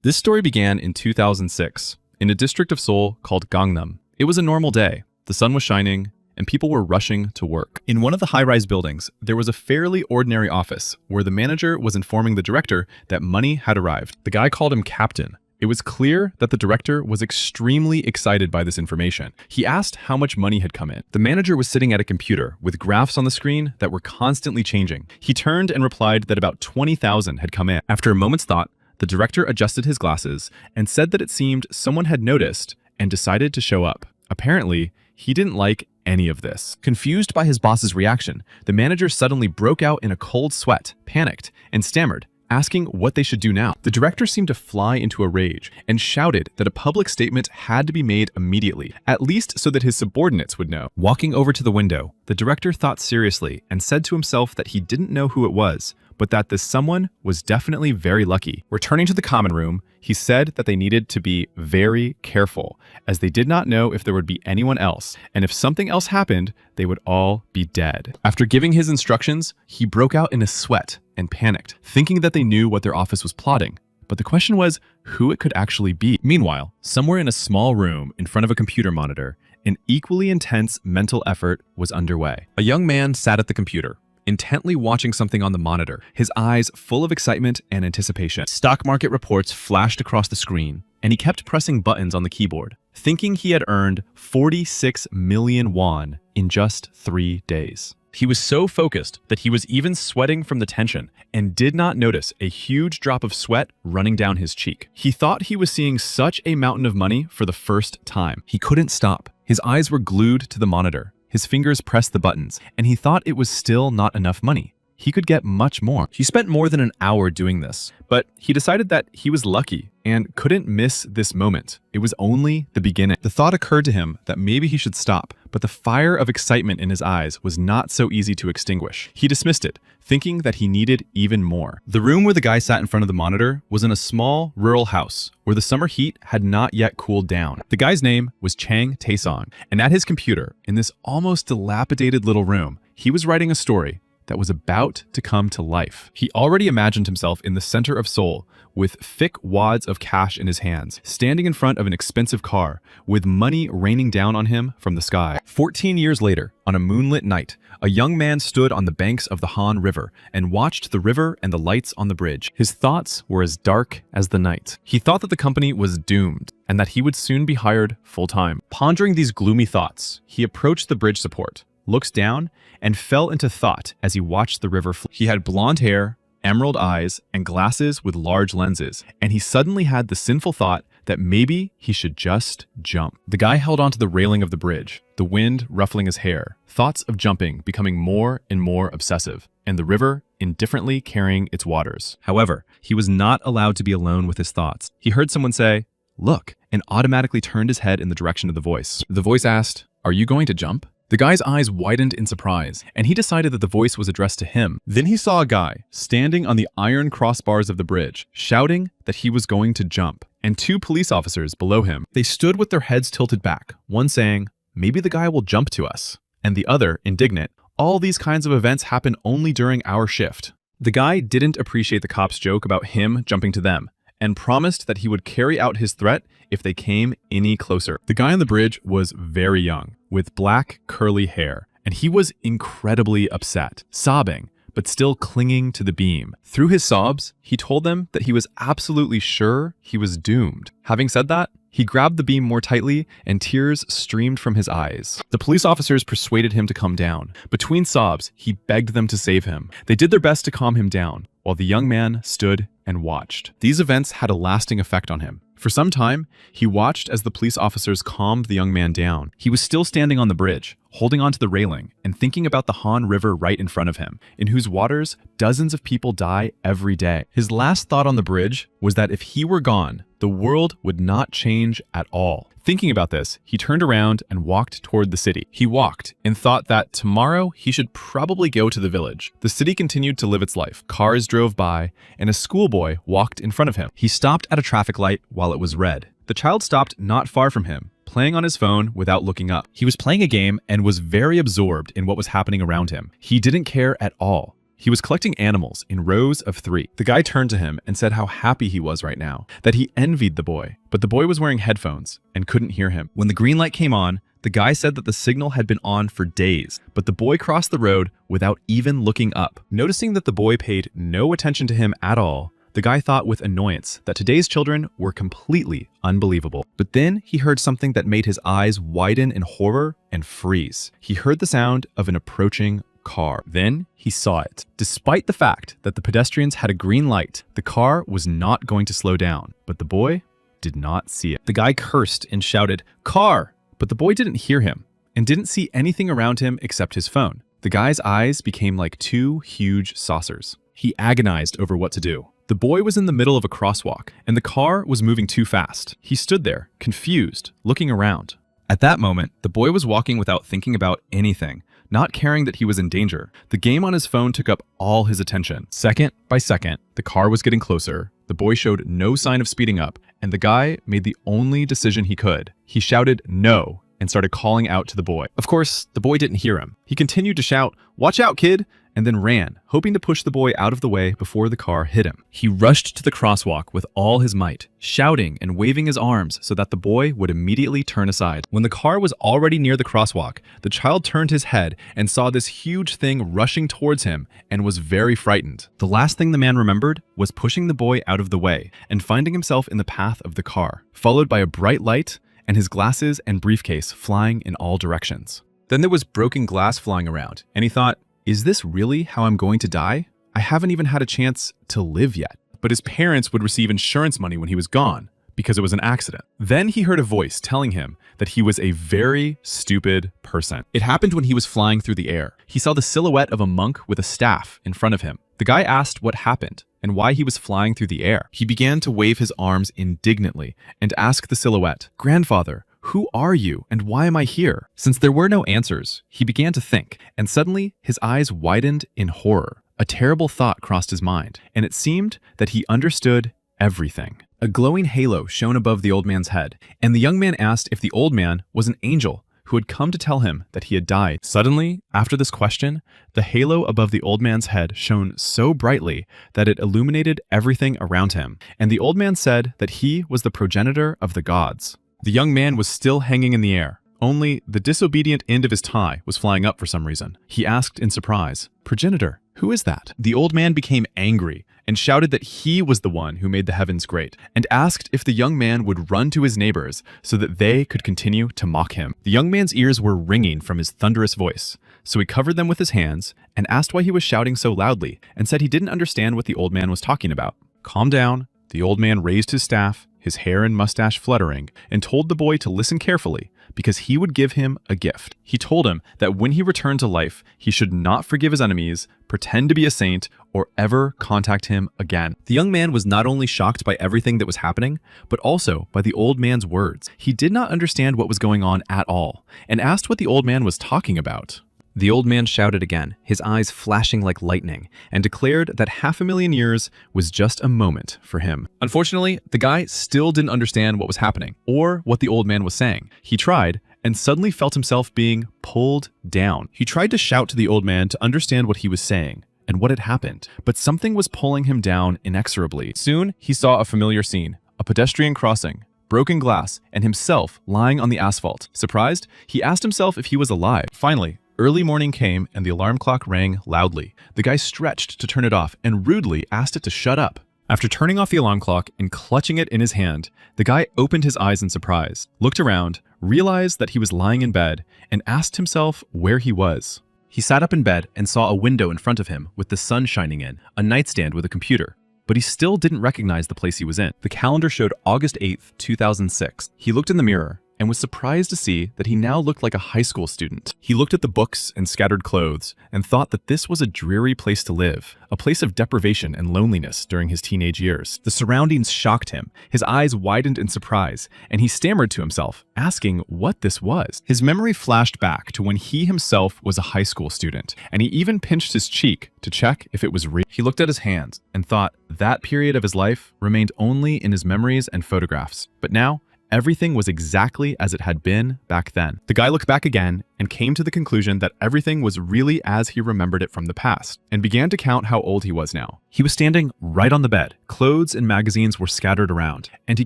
This story began in 2006, in a district of Seoul called Gangnam. It was a normal day. The sun was shining, and people were rushing to work. In one of the high-rise buildings, there was a fairly ordinary office where the manager was informing the director that money had arrived. The guy called him Captain. It was clear that the director was extremely excited by this information. He asked how much money had come in. The manager was sitting at a computer with graphs on the screen that were constantly changing. He turned and replied that about 20,000 had come in. After a moment's thought, the director adjusted his glasses and said that it seemed someone had noticed and decided to show up. Apparently, he didn't like any of this. Confused by his boss's reaction, the manager suddenly broke out in a cold sweat, panicked, and stammered, asking what they should do now. The director seemed to fly into a rage and shouted that a public statement had to be made immediately, at least so that his subordinates would know. Walking over to the window, the director thought seriously and said to himself that he didn't know who it was, but that this someone was definitely very lucky. Returning to the common room, he said that they needed to be very careful, as they did not know if there would be anyone else, and if something else happened, they would all be dead. After giving his instructions, he broke out in a sweat and panicked, thinking that they knew what their office was plotting. But the question was who it could actually be. Meanwhile, somewhere in a small room in front of a computer monitor, an equally intense mental effort was underway. A young man sat at the computer, intently watching something on the monitor, his eyes full of excitement and anticipation. Stock market reports flashed across the screen, and he kept pressing buttons on the keyboard, thinking he had earned 46 million won in just 3 days. He was so focused that he was even sweating from the tension and did not notice a huge drop of sweat running down his cheek. He thought he was seeing such a mountain of money for the first time. He couldn't stop. His eyes were glued to the monitor. His fingers pressed the buttons, and he thought it was still not enough money. He could get much more. He spent more than an hour doing this, but he decided that he was lucky and couldn't miss this moment. It was only the beginning. The thought occurred to him that maybe he should stop, but the fire of excitement in his eyes was not so easy to extinguish. He dismissed it, thinking that he needed even more. The room where the guy sat in front of the monitor was in a small rural house where the summer heat had not yet cooled down. The guy's name was Chang Taesong, and at his computer, in this almost dilapidated little room, he was writing a story that was about to come to life. He already imagined himself in the center of Seoul, with thick wads of cash in his hands, standing in front of an expensive car, with money raining down on him from the sky. 14 years later, on a moonlit night, a young man stood on the banks of the Han River and watched the river and the lights on the bridge. His thoughts were as dark as the night. He thought that the company was doomed and that he would soon be hired full-time. Pondering these gloomy thoughts, he approached the bridge support, looked down, and fell into thought as he watched the river flow. He had blonde hair, emerald eyes, and glasses with large lenses, and he suddenly had the sinful thought that maybe he should just jump. The guy held onto the railing of the bridge, the wind ruffling his hair, thoughts of jumping becoming more and more obsessive, and the river indifferently carrying its waters. However, he was not allowed to be alone with his thoughts. He heard someone say, "Look," and automatically turned his head in the direction of the voice. The voice asked, "Are you going to jump?" The guy's eyes widened in surprise, and he decided that the voice was addressed to him. Then he saw a guy standing on the iron crossbars of the bridge, shouting that he was going to jump, and 2 police officers below him. They stood with their heads tilted back, one saying, "Maybe the guy will jump to us," and the other, indignant, "All these kinds of events happen only during our shift." The guy didn't appreciate the cops' joke about him jumping to them, and promised that he would carry out his threat if they came any closer. The guy on the bridge was very young, with black, curly hair, and he was incredibly upset, sobbing, but still clinging to the beam. Through his sobs, he told them that he was absolutely sure he was doomed. Having said that, he grabbed the beam more tightly, and tears streamed from his eyes. The police officers persuaded him to come down. Between sobs, he begged them to save him. They did their best to calm him down, while the young man stood and watched. These events had a lasting effect on him. For some time, he watched as the police officers calmed the young man down. He was still standing on the bridge, holding onto the railing, and thinking about the Han River right in front of him, in whose waters dozens of people die every day. His last thought on the bridge was that if he were gone, the world would not change at all. Thinking about this, he turned around and walked toward the city. He walked and thought that tomorrow he should probably go to the village. The city continued to live its life. Cars drove by, and a schoolboy walked in front of him. He stopped at a traffic light while it was red. The child stopped not far from him, playing on his phone without looking up. He was playing a game and was very absorbed in what was happening around him. He didn't care at all. He was collecting animals in rows of 3. The guy turned to him and said how happy he was right now, that he envied the boy, but the boy was wearing headphones and couldn't hear him. When the green light came on, the guy said that the signal had been on for days, but the boy crossed the road without even looking up. Noticing that the boy paid no attention to him at all, the guy thought with annoyance that today's children were completely unbelievable. But then he heard something that made his eyes widen in horror and freeze. He heard the sound of an approaching car. Then he saw it. Despite the fact that the pedestrians had a green light, the car was not going to slow down, but the boy did not see it. The guy cursed and shouted, "Car!" But the boy didn't hear him and didn't see anything around him except his phone. The guy's eyes became like 2 huge saucers. He agonized over what to do. The boy was in the middle of a crosswalk, and the car was moving too fast. He stood there, confused, looking around. At that moment, the boy was walking without thinking about anything, not caring that he was in danger. The game on his phone took up all his attention. Second by second, the car was getting closer. The boy showed no sign of speeding up, and the guy made the only decision he could. He shouted "no" and started calling out to the boy. Of course, the boy didn't hear him. He continued to shout, "Watch out, kid!" and then ran, hoping to push the boy out of the way before the car hit him. He rushed to the crosswalk with all his might, shouting and waving his arms so that the boy would immediately turn aside. When the car was already near the crosswalk, the child turned his head and saw this huge thing rushing towards him and was very frightened. The last thing the man remembered was pushing the boy out of the way and finding himself in the path of the car, followed by a bright light and his glasses and briefcase flying in all directions. Then there was broken glass flying around, and he thought, is this really how I'm going to die? I haven't even had a chance to live yet. But his parents would receive insurance money when he was gone because it was an accident. Then he heard a voice telling him that he was a very stupid person. It happened when he was flying through the air. He saw the silhouette of a monk with a staff in front of him. The guy asked what happened and why he was flying through the air. He began to wave his arms indignantly and ask the silhouette, "Grandfather, who are you and why am I here?" Since there were no answers, he began to think, and suddenly his eyes widened in horror. A terrible thought crossed his mind, and it seemed that he understood everything. A glowing halo shone above the old man's head, and the young man asked if the old man was an angel who had come to tell him that he had died. Suddenly, after this question, the halo above the old man's head shone so brightly that it illuminated everything around him, and the old man said that he was the progenitor of the gods. The young man was still hanging in the air, only the disobedient end of his tie was flying up for some reason. He asked in surprise, "Progenitor, who is that?" The old man became angry and shouted that he was the one who made the heavens great, and asked if the young man would run to his neighbors so that they could continue to mock him. The young man's ears were ringing from his thunderous voice, so he covered them with his hands and asked why he was shouting so loudly, and said he didn't understand what the old man was talking about. Calm down. The old man raised his staff, his hair and mustache fluttering, and told the boy to listen carefully because he would give him a gift. He told him that when he returned to life, he should not forgive his enemies, pretend to be a saint, or ever contact him again. The young man was not only shocked by everything that was happening, but also by the old man's words. He did not understand what was going on at all, and asked what the old man was talking about. The old man shouted again, his eyes flashing like lightning, and declared that 500,000 years was just a moment for him. Unfortunately, the guy still didn't understand what was happening, or what the old man was saying. He tried, and suddenly felt himself being pulled down. He tried to shout to the old man to understand what he was saying, and what had happened, but something was pulling him down inexorably. Soon, he saw a familiar scene, a pedestrian crossing, broken glass, and himself lying on the asphalt. Surprised, he asked himself if he was alive. Finally, early morning came and the alarm clock rang loudly. The guy stretched to turn it off and rudely asked it to shut up. After turning off the alarm clock and clutching it in his hand, the guy opened his eyes in surprise, looked around, realized that he was lying in bed, and asked himself where he was. He sat up in bed and saw a window in front of him with the sun shining in, a nightstand with a computer. But he still didn't recognize the place he was in. The calendar showed August 8th, 2006. He looked in the mirror and was surprised to see that he now looked like a high school student. He looked at the books and scattered clothes and thought that this was a dreary place to live, a place of deprivation and loneliness during his teenage years. The surroundings shocked him, his eyes widened in surprise, and he stammered to himself, asking what this was. His memory flashed back to when he himself was a high school student, and he even pinched his cheek to check if it was real. He looked at his hands and thought that period of his life remained only in his memories and photographs, but now everything was exactly as it had been back then. The guy looked back again and came to the conclusion that everything was really as he remembered it from the past, and began to count how old he was now. He was standing right on the bed. Clothes and magazines were scattered around, and he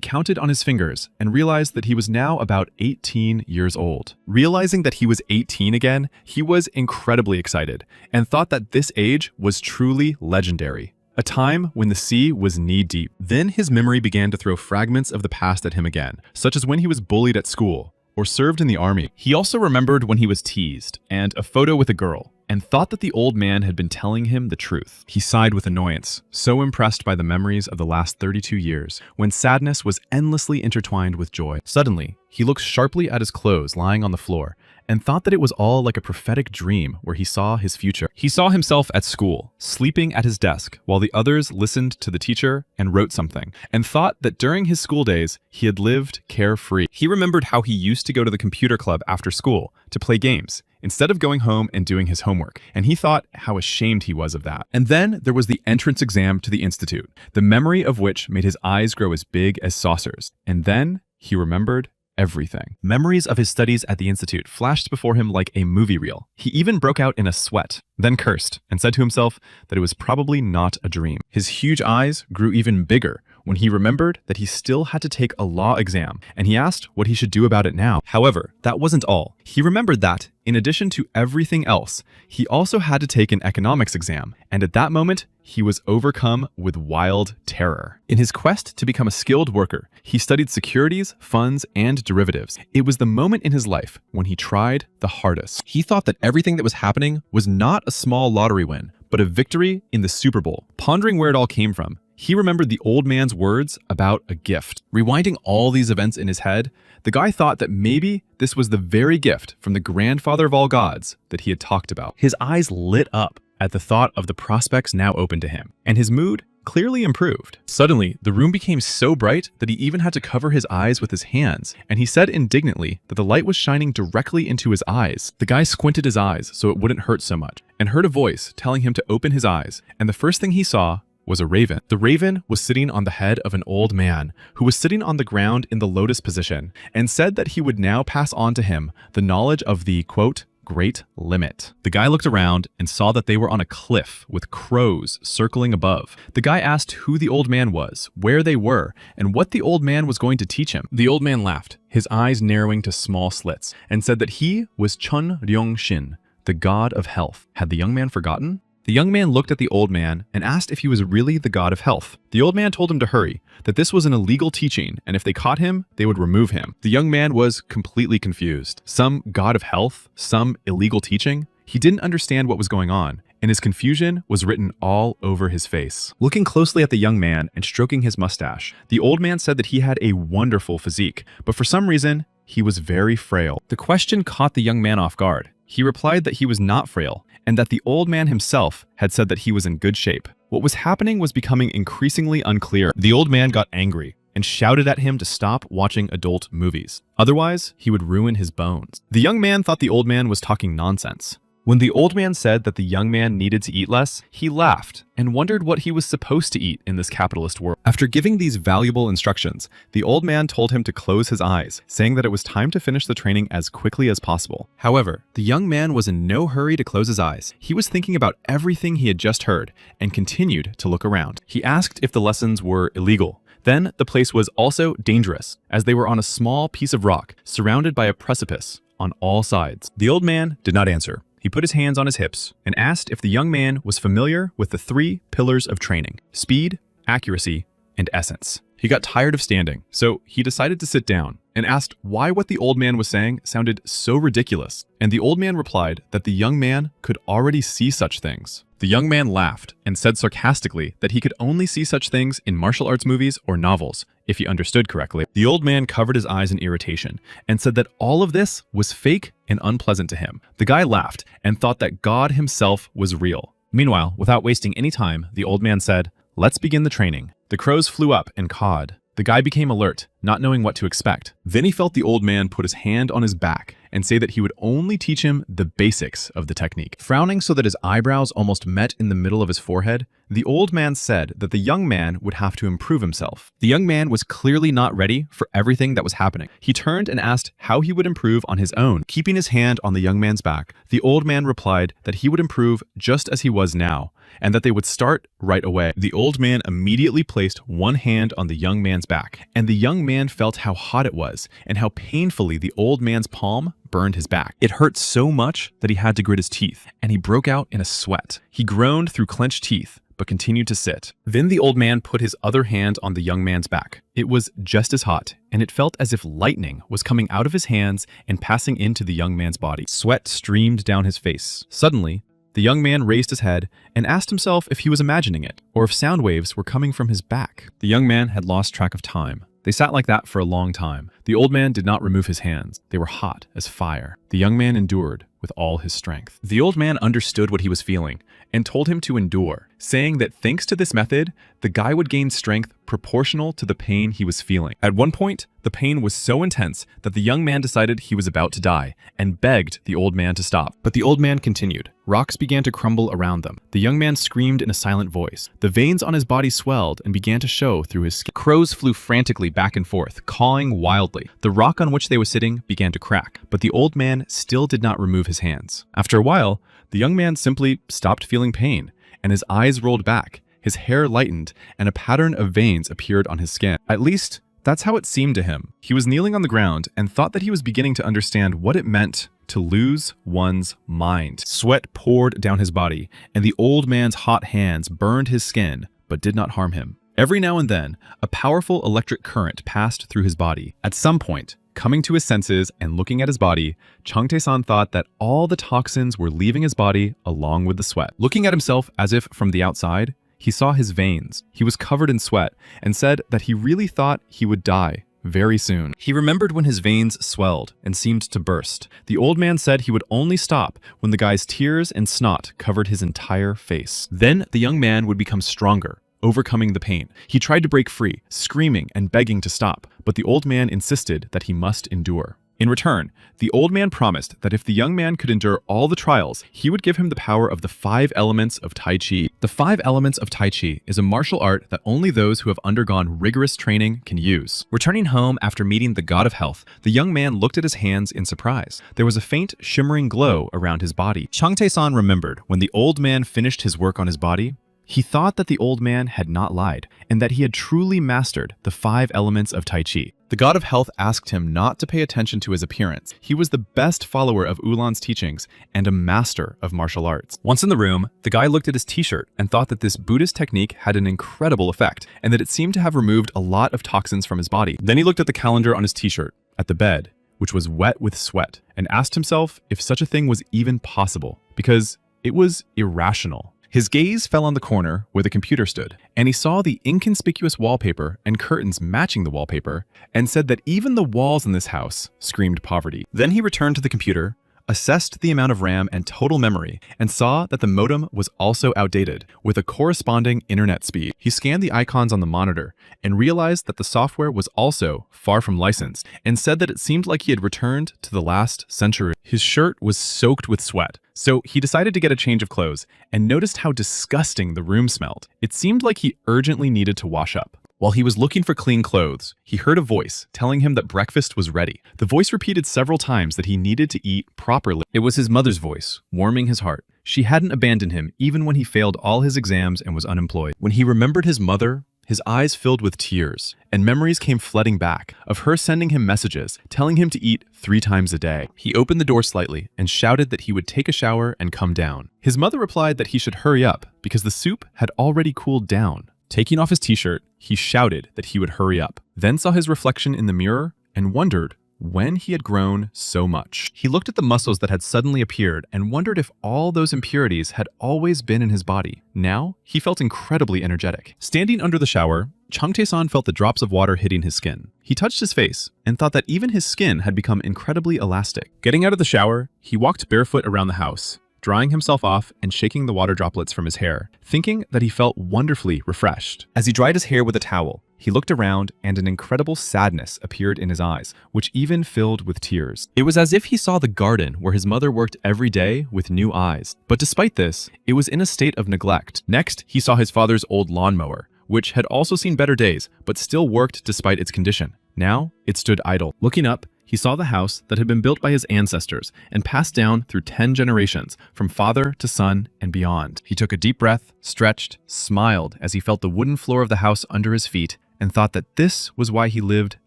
counted on his fingers and realized that he was now about 18 years old. Realizing that he was 18 again, he was incredibly excited and thought that this age was truly legendary. A time when the sea was knee-deep. Then his memory began to throw fragments of the past at him again, such as when he was bullied at school or served in the army. He also remembered when he was teased and a photo with a girl, and thought that the old man had been telling him the truth. He sighed with annoyance, so impressed by the memories of the last 32 years, when sadness was endlessly intertwined with joy. Suddenly, he looked sharply at his clothes lying on the floor, and thought that it was all like a prophetic dream where he saw his future. He saw himself at school, sleeping at his desk, while the others listened to the teacher and wrote something, and thought that during his school days, he had lived carefree. He remembered how he used to go to the computer club after school to play games, instead of going home and doing his homework, and he thought how ashamed he was of that. And then there was the entrance exam to the institute, the memory of which made his eyes grow as big as saucers. And then he remembered everything. Memories of his studies at the institute flashed before him like a movie reel. He even broke out in a sweat, then cursed, and said to himself that it was probably not a dream. His huge eyes grew even bigger when he remembered that he still had to take a law exam, and he asked what he should do about it now. However, that wasn't all. He remembered that, in addition to everything else, he also had to take an economics exam, and at that moment, he was overcome with wild terror. In his quest to become a skilled worker, he studied securities, funds, and derivatives. It was the moment in his life when he tried the hardest. He thought that everything that was happening was not a small lottery win, but a victory in the Super Bowl. Pondering where it all came from, he remembered the old man's words about a gift. Rewinding all these events in his head, the guy thought that maybe this was the very gift from the grandfather of all gods that he had talked about. His eyes lit up at the thought of the prospects now open to him, and his mood clearly improved. Suddenly, the room became so bright that he even had to cover his eyes with his hands, and he said indignantly that the light was shining directly into his eyes. The guy squinted his eyes so it wouldn't hurt so much, and heard a voice telling him to open his eyes, and the first thing he saw was a raven. The raven was sitting on the head of an old man who was sitting on the ground in the lotus position, and said that he would now pass on to him the knowledge of the, quote, great limit. The guy looked around and saw that they were on a cliff with crows circling above. The guy asked who the old man was, where they were, and what the old man was going to teach him. The old man laughed, his eyes narrowing to small slits, and said that he was Chun Ryong Shin, the god of health. Had the young man forgotten? The young man looked at the old man and asked if he was really the god of health. The old man told him to hurry, that this was an illegal teaching, and if they caught him, they would remove him. The young man was completely confused. Some god of health? Some illegal teaching? He didn't understand what was going on, and his confusion was written all over his face. Looking closely at the young man and stroking his mustache, the old man said that he had a wonderful physique, but for some reason, he was very frail. The question caught the young man off guard. He replied that he was not frail, and that the old man himself had said that he was in good shape. What was happening was becoming increasingly unclear. The old man got angry and shouted at him to stop watching adult movies. Otherwise, he would ruin his bones. The young man thought the old man was talking nonsense. When the old man said that the young man needed to eat less, he laughed and wondered what he was supposed to eat in this capitalist world. After giving these valuable instructions, the old man told him to close his eyes, saying that it was time to finish the training as quickly as possible. However, the young man was in no hurry to close his eyes. He was thinking about everything he had just heard and continued to look around. He asked if the lessons were illegal. Then the place was also dangerous, as they were on a small piece of rock, surrounded by a precipice on all sides. The old man did not answer. He put his hands on his hips and asked if the young man was familiar with the 3 pillars of training: speed, accuracy, and essence. He got tired of standing, so he decided to sit down and asked why what the old man was saying sounded so ridiculous. And the old man replied that the young man could already see such things. The young man laughed and said sarcastically that he could only see such things in martial arts movies or novels, if he understood correctly. The old man covered his eyes in irritation and said that all of this was fake and unpleasant to him. The guy laughed and thought that God himself was real. Meanwhile, without wasting any time, the old man said, "Let's begin the training." The crows flew up and cawed. The guy became alert, not knowing what to expect. Then he felt the old man put his hand on his back and say that he would only teach him the basics of the technique. Frowning so that his eyebrows almost met in the middle of his forehead, the old man said that the young man would have to improve himself. The young man was clearly not ready for everything that was happening. He turned and asked how he would improve on his own. Keeping his hand on the young man's back, the old man replied that he would improve just as he was now, and that they would start right away. The old man immediately placed one hand on the young man's back, and the young man felt how hot it was and how painfully the old man's palm burned his back. It hurt so much that he had to grit his teeth, and he broke out in a sweat. He groaned through clenched teeth, but continued to sit. Then the old man put his other hand on the young man's back. It was just as hot, and it felt as if lightning was coming out of his hands and passing into the young man's body. Sweat streamed down his face. Suddenly, the young man raised his head and asked himself if he was imagining it, or if sound waves were coming from his back. The young man had lost track of time. They sat like that for a long time. The old man did not remove his hands. They were hot as fire. The young man endured with all his strength. The old man understood what he was feeling and told him to endure, saying that thanks to this method, the guy would gain strength proportional to the pain he was feeling. At one point, the pain was so intense that the young man decided he was about to die and begged the old man to stop. But the old man continued. Rocks began to crumble around them. The young man screamed in a silent voice. The veins on his body swelled and began to show through his skin. Crows flew frantically back and forth, cawing wildly. The rock on which they were sitting began to crack, but the old man still did not remove his hands. After a while, the young man simply stopped feeling pain, and his eyes rolled back, his hair lightened, and a pattern of veins appeared on his skin. At least, that's how it seemed to him. He was kneeling on the ground and thought that he was beginning to understand what it meant to lose one's mind. Sweat poured down his body, and the old man's hot hands burned his skin, but did not harm him. Every now and then, a powerful electric current passed through his body. At some point, coming to his senses and looking at his body, Changtae-san thought that all the toxins were leaving his body along with the sweat. Looking at himself as if from the outside, he saw his veins. He was covered in sweat and said that he really thought he would die very soon. He remembered when his veins swelled and seemed to burst. The old man said he would only stop when the guy's tears and snot covered his entire face. Then the young man would become stronger, overcoming the pain. He tried to break free, screaming and begging to stop, but the old man insisted that he must endure. In return, the old man promised that if the young man could endure all the trials, he would give him the power of the 5 elements of Tai Chi. The 5 elements of Tai Chi is a martial art that only those who have undergone rigorous training can use. Returning home after meeting the god of health, the young man looked at his hands in surprise. There was a faint, shimmering glow around his body. Changtae-san remembered when the old man finished his work on his body, he thought that the old man had not lied, and that he had truly mastered the 5 elements of Tai Chi. The god of health asked him not to pay attention to his appearance. He was the best follower of Ulan's teachings and a master of martial arts. Once in the room, the guy looked at his t-shirt and thought that this Buddhist technique had an incredible effect, and that it seemed to have removed a lot of toxins from his body. Then he looked at the calendar on his t-shirt, at the bed, which was wet with sweat, and asked himself if such a thing was even possible, because it was irrational. His gaze fell on the corner where the computer stood, and he saw the inconspicuous wallpaper and curtains matching the wallpaper, and said that even the walls in this house screamed poverty. Then he returned to the computer, assessed the amount of RAM and total memory, and saw that the modem was also outdated, with a corresponding internet speed. He scanned the icons on the monitor and realized that the software was also far from licensed, and said that it seemed like he had returned to the last century. His shirt was soaked with sweat, so he decided to get a change of clothes and noticed how disgusting the room smelled. It seemed like he urgently needed to wash up. While he was looking for clean clothes, he heard a voice telling him that breakfast was ready. The voice repeated several times that he needed to eat properly. It was his mother's voice, warming his heart. She hadn't abandoned him even when he failed all his exams and was unemployed. When he remembered his mother, his eyes filled with tears, and memories came flooding back of her sending him messages, telling him to eat 3 times a day. He opened the door slightly and shouted that he would take a shower and come down. His mother replied that he should hurry up because the soup had already cooled down. Taking off his t-shirt, he shouted that he would hurry up, then saw his reflection in the mirror and wondered when he had grown so much. He looked at the muscles that had suddenly appeared and wondered if all those impurities had always been in his body. Now, he felt incredibly energetic. Standing under the shower, Changtae-san felt the drops of water hitting his skin. He touched his face and thought that even his skin had become incredibly elastic. Getting out of the shower, he walked barefoot around the house, drying himself off and shaking the water droplets from his hair, thinking that he felt wonderfully refreshed. As he dried his hair with a towel, He looked around, and an incredible sadness appeared in his eyes, which even filled with tears. It was as if he saw the garden where his mother worked every day with new eyes. But despite this, it was in a state of neglect. Next, he saw his father's old lawnmower, which had also seen better days, but still worked despite its condition. Now, it stood idle. Looking up, he saw the house that had been built by his ancestors and passed down through 10 generations, from father to son and beyond. He took a deep breath, stretched, smiled as he felt the wooden floor of the house under his feet, and thought that this was why he lived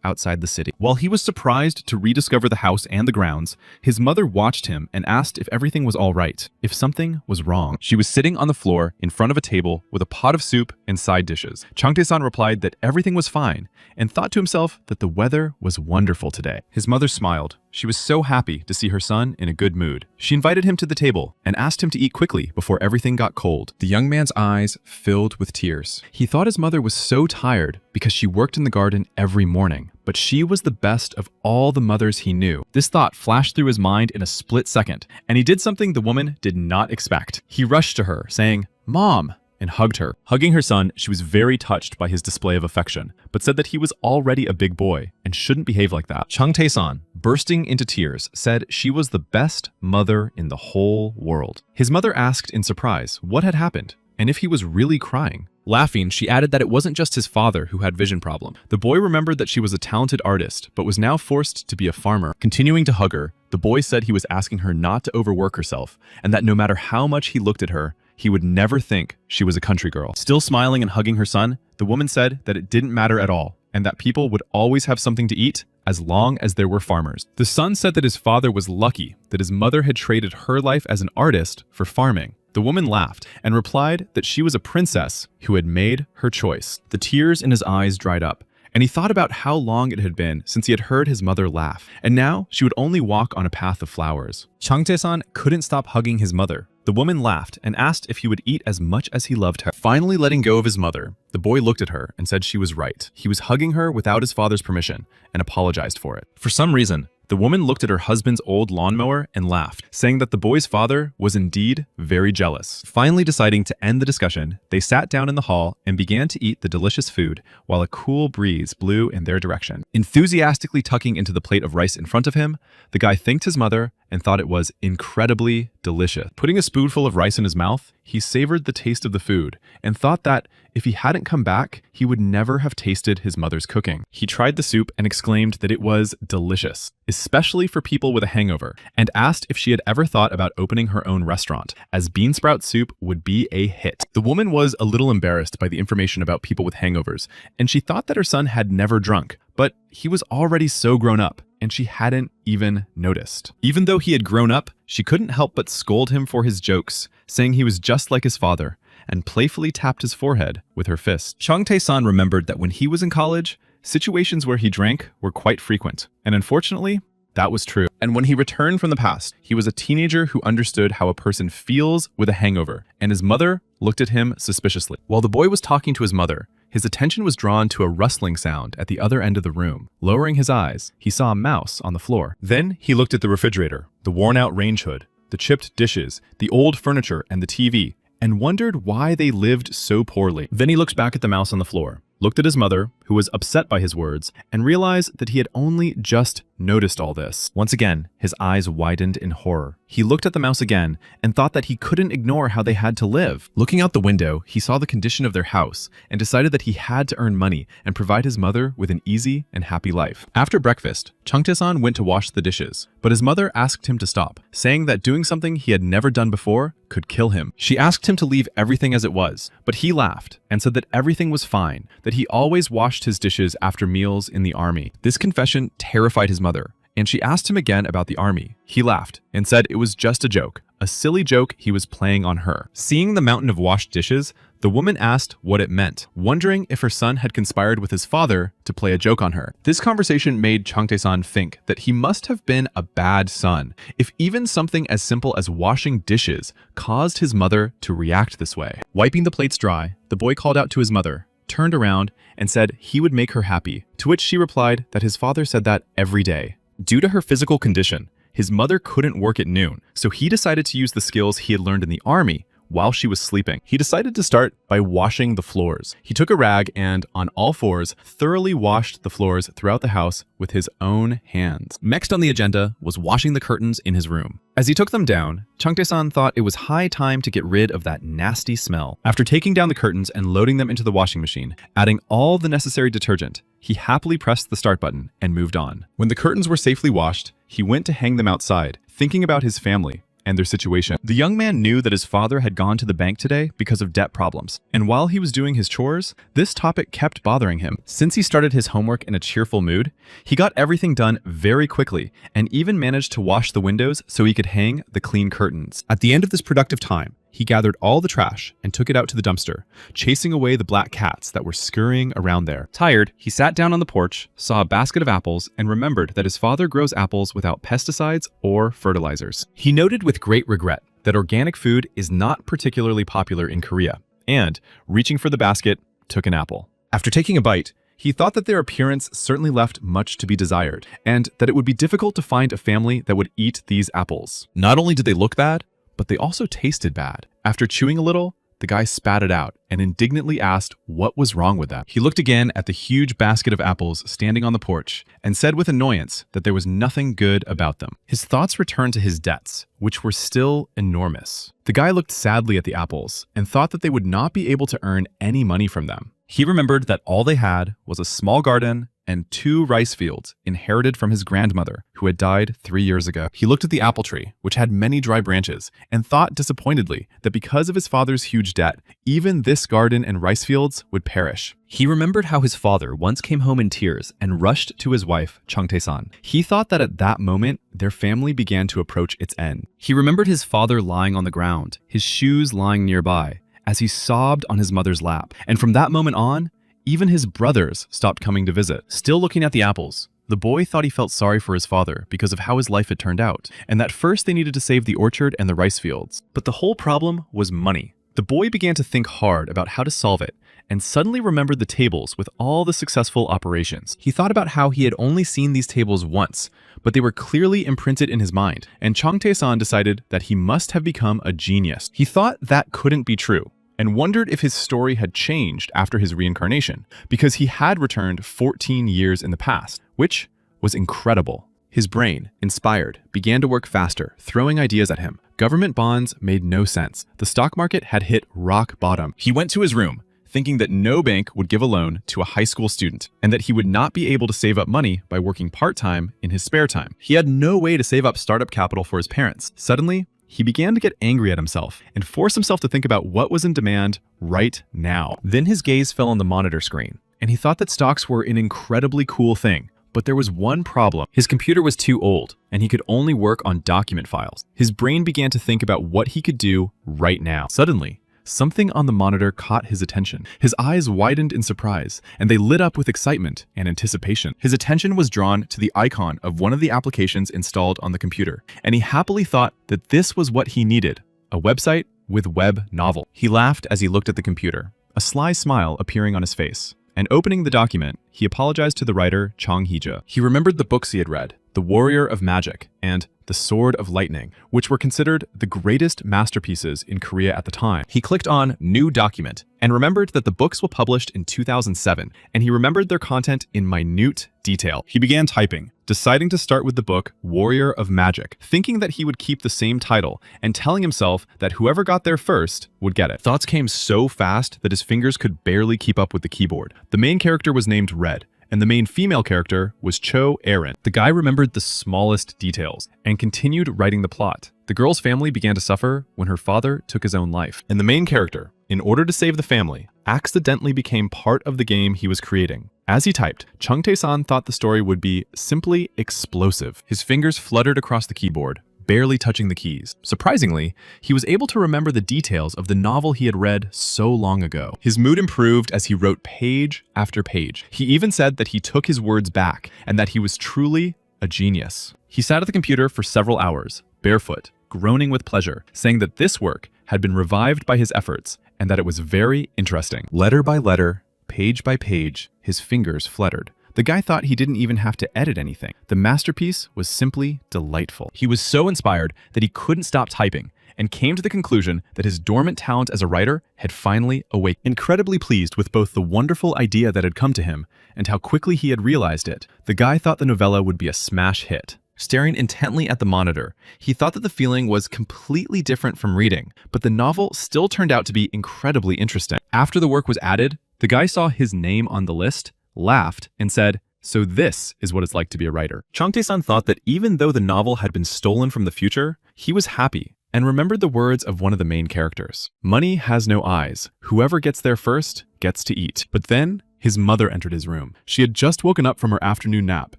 outside the city. While he was surprised to rediscover the house and the grounds, his mother watched him and asked if everything was all right, if something was wrong. She was sitting on the floor in front of a table with a pot of soup and side dishes. Changtae-san replied that everything was fine and thought to himself that the weather was wonderful today. His mother smiled. She was so happy to see her son in a good mood. She invited him to the table and asked him to eat quickly before everything got cold. The young man's eyes filled with tears. He thought his mother was so tired because she worked in the garden every morning, but she was the best of all the mothers he knew. This thought flashed through his mind in a split second, and he did something the woman did not expect. He rushed to her, saying, "Mom," and hugged her. Hugging her son, she was very touched by his display of affection, but said that he was already a big boy and shouldn't behave like that. Changtae-san, bursting into tears, said she was the best mother in the whole world. His mother asked in surprise what had happened, and if he was really crying. Laughing, she added that it wasn't just his father who had vision problem. The boy remembered that she was a talented artist, but was now forced to be a farmer. Continuing to hug her, the boy said he was asking her not to overwork herself, and that no matter how much he looked at her, he would never think she was a country girl. Still smiling and hugging her son, the woman said that it didn't matter at all, and that people would always have something to eat as long as there were farmers. The son said that his father was lucky that his mother had traded her life as an artist for farming. The woman laughed and replied that she was a princess who had made her choice. The tears in his eyes dried up, and he thought about how long it had been since he had heard his mother laugh, and now she would only walk on a path of flowers. Changtae-san couldn't stop hugging his mother. The woman laughed and asked if he would eat as much as he loved her. Finally letting go of his mother, the boy looked at her and said she was right. He was hugging her without his father's permission and apologized for it. For some reason, the woman looked at her husband's old lawnmower and laughed, saying that the boy's father was indeed very jealous. Finally deciding to end the discussion, they sat down in the hall and began to eat the delicious food while a cool breeze blew in their direction. Enthusiastically tucking into the plate of rice in front of him, the guy thanked his mother and thought it was incredibly delicious. Putting a spoonful of rice in his mouth, he savored the taste of the food and thought that if he hadn't come back, he would never have tasted his mother's cooking. He tried the soup and exclaimed that it was delicious, especially for people with a hangover, and asked if she had ever thought about opening her own restaurant, as bean sprout soup would be a hit. The woman was a little embarrassed by the information about people with hangovers, and she thought that her son had never drunk, but he was already so grown up, and she hadn't even noticed. Even though he had grown up, she couldn't help but scold him for his jokes, saying he was just like his father, and playfully tapped his forehead with her fist. Changtae-san remembered that when he was in college, situations where he drank were quite frequent, and unfortunately, that was true. And when he returned from the past, he was a teenager who understood how a person feels with a hangover, and his mother looked at him suspiciously. While the boy was talking to his mother, his attention was drawn to a rustling sound at the other end of the room. Lowering his eyes, he saw a mouse on the floor. Then he looked at the refrigerator, the worn-out range hood, the chipped dishes, the old furniture, and the TV, and wondered why they lived so poorly. Then he looked back at the mouse on the floor, looked at his mother, who was upset by his words, and realized that he had only just noticed all this. Once again, his eyes widened in horror. He looked at the mouse again and thought that he couldn't ignore how they had to live. Looking out the window, he saw the condition of their house and decided that he had to earn money and provide his mother with an easy and happy life. After breakfast, Changtae-san went to wash the dishes, but his mother asked him to stop, saying that doing something he had never done before could kill him. She asked him to leave everything as it was, but he laughed and said that everything was fine, that he always washed his dishes after meals in the army. This confession terrified his mother, and she asked him again about the army. He laughed and said it was just a joke, a silly joke he was playing on her. Seeing the mountain of washed dishes, the woman asked what it meant, wondering if her son had conspired with his father to play a joke on her. This conversation made Changtae-san think that he must have been a bad son, if even something as simple as washing dishes caused his mother to react this way. Wiping the plates dry, the boy called out to his mother, turned around, and said he would make her happy, to which she replied that his father said that every day. Due to her physical condition, his mother couldn't work at noon, so he decided to use the skills he had learned in the army, while she was sleeping. He decided to start by washing the floors. He took a rag and, on all fours, thoroughly washed the floors throughout the house with his own hands. Next on the agenda was washing the curtains in his room. As he took them down, Changtae-san thought it was high time to get rid of that nasty smell. After taking down the curtains and loading them into the washing machine, adding all the necessary detergent, he happily pressed the start button and moved on. When the curtains were safely washed, he went to hang them outside, thinking about his family and their situation. The young man knew that his father had gone to the bank today because of debt problems, and while he was doing his chores, this topic kept bothering him. Since he started his homework in a cheerful mood, he got everything done very quickly and even managed to wash the windows so he could hang the clean curtains. At the end of this productive time, he gathered all the trash and took it out to the dumpster, chasing away the black cats that were scurrying around there. Tired, he sat down on the porch, saw a basket of apples, and remembered that his father grows apples without pesticides or fertilizers. He noted with great regret that organic food is not particularly popular in Korea, and, reaching for the basket, took an apple. After taking a bite, he thought that their appearance certainly left much to be desired, and that it would be difficult to find a family that would eat these apples. Not only did they look bad, but they also tasted bad. After chewing a little, the guy spat it out and indignantly asked what was wrong with that. He looked again at the huge basket of apples standing on the porch and said with annoyance that there was nothing good about them. His thoughts returned to his debts, which were still enormous. The guy looked sadly at the apples and thought that they would not be able to earn any money from them. He remembered that all they had was a small garden and 2 rice fields inherited from his grandmother, who had died 3 years ago. He looked at the apple tree, which had many dry branches, and thought disappointedly that because of his father's huge debt, even this garden and rice fields would perish. He remembered how his father once came home in tears and rushed to his wife, Changtae-san. He thought that at that moment, their family began to approach its end. He remembered his father lying on the ground, his shoes lying nearby, as he sobbed on his mother's lap. And from that moment on, even his brothers stopped coming to visit. Still looking at the apples, the boy thought he felt sorry for his father because of how his life had turned out, and that first they needed to save the orchard and the rice fields. But the whole problem was money. The boy began to think hard about how to solve it, and suddenly remembered the tables with all the successful operations. He thought about how he had only seen these tables once, but they were clearly imprinted in his mind, and Changtae-san decided that he must have become a genius. He thought that couldn't be true, and wondered if his story had changed after his reincarnation, because he had returned 14 years in the past, which was incredible. His brain, inspired, began to work faster, throwing ideas at him. Government bonds made no sense. The stock market had hit rock bottom. He went to his room, thinking that no bank would give a loan to a high school student, and that he would not be able to save up money by working part-time in his spare time. He had no way to save up startup capital for his parents. Suddenly, he began to get angry at himself and force himself to think about what was in demand right now. Then his gaze fell on the monitor screen, and he thought that stocks were an incredibly cool thing. But there was one problem. His computer was too old, and he could only work on document files. His brain began to think about what he could do right now. Suddenly, something on the monitor caught his attention. His eyes widened in surprise, and they lit up with excitement and anticipation. His attention was drawn to the icon of one of the applications installed on the computer, and he happily thought that this was what he needed, a website with web novel. He laughed as he looked at the computer, a sly smile appearing on his face. And opening the document, he apologized to the writer Chang Hee-ja. He remembered the books he had read, The Warrior of Magic and The Sword of Lightning, which were considered the greatest masterpieces in Korea at the time. He clicked on New Document and remembered that the books were published in 2007, and he remembered their content in minute detail. He began typing, deciding to start with the book Warrior of Magic, thinking that he would keep the same title and telling himself that whoever got there first would get it. Thoughts came so fast that his fingers could barely keep up with the keyboard. The main character was named Red, and the main female character was Cho Erin. The guy remembered the smallest details and continued writing the plot. The girl's family began to suffer when her father took his own life, and the main character, in order to save the family, accidentally became part of the game he was creating. As he typed, Changtae-san thought the story would be simply explosive. His fingers fluttered across the keyboard, barely touching the keys. Surprisingly, he was able to remember the details of the novel he had read so long ago. His mood improved as he wrote page after page. He even said that he took his words back and that he was truly a genius. He sat at the computer for several hours, barefoot, groaning with pleasure, saying that this work had been revived by his efforts and that it was very interesting. Letter by letter, page by page, his fingers fluttered. The guy thought he didn't even have to edit anything. The masterpiece was simply delightful. He was so inspired that he couldn't stop typing, and came to the conclusion that his dormant talent as a writer had finally awakened. Incredibly pleased with both the wonderful idea that had come to him and how quickly he had realized it, the guy thought the novella would be a smash hit. Staring intently at the monitor, he thought that the feeling was completely different from reading, but the novel still turned out to be incredibly interesting. After the work was added, the guy saw his name on the list, laughed, and said, "So this is what it's like to be a writer." Chang Tae-san thought that even though the novel had been stolen from the future, he was happy and remembered the words of one of the main characters. "Money has no eyes. Whoever gets there first gets to eat." But then his mother entered his room. She had just woken up from her afternoon nap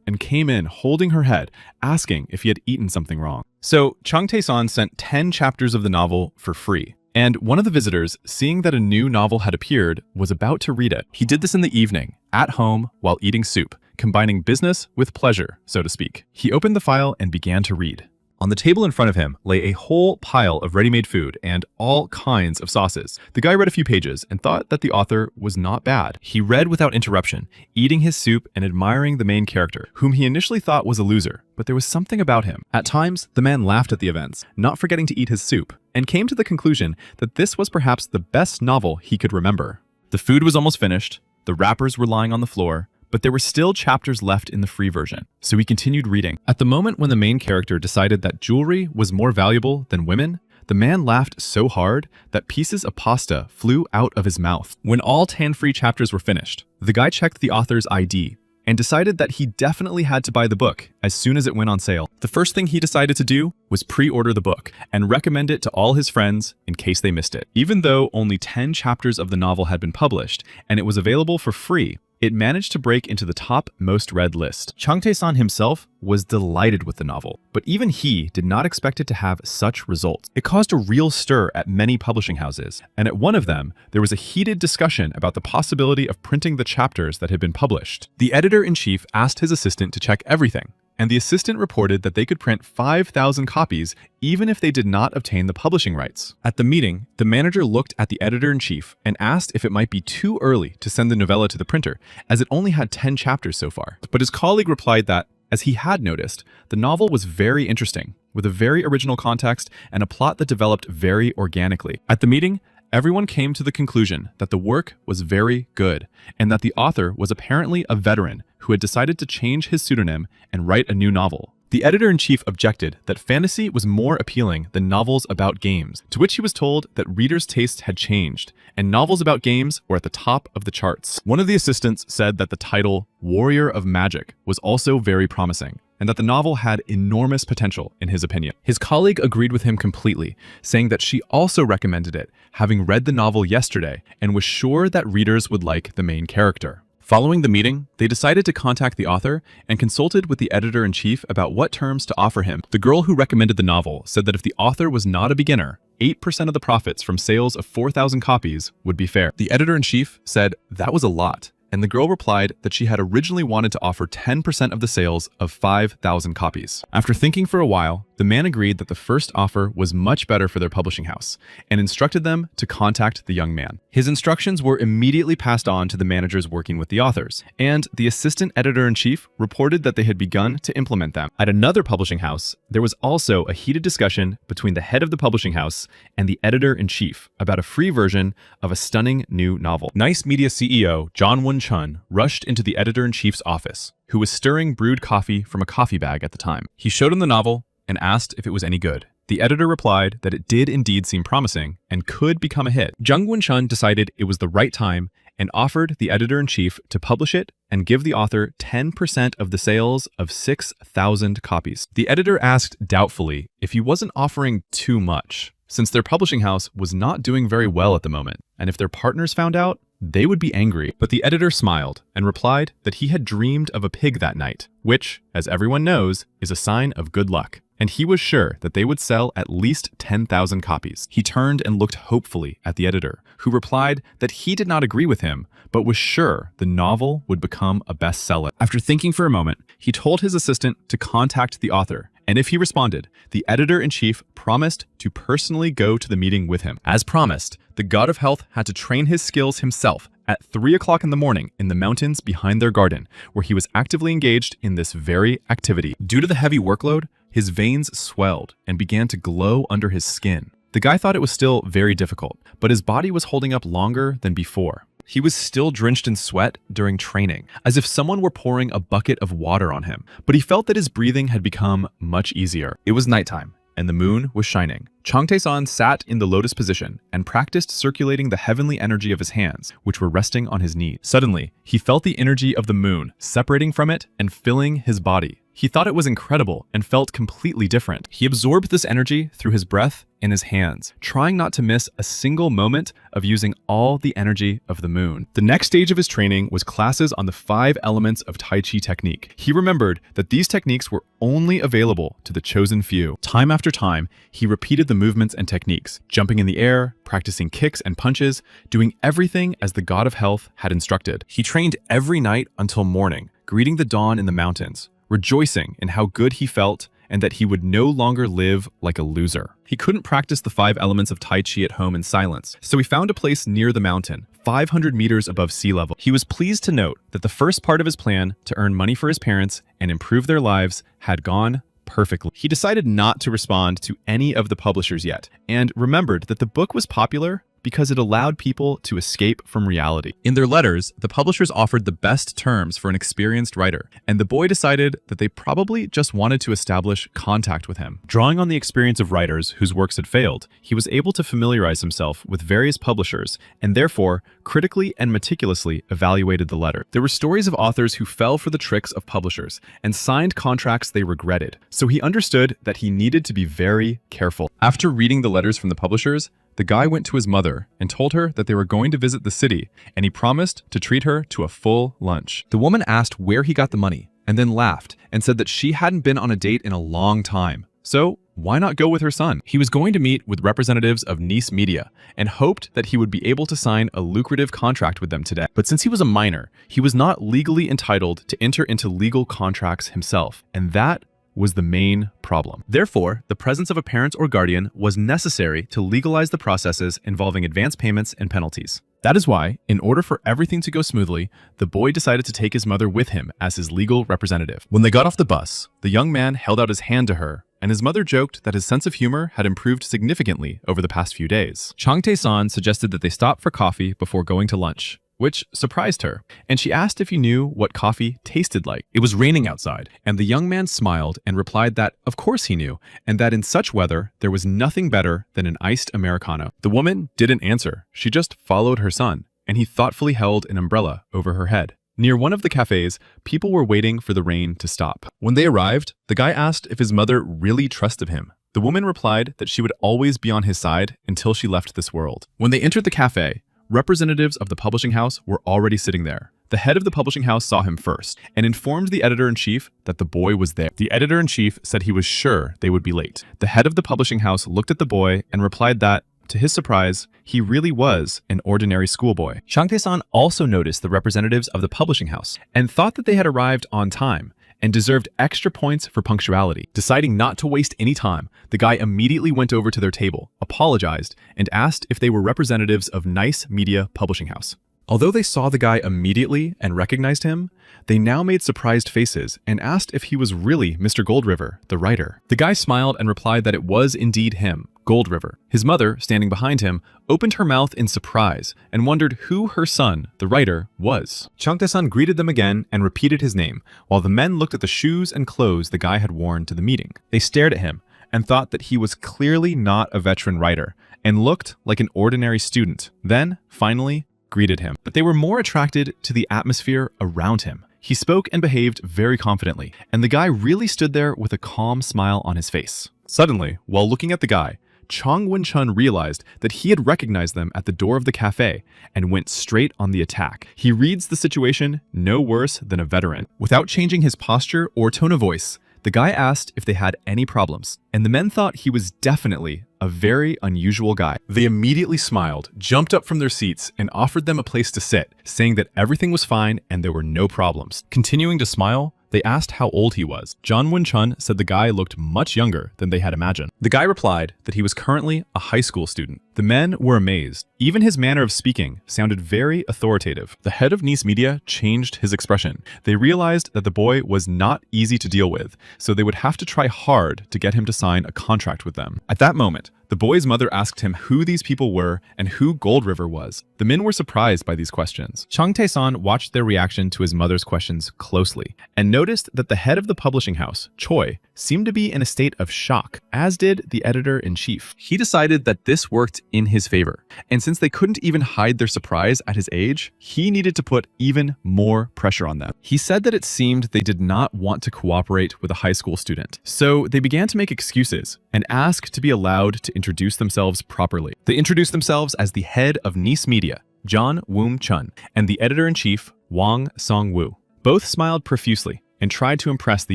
and came in holding her head, asking if he had eaten something wrong. So Chang Tae-san sent 10 chapters of the novel for free. And one of the visitors, seeing that a new novel had appeared, was about to read it. He did this in the evening, at home, while eating soup, combining business with pleasure, so to speak. He opened the file and began to read. On the table in front of him lay a whole pile of ready-made food and all kinds of sauces. The guy read a few pages and thought that the author was not bad. He read without interruption, eating his soup and admiring the main character, whom he initially thought was a loser, but there was something about him. At times, the man laughed at the events, not forgetting to eat his soup, and came to the conclusion that this was perhaps the best novel he could remember. The food was almost finished, the wrappers were lying on the floor, but there were still chapters left in the free version, so he continued reading. At the moment when the main character decided that jewelry was more valuable than women, the man laughed so hard that pieces of pasta flew out of his mouth. When all 10 free chapters were finished, the guy checked the author's ID and decided that he definitely had to buy the book as soon as it went on sale. The first thing he decided to do was pre-order the book and recommend it to all his friends in case they missed it. Even though only 10 chapters of the novel had been published and it was available for free, it managed to break into the top most read list. Chang Tae-san himself was delighted with the novel, but even he did not expect it to have such results. It caused a real stir at many publishing houses, and at one of them, there was a heated discussion about the possibility of printing the chapters that had been published. The editor-in-chief asked his assistant to check everything, and the assistant reported that they could print 5,000 copies even if they did not obtain the publishing rights. At the meeting, the manager looked at the editor-in-chief and asked if it might be too early to send the novella to the printer, as it only had 10 chapters so far. But his colleague replied that, as he had noticed, the novel was very interesting, with a very original context and a plot that developed very organically. At the meeting, everyone came to the conclusion that the work was very good, and that the author was apparently a veteran who had decided to change his pseudonym and write a new novel. The editor-in-chief objected that fantasy was more appealing than novels about games, to which he was told that readers' tastes had changed, and novels about games were at the top of the charts. One of the assistants said that the title, Warrior of Magic, was also very promising, and that the novel had enormous potential in his opinion. His colleague agreed with him completely, saying that she also recommended it, having read the novel yesterday, and was sure that readers would like the main character. Following the meeting, they decided to contact the author and consulted with the editor-in-chief about what terms to offer him. The girl who recommended the novel said that if the author was not a beginner, 8% of the profits from sales of 4,000 copies would be fair. The editor-in-chief said that was a lot, and the girl replied that she had originally wanted to offer 10% of the sales of 5,000 copies. After thinking for a while, the man agreed that the first offer was much better for their publishing house and instructed them to contact the young man. His instructions were immediately passed on to the managers working with the authors, and the assistant editor-in-chief reported that they had begun to implement them. At another publishing house, there was also a heated discussion between the head of the publishing house and the editor-in-chief about a free version of a stunning new novel. Nice Media CEO John Won-chun rushed into the editor-in-chief's office, who was stirring brewed coffee from a coffee bag at the time. He showed him the novel and asked if it was any good. The editor replied that it did indeed seem promising and could become a hit. Jung Won-chun decided it was the right time and offered the editor-in-chief to publish it and give the author 10% of the sales of 6,000 copies. The editor asked doubtfully if he wasn't offering too much, since their publishing house was not doing very well at the moment, and if their partners found out, they would be angry. But the editor smiled and replied that he had dreamed of a pig that night, which, as everyone knows, is a sign of good luck, and he was sure that they would sell at least 10,000 copies. He turned and looked hopefully at the editor, who replied that he did not agree with him, but was sure the novel would become a bestseller. After thinking for a moment, he told his assistant to contact the author, and if he responded, the editor-in-chief promised to personally go to the meeting with him. As promised, the god of health had to train his skills himself at 3 o'clock in the morning in the mountains behind their garden, where he was actively engaged in this very activity. Due to the heavy workload, his veins swelled and began to glow under his skin. The guy thought it was still very difficult, but his body was holding up longer than before. He was still drenched in sweat during training, as if someone were pouring a bucket of water on him, but he felt that his breathing had become much easier. It was nighttime, and the moon was shining. Chang Tae-san sat in the lotus position and practiced circulating the heavenly energy of his hands, which were resting on his knees. Suddenly, he felt the energy of the moon separating from it and filling his body. He thought it was incredible and felt completely different. He absorbed this energy through his breath and his hands, trying not to miss a single moment of using all the energy of the moon. The next stage of his training was classes on the 5 elements of Tai Chi technique. He remembered that these techniques were only available to the chosen few. Time after time, he repeated the movements and techniques, jumping in the air, practicing kicks and punches, doing everything as the god of health had instructed. He trained every night until morning, greeting the dawn in the mountains, rejoicing in how good he felt and that he would no longer live like a loser. He couldn't practice the 5 elements of Tai Chi at home in silence, so he found a place near the mountain, 500 meters above sea level. He was pleased to note that the first part of his plan to earn money for his parents and improve their lives had gone perfectly. He decided not to respond to any of the publishers yet, and remembered that the book was popular because it allowed people to escape from reality. In their letters, the publishers offered the best terms for an experienced writer, and the boy decided that they probably just wanted to establish contact with him. Drawing on the experience of writers whose works had failed, he was able to familiarize himself with various publishers, and therefore critically and meticulously evaluated the letter. There were stories of authors who fell for the tricks of publishers and signed contracts they regretted, so he understood that he needed to be very careful. After reading the letters from the publishers, the guy went to his mother and told her that they were going to visit the city, and he promised to treat her to a full lunch. The woman asked where he got the money, and then laughed and said that she hadn't been on a date in a long time. So why not go with her son? He was going to meet with representatives of Nice Media and hoped that he would be able to sign a lucrative contract with them today. But since he was a minor, he was not legally entitled to enter into legal contracts himself, and that was the main problem. Therefore, the presence of a parent or guardian was necessary to legalize the processes involving advance payments and penalties. That is why, in order for everything to go smoothly, the boy decided to take his mother with him as his legal representative. When they got off the bus, the young man held out his hand to her, and his mother joked that his sense of humor had improved significantly over the past few days. Chang Tae-san suggested that they stop for coffee before going to lunch, which surprised her, and she asked if he knew what coffee tasted like. It was raining outside, and the young man smiled and replied that of course he knew, and that in such weather there was nothing better than an iced Americano. The woman didn't answer, she just followed her son, and he thoughtfully held an umbrella over her head. Near one of the cafes, people were waiting for the rain to stop. When they arrived, the guy asked if his mother really trusted him. The woman replied that she would always be on his side until she left this world. When they entered the cafe, representatives of the publishing house were already sitting there. The head of the publishing house saw him first and informed the editor-in-chief that the boy was there. The editor-in-chief said he was sure they would be late. The head of the publishing house looked at the boy and replied that, to his surprise, he really was an ordinary schoolboy. Chang Tae-san also noticed the representatives of the publishing house and thought that they had arrived on time and deserved extra points for punctuality. Deciding not to waste any time, the guy immediately went over to their table, apologized, and asked if they were representatives of Nice Media Publishing House. Although they saw the guy immediately and recognized him, they now made surprised faces and asked if he was really Mr. Goldriver, the writer. The guy smiled and replied that it was indeed him, Goldriver. His mother, standing behind him, opened her mouth in surprise and wondered who her son, the writer, was. Chang Tae-san greeted them again and repeated his name, while the men looked at the shoes and clothes the guy had worn to the meeting. They stared at him and thought that he was clearly not a veteran writer and looked like an ordinary student. Then, finally, greeted him. But they were more attracted to the atmosphere around him. He spoke and behaved very confidently, and the guy really stood there with a calm smile on his face. Suddenly, while looking at the guy, Chong Won-chun realized that he had recognized them at the door of the cafe and went straight on the attack. He reads the situation no worse than a veteran. Without changing his posture or tone of voice, the guy asked if they had any problems, and the men thought he was definitely a very unusual guy. They immediately smiled, jumped up from their seats, and offered them a place to sit, saying that everything was fine and there were no problems. Continuing to smile, they asked how old he was. John Won-chun said the guy looked much younger than they had imagined. The guy replied that he was currently a high school student. The men were amazed. Even his manner of speaking sounded very authoritative. The head of Nice Media changed his expression. They realized that the boy was not easy to deal with, so they would have to try hard to get him to sign a contract with them. At that moment, the boy's mother asked him who these people were and who Gold River was. The men were surprised by these questions. Chung Tae-san watched their reaction to his mother's questions closely and noticed that the head of the publishing house, Choi, seemed to be in a state of shock, as did the editor-in-chief. He decided that this worked in his favor, and since they couldn't even hide their surprise at his age, he needed to put even more pressure on them. He said that it seemed they did not want to cooperate with a high school student, so they began to make excuses and ask to be allowed to introduce themselves properly. They introduced themselves as the head of Nice Media, John Woom Chun, and the editor-in-chief, Wang Song-woo. Both smiled profusely and tried to impress the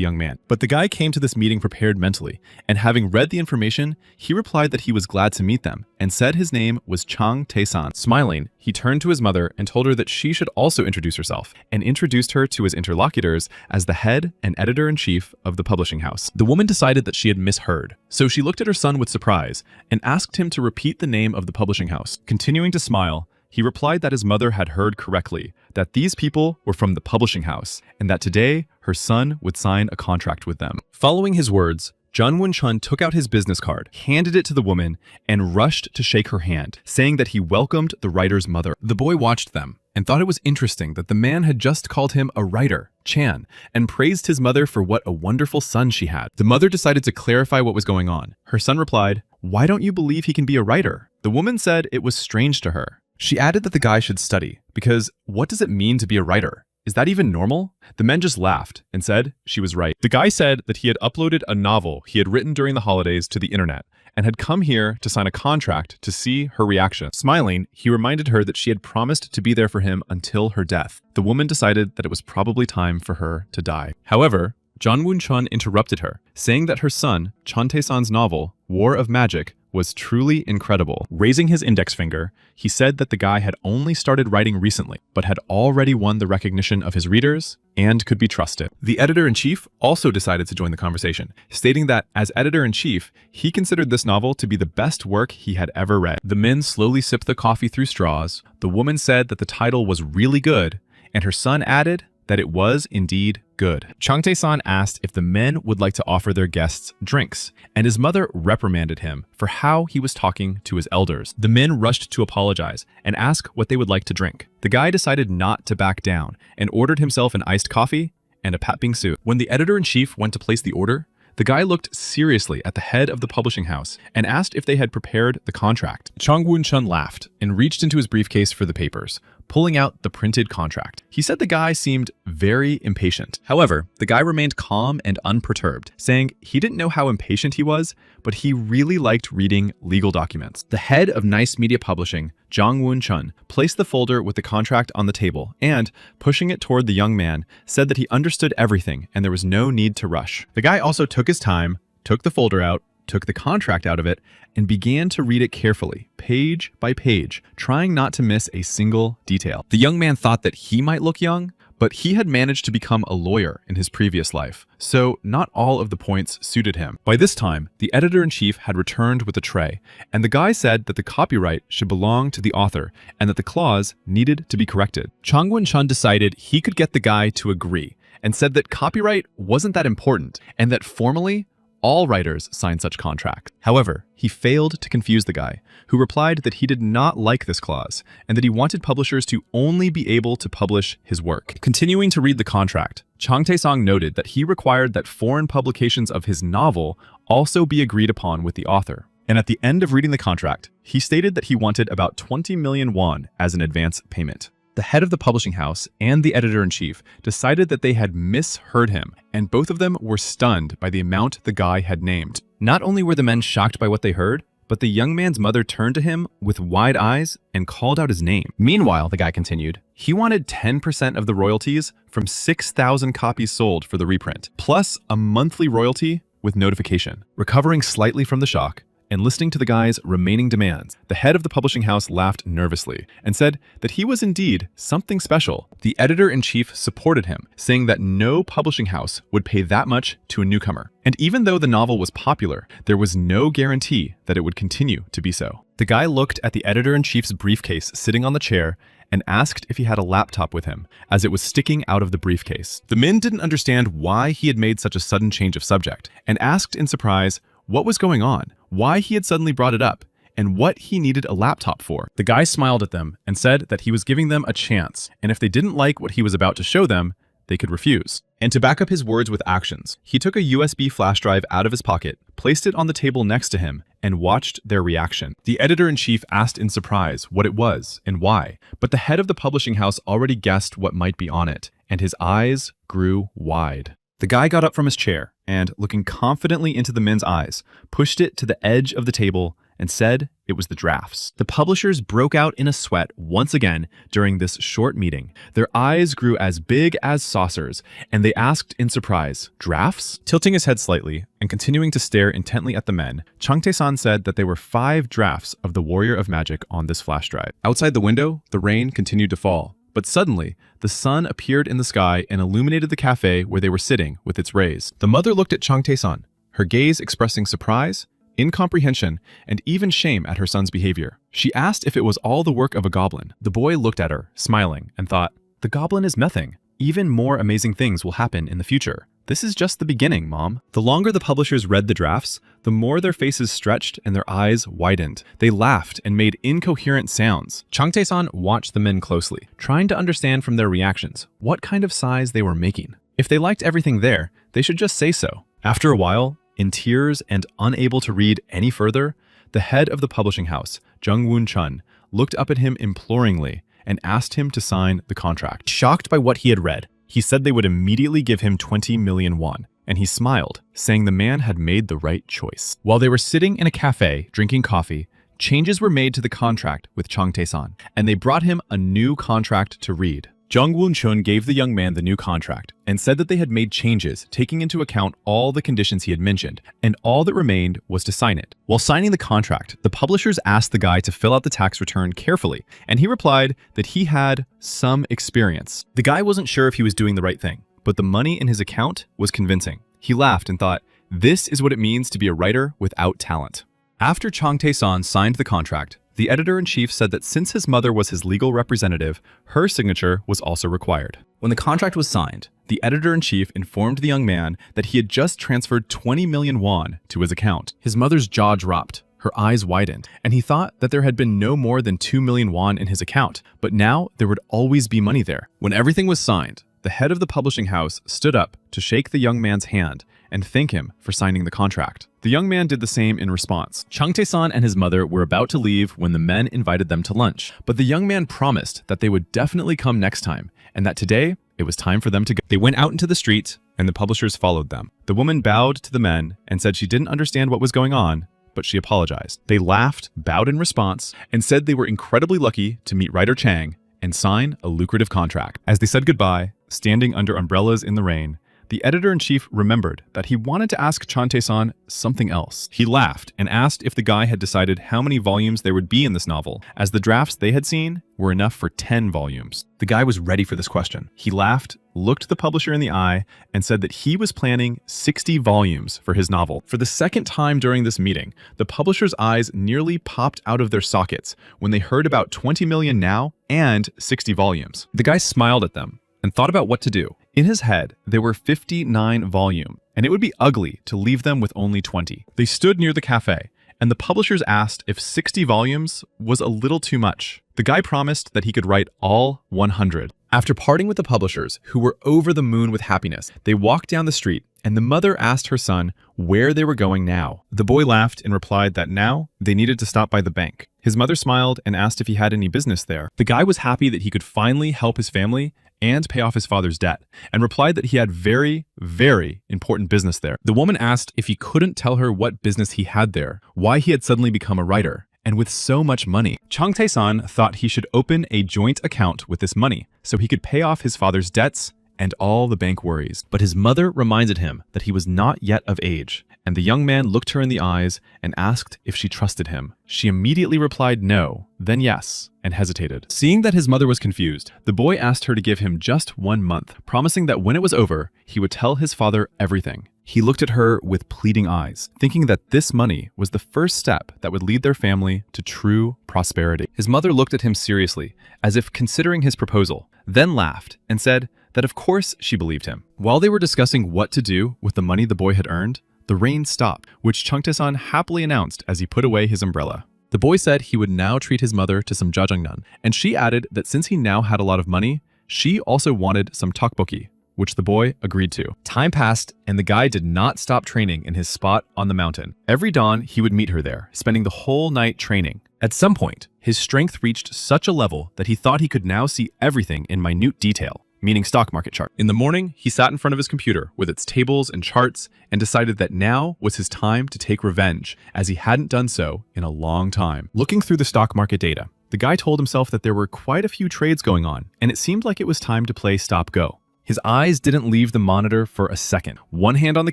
young man. But the guy came to this meeting prepared mentally, and having read the information, he replied that he was glad to meet them and said his name was Chung Tae-san. Smiling, he turned to his mother and told her that she should also introduce herself, and introduced her to his interlocutors as the head and editor-in-chief of the publishing house. The woman decided that she had misheard, so she looked at her son with surprise and asked him to repeat the name of the publishing house. Continuing to smile, he replied that his mother had heard correctly, that these people were from the publishing house, and that today her son would sign a contract with them. Following his words, Jun Woon Chun took out his business card, handed it to the woman, and rushed to shake her hand, saying that he welcomed the writer's mother. The boy watched them and thought it was interesting that the man had just called him a writer, Chan, and praised his mother for what a wonderful son she had. The mother decided to clarify what was going on. Her son replied, "Why don't you believe he can be a writer?" The woman said it was strange to her. She added that the guy should study, because what does it mean to be a writer? Is that even normal? The men just laughed and said she was right. The guy said that he had uploaded a novel he had written during the holidays to the internet and had come here to sign a contract to see her reaction. Smiling, he reminded her that she had promised to be there for him until her death. The woman decided that it was probably time for her to die. However, John Woon Chun interrupted her, saying that her son, Chun Tae-san's novel, War of Magic, was truly incredible. Raising his index finger, he said that the guy had only started writing recently, but had already won the recognition of his readers and could be trusted. The editor-in-chief also decided to join the conversation, stating that as editor-in-chief, he considered this novel to be the best work he had ever read. The men slowly sipped the coffee through straws. The woman said that the title was really good, and her son added that it was indeed good. Chung Tae-san asked if the men would like to offer their guests drinks, and his mother reprimanded him for how he was talking to his elders. The men rushed to apologize and ask what they would like to drink. The guy decided not to back down and ordered himself an iced coffee and a pat bingsu. When the editor-in-chief went to place the order, the guy looked seriously at the head of the publishing house and asked if they had prepared the contract. Chung Woon Chun laughed and reached into his briefcase for the papers, pulling out the printed contract. He said the guy seemed very impatient. However, the guy remained calm and unperturbed, saying he didn't know how impatient he was, but he really liked reading legal documents. The head of Nice Media Publishing, Jong Woon Chun, placed the folder with the contract on the table and, pushing it toward the young man, said that he understood everything and there was no need to rush. The guy also took his time, took the folder out, took the contract out of it, and began to read it carefully, page by page, trying not to miss a single detail. The young man thought that he might look young, but he had managed to become a lawyer in his previous life, so not all of the points suited him. By this time, the editor-in-chief had returned with a tray, and the guy said that the copyright should belong to the author and that the clause needed to be corrected. Chung Woon Chun decided he could get the guy to agree, and said that copyright wasn't that important, and that formally, all writers sign such contracts. However, he failed to confuse the guy, who replied that he did not like this clause and that he wanted publishers to only be able to publish his work. Continuing to read the contract, Chung Tae-song noted that he required that foreign publications of his novel also be agreed upon with the author. And at the end of reading the contract, he stated that he wanted about 20 million won as an advance payment. The head of the publishing house and the editor-in-chief decided that they had misheard him, and both of them were stunned by the amount the guy had named. Not only were the men shocked by what they heard, but the young man's mother turned to him with wide eyes and called out his name. Meanwhile, the guy continued, he wanted 10% of the royalties from 6,000 copies sold for the reprint, plus a monthly royalty with notification. Recovering slightly from the shock, and listening to the guy's remaining demands, the head of the publishing house laughed nervously and said that he was indeed something special. The editor-in-chief supported him, saying that no publishing house would pay that much to a newcomer. And even though the novel was popular, there was no guarantee that it would continue to be so. The guy looked at the editor-in-chief's briefcase sitting on the chair and asked if he had a laptop with him, as it was sticking out of the briefcase. The Min didn't understand why he had made such a sudden change of subject, and asked in surprise what was going on, why he had suddenly brought it up, and what he needed a laptop for. The guy smiled at them and said that he was giving them a chance, and if they didn't like what he was about to show them, they could refuse. And to back up his words with actions, he took a USB flash drive out of his pocket, placed it on the table next to him, and watched their reaction. The editor-in-chief asked in surprise what it was and why, but the head of the publishing house already guessed what might be on it, and his eyes grew wide. The guy got up from his chair and, looking confidently into the Min's eyes, pushed it to the edge of the table and said it was the drafts. The publishers broke out in a sweat once again during this short meeting. Their eyes grew as big as saucers, and they asked in surprise, "Drafts?" Tilting his head slightly and continuing to stare intently at the men, Changtae-san said that there were 5 drafts of the Warrior of Magic on this flash drive. Outside the window, the rain continued to fall. But suddenly, the sun appeared in the sky and illuminated the cafe where they were sitting with its rays. The mother looked at Changtae-san, her gaze expressing surprise, incomprehension, and even shame at her son's behavior. She asked if it was all the work of a goblin. The boy looked at her, smiling, and thought, "The goblin is nothing. Even more amazing things will happen in the future. This is just the beginning, Mom." The longer the publishers read the drafts, the more their faces stretched and their eyes widened. They laughed and made incoherent sounds. Changtae-san watched the men closely, trying to understand from their reactions what kind of size they were making. If they liked everything there, they should just say so. After a while, in tears and unable to read any further, the head of the publishing house, Jung Woon-chun, looked up at him imploringly and asked him to sign the contract. Shocked by what he had read, he said they would immediately give him 20 million won, and he smiled, saying the man had made the right choice. While they were sitting in a cafe drinking coffee, changes were made to the contract with Changtae-san, and they brought him a new contract to read. Jung Woon-chun gave the young man the new contract and said that they had made changes taking into account all the conditions he had mentioned, and all that remained was to sign it. While signing the contract, the publishers asked the guy to fill out the tax return carefully, and he replied that he had some experience. The guy wasn't sure if he was doing the right thing, but the money in his account was convincing. He laughed and thought, "This is what it means to be a writer without talent." After Changtae-san signed the contract, the editor-in-chief said that since his mother was his legal representative, her signature was also required. When the contract was signed, the editor-in-chief informed the young man that he had just transferred 20 million won to his account. His mother's jaw dropped, her eyes widened, and he thought that there had been no more than 2 million won in his account, but now there would always be money there. When everything was signed, the head of the publishing house stood up to shake the young man's hand and thank him for signing the contract. The young man did the same in response. Changtae-san and his mother were about to leave when the men invited them to lunch, but the young man promised that they would definitely come next time, and that today it was time for them to go. They went out into the street, and the publishers followed them. The woman bowed to the men and said she didn't understand what was going on, but she apologized. They laughed, bowed in response, and said they were incredibly lucky to meet writer Chang and sign a lucrative contract. As they said goodbye, standing under umbrellas in the rain, the editor-in-chief remembered that he wanted to ask Changtae-san something else. He laughed and asked if the guy had decided how many volumes there would be in this novel, as the drafts they had seen were enough for 10 volumes. The guy was ready for this question. He laughed, looked the publisher in the eye, and said that he was planning 60 volumes for his novel. For the second time during this meeting, the publisher's eyes nearly popped out of their sockets when they heard about 20 million now and 60 volumes. The guy smiled at them and thought about what to do. In his head, there were 59 volumes, and it would be ugly to leave them with only 20. They stood near the cafe, and the publishers asked if 60 volumes was a little too much. The guy promised that he could write all 100. After parting with the publishers, who were over the moon with happiness, they walked down the street, and the mother asked her son where they were going now. The boy laughed and replied that now they needed to stop by the bank. His mother smiled and asked if he had any business there. The guy was happy that he could finally help his family and pay off his father's debt, and replied that he had very, very important business there. The woman asked if he couldn't tell her what business he had there, why he had suddenly become a writer, and with so much money. Changtae-san thought he should open a joint account with this money so he could pay off his father's debts and all the bank worries. But his mother reminded him that he was not yet of age, and the young man looked her in the eyes and asked if she trusted him. She immediately replied no, then yes, and hesitated. Seeing that his mother was confused, the boy asked her to give him just 1 month, promising that when it was over, he would tell his father everything. He looked at her with pleading eyes, thinking that this money was the first step that would lead their family to true prosperity. His mother looked at him seriously, as if considering his proposal, then laughed and said that of course she believed him. While they were discussing what to do with the money the boy had earned, the rain stopped, which Changtae-san happily announced as he put away his umbrella. The boy said he would now treat his mother to some jjajangmyeon, and she added that since he now had a lot of money, she also wanted some tteokbokki, which the boy agreed to. Time passed, and the guy did not stop training in his spot on the mountain. Every dawn, he would meet her there, spending the whole night training. At some point, his strength reached such a level that he thought he could now see everything in minute detail, meaning stock market chart. In the morning, he sat in front of his computer with its tables and charts and decided that now was his time to take revenge, as he hadn't done so in a long time. Looking through the stock market data, the guy told himself that there were quite a few trades going on, and it seemed like it was time to play stop-go. His eyes didn't leave the monitor for a second, one hand on the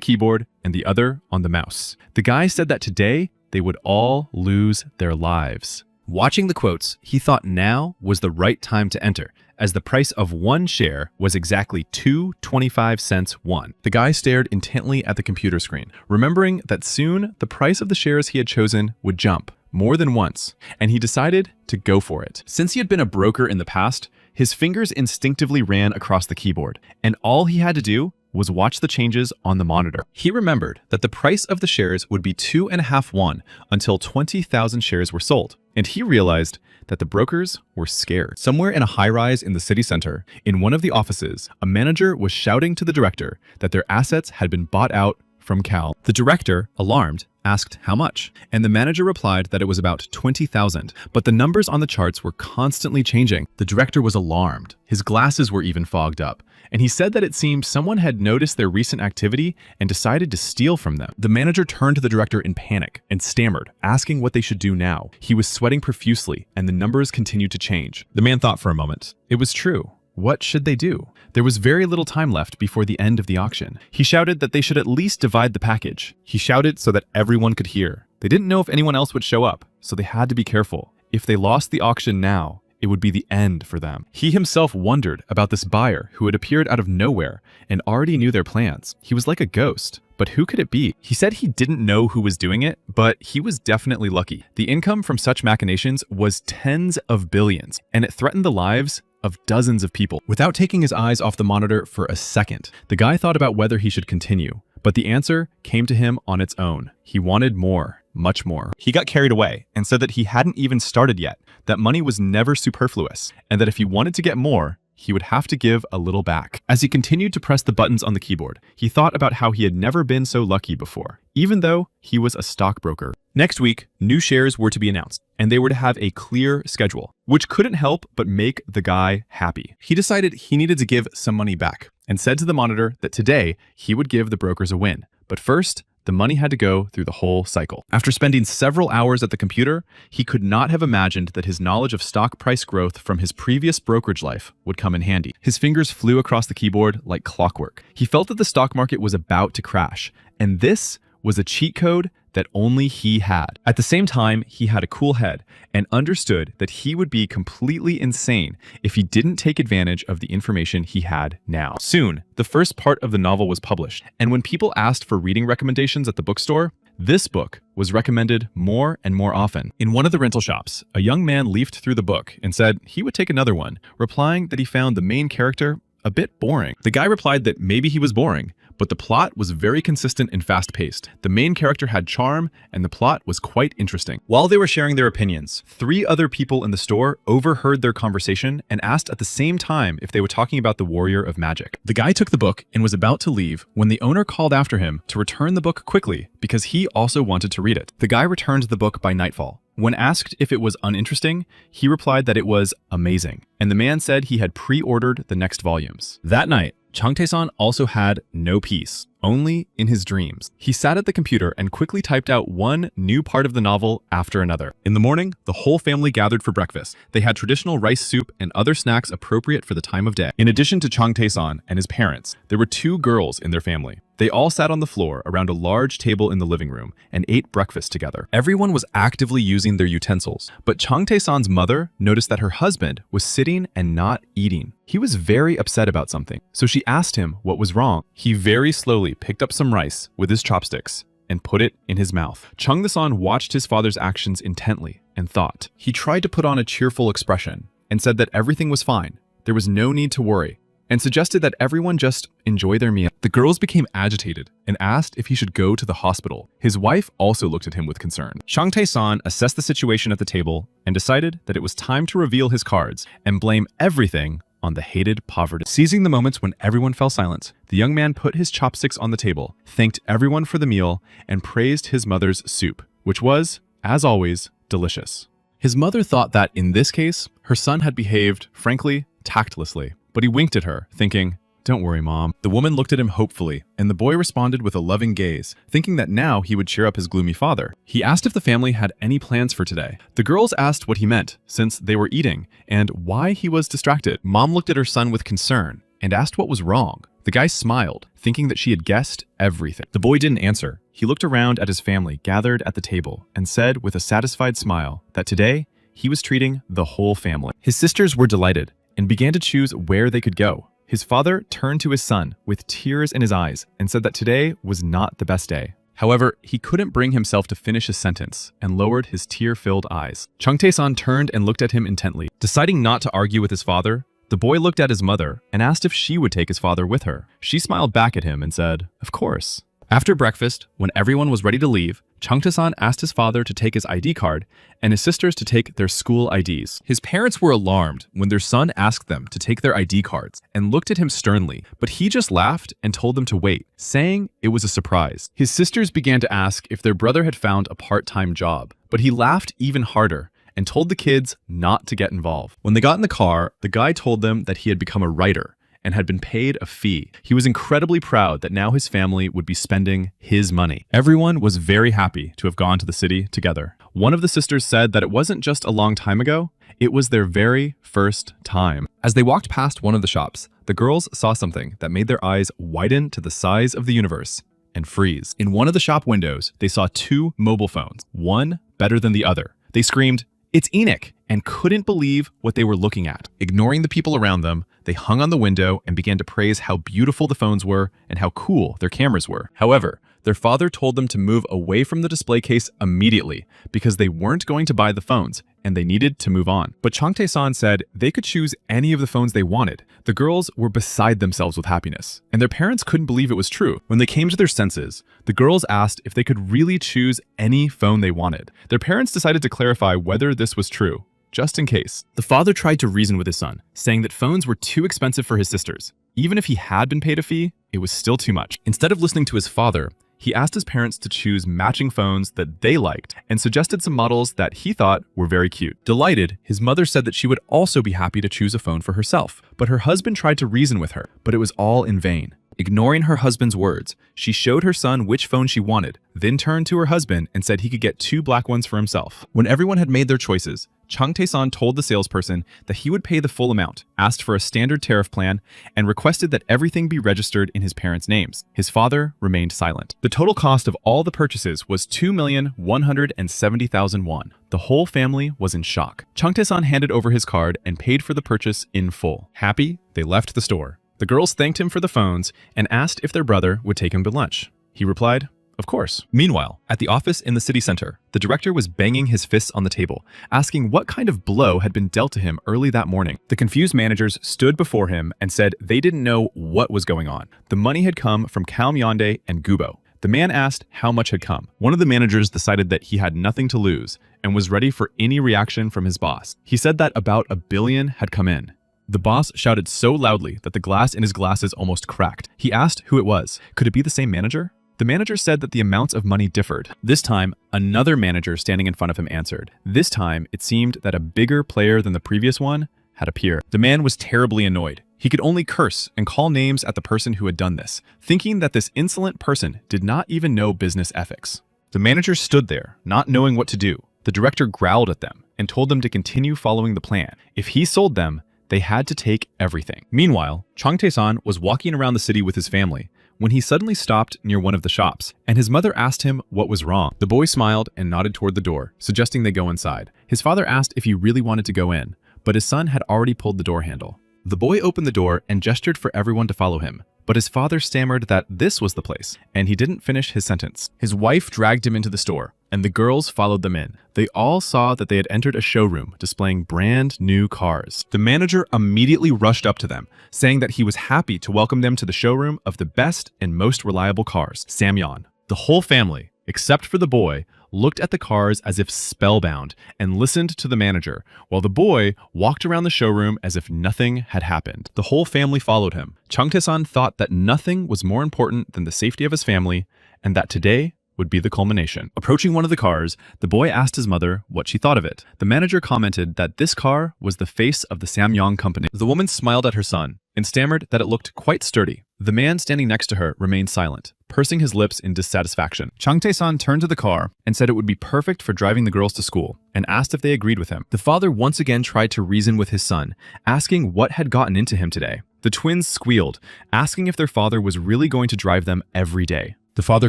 keyboard and the other on the mouse. The guy said that today, they would all lose their lives. Watching the quotes, he thought now was the right time to enter, as the price of one share was exactly 2.25 cents one. The guy stared intently at the computer screen, remembering that soon the price of the shares he had chosen would jump more than once, and he decided to go for it. Since he had been a broker in the past, his fingers instinctively ran across the keyboard, and all he had to do was watch the changes on the monitor. He remembered that the price of the shares would be 2.5 won until 20,000 shares were sold, and he realized that the brokers were scared. Somewhere in a high-rise in the city center, in one of the offices, a manager was shouting to the director that their assets had been bought out from Cal. The director, alarmed, asked how much, and the manager replied that it was about 20,000, but the numbers on the charts were constantly changing. The director was alarmed. His glasses were even fogged up, and he said that it seemed someone had noticed their recent activity and decided to steal from them. The manager turned to the director in panic and stammered, asking what they should do now. He was sweating profusely, and the numbers continued to change. The man thought for a moment. It was true. What should they do? There was very little time left before the end of the auction. He shouted that they should at least divide the package. He shouted so that everyone could hear. They didn't know if anyone else would show up, so they had to be careful. If they lost the auction now, it would be the end for them. He himself wondered about this buyer who had appeared out of nowhere and already knew their plans. He was like a ghost. But who could it be? He said he didn't know who was doing it, but he was definitely lucky. The income from such machinations was tens of billions, and it threatened the lives of dozens of people. Without taking his eyes off the monitor for a second, the guy thought about whether he should continue, but the answer came to him on its own. He wanted more, much more. He got carried away and said that he hadn't even started yet, that money was never superfluous, and that if he wanted to get more, he would have to give a little back. As he continued to press the buttons on the keyboard, he thought about how he had never been so lucky before, even though he was a stockbroker. Next week, new shares were to be announced, and they were to have a clear schedule, which couldn't help but make the guy happy. He decided he needed to give some money back, and said to the monitor that today he would give the brokers a win. But first, the money had to go through the whole cycle. After spending several hours at the computer, he could not have imagined that his knowledge of stock price growth from his previous brokerage life would come in handy. His fingers flew across the keyboard like clockwork. He felt that the stock market was about to crash, and this was a cheat code that only he had. At the same time, he had a cool head and understood that he would be completely insane if he didn't take advantage of the information he had now. Soon, the first part of the novel was published, and when people asked for reading recommendations at the bookstore, this book was recommended more and more often. In one of the rental shops, a young man leafed through the book and said he would take another one, replying that he found the main character a bit boring. The guy replied that maybe he was boring, but the plot was very consistent and fast-paced. The main character had charm, and the plot was quite interesting. While they were sharing their opinions, 3 other people in the store overheard their conversation and asked at the same time if they were talking about the Warrior of Magic. The guy took the book and was about to leave when the owner called after him to return the book quickly because he also wanted to read it. The guy returned the book by nightfall. When asked if it was uninteresting, he replied that it was amazing, and the man said he had pre-ordered the next volumes. That night, Changtae-san also had no peace, only in his dreams. He sat at the computer and quickly typed out one new part of the novel after another. In the morning, the whole family gathered for breakfast. They had traditional rice soup and other snacks appropriate for the time of day. In addition to Changtae-san and his parents, there were 2 girls in their family. They all sat on the floor around a large table in the living room and ate breakfast together. Everyone was actively using their utensils, but Changtae-san's mother noticed that her husband was sitting and not eating. He was very upset about something, so she asked him what was wrong. He very slowly carefully picked up some rice with his chopsticks and put it in his mouth. Chung the San watched his father's actions intently and thought. He tried to put on a cheerful expression and said that everything was fine, there was no need to worry, and suggested that everyone just enjoy their meal. The girls became agitated and asked if he should go to the hospital. His wife also looked at him with concern. Chung Tae-san assessed the situation at the table and decided that it was time to reveal his cards and blame everything on the hated poverty. Seizing the moments when everyone fell silent, the young man put his chopsticks on the table, thanked everyone for the meal, and praised his mother's soup, which was, as always, delicious. His mother thought that, in this case, her son had behaved, frankly, tactlessly. But he winked at her, thinking, "Don't worry, Mom." The woman looked at him hopefully, and the boy responded with a loving gaze, thinking that now he would cheer up his gloomy father. He asked if the family had any plans for today. The girls asked what he meant, since they were eating, and why he was distracted. Mom looked at her son with concern and asked what was wrong. The guy smiled, thinking that she had guessed everything. The boy didn't answer. He looked around at his family gathered at the table and said with a satisfied smile that today he was treating the whole family. His sisters were delighted and began to choose where they could go. His father turned to his son with tears in his eyes and said that today was not the best day. However, he couldn't bring himself to finish his sentence and lowered his tear-filled eyes. Chung Tae-san turned and looked at him intently. Deciding not to argue with his father, the boy looked at his mother and asked if she would take his father with her. She smiled back at him and said, "Of course." After breakfast, when everyone was ready to leave, Chung Tae-san asked his father to take his ID card and his sisters to take their school IDs. His parents were alarmed when their son asked them to take their ID cards and looked at him sternly, but he just laughed and told them to wait, saying it was a surprise. His sisters began to ask if their brother had found a part-time job, but he laughed even harder and told the kids not to get involved. When they got in the car, the guy told them that he had become a writer and had been paid a fee. He was incredibly proud that now his family would be spending his money. Everyone was very happy to have gone to the city together. One of the sisters said that it wasn't just a long time ago, it was their very first time. As they walked past one of the shops, the girls saw something that made their eyes widen to the size of the universe and freeze. In one of the shop windows, they saw two mobile phones, one better than the other. They screamed, "It's Enoch!" and couldn't believe what they were looking at. Ignoring the people around them, they hung on the window and began to praise how beautiful the phones were and how cool their cameras were. However, their father told them to move away from the display case immediately because they weren't going to buy the phones and they needed to move on. But Chung Tae-san said they could choose any of the phones they wanted. The girls were beside themselves with happiness, and their parents couldn't believe it was true. When they came to their senses, the girls asked if they could really choose any phone they wanted. Their parents decided to clarify whether this was true, just in case. The father tried to reason with his son, saying that phones were too expensive for his sisters. Even if he had been paid a fee, it was still too much. Instead of listening to his father, he asked his parents to choose matching phones that they liked and suggested some models that he thought were very cute. Delighted, his mother said that she would also be happy to choose a phone for herself, but her husband tried to reason with her, but it was all in vain. Ignoring her husband's words, she showed her son which phone she wanted, then turned to her husband and said he could get two black ones for himself. When everyone had made their choices, Chung Tae-san told the salesperson that he would pay the full amount, asked for a standard tariff plan, and requested that everything be registered in his parents' names. His father remained silent. The total cost of all the purchases was 2,170,000 won. The whole family was in shock. Chung Tae-san handed over his card and paid for the purchase in full. Happy, they left the store. The girls thanked him for the phones and asked if their brother would take him to lunch. He replied, "Of course." Meanwhile, at the office in the city center, the director was banging his fists on the table, asking what kind of blow had been dealt to him early that morning. The confused managers stood before him and said they didn't know what was going on. The money had come from Kalm Yonde and Gubo. The man asked how much had come. One of the managers decided that he had nothing to lose and was ready for any reaction from his boss. He said that about 1 billion had come in. The boss shouted so loudly that the glass in his glasses almost cracked. He asked who it was. Could it be the same manager? The manager said that the amounts of money differed. This time, another manager standing in front of him answered. This time, it seemed that a bigger player than the previous one had appeared. The man was terribly annoyed. He could only curse and call names at the person who had done this, thinking that this insolent person did not even know business ethics. The manager stood there, not knowing what to do. The director growled at them and told them to continue following the plan. If he sold them, they had to take everything. Meanwhile, Chung Tae-san was walking around the city with his family when he suddenly stopped near one of the shops, and his mother asked him what was wrong. The boy smiled and nodded toward the door, suggesting they go inside. His father asked if he really wanted to go in, but his son had already pulled the door handle. The boy opened the door and gestured for everyone to follow him. But his father stammered that this was the place, and he didn't finish his sentence. His wife dragged him into the store, and the girls followed them in. They all saw that they had entered a showroom displaying brand new cars. The manager immediately rushed up to them, saying that he was happy to welcome them to the showroom of the best and most reliable cars, Samyeon. The whole family, except for the boy, looked at the cars as if spellbound and listened to the manager, while the boy walked around the showroom as if nothing had happened. The whole family followed him. Chung Tae-san thought that nothing was more important than the safety of his family, and that today would be the culmination. Approaching one of the cars, the boy asked his mother what she thought of it. The manager commented that this car was the face of the Samyeon company. The woman smiled at her son and stammered that it looked quite sturdy. The man standing next to her remained silent, pursing his lips in dissatisfaction. Chung Tae-san turned to the car and said it would be perfect for driving the girls to school, and asked if they agreed with him. The father once again tried to reason with his son, asking what had gotten into him today. The twins squealed, asking if their father was really going to drive them every day. The father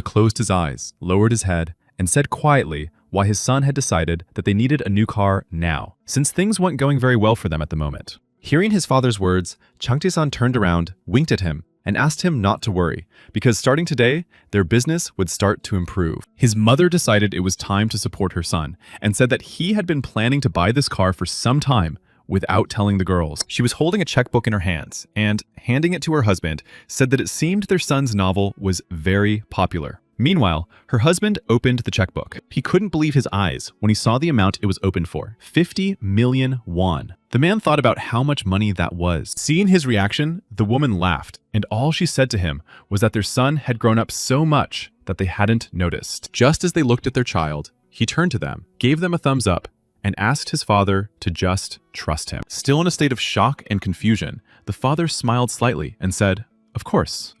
closed his eyes, lowered his head, and said quietly why his son had decided that they needed a new car now, since things weren't going very well for them at the moment. Hearing his father's words, Chung Tae-san turned around, winked at him, and asked him not to worry, because starting today, their business would start to improve. His mother decided it was time to support her son, and said that he had been planning to buy this car for some time without telling the girls. She was holding a checkbook in her hands, and, handing it to her husband, said that it seemed their son's novel was very popular. Meanwhile, her husband opened the checkbook. He couldn't believe his eyes when he saw the amount it was opened for, 50 million won. The man thought about how much money that was. Seeing his reaction, the woman laughed, and all she said to him was that their son had grown up so much that they hadn't noticed. Just as they looked at their child, he turned to them, gave them a thumbs up, and asked his father to just trust him. Still in a state of shock and confusion, the father smiled slightly and said, of course,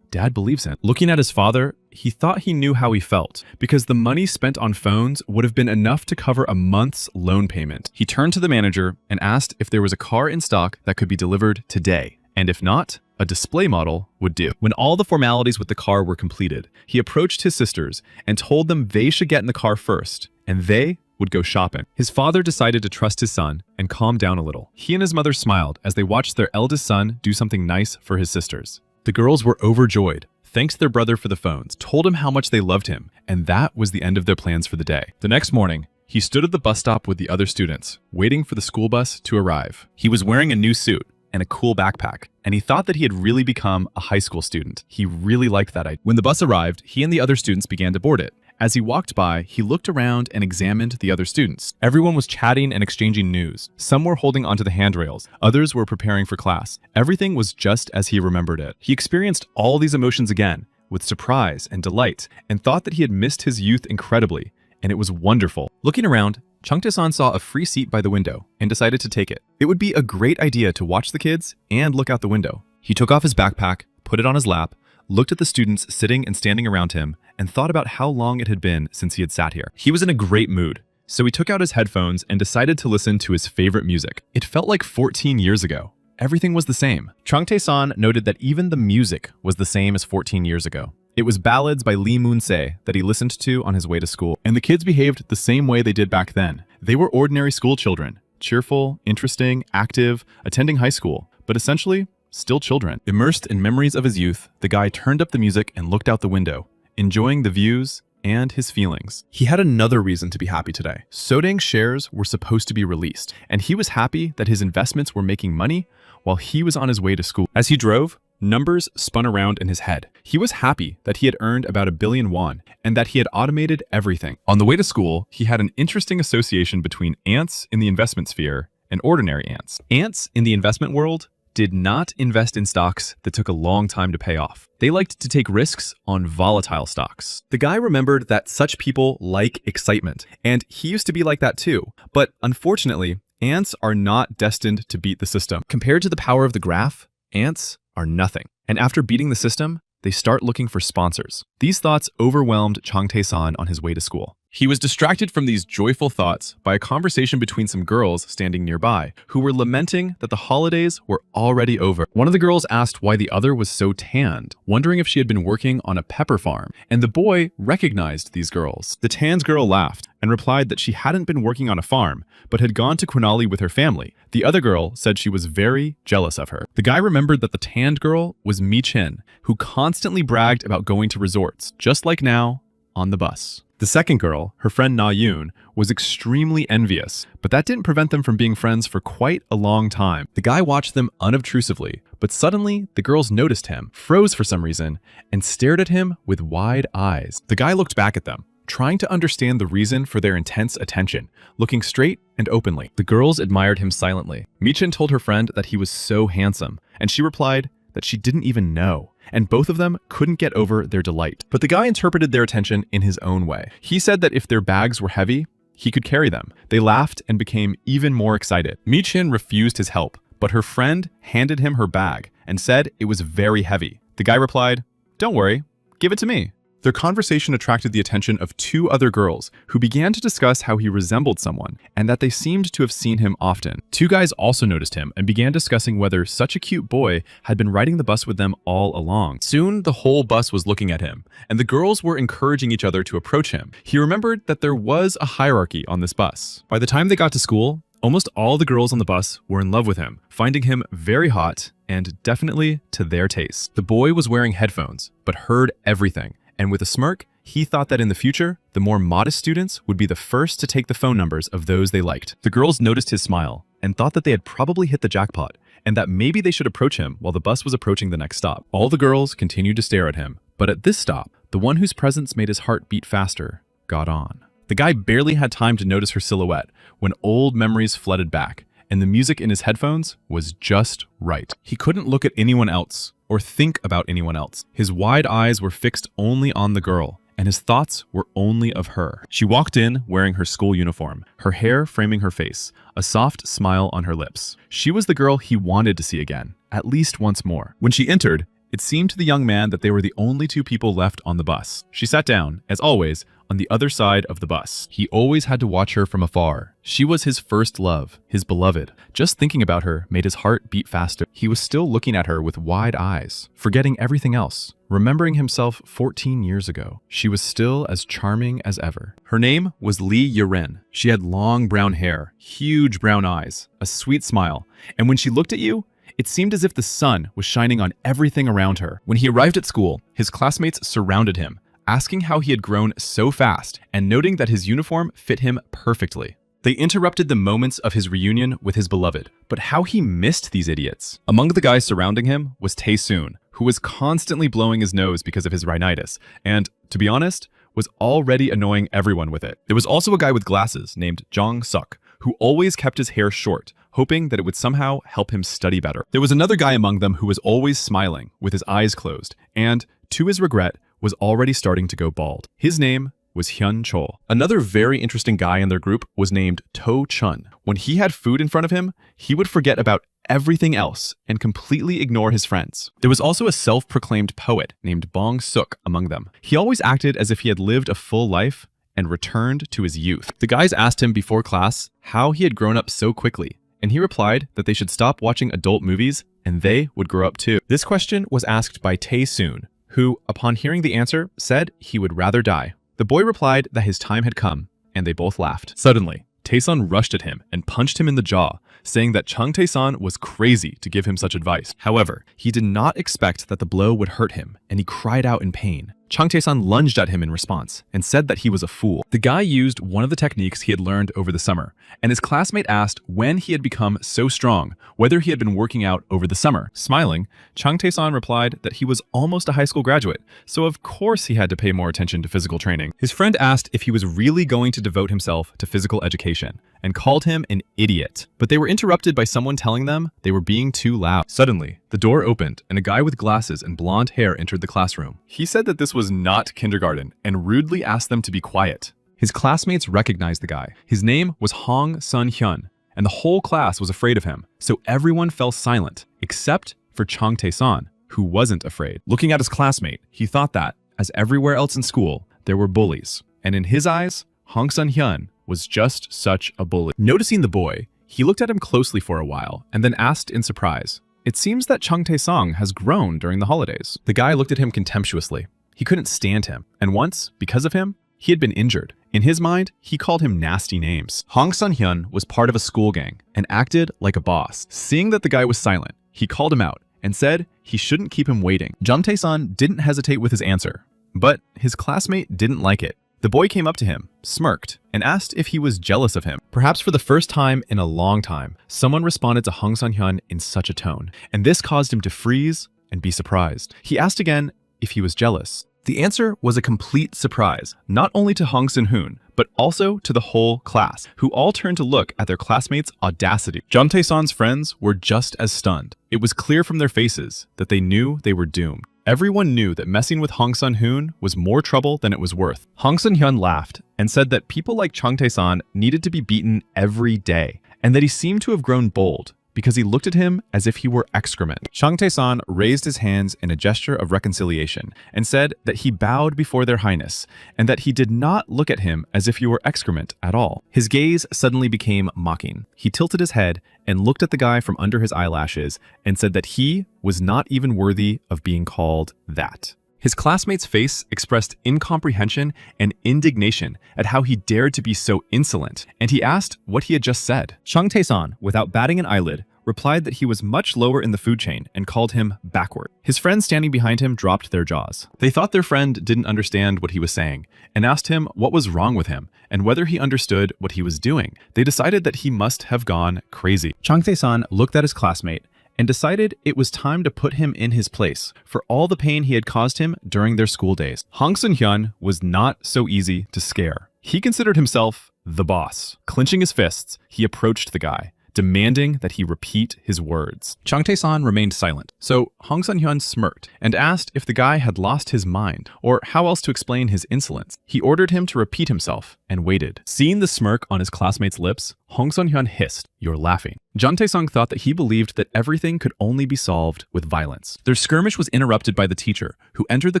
Dad believes in." Looking at his father, he thought he knew how he felt, because the money spent on phones would have been enough to cover a month's loan payment. He turned to the manager and asked if there was a car in stock that could be delivered today, and if not, a display model would do. When all the formalities with the car were completed, he approached his sisters and told them they should get in the car first, and they would go shopping. His father decided to trust his son and calm down a little. He and his mother smiled as they watched their eldest son do something nice for his sisters. The girls were overjoyed, thanked their brother for the phones, told him how much they loved him, and that was the end of their plans for the day. The next morning, he stood at the bus stop with the other students, waiting for the school bus to arrive. He was wearing a new suit and a cool backpack, and he thought that he had really become a high school student. He really liked that idea. When the bus arrived, he and the other students began to board it. As he walked by, he looked around and examined the other students. Everyone was chatting and exchanging news. Some were holding onto the handrails. Others were preparing for class. Everything was just as he remembered it. He experienced all these emotions again, with surprise and delight, and thought that he had missed his youth incredibly, and it was wonderful. Looking around, Chung Tae-san saw a free seat by the window and decided to take it. It would be a great idea to watch the kids and look out the window. He took off his backpack, put it on his lap, looked at the students sitting and standing around him, and thought about how long it had been since he had sat here. He was in a great mood, so he took out his headphones and decided to listen to his favorite music. It felt like 14 years ago. Everything was the same. Chung Tae-san noted that even the music was the same as 14 years ago. It was ballads by Lee Moon-se that he listened to on his way to school, and the kids behaved the same way they did back then. They were ordinary school children, cheerful, interesting, active, attending high school, but essentially still children. Immersed in memories of his youth, the guy turned up the music and looked out the window, enjoying the views and his feelings. He had another reason to be happy today. Sodang's shares were supposed to be released, and he was happy that his investments were making money while he was on his way to school. As he drove, numbers spun around in his head. He was happy that he had earned about 1 billion won and that he had automated everything. On the way to school, he had an interesting association between ants in the investment sphere and ordinary ants. Ants in the investment world did not invest in stocks that took a long time to pay off. They liked to take risks on volatile stocks. The guy remembered that such people like excitement, and he used to be like that too. But unfortunately, ants are not destined to beat the system. Compared to the power of the graph, ants are nothing. And after beating the system, they start looking for sponsors. These thoughts overwhelmed Chung Tae-san on his way to school. He was distracted from these joyful thoughts by a conversation between some girls standing nearby, who were lamenting that the holidays were already over. One of the girls asked why the other was so tanned, wondering if she had been working on a pepper farm, and the boy recognized these girls. The tanned girl laughed and replied that she hadn't been working on a farm, but had gone to Quinali with her family. The other girl said she was very jealous of her. The guy remembered that the tanned girl was Mi Chin, who constantly bragged about going to resorts, just like now, on the bus. The second girl, her friend Na Yoon, was extremely envious, but that didn't prevent them from being friends for quite a long time. The guy watched them unobtrusively, but suddenly the girls noticed him, froze for some reason, and stared at him with wide eyes. The guy looked back at them, trying to understand the reason for their intense attention, looking straight and openly. The girls admired him silently. Michin told her friend that he was so handsome, and she replied that she didn't even know, and both of them couldn't get over their delight. But the guy interpreted their attention in his own way. He said that if their bags were heavy, he could carry them. They laughed and became even more excited. Michin refused his help, but her friend handed him her bag and said it was very heavy. The guy replied, "Don't worry, give it to me." Their conversation attracted the attention of two other girls who began to discuss how he resembled someone and that they seemed to have seen him often. Two guys also noticed him and began discussing whether such a cute boy had been riding the bus with them all along. Soon, the whole bus was looking at him, and the girls were encouraging each other to approach him. He remembered that there was a hierarchy on this bus. By the time they got to school, almost all the girls on the bus were in love with him, finding him very hot and definitely to their taste. The boy was wearing headphones, but heard everything. And with a smirk, he thought that in the future, the more modest students would be the first to take the phone numbers of those they liked. The girls noticed his smile and thought that they had probably hit the jackpot and that maybe they should approach him while the bus was approaching the next stop. All the girls continued to stare at him, but at this stop, the one whose presence made his heart beat faster got on. The guy barely had time to notice her silhouette when old memories flooded back, and the music in his headphones was just right. He couldn't look at anyone else or think about anyone else. His wide eyes were fixed only on the girl, and his thoughts were only of her. She walked in wearing her school uniform, her hair framing her face, a soft smile on her lips. She was the girl he wanted to see again, at least once more. When she entered, it seemed to the young man that they were the only two people left on the bus. She sat down, as always, on the other side of the bus. He always had to watch her from afar. She was his first love, his beloved. Just thinking about her made his heart beat faster. He was still looking at her with wide eyes, forgetting everything else, remembering himself 14 years ago. She was still as charming as ever. Her name was Lee Yurin. She had long brown hair, huge brown eyes, a sweet smile, and when she looked at you, it seemed as if the sun was shining on everything around her. When he arrived at school, his classmates surrounded him, asking how he had grown so fast and noting that his uniform fit him perfectly. They interrupted the moments of his reunion with his beloved, but how he missed these idiots. Among the guys surrounding him was Tae-soon, who was constantly blowing his nose because of his rhinitis, and, to be honest, was already annoying everyone with it. There was also a guy with glasses named Jong Suk, who always kept his hair short, hoping that it would somehow help him study better. There was another guy among them who was always smiling, with his eyes closed, and, to his regret, was already starting to go bald. His name was Hyun Chol. Another very interesting guy in their group was named To Chun. When he had food in front of him, he would forget about everything else and completely ignore his friends. There was also a self-proclaimed poet named Bong Suk among them. He always acted as if he had lived a full life and returned to his youth. The guys asked him before class how he had grown up so quickly, and he replied that they should stop watching adult movies and they would grow up too. This question was asked by Tae-soon, who, upon hearing the answer, said he would rather die. The boy replied that his time had come, and they both laughed. Suddenly, Tae-sun rushed at him and punched him in the jaw, saying that Chung Tae-san was crazy to give him such advice. However, he did not expect that the blow would hurt him, and he cried out in pain. Chung Tae-san lunged at him in response and said that he was a fool. The guy used one of the techniques he had learned over the summer, and his classmate asked when he had become so strong, whether he had been working out over the summer. Smiling, Chung Tae-san replied that he was almost a high school graduate, so of course he had to pay more attention to physical training. His friend asked if he was really going to devote himself to physical education, and called him an idiot. But they were interrupted by someone telling them they were being too loud. Suddenly, the door opened and a guy with glasses and blonde hair entered the classroom. He said that this was not kindergarten and rudely asked them to be quiet. His classmates recognized the guy. His name was Hong Sun-hyun, and the whole class was afraid of him. So everyone fell silent, except for Chung Tae-san, who wasn't afraid. Looking at his classmate, he thought that, as everywhere else in school, there were bullies. And in his eyes, Hong Sun-hyun was just such a bully. Noticing the boy, he looked at him closely for a while and then asked in surprise, "It seems that Chung Tae-sung has grown during the holidays." The guy looked at him contemptuously. He couldn't stand him, and once, because of him, he had been injured. In his mind, he called him nasty names. Hong Sun-hyun was part of a school gang and acted like a boss. Seeing that the guy was silent, he called him out and said he shouldn't keep him waiting. Jung Tae-san didn't hesitate with his answer, but his classmate didn't like it. The boy came up to him, smirked, and asked if he was jealous of him. Perhaps for the first time in a long time, someone responded to Hong Sun-hyun in such a tone, and this caused him to freeze and be surprised. He asked again if he was jealous. The answer was a complete surprise, not only to Hong Sun-hoon, but also to the whole class, who all turned to look at their classmates' audacity. Jung Tae-san's friends were just as stunned. It was clear from their faces that they knew they were doomed. Everyone knew that messing with Hong Sun-hoon was more trouble than it was worth. Hong Sun-hyun laughed and said that people like Jung Tae-san needed to be beaten every day, and that he seemed to have grown bold because he looked at him as if he were excrement. Jung Tae-san raised his hands in a gesture of reconciliation and said that he bowed before their highness and that he did not look at him as if he were excrement at all. His gaze suddenly became mocking. He tilted his head and looked at the guy from under his eyelashes and said that he was not even worthy of being called that. His classmate's face expressed incomprehension and indignation at how he dared to be so insolent, and he asked what he had just said. Jung Tae-san, without batting an eyelid, replied that he was much lower in the food chain and called him backward. His friends standing behind him dropped their jaws. They thought their friend didn't understand what he was saying and asked him what was wrong with him and whether he understood what he was doing. They decided that he must have gone crazy. Jung Tae-san looked at his classmate and decided it was time to put him in his place for all the pain he had caused him during their school days. Hong Sun-hyun was not so easy to scare. He considered himself the boss. Clenching his fists, he approached the guy, demanding that he repeat his words. Jung Tae-san remained silent, so Hong Sun-hyun smirked and asked if the guy had lost his mind or how else to explain his insolence. He ordered him to repeat himself and waited. Seeing the smirk on his classmate's lips, Hong Sun-hyun hissed, "You're laughing." Jung Tae-sung thought that he believed that everything could only be solved with violence. Their skirmish was interrupted by the teacher, who entered the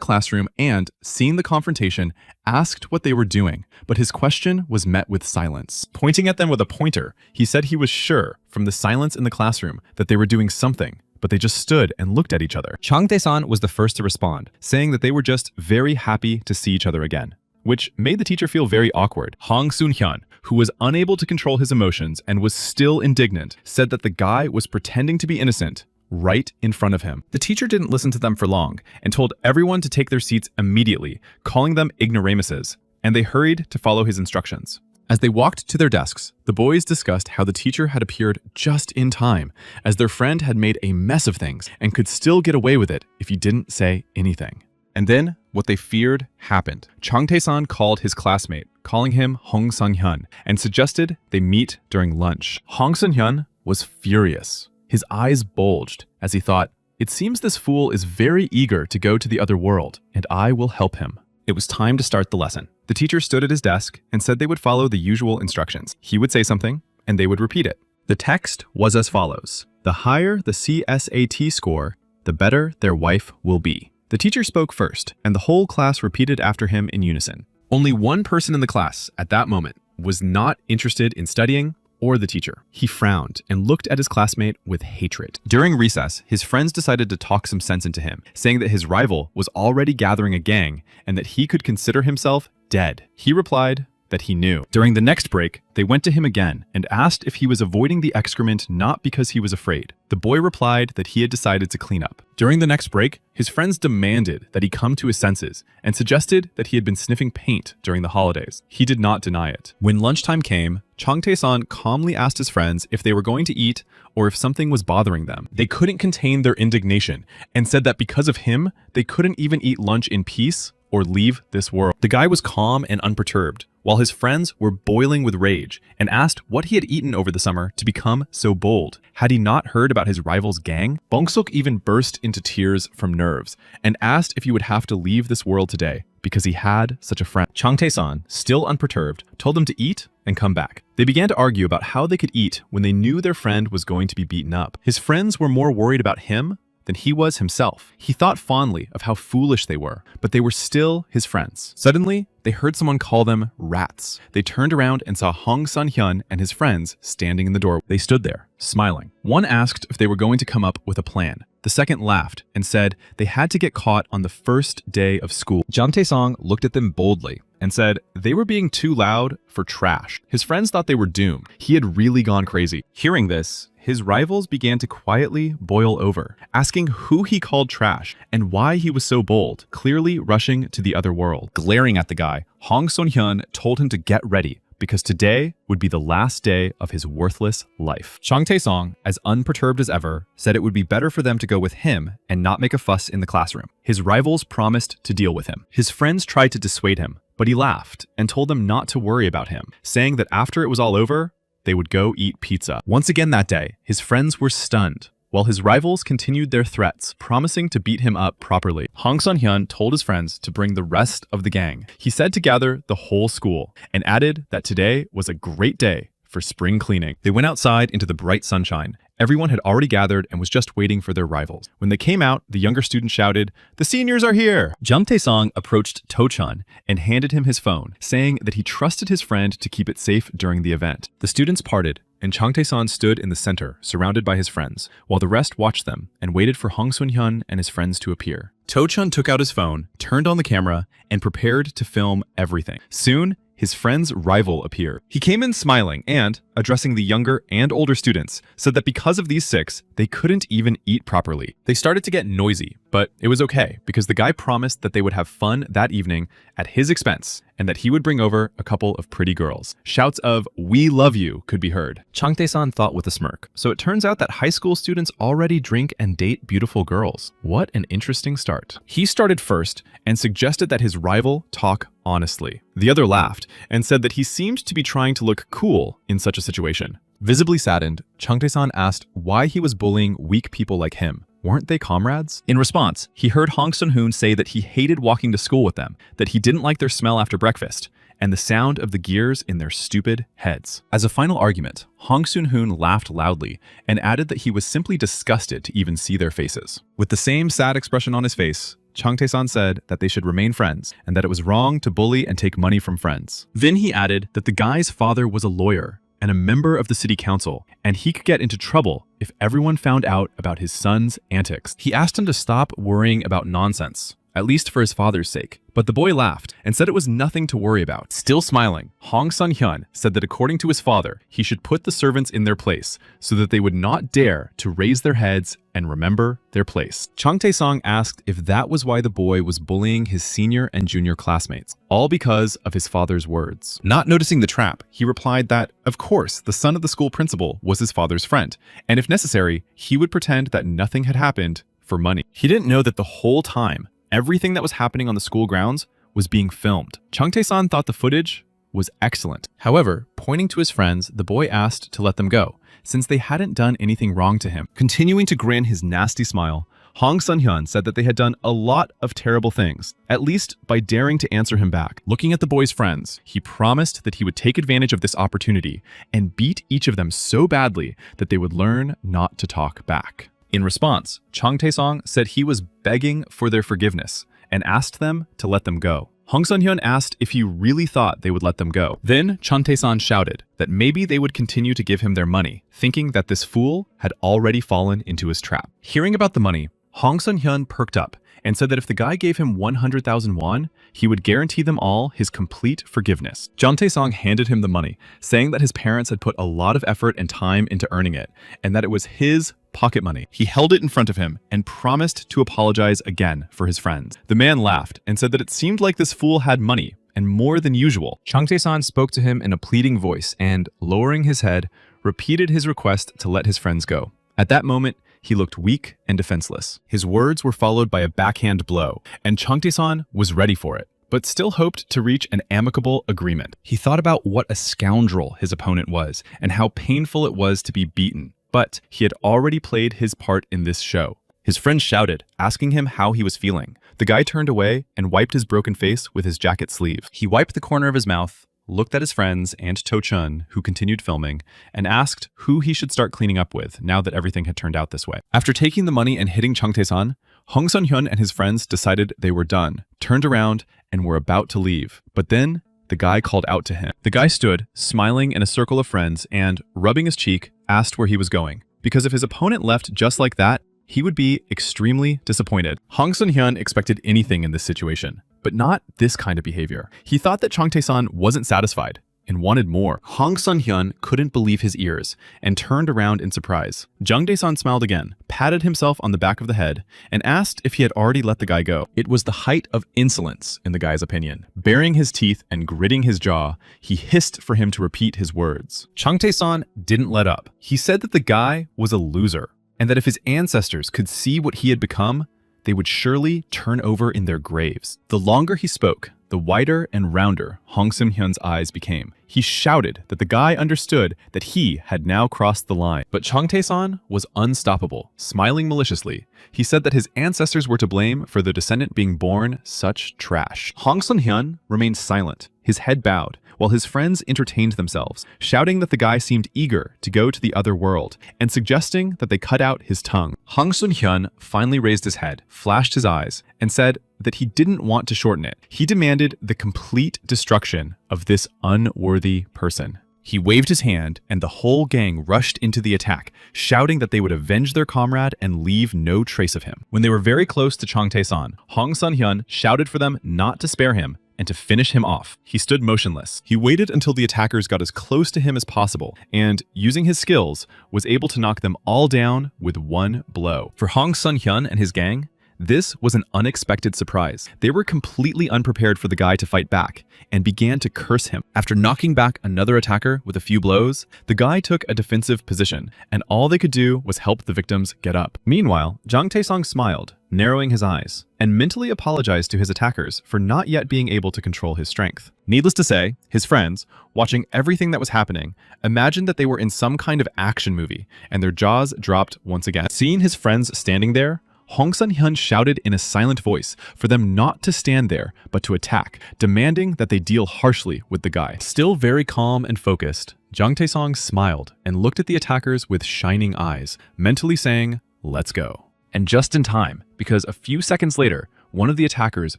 classroom and, seeing the confrontation, asked what they were doing, but his question was met with silence. Pointing at them with a pointer, he said he was sure, from the silence in the classroom, that they were doing something, but they just stood and looked at each other. Jung Tae-san was the first to respond, saying that they were just very happy to see each other again, which made the teacher feel very awkward. Hong Sun-hyun, who was unable to control his emotions and was still indignant, said that the guy was pretending to be innocent right in front of him. The teacher didn't listen to them for long and told everyone to take their seats immediately, calling them ignoramuses, and they hurried to follow his instructions. As they walked to their desks, the boys discussed how the teacher had appeared just in time, as their friend had made a mess of things and could still get away with it if he didn't say anything. And then, what they feared happened. Jung Tae-san called his classmate, calling him Hong Sun-hyun, and suggested they meet during lunch. Hong Sun-hyun was furious. His eyes bulged as he thought, "It seems this fool is very eager to go to the other world, and I will help him." It was time to start the lesson. The teacher stood at his desk and said they would follow the usual instructions. He would say something, and they would repeat it. The text was as follows: "The higher the CSAT score, the better their wife will be." The teacher spoke first, and the whole class repeated after him in unison. Only one person in the class, at that moment, was not interested in studying or the teacher. He frowned and looked at his classmate with hatred. During recess, his friends decided to talk some sense into him, saying that his rival was already gathering a gang and that he could consider himself dead. He replied that he knew. During the next break, they went to him again and asked if he was avoiding the excrement not because he was afraid. The boy replied that he had decided to clean up. During the next break, his friends demanded that he come to his senses and suggested that he had been sniffing paint during the holidays. He did not deny it. When lunchtime came, Jung Tae-san calmly asked his friends if they were going to eat or if something was bothering them. They couldn't contain their indignation and said that because of him, they couldn't even eat lunch in peace or leave this world. The guy was calm and unperturbed, while his friends were boiling with rage and asked what he had eaten over the summer to become so bold. Had he not heard about his rival's gang? Bong-suk even burst into tears from nerves and asked if he would have to leave this world today because he had such a friend. Jung Tae-san, still unperturbed, told them to eat and come back. They began to argue about how they could eat when they knew their friend was going to be beaten up. His friends were more worried about him than he was himself. He thought fondly of how foolish they were, but they were still his friends. Suddenly, they heard someone call them rats. They turned around and saw Hong Sun-hyun and his friends standing in the door. They stood there, smiling. One asked if they were going to come up with a plan. The second laughed and said they had to get caught on the first day of school. Jung Tae-sung looked at them boldly and said they were being too loud for trash. His friends thought they were doomed. He had really gone crazy. Hearing this, his rivals began to quietly boil over, asking who he called trash and why he was so bold, clearly rushing to the other world. Glaring at the guy, Hong Sun-hyun told him to get ready, because today would be the last day of his worthless life. Chang Tae-song, as unperturbed as ever, said it would be better for them to go with him and not make a fuss in the classroom. His rivals promised to deal with him. His friends tried to dissuade him, but he laughed and told them not to worry about him, saying that after it was all over, they would go eat pizza. Once again that day, his friends were stunned, while his rivals continued their threats, promising to beat him up properly. Hong Sun-hyun told his friends to bring the rest of the gang. He said to gather the whole school, and added that today was a great day for spring cleaning. They went outside into the bright sunshine. Everyone had already gathered and was just waiting for their rivals. When they came out, the younger students shouted, "The seniors are here!" Jung Tae-song approached To-chun and handed him his phone, saying that he trusted his friend to keep it safe during the event. The students parted, and Chang Tae-son stood in the center, surrounded by his friends, while the rest watched them and waited for Hong Sun-hyun and his friends to appear. To-chun took out his phone, turned on the camera, and prepared to film everything. Soon, his friend's rival appeared. He came in smiling and, addressing the younger and older students, said that because of these 6, they couldn't even eat properly. They started to get noisy, but it was okay because the guy promised that they would have fun that evening at his expense and that he would bring over a couple of pretty girls. Shouts of "We love you" could be heard. Chang Tae-san thought with a smirk. So it turns out that high school students already drink and date beautiful girls. What an interesting start. He started first and suggested that his rival talk honestly. The other laughed and said that he seemed to be trying to look cool in such a situation. Visibly saddened, Chang Tae-san asked why he was bullying weak people like him. Weren't they comrades? In response, he heard Hong Sun-hoon say that he hated walking to school with them, that he didn't like their smell after breakfast, and the sound of the gears in their stupid heads. As a final argument, Hong Sun-hoon laughed loudly and added that he was simply disgusted to even see their faces. With the same sad expression on his face, Chang Tae-san said that they should remain friends and that it was wrong to bully and take money from friends. Then he added that the guy's father was a lawyer and a member of the city council, and he could get into trouble if everyone found out about his son's antics. He asked him to stop worrying about nonsense, at least for his father's sake. But the boy laughed and said it was nothing to worry about. Still smiling, Hong Sun-hyun said that according to his father, he should put the servants in their place so that they would not dare to raise their heads and remember their place. Chang Tae-song asked if that was why the boy was bullying his senior and junior classmates, all because of his father's words. Not noticing the trap, he replied that, of course, the son of the school principal was his father's friend, and if necessary, he would pretend that nothing had happened for money. He didn't know that the whole time, everything that was happening on the school grounds was being filmed. Chang Tae-san thought the footage was excellent. However, pointing to his friends, the boy asked to let them go, since they hadn't done anything wrong to him. Continuing to grin his nasty smile, Hong Sun-hyun said that they had done a lot of terrible things, at least by daring to answer him back. Looking at the boy's friends, he promised that he would take advantage of this opportunity and beat each of them so badly that they would learn not to talk back. In response, Chang Tae-song said he was begging for their forgiveness and asked them to let them go. Hong Sun-hyun asked if he really thought they would let them go. Then Chang Tae-san shouted that maybe they would continue to give him their money, thinking that this fool had already fallen into his trap. Hearing about the money, Hong Sun-hyun perked up and said that if the guy gave him 100,000 won, he would guarantee them all his complete forgiveness. Chang Tae-song handed him the money, saying that his parents had put a lot of effort and time into earning it, and that it was his pocket money. He held it in front of him and promised to apologize again for his friends. The man laughed and said that it seemed like this fool had money, and more than usual. Chang Tae-san spoke to him in a pleading voice and, lowering his head, repeated his request to let his friends go. At that moment, he looked weak and defenseless. His words were followed by a backhand blow, and Chang Tae-san was ready for it, but still hoped to reach an amicable agreement. He thought about what a scoundrel his opponent was and how painful it was to be beaten, but he had already played his part in this show. His friend shouted, asking him how he was feeling. The guy turned away and wiped his broken face with his jacket sleeve. He wiped the corner of his mouth, looked at his friends and To-chun, who continued filming, and asked who he should start cleaning up with now that everything had turned out this way. After taking the money and hitting Chang Tae-san, Hong Sun-hyun and his friends decided they were done, turned around, and were about to leave. But then, the guy called out to him. The guy stood, smiling in a circle of friends, and, rubbing his cheek, asked where he was going. Because if his opponent left just like that, he would be extremely disappointed. Hong Sun-hyun expected anything in this situation, but not this kind of behavior. He thought that Chung Tae-san wasn't satisfied and wanted more. Hong Sun-hyun couldn't believe his ears and turned around in surprise. Jung Dae-san smiled again, patted himself on the back of the head, and asked if he had already let the guy go. It was the height of insolence, in the guy's opinion. Baring his teeth and gritting his jaw, he hissed for him to repeat his words. Chung Tae-san didn't let up. He said that the guy was a loser, and that if his ancestors could see what he had become, they would surely turn over in their graves. The longer he spoke, the wider and rounder Hong Sim-hyun's eyes became. He shouted that the guy understood that he had now crossed the line. But Chung Tae-san was unstoppable. Smiling maliciously, he said that his ancestors were to blame for the descendant being born such trash. Hong Sun-hyun remained silent, his head bowed, while his friends entertained themselves, shouting that the guy seemed eager to go to the other world, and suggesting that they cut out his tongue. Hong Sun-hyun finally raised his head, flashed his eyes, and said that he didn't want to shorten it. He demanded the complete destruction of this unworthy person. He waved his hand, and the whole gang rushed into the attack, shouting that they would avenge their comrade and leave no trace of him. When they were very close to Chung Tae-san, Hong Sun-hyun shouted for them not to spare him and to finish him off. He stood motionless. He waited until the attackers got as close to him as possible, and, using his skills, was able to knock them all down with one blow. For Hong Sun-hyun and his gang, this was an unexpected surprise. They were completely unprepared for the guy to fight back, and began to curse him. After knocking back another attacker with a few blows, the guy took a defensive position, and all they could do was help the victims get up. Meanwhile, Jung Tae-song smiled, narrowing his eyes, and mentally apologized to his attackers for not yet being able to control his strength. Needless to say, his friends, watching everything that was happening, imagined that they were in some kind of action movie, and their jaws dropped once again. Seeing his friends standing there, Hong Sun-hyun shouted in a silent voice for them not to stand there, but to attack, demanding that they deal harshly with the guy. Still very calm and focused, Jung Tae-song smiled and looked at the attackers with shining eyes, mentally saying, "Let's go." And just in time, because a few seconds later, one of the attacker's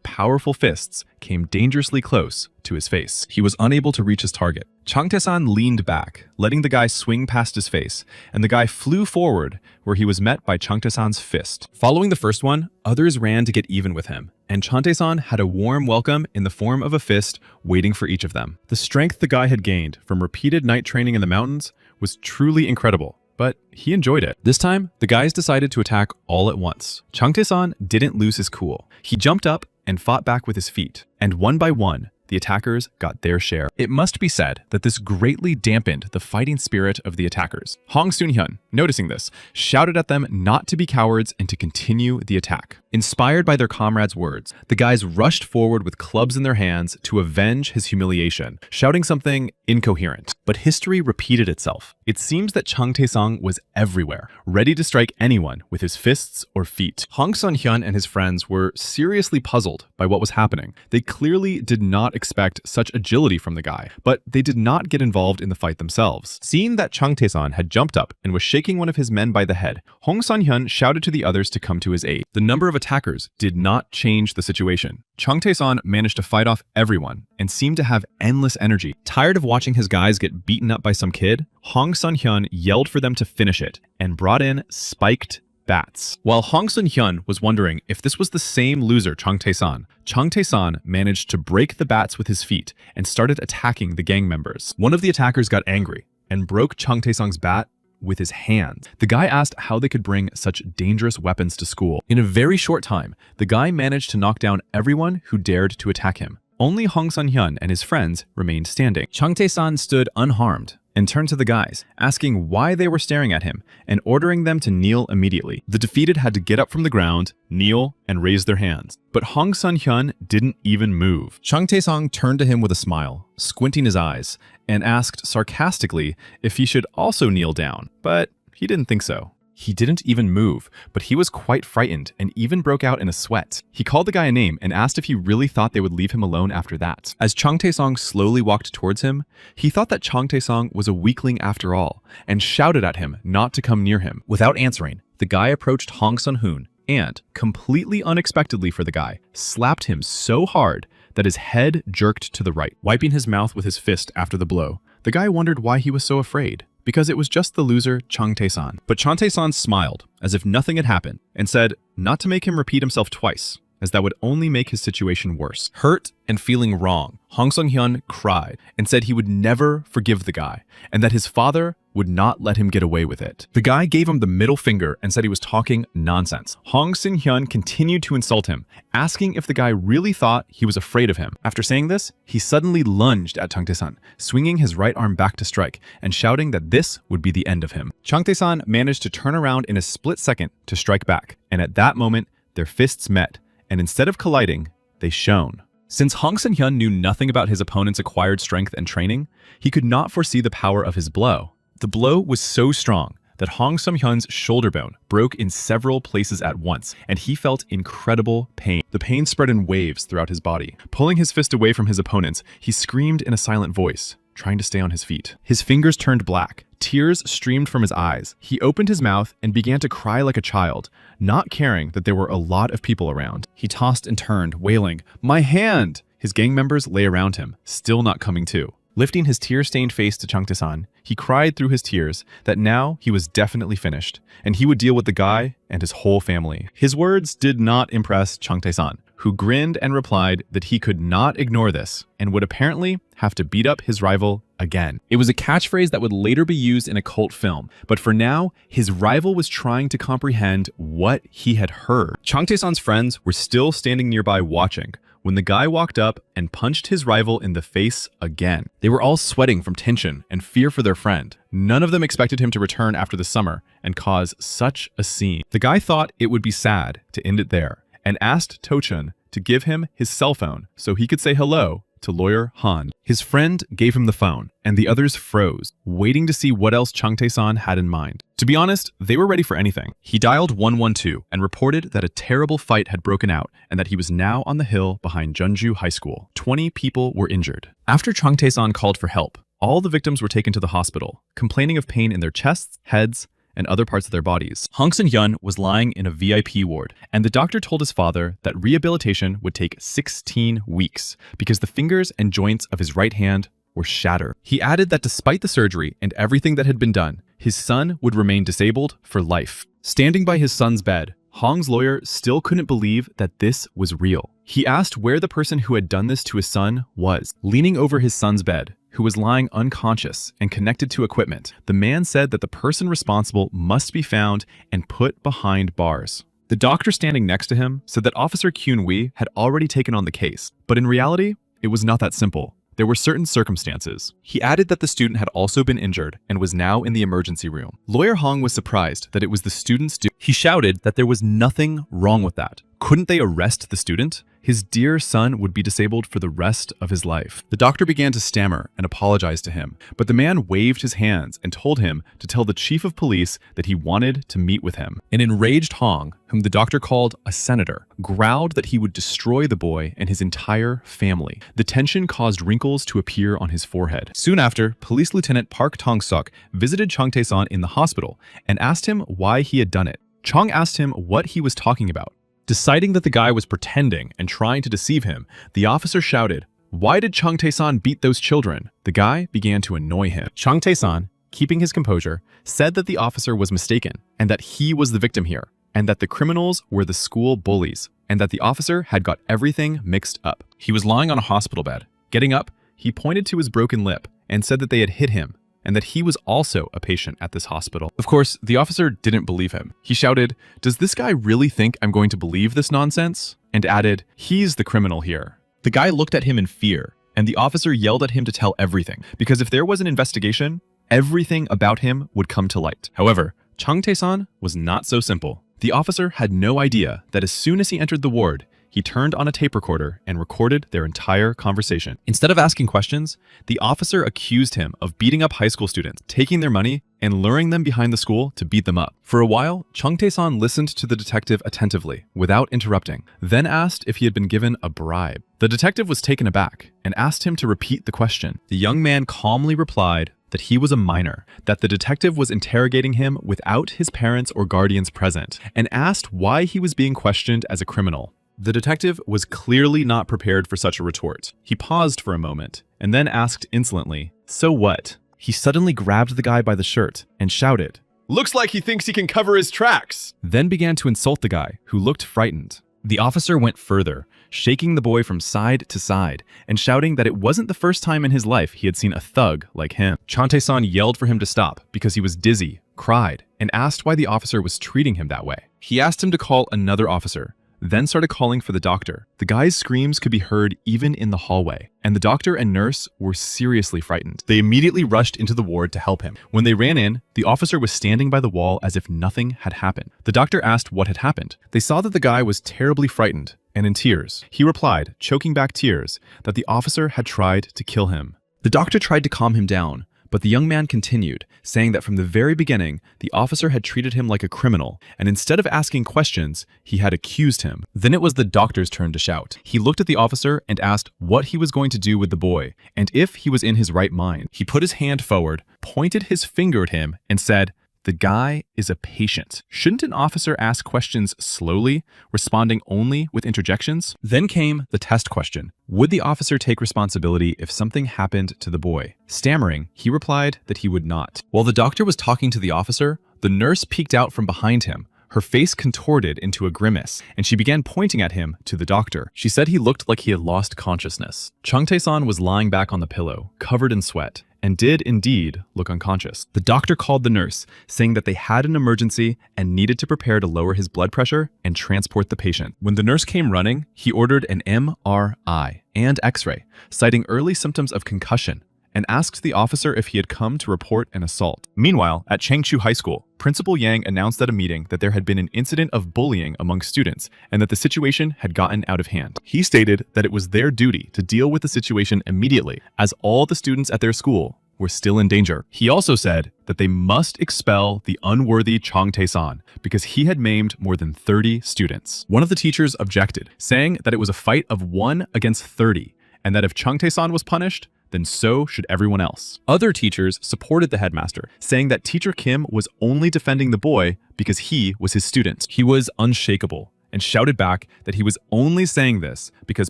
powerful fists came dangerously close to his face. He was unable to reach his target. Chung Tae-san leaned back, letting the guy swing past his face, and the guy flew forward, where he was met by Chung Tae-san's fist. Following the first one, others ran to get even with him, and Chung Tae-san had a warm welcome in the form of a fist waiting for each of them. The strength the guy had gained from repeated night training in the mountains was truly incredible, but he enjoyed it. This time, the guys decided to attack all at once. Chung Tae-san didn't lose his cool. He jumped up and fought back with his feet, and one by one, the attackers got their share. It must be said that this greatly dampened the fighting spirit of the attackers. Hong Sun-hyun, noticing this, shouted at them not to be cowards and to continue the attack. Inspired by their comrades' words, the guys rushed forward with clubs in their hands to avenge his humiliation, shouting something incoherent. But history repeated itself. It seems that Chung Tae-song was everywhere, ready to strike anyone with his fists or feet. Hong Sun-hyun and his friends were seriously puzzled by what was happening. They clearly did not expect such agility from the guy, but they did not get involved in the fight themselves. Seeing that Chung Tae-san had jumped up and was shaking one of his men by the head, Hong Sun-hyun shouted to the others to come to his aid. The number of attackers did not change the situation. Chung Tae-san managed to fight off everyone and seemed to have endless energy. Tired of watching his guys get beaten up by some kid, Hong Sun-hyun yelled for them to finish it and brought in spiked bats. While Hong Sun-hyun was wondering if this was the same loser Chung Tae-san managed to break the bats with his feet and started attacking the gang members. One of the attackers got angry and broke Chung Tae-song's bat with his hands. The guy asked how they could bring such dangerous weapons to school. In a very short time, the guy managed to knock down everyone who dared to attack him. Only Hong Sun-hyun and his friends remained standing. Chung Tae-san stood unharmed and turned to the guys, asking why they were staring at him and ordering them to kneel immediately. The defeated had to get up from the ground, kneel, and raise their hands. But Hong Sun-hyun didn't even move. Chung Tae-song turned to him with a smile, squinting his eyes, and asked sarcastically if he should also kneel down, but he didn't think so. He didn't even move, but he was quite frightened and even broke out in a sweat. He called the guy a name and asked if he really thought they would leave him alone after that. As Chung Tae-song slowly walked towards him, he thought that Chung Tae-song was a weakling after all, and shouted at him not to come near him. Without answering, the guy approached Hong Sun-hoon and, completely unexpectedly for the guy, slapped him so hard that his head jerked to the right. Wiping his mouth with his fist after the blow, the guy wondered why he was so afraid. Because it was just the loser Chung Tae-san. But Chung Tae-san smiled, as if nothing had happened, and said not to make him repeat himself twice, as that would only make his situation worse. Hurt and feeling wrong, Hong Sung-hyun cried and said he would never forgive the guy, and that his father would not let him get away with it. The guy gave him the middle finger and said he was talking nonsense. Hong Sung-hyun continued to insult him, asking if the guy really thought he was afraid of him. After saying this, he suddenly lunged at Chung Tae-san, swinging his right arm back to strike and shouting that this would be the end of him. Chung Tae-san managed to turn around in a split second to strike back, and at that moment, their fists met, and instead of colliding, they shone. Since Hong Sung-hyun knew nothing about his opponent's acquired strength and training, he could not foresee the power of his blow. The blow was so strong that Hong Sung-hyun's shoulder bone broke in several places at once, and he felt incredible pain. The pain spread in waves throughout his body. Pulling his fist away from his opponents, he screamed in a silent voice, trying to stay on his feet. His fingers turned black. Tears streamed from his eyes. He opened his mouth and began to cry like a child, not caring that there were a lot of people around. He tossed and turned, wailing, "My hand!" His gang members lay around him, still not coming to. Lifting his tear-stained face to Chung Tae-san, he cried through his tears that now he was definitely finished, and he would deal with the guy and his whole family. His words did not impress Chung Tae-san, who grinned and replied that he could not ignore this and would apparently have to beat up his rival again. It was a catchphrase that would later be used in a cult film, but for now, his rival was trying to comprehend what he had heard. Chung Tae-san's friends were still standing nearby watching when the guy walked up and punched his rival in the face again. They were all sweating from tension and fear for their friend. None of them expected him to return after the summer and cause such a scene. The guy thought it would be sad to end it there and asked To-chun to give him his cell phone so he could say hello to lawyer Han. His friend gave him the phone, and the others froze, waiting to see what else Chung Tae-san had in mind. To be honest, they were ready for anything. He dialed 112 and reported that a terrible fight had broken out and that he was now on the hill behind Jeonju High School. 20 people were injured. After Chung Tae-san called for help, all the victims were taken to the hospital, complaining of pain in their chests, heads, and other parts of their bodies. Hong Sung-hyun was lying in a VIP ward, and the doctor told his father that rehabilitation would take 16 weeks because the fingers and joints of his right hand were shattered. He added that despite the surgery and everything that had been done, his son would remain disabled for life. Standing by his son's bed, Hong's lawyer still couldn't believe that this was real. He asked where the person who had done this to his son was. Leaning over his son's bed, who was lying unconscious and connected to equipment, the man said that the person responsible must be found and put behind bars. The doctor standing next to him said that Officer Kyun-wee had already taken on the case, but in reality, it was not that simple. There were certain circumstances. He added that the student had also been injured and was now in the emergency room. Lawyer Hong was surprised that it was the student's due. He shouted that there was nothing wrong with that. Couldn't they arrest the student? His dear son would be disabled for the rest of his life. The doctor began to stammer and apologize to him, but the man waved his hands and told him to tell the chief of police that he wanted to meet with him. An enraged Hong, whom the doctor called a senator, growled that he would destroy the boy and his entire family. The tension caused wrinkles to appear on his forehead. Soon after, Police Lieutenant Park Tong-suk visited Chung Tae-san in the hospital and asked him why he had done it. Chung asked him what he was talking about. Deciding that the guy was pretending and trying to deceive him, the officer shouted, "Why did Chung Tae-san beat those children?" The guy began to annoy him. Chung Tae-san, keeping his composure, said that the officer was mistaken and that he was the victim here, and that the criminals were the school bullies, and that the officer had got everything mixed up. He was lying on a hospital bed. Getting up, he pointed to his broken lip and said that they had hit him, and that he was also a patient at this hospital. Of course, the officer didn't believe him. He shouted, "Does this guy really think I'm going to believe this nonsense?" And added, "He's the criminal here." The guy looked at him in fear, and the officer yelled at him to tell everything, because if there was an investigation, everything about him would come to light. However, Chung Tae-san was not so simple. The officer had no idea that as soon as he entered the ward, he turned on a tape recorder and recorded their entire conversation. Instead of asking questions, the officer accused him of beating up high school students, taking their money, and luring them behind the school to beat them up. For a while, Chung Tae-san listened to the detective attentively, without interrupting, then asked if he had been given a bribe. The detective was taken aback and asked him to repeat the question. The young man calmly replied that he was a minor, that the detective was interrogating him without his parents or guardians present, and asked why he was being questioned as a criminal. The detective was clearly not prepared for such a retort. He paused for a moment and then asked insolently, "So what?" He suddenly grabbed the guy by the shirt and shouted, "Looks like he thinks he can cover his tracks!" Then began to insult the guy, who looked frightened. The officer went further, shaking the boy from side to side and shouting that it wasn't the first time in his life he had seen a thug like him. Changtae-san yelled for him to stop because he was dizzy, cried, and asked why the officer was treating him that way. He asked him to call another officer, then started calling for the doctor. The guy's screams could be heard even in the hallway, and the doctor and nurse were seriously frightened. They immediately rushed into the ward to help him. When they ran in, the officer was standing by the wall as if nothing had happened. The doctor asked what had happened. They saw that the guy was terribly frightened and in tears. He replied, choking back tears, that the officer had tried to kill him. The doctor tried to calm him down, but the young man continued, saying that from the very beginning, the officer had treated him like a criminal, and instead of asking questions, he had accused him. Then it was the doctor's turn to shout. He looked at the officer and asked what he was going to do with the boy, and if he was in his right mind. He put his hand forward, pointed his finger at him, and said, "The guy is a patient." Shouldn't an officer ask questions slowly, responding only with interjections? Then came the test question. Would the officer take responsibility if something happened to the boy? Stammering, he replied that he would not. While the doctor was talking to the officer, the nurse peeked out from behind him. Her face contorted into a grimace, and she began pointing at him to the doctor. She said he looked like he had lost consciousness. Changtae-san was lying back on the pillow, covered in sweat, and did indeed look unconscious. The doctor called the nurse, saying that they had an emergency and needed to prepare to lower his blood pressure and transport the patient. When the nurse came running, he ordered an MRI and X-ray, citing early symptoms of concussion, and asked the officer if he had come to report an assault. Meanwhile, at Changshu High School, Principal Yang announced at a meeting that there had been an incident of bullying among students and that the situation had gotten out of hand. He stated that it was their duty to deal with the situation immediately, as all the students at their school were still in danger. He also said that they must expel the unworthy Changtae-san because he had maimed more than 30 students. One of the teachers objected, saying that it was a fight of 1 against 30, and that if Changtae-san was punished, then so should everyone else. Other teachers supported the headmaster, saying that Teacher Kim was only defending the boy because he was his student. He was unshakable and shouted back that he was only saying this because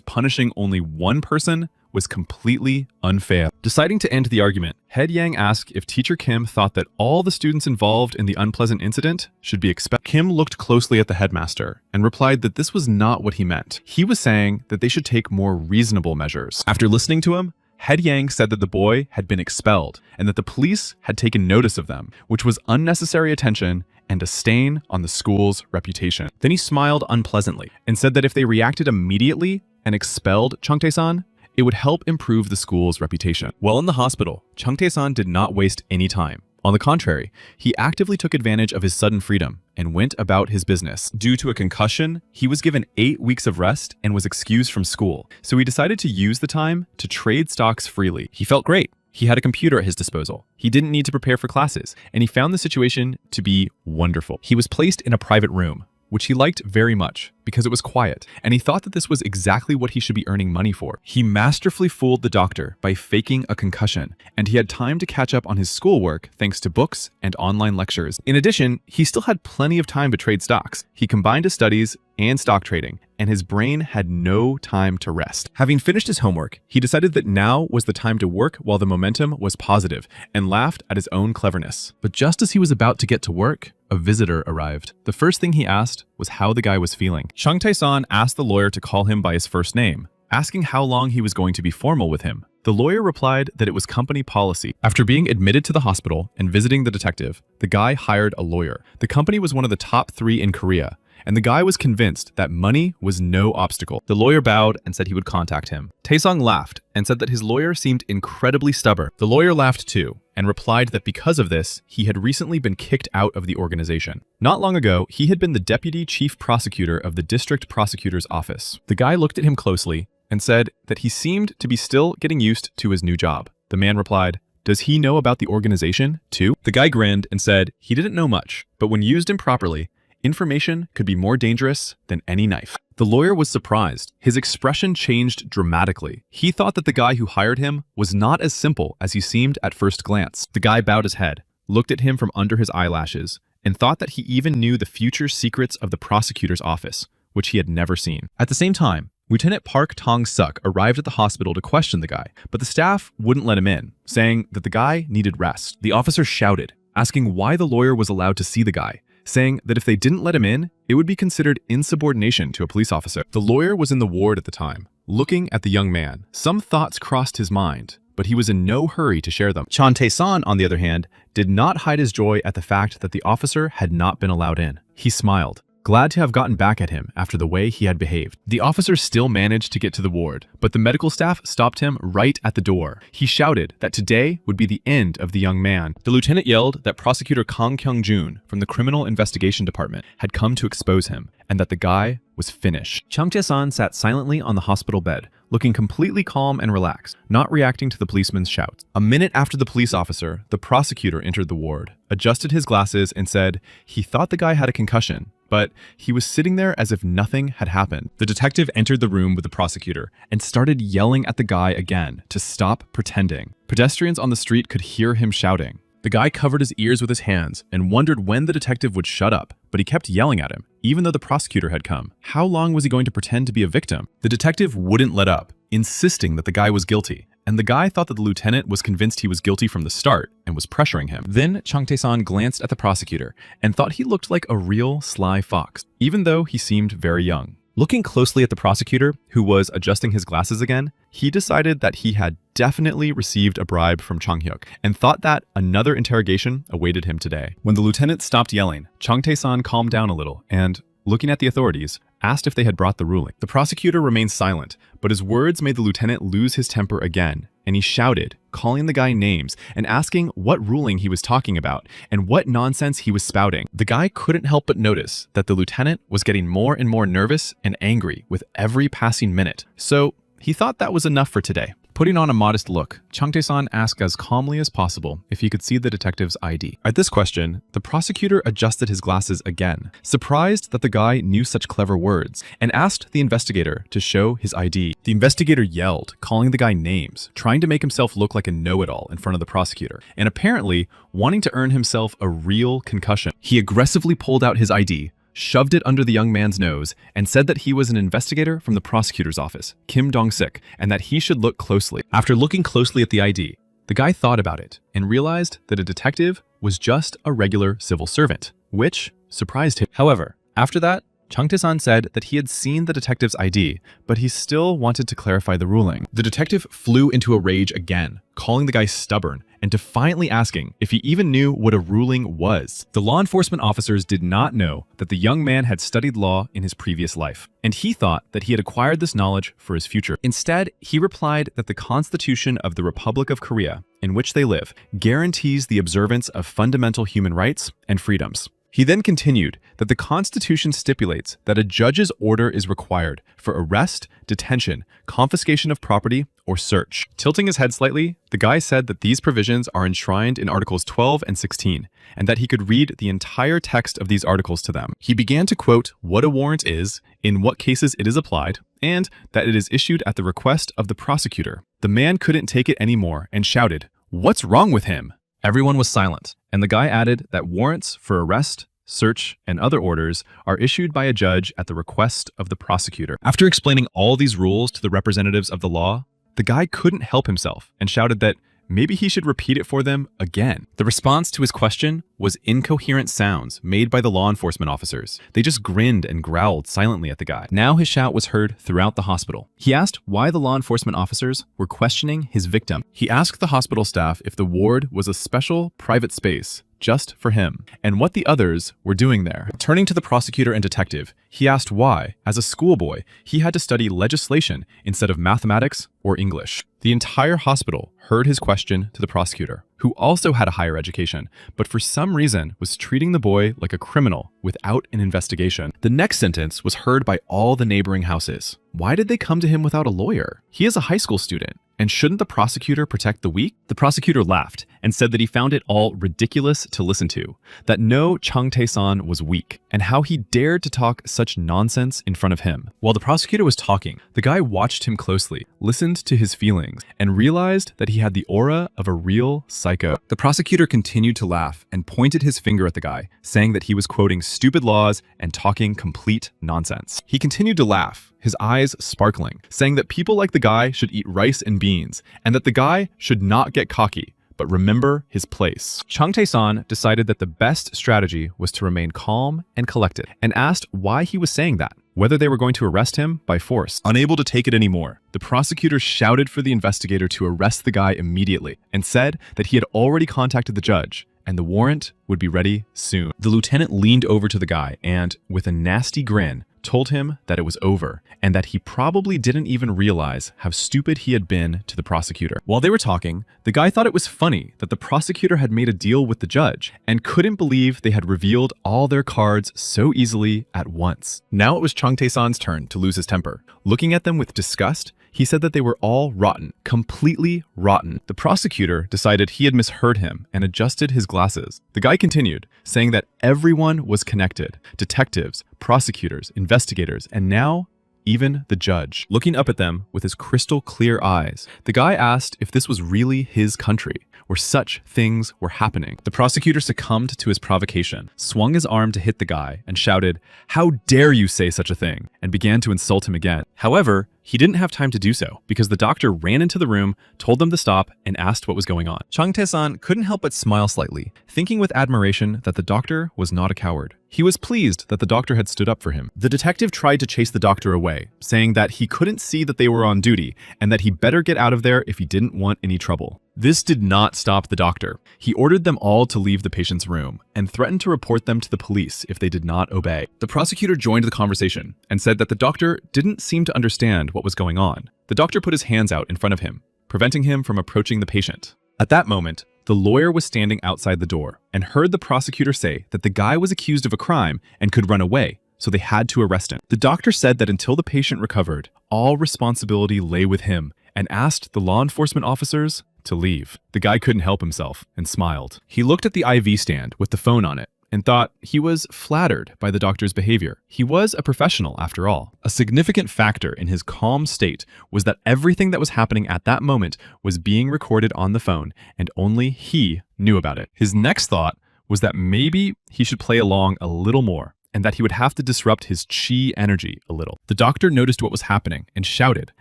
punishing only one person was completely unfair. Deciding to end the argument, Head Yang asked if Teacher Kim thought that all the students involved in the unpleasant incident should be expelled. Kim looked closely at the headmaster and replied that this was not what he meant. He was saying that they should take more reasonable measures. After listening to him, Head Yang said that the boy had been expelled and that the police had taken notice of them, which was unnecessary attention and a stain on the school's reputation. Then he smiled unpleasantly and said that if they reacted immediately and expelled Changtae-san, it would help improve the school's reputation. While in the hospital, Changtae-san did not waste any time. On the contrary, he actively took advantage of his sudden freedom and went about his business. Due to a concussion, he was given 8 weeks of rest and was excused from school, so he decided to use the time to trade stocks freely. He felt great. He had a computer at his disposal. He didn't need to prepare for classes, and he found the situation to be wonderful. He was placed in a private room, which he liked very much because it was quiet, and he thought that this was exactly what he should be earning money for. He masterfully fooled the doctor by faking a concussion, and he had time to catch up on his schoolwork thanks to books and online lectures. In addition, he still had plenty of time to trade stocks. He combined his studies and stock trading, and his brain had no time to rest. Having finished his homework, he decided that now was the time to work while the momentum was positive, and laughed at his own cleverness. But just as he was about to get to work, a visitor arrived. The first thing he asked was how the guy was feeling. Changtae-san asked the lawyer to call him by his first name, asking how long he was going to be formal with him. The lawyer replied that it was company policy. After being admitted to the hospital and visiting the detective, the guy hired a lawyer. The company was one of the top 3 in Korea, and the guy was convinced that money was no obstacle. The lawyer bowed and said he would contact him. Taesung laughed and said that his lawyer seemed incredibly stubborn. The lawyer laughed too and replied that because of this, he had recently been kicked out of the organization. Not long ago, he had been the deputy chief prosecutor of the district prosecutor's office. The guy looked at him closely and said that he seemed to be still getting used to his new job. The man replied, "Does he know about the organization too?" The guy grinned and said he didn't know much, but when used improperly, information could be more dangerous than any knife. The lawyer was surprised. His expression changed dramatically. He thought that the guy who hired him was not as simple as he seemed at first glance. The guy bowed his head, looked at him from under his eyelashes, and thought that he even knew the future secrets of the prosecutor's office, which he had never seen. At the same time, Lieutenant Park Tong-suk arrived at the hospital to question the guy, but the staff wouldn't let him in, saying that the guy needed rest. The officer shouted, asking why the lawyer was allowed to see the guy, saying that if they didn't let him in, it would be considered insubordination to a police officer. The lawyer was in the ward at the time, looking at the young man. Some thoughts crossed his mind, but he was in no hurry to share them. Chang Tae-san, on the other hand, did not hide his joy at the fact that the officer had not been allowed in. He smiled, glad to have gotten back at him after the way he had behaved. The officer still managed to get to the ward, but the medical staff stopped him right at the door. He shouted that today would be the end of the young man. The lieutenant yelled that Prosecutor Kang Kyung-jun from the Criminal Investigation Department had come to expose him, and that the guy was finished. Chang Tae-san sat silently on the hospital bed, looking completely calm and relaxed, not reacting to the policeman's shouts. A minute after the police officer, the prosecutor entered the ward, adjusted his glasses, and said he thought the guy had a concussion, but he was sitting there as if nothing had happened. The detective entered the room with the prosecutor and started yelling at the guy again to stop pretending. Pedestrians on the street could hear him shouting. The guy covered his ears with his hands and wondered when the detective would shut up, but he kept yelling at him, even though the prosecutor had come. How long was he going to pretend to be a victim? The detective wouldn't let up, insisting that the guy was guilty, and the guy thought that the lieutenant was convinced he was guilty from the start and was pressuring him. Then Chang Tae-san glanced at the prosecutor and thought he looked like a real sly fox, even though he seemed very young. Looking closely at the prosecutor, who was adjusting his glasses again, he decided that he had definitely received a bribe from Chang-hyuk and thought that another interrogation awaited him today. When the lieutenant stopped yelling, Chang Tae-san calmed down a little and, looking at the authorities, asked if they had brought the ruling. The prosecutor remained silent, but his words made the lieutenant lose his temper again, and he shouted, calling the guy names and asking what ruling he was talking about and what nonsense he was spouting. The guy couldn't help but notice that the lieutenant was getting more and more nervous and angry with every passing minute, so he thought that was enough for today. Putting on a modest look, Chang Tae-san asked as calmly as possible if he could see the detective's ID. At this question, the prosecutor adjusted his glasses again, surprised that the guy knew such clever words, and asked the investigator to show his ID. The investigator yelled, calling the guy names, trying to make himself look like a know-it-all in front of the prosecutor, and apparently wanting to earn himself a real concussion. He aggressively pulled out his ID, shoved it under the young man's nose, and said that he was an investigator from the prosecutor's office, Kim Dong-sik, and that he should look closely. After looking closely at the ID, the guy thought about it and realized that a detective was just a regular civil servant, which surprised him. However, after that, Chang Tae-san said that he had seen the detective's ID, but he still wanted to clarify the ruling. The detective flew into a rage again, calling the guy stubborn and defiantly asking if he even knew what a ruling was. The law enforcement officers did not know that the young man had studied law in his previous life, and he thought that he had acquired this knowledge for his future. Instead, he replied that the Constitution of the Republic of Korea, in which they live, guarantees the observance of fundamental human rights and freedoms. He then continued that the Constitution stipulates that a judge's order is required for arrest, detention, confiscation of property, or search. Tilting his head slightly, the guy said that these provisions are enshrined in Articles 12 and 16, and that he could read the entire text of these articles to them. He began to quote what a warrant is, in what cases it is applied, and that it is issued at the request of the prosecutor. The man couldn't take it anymore and shouted, "What's wrong with him?" Everyone was silent, and the guy added that warrants for arrest, search, and other orders are issued by a judge at the request of the prosecutor. After explaining all these rules to the representatives of the law, the guy couldn't help himself and shouted that maybe he should repeat it for them again. The response to his question was incoherent sounds made by the law enforcement officers. They just grinned and growled silently at the guy. Now his shout was heard throughout the hospital. He asked why the law enforcement officers were questioning his victim. He asked the hospital staff if the ward was a special private space just for him, and what the others were doing there. Turning to the prosecutor and detective, he asked why, as a schoolboy, he had to study legislation instead of mathematics or English. The entire hospital heard his question to the prosecutor, who also had a higher education, but for some reason was treating the boy like a criminal without an investigation. The next sentence was heard by all the neighboring houses. Why did they come to him without a lawyer? He is a high school student. And shouldn't the prosecutor protect the weak? The prosecutor laughed and said that he found it all ridiculous to listen to, that no Chang Tae-san was weak, and how he dared to talk such nonsense in front of him. While the prosecutor was talking, the guy watched him closely, listened to his feelings, and realized that he had the aura of a real psycho. The prosecutor continued to laugh and pointed his finger at the guy, saying that he was quoting stupid laws and talking complete nonsense. He continued to laugh, his eyes sparkling, saying that people like the guy should eat rice and beans, and that the guy should not get cocky, but remember his place. Chung Tae-san decided that the best strategy was to remain calm and collected, and asked why he was saying that, whether they were going to arrest him by force. Unable to take it anymore, the prosecutor shouted for the investigator to arrest the guy immediately and said that he had already contacted the judge and the warrant would be ready soon. The lieutenant leaned over to the guy and, with a nasty grin, told him that it was over and that he probably didn't even realize how stupid he had been to the prosecutor. While they were talking, the guy thought it was funny that the prosecutor had made a deal with the judge and couldn't believe they had revealed all their cards so easily at once. Now it was Chung Tae-san's turn to lose his temper. Looking at them with disgust, he said that they were all rotten, completely rotten. The prosecutor decided he had misheard him and adjusted his glasses. The guy continued, saying that everyone was connected. Detectives, prosecutors, investigators, and now even the judge. Looking up at them with his crystal clear eyes, the guy asked if this was really his country, where such things were happening. The prosecutor succumbed to his provocation, swung his arm to hit the guy, and shouted, "How dare you say such a thing?" and began to insult him again. However, he didn't have time to do so, because the doctor ran into the room, told them to stop, and asked what was going on. Chung Tae-san couldn't help but smile slightly, thinking with admiration that the doctor was not a coward. He was pleased that the doctor had stood up for him. The detective tried to chase the doctor away, saying that he couldn't see that they were on duty, and that he better get out of there if he didn't want any trouble. This did not stop the doctor. He ordered them all to leave the patient's room, and threatened to report them to the police if they did not obey. The prosecutor joined the conversation, and said that the doctor didn't seem to understand what was going on. The doctor put his hands out in front of him, preventing him from approaching the patient. At that moment, the lawyer was standing outside the door, and heard the prosecutor say that the guy was accused of a crime and could run away, so they had to arrest him. The doctor said that until the patient recovered, all responsibility lay with him, and asked the law enforcement officers to leave. The guy couldn't help himself and smiled. He looked at the IV stand with the phone on it and thought he was flattered by the doctor's behavior. He was a professional after all. A significant factor in his calm state was that everything that was happening at that moment was being recorded on the phone, and only he knew about it. His next thought was that maybe he should play along a little more, and that he would have to disrupt his chi energy a little. The doctor noticed what was happening and shouted,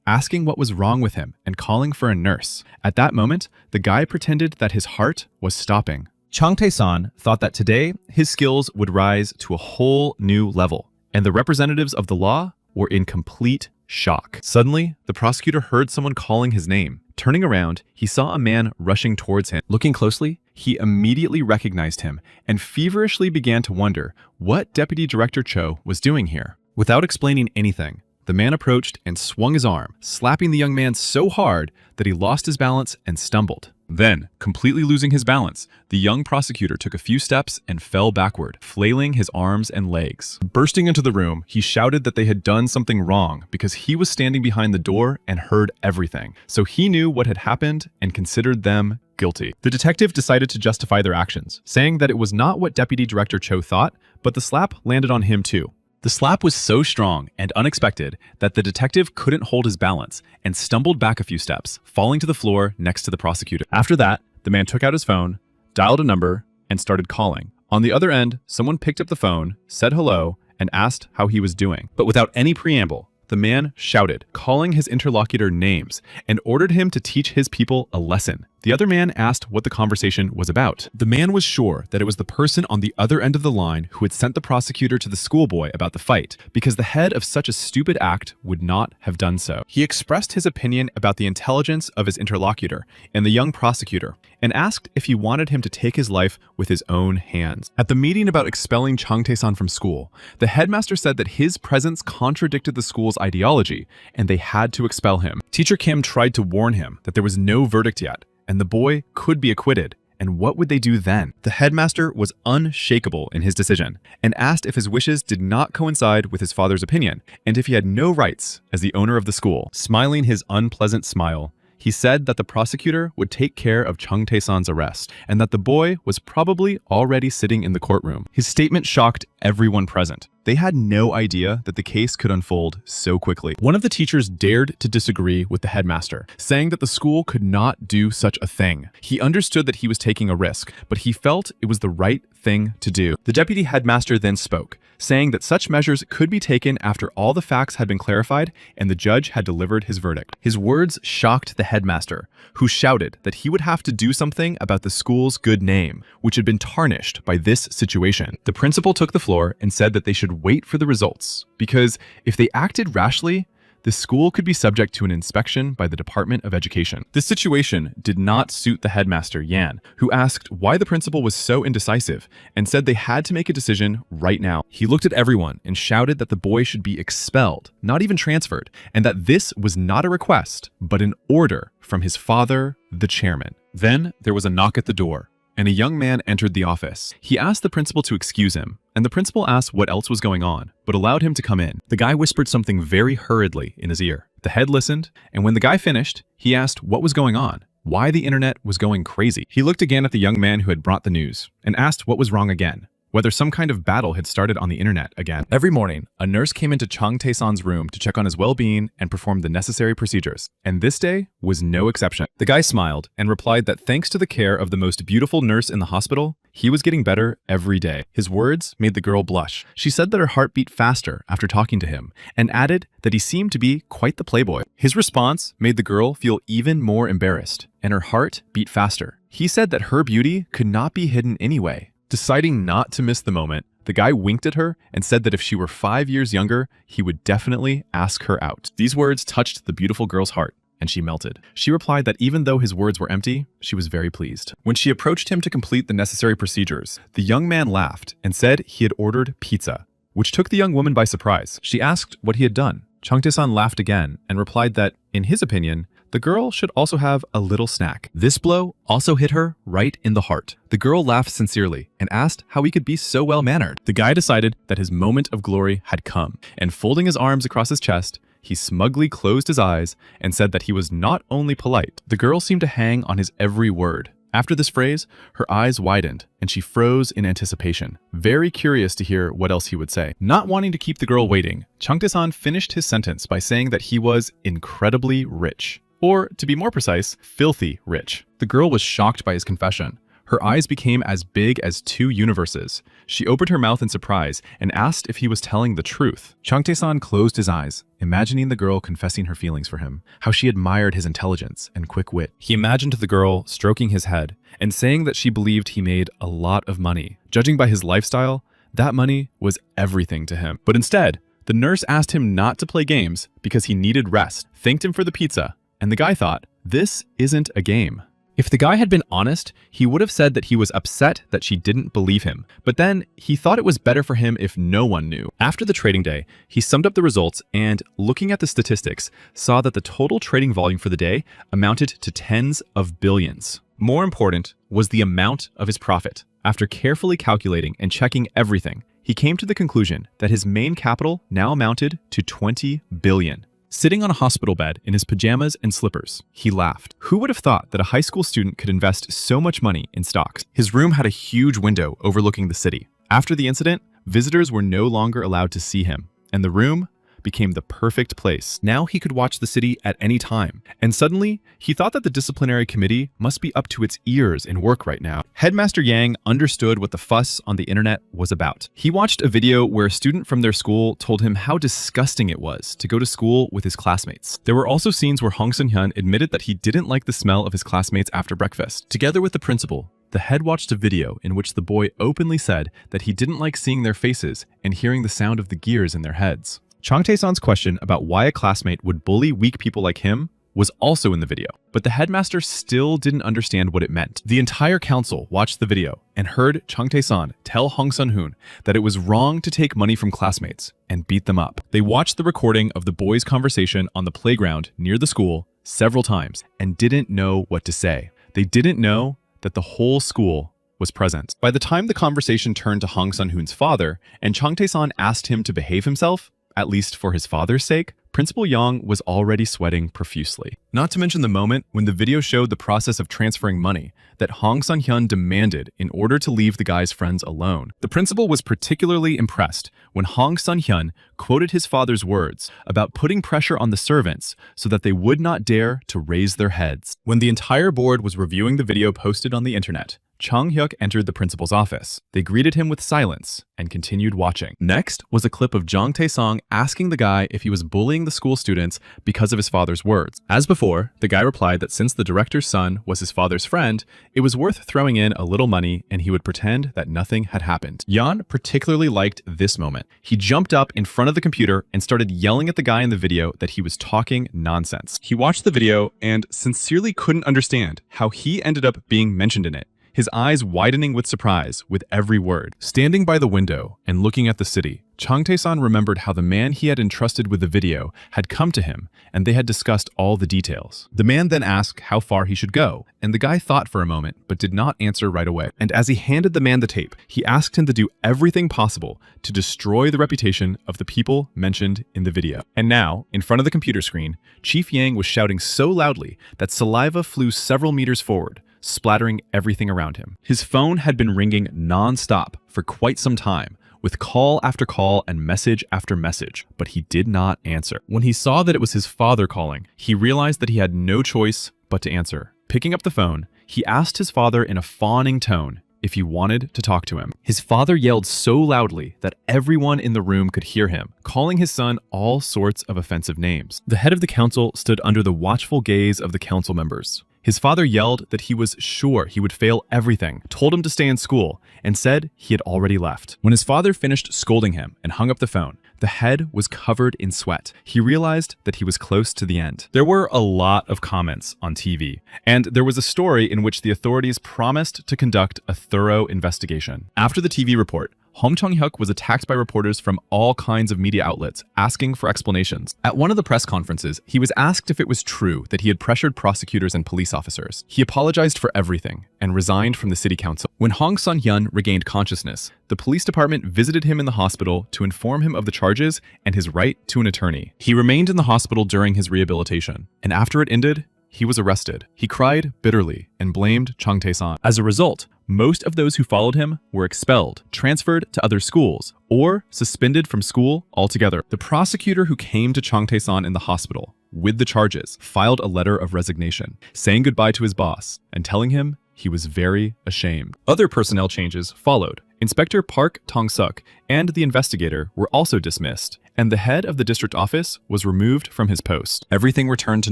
asking what was wrong with him and calling for a nurse. At that moment, the guy pretended that his heart was stopping. Chung Tae-san thought that today his skills would rise to a whole new level, and the representatives of the law were in complete shock. Suddenly, the prosecutor heard someone calling his name. Turning around, he saw a man rushing towards him. Looking closely, he immediately recognized him and feverishly began to wonder what Deputy Director Cho was doing here. Without explaining anything, the man approached and swung his arm, slapping the young man so hard that he lost his balance and stumbled. Then, completely losing his balance, the young prosecutor took a few steps and fell backward, flailing his arms and legs. Bursting into the room, he shouted that they had done something wrong because he was standing behind the door and heard everything. So he knew what had happened and considered them guilty. The detective decided to justify their actions, saying that it was not what Deputy Director Cho thought, but the slap landed on him too. The slap was so strong and unexpected that the detective couldn't hold his balance and stumbled back a few steps, falling to the floor next to the prosecutor. After that, the man took out his phone, dialed a number, and started calling. On the other end, someone picked up the phone, said hello, and asked how he was doing. But without any preamble, the man shouted, calling his interlocutor names, and ordered him to teach his people a lesson. The other man asked what the conversation was about. The man was sure that it was the person on the other end of the line who had sent the prosecutor to the schoolboy about the fight, because the head of such a stupid act would not have done so. He expressed his opinion about the intelligence of his interlocutor and the young prosecutor, and asked if he wanted him to take his life with his own hands. At the meeting about expelling Chung Tae-san from school, the headmaster said that his presence contradicted the school's ideology, and they had to expel him. Teacher Kim tried to warn him that there was no verdict yet, and the boy could be acquitted. And what would they do then? The headmaster was unshakable in his decision and asked if his wishes did not coincide with his father's opinion and if he had no rights as the owner of the school. Smiling his unpleasant smile, he said that the prosecutor would take care of Chung Tae-san's arrest and that the boy was probably already sitting in the courtroom. His statement shocked everyone present. They had no idea that the case could unfold so quickly. One of the teachers dared to disagree with the headmaster, saying that the school could not do such a thing. He understood that he was taking a risk, but he felt it was the right thing to do. The deputy headmaster then spoke, saying that such measures could be taken after all the facts had been clarified and the judge had delivered his verdict. His words shocked the headmaster, who shouted that he would have to do something about the school's good name, which had been tarnished by this situation. The principal took the floor and said that they should wait for the results, because if they acted rashly, the school could be subject to an inspection by the Department of Education. This situation did not suit the headmaster, Yan, who asked why the principal was so indecisive and said they had to make a decision right now. He looked at everyone and shouted that the boy should be expelled, not even transferred, and that this was not a request, but an order from his father, the chairman. Then there was a knock at the door, and a young man entered the office. He asked the principal to excuse him, and the principal asked what else was going on, but allowed him to come in. The guy whispered something very hurriedly in his ear. The head listened, and when the guy finished, he asked what was going on, why the internet was going crazy. He looked again at the young man who had brought the news, and asked what was wrong again, whether some kind of battle had started on the internet again. Every morning, a nurse came into Chang Tae-san's room to check on his well-being and perform the necessary procedures, and this day was no exception. The guy smiled and replied that thanks to the care of the most beautiful nurse in the hospital, he was getting better every day. His words made the girl blush. She said that her heart beat faster after talking to him, and added that he seemed to be quite the playboy. His response made the girl feel even more embarrassed, and her heart beat faster. He said that her beauty could not be hidden anyway. Deciding not to miss the moment, the guy winked at her and said that if she were 5 years younger, he would definitely ask her out. These words touched the beautiful girl's heart, and she melted. She replied that even though his words were empty, she was very pleased. When she approached him to complete the necessary procedures, the young man laughed and said he had ordered pizza, which took the young woman by surprise. She asked what he had done. Chang Tae-san laughed again and replied that, in his opinion, the girl should also have a little snack. This blow also hit her right in the heart. The girl laughed sincerely and asked how he could be so well-mannered. The guy decided that his moment of glory had come, and folding his arms across his chest, he smugly closed his eyes and said that he was not only polite. The girl seemed to hang on his every word. After this phrase, her eyes widened and she froze in anticipation, very curious to hear what else he would say. Not wanting to keep the girl waiting, Chang Tae-san finished his sentence by saying that he was incredibly rich. Or, to be more precise, filthy rich. The girl was shocked by his confession. Her eyes became as big as 2 universes. She opened her mouth in surprise and asked if he was telling the truth. Chang Tae-san closed his eyes, imagining the girl confessing her feelings for him, how she admired his intelligence and quick wit. He imagined the girl stroking his head and saying that she believed he made a lot of money. Judging by his lifestyle, that money was everything to him. But instead, the nurse asked him not to play games because he needed rest, thanked him for the pizza, and the guy thought, this isn't a game. If the guy had been honest, he would have said that he was upset that she didn't believe him. But then he thought it was better for him if no one knew. After the trading day, he summed up the results and, looking at the statistics, saw that the total trading volume for the day amounted to tens of billions. More important was the amount of his profit. After carefully calculating and checking everything, he came to the conclusion that his main capital now amounted to 20 billion. Sitting on a hospital bed in his pajamas and slippers, he laughed. Who would have thought that a high school student could invest so much money in stocks? His room had a huge window overlooking the city. After the incident, visitors were no longer allowed to see him, and the room became the perfect place. Now he could watch the city at any time, and suddenly he thought that the disciplinary committee must be up to its ears in work right now. Headmaster Yang understood what the fuss on the internet was about. He watched a video where a student from their school told him how disgusting it was to go to school with his classmates. There were also scenes where Hong Sun-hyun admitted that he didn't like the smell of his classmates after breakfast. Together with the principal, the head watched a video in which the boy openly said that he didn't like seeing their faces and hearing the sound of the gears in their heads. Chang Tae-san's question about why a classmate would bully weak people like him was also in the video, but the headmaster still didn't understand what it meant. The entire council watched the video and heard Chang Tae-san tell Hong Sun-hyun that it was wrong to take money from classmates and beat them up. They watched the recording of the boys' conversation on the playground near the school several times and didn't know what to say. They didn't know that the whole school was present. By the time the conversation turned to Hong Sun-hyun's father and Chang Tae-san asked him to behave himself, at least for his father's sake, Principal Yang was already sweating profusely. Not to mention the moment when the video showed the process of transferring money that Hong Sun-hyun demanded in order to leave the guy's friends alone. The principal was particularly impressed when Hong Sun-hyun quoted his father's words about putting pressure on the servants so that they would not dare to raise their heads. When the entire board was reviewing the video posted on the internet, Chung Hyuk entered the principal's office. They greeted him with silence and continued watching. Next was a clip of Jang Tae-song asking the guy if he was bullying the school students because of his father's words. As before, the guy replied that since the director's son was his father's friend, it was worth throwing in a little money and he would pretend that nothing had happened. Yeon particularly liked this moment. He jumped up in front of the computer and started yelling at the guy in the video that he was talking nonsense. He watched the video and sincerely couldn't understand how he ended up being mentioned in it, his eyes widening with surprise with every word. Standing by the window and looking at the city, Chung Tae-san remembered how the man he had entrusted with the video had come to him and they had discussed all the details. The man then asked how far he should go, and the guy thought for a moment but did not answer right away. And as he handed the man the tape, he asked him to do everything possible to destroy the reputation of the people mentioned in the video. And now, in front of the computer screen, Chief Yang was shouting so loudly that saliva flew several meters forward, splattering everything around him. His phone had been ringing non-stop for quite some time, with call after call and message after message, but he did not answer. When he saw that it was his father calling, he realized that he had no choice but to answer. Picking up the phone, he asked his father in a fawning tone if he wanted to talk to him. His father yelled so loudly that everyone in the room could hear him, calling his son all sorts of offensive names. The head of the council stood under the watchful gaze of the council members. His father yelled that he was sure he would fail everything, told him to stay in school, and said he had already left. When his father finished scolding him and hung up the phone, the head was covered in sweat. He realized that he was close to the end. There were a lot of comments on TV, and there was a story in which the authorities promised to conduct a thorough investigation. After the TV report, Hong Chung-hyuk was attacked by reporters from all kinds of media outlets asking for explanations. At one of the press conferences, he was asked if it was true that he had pressured prosecutors and police officers. He apologized for everything and resigned from the city council. When Hong Sun-hyun regained consciousness, the police department visited him in the hospital to inform him of the charges and his right to an attorney. He remained in the hospital during his rehabilitation, and after it ended, he was arrested. He cried bitterly and blamed Chung Tae-san. As a result, most of those who followed him were expelled, transferred to other schools, or suspended from school altogether. The prosecutor who came to Chung Tae-san in the hospital with the charges filed a letter of resignation, saying goodbye to his boss and telling him he was very ashamed. Other personnel changes followed. Inspector Park Tong-suk and the investigator were also dismissed, and the head of the district office was removed from his post. Everything returned to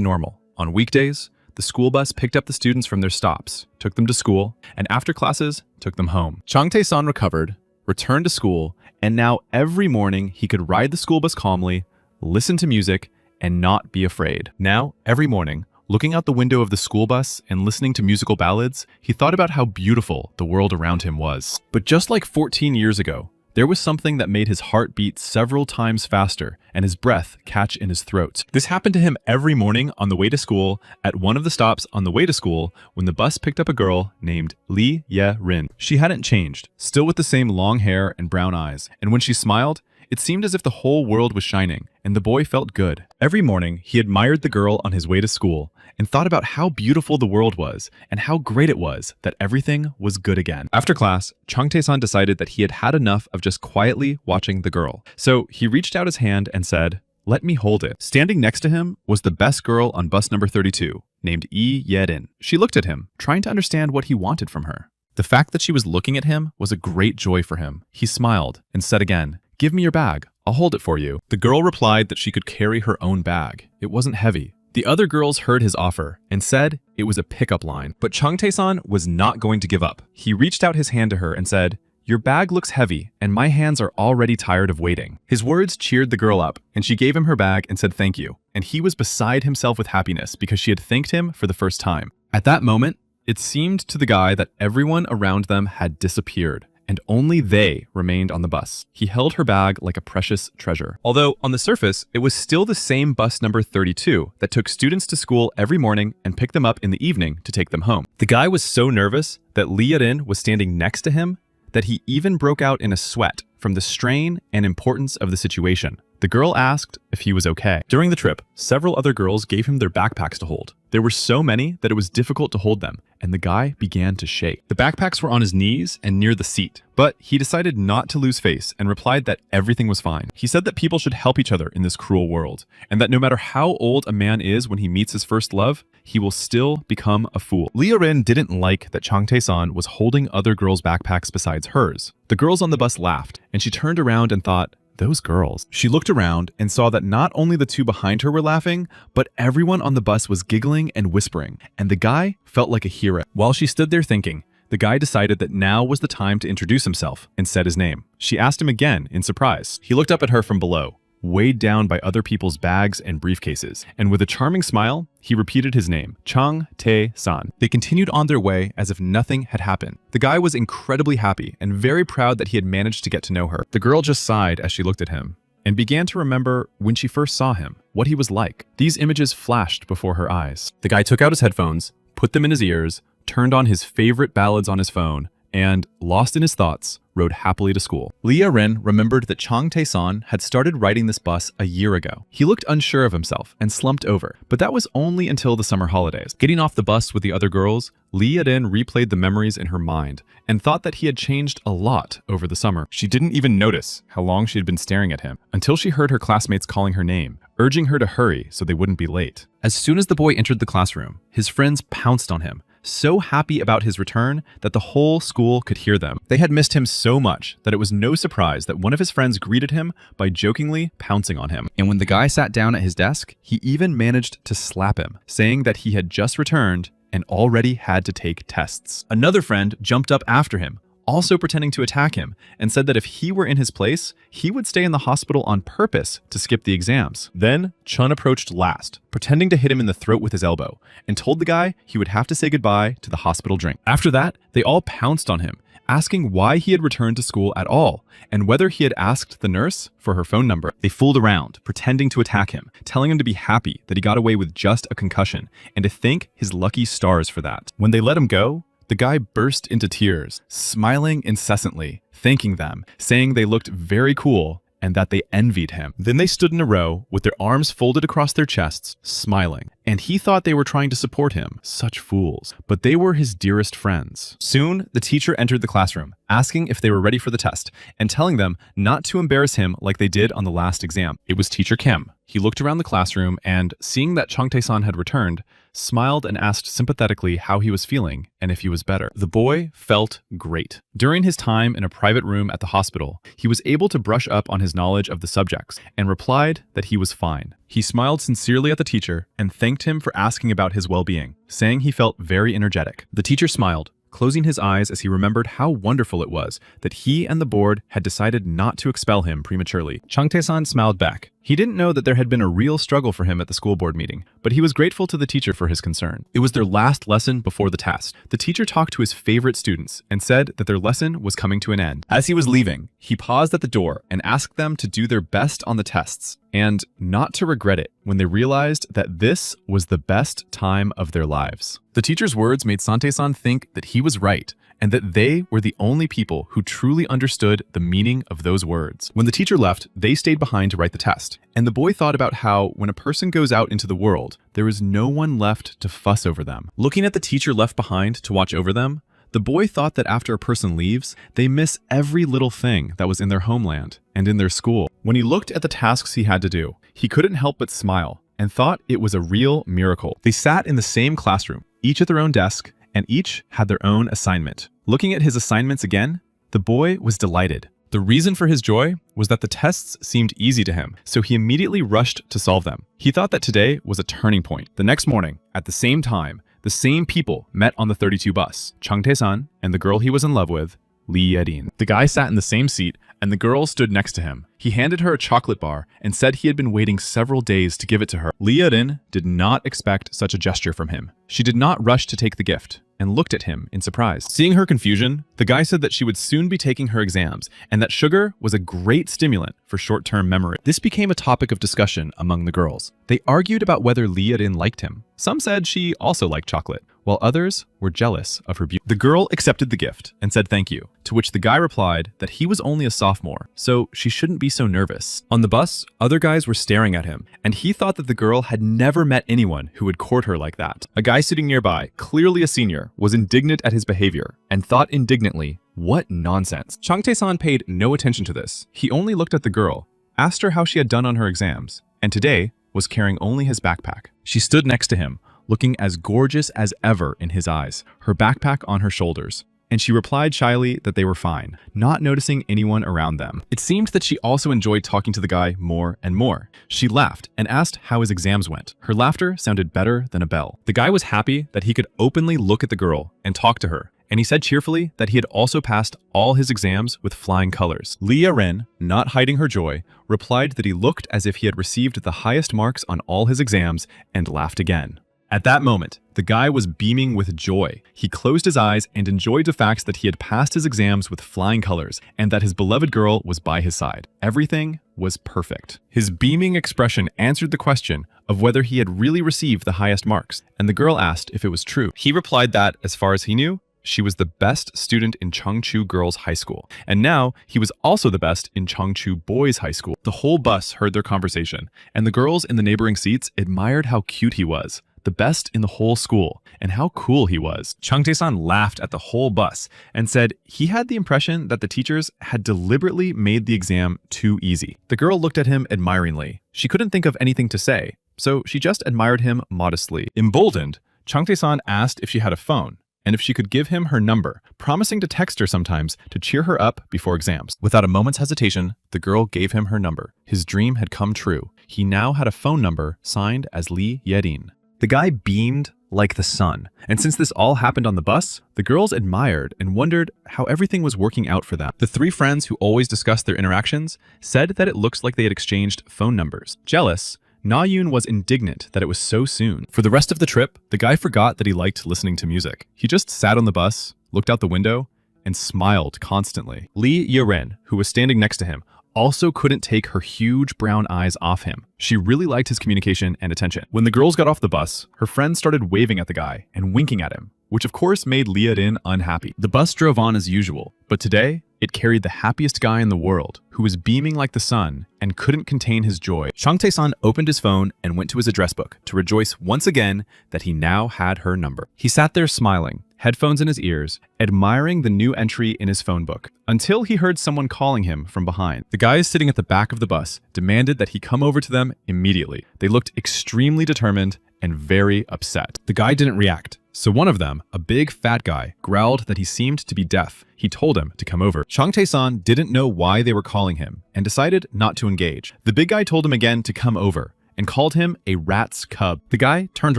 normal. On weekdays, the school bus picked up the students from their stops, took them to school, and after classes, took them home. Chung Tae-san recovered, returned to school, and now every morning he could ride the school bus calmly, listen to music, and not be afraid. Now, every morning, looking out the window of the school bus and listening to musical ballads, he thought about how beautiful the world around him was. But just like 14 years ago, there was something that made his heart beat several times faster and his breath catch in his throat. This happened to him every morning on the way to school, at one of the stops on the way to school, when the bus picked up a girl named Lee Ye-rin. She hadn't changed, still with the same long hair and brown eyes, and when she smiled, it seemed as if the whole world was shining, and the boy felt good. Every morning, he admired the girl on his way to school and thought about how beautiful the world was and how great it was that everything was good again. After class, Chung Tae-san decided that he had had enough of just quietly watching the girl. So he reached out his hand and said, "Let me hold it." Standing next to him was the best girl on bus number 32, named Lee Ye-rin. She looked at him, trying to understand what he wanted from her. The fact that she was looking at him was a great joy for him. He smiled and said again, "Give me your bag. I'll hold it for you." The girl replied that she could carry her own bag. It wasn't heavy. The other girls heard his offer and said it was a pickup line. But Chung Tae-san was not going to give up. He reached out his hand to her and said, "Your bag looks heavy, and my hands are already tired of waiting." His words cheered the girl up, and she gave him her bag and said thank you. And he was beside himself with happiness because she had thanked him for the first time. At that moment, it seemed to the guy that everyone around them had disappeared, and only they remained on the bus. He held her bag like a precious treasure. Although, on the surface, it was still the same bus number 32 that took students to school every morning and picked them up in the evening to take them home. The guy was so nervous that Lee Ye-rin was standing next to him that he even broke out in a sweat from the strain and importance of the situation. The girl asked if he was okay. During the trip, several other girls gave him their backpacks to hold. There were so many that it was difficult to hold them, and the guy began to shake. The backpacks were on his knees and near the seat, but he decided not to lose face and replied that everything was fine. He said that people should help each other in this cruel world, and that no matter how old a man is when he meets his first love, he will still become a fool. Lee Rin didn't like that Chang Tae-san was holding other girls' backpacks besides hers. The girls on the bus laughed, and she turned around and thought, those girls. She looked around and saw that not only the two behind her were laughing, but everyone on the bus was giggling and whispering, and the guy felt like a hero. While she stood there thinking, the guy decided that now was the time to introduce himself and said his name. She asked him again in surprise. He looked up at her from below, weighed down by other people's bags and briefcases, and with a charming smile, he repeated his name, Chang Tae-san. They continued on their way as if nothing had happened. The guy was incredibly happy and very proud that he had managed to get to know her. The girl just sighed as she looked at him and began to remember when she first saw him, what he was like. These images flashed before her eyes. The guy took out his headphones, put them in his ears, turned on his favorite ballads on his phone, and, lost in his thoughts, rode happily to school. Lee Rin remembered that Chang Tae-san had started riding this bus a year ago. He looked unsure of himself and slumped over, but that was only until the summer holidays. Getting off the bus with the other girls, Lee Rin replayed the memories in her mind and thought that he had changed a lot over the summer. She didn't even notice how long she had been staring at him until she heard her classmates calling her name, urging her to hurry so they wouldn't be late. As soon as the boy entered the classroom, his friends pounced on him, so happy about his return that the whole school could hear them. They had missed him so much that it was no surprise that one of his friends greeted him by jokingly pouncing on him. And when the guy sat down at his desk, he even managed to slap him, saying that he had just returned and already had to take tests. Another friend jumped up after him, also pretending to attack him, and said that if he were in his place, he would stay in the hospital on purpose to skip the exams. Then Chun approached last, pretending to hit him in the throat with his elbow, and told the guy he would have to say goodbye to the hospital drink. After that, they all pounced on him, asking why he had returned to school at all, and whether he had asked the nurse for her phone number. They fooled around, pretending to attack him, telling him to be happy that he got away with just a concussion, and to thank his lucky stars for that. When they let him go, the guy burst into tears, smiling incessantly, thanking them, saying they looked very cool and that they envied him. Then they stood in a row with their arms folded across their chests, smiling. And he thought they were trying to support him. Such fools. But they were his dearest friends. Soon, the teacher entered the classroom, asking if they were ready for the test, and telling them not to embarrass him like they did on the last exam. It was Teacher Kim. He looked around the classroom and, seeing that Chang Tae-san had returned, smiled and asked sympathetically how he was feeling and if he was better. The boy felt great. During his time in a private room at the hospital, he was able to brush up on his knowledge of the subjects and replied that he was fine. He smiled sincerely at the teacher and thanked him for asking about his well-being, saying he felt very energetic. The teacher smiled, closing his eyes as he remembered how wonderful it was that he and the board had decided not to expel him prematurely. Chang Tae-san smiled back. He didn't know that there had been a real struggle for him at the school board meeting, but he was grateful to the teacher for his concern. It was their last lesson before the test. The teacher talked to his favorite students and said that their lesson was coming to an end. As he was leaving, he paused at the door and asked them to do their best on the tests and not to regret it when they realized that this was the best time of their lives. The teacher's words made Sante-san think that he was right and that they were the only people who truly understood the meaning of those words. When the teacher left, they stayed behind to write the test, and the boy thought about how when a person goes out into the world, there is no one left to fuss over them. Looking at the teacher left behind to watch over them, the boy thought that after a person leaves, they miss every little thing that was in their homeland and in their school. When he looked at the tasks he had to do, he couldn't help but smile and thought it was a real miracle. They sat in the same classroom, each at their own desk, and each had their own assignment. Looking at his assignments again, the boy was delighted. The reason for his joy was that the tests seemed easy to him, so he immediately rushed to solve them. He thought that today was a turning point. The next morning, at the same time, the same people met on the 32 bus, Chang Tae-san and the girl he was in love with, Lee Ye-rin. The guy sat in the same seat, and the girl stood next to him. He handed her a chocolate bar and said he had been waiting several days to give it to her. Lee Ye-rin did not expect such a gesture from him. She did not rush to take the gift and looked at him in surprise. Seeing her confusion, the guy said that she would soon be taking her exams and that sugar was a great stimulant for short-term memory. This became a topic of discussion among the girls. They argued about whether Lee Ye-rin liked him. Some said she also liked chocolate, while others were jealous of her beauty. The girl accepted the gift and said thank you, to which the guy replied that he was only a sophomore, so she shouldn't be so nervous. On the bus, other guys were staring at him, and he thought that the girl had never met anyone who would court her like that. A guy sitting nearby, clearly a senior, was indignant at his behavior and thought indignantly, what nonsense. Changtae-san paid no attention to this. He only looked at the girl, asked her how she had done on her exams, and today was carrying only his backpack. She stood next to him, looking as gorgeous as ever in his eyes, her backpack on her shoulders. And she replied shyly that they were fine, not noticing anyone around them. It seemed that she also enjoyed talking to the guy more and more. She laughed and asked how his exams went. Her laughter sounded better than a bell. The guy was happy that he could openly look at the girl and talk to her, and he said cheerfully that he had also passed all his exams with flying colors. Lee Ren, not hiding her joy, replied that he looked as if he had received the highest marks on all his exams and laughed again. At that moment, the guy was beaming with joy. He closed his eyes and enjoyed the fact that he had passed his exams with flying colors and that his beloved girl was by his side. Everything was perfect. His beaming expression answered the question of whether he had really received the highest marks, and the girl asked if it was true. He replied that, as far as he knew, she was the best student in Cheongchu Girls High School, and now he was also the best in Cheongchu Boys High School. The whole bus heard their conversation, and the girls in the neighboring seats admired how cute he was. The best in the whole school, and how cool he was. Changtae-san laughed at the whole bus and said he had the impression that the teachers had deliberately made the exam too easy. The girl looked at him admiringly. She couldn't think of anything to say, so she just admired him modestly. Emboldened, Changtae-san asked if she had a phone, and if she could give him her number, promising to text her sometimes to cheer her up before exams. Without a moment's hesitation, the girl gave him her number. His dream had come true. He now had a phone number signed as Lee Yerin. The guy beamed like the sun, and since this all happened on the bus, the girls admired and wondered how everything was working out for them. The three friends who always discussed their interactions said that it looks like they had exchanged phone numbers. Jealous, Na-yoon was indignant that it was so soon. For the rest of the trip, the guy forgot that he liked listening to music. He just sat on the bus, looked out the window, and smiled constantly. Lee Ye-ren, who was standing next to him, also couldn't take her huge brown eyes off him. She really liked his communication and attention. When the girls got off the bus, her friends started waving at the guy and winking at him, which of course made Lee-in unhappy. The bus drove on as usual, but today, it carried the happiest guy in the world, who was beaming like the sun and couldn't contain his joy. Changtae-san opened his phone and went to his address book to rejoice once again that he now had her number. He sat there smiling, headphones in his ears, admiring the new entry in his phone book, until he heard someone calling him from behind. The guys sitting at the back of the bus demanded that he come over to them immediately. They looked extremely determined and very upset. The guy didn't react, so one of them, a big fat guy, growled that he seemed to be deaf. He told him to come over. Changtae-san didn't know why they were calling him and decided not to engage. The big guy told him again to come over and called him a rat's cub. The guy turned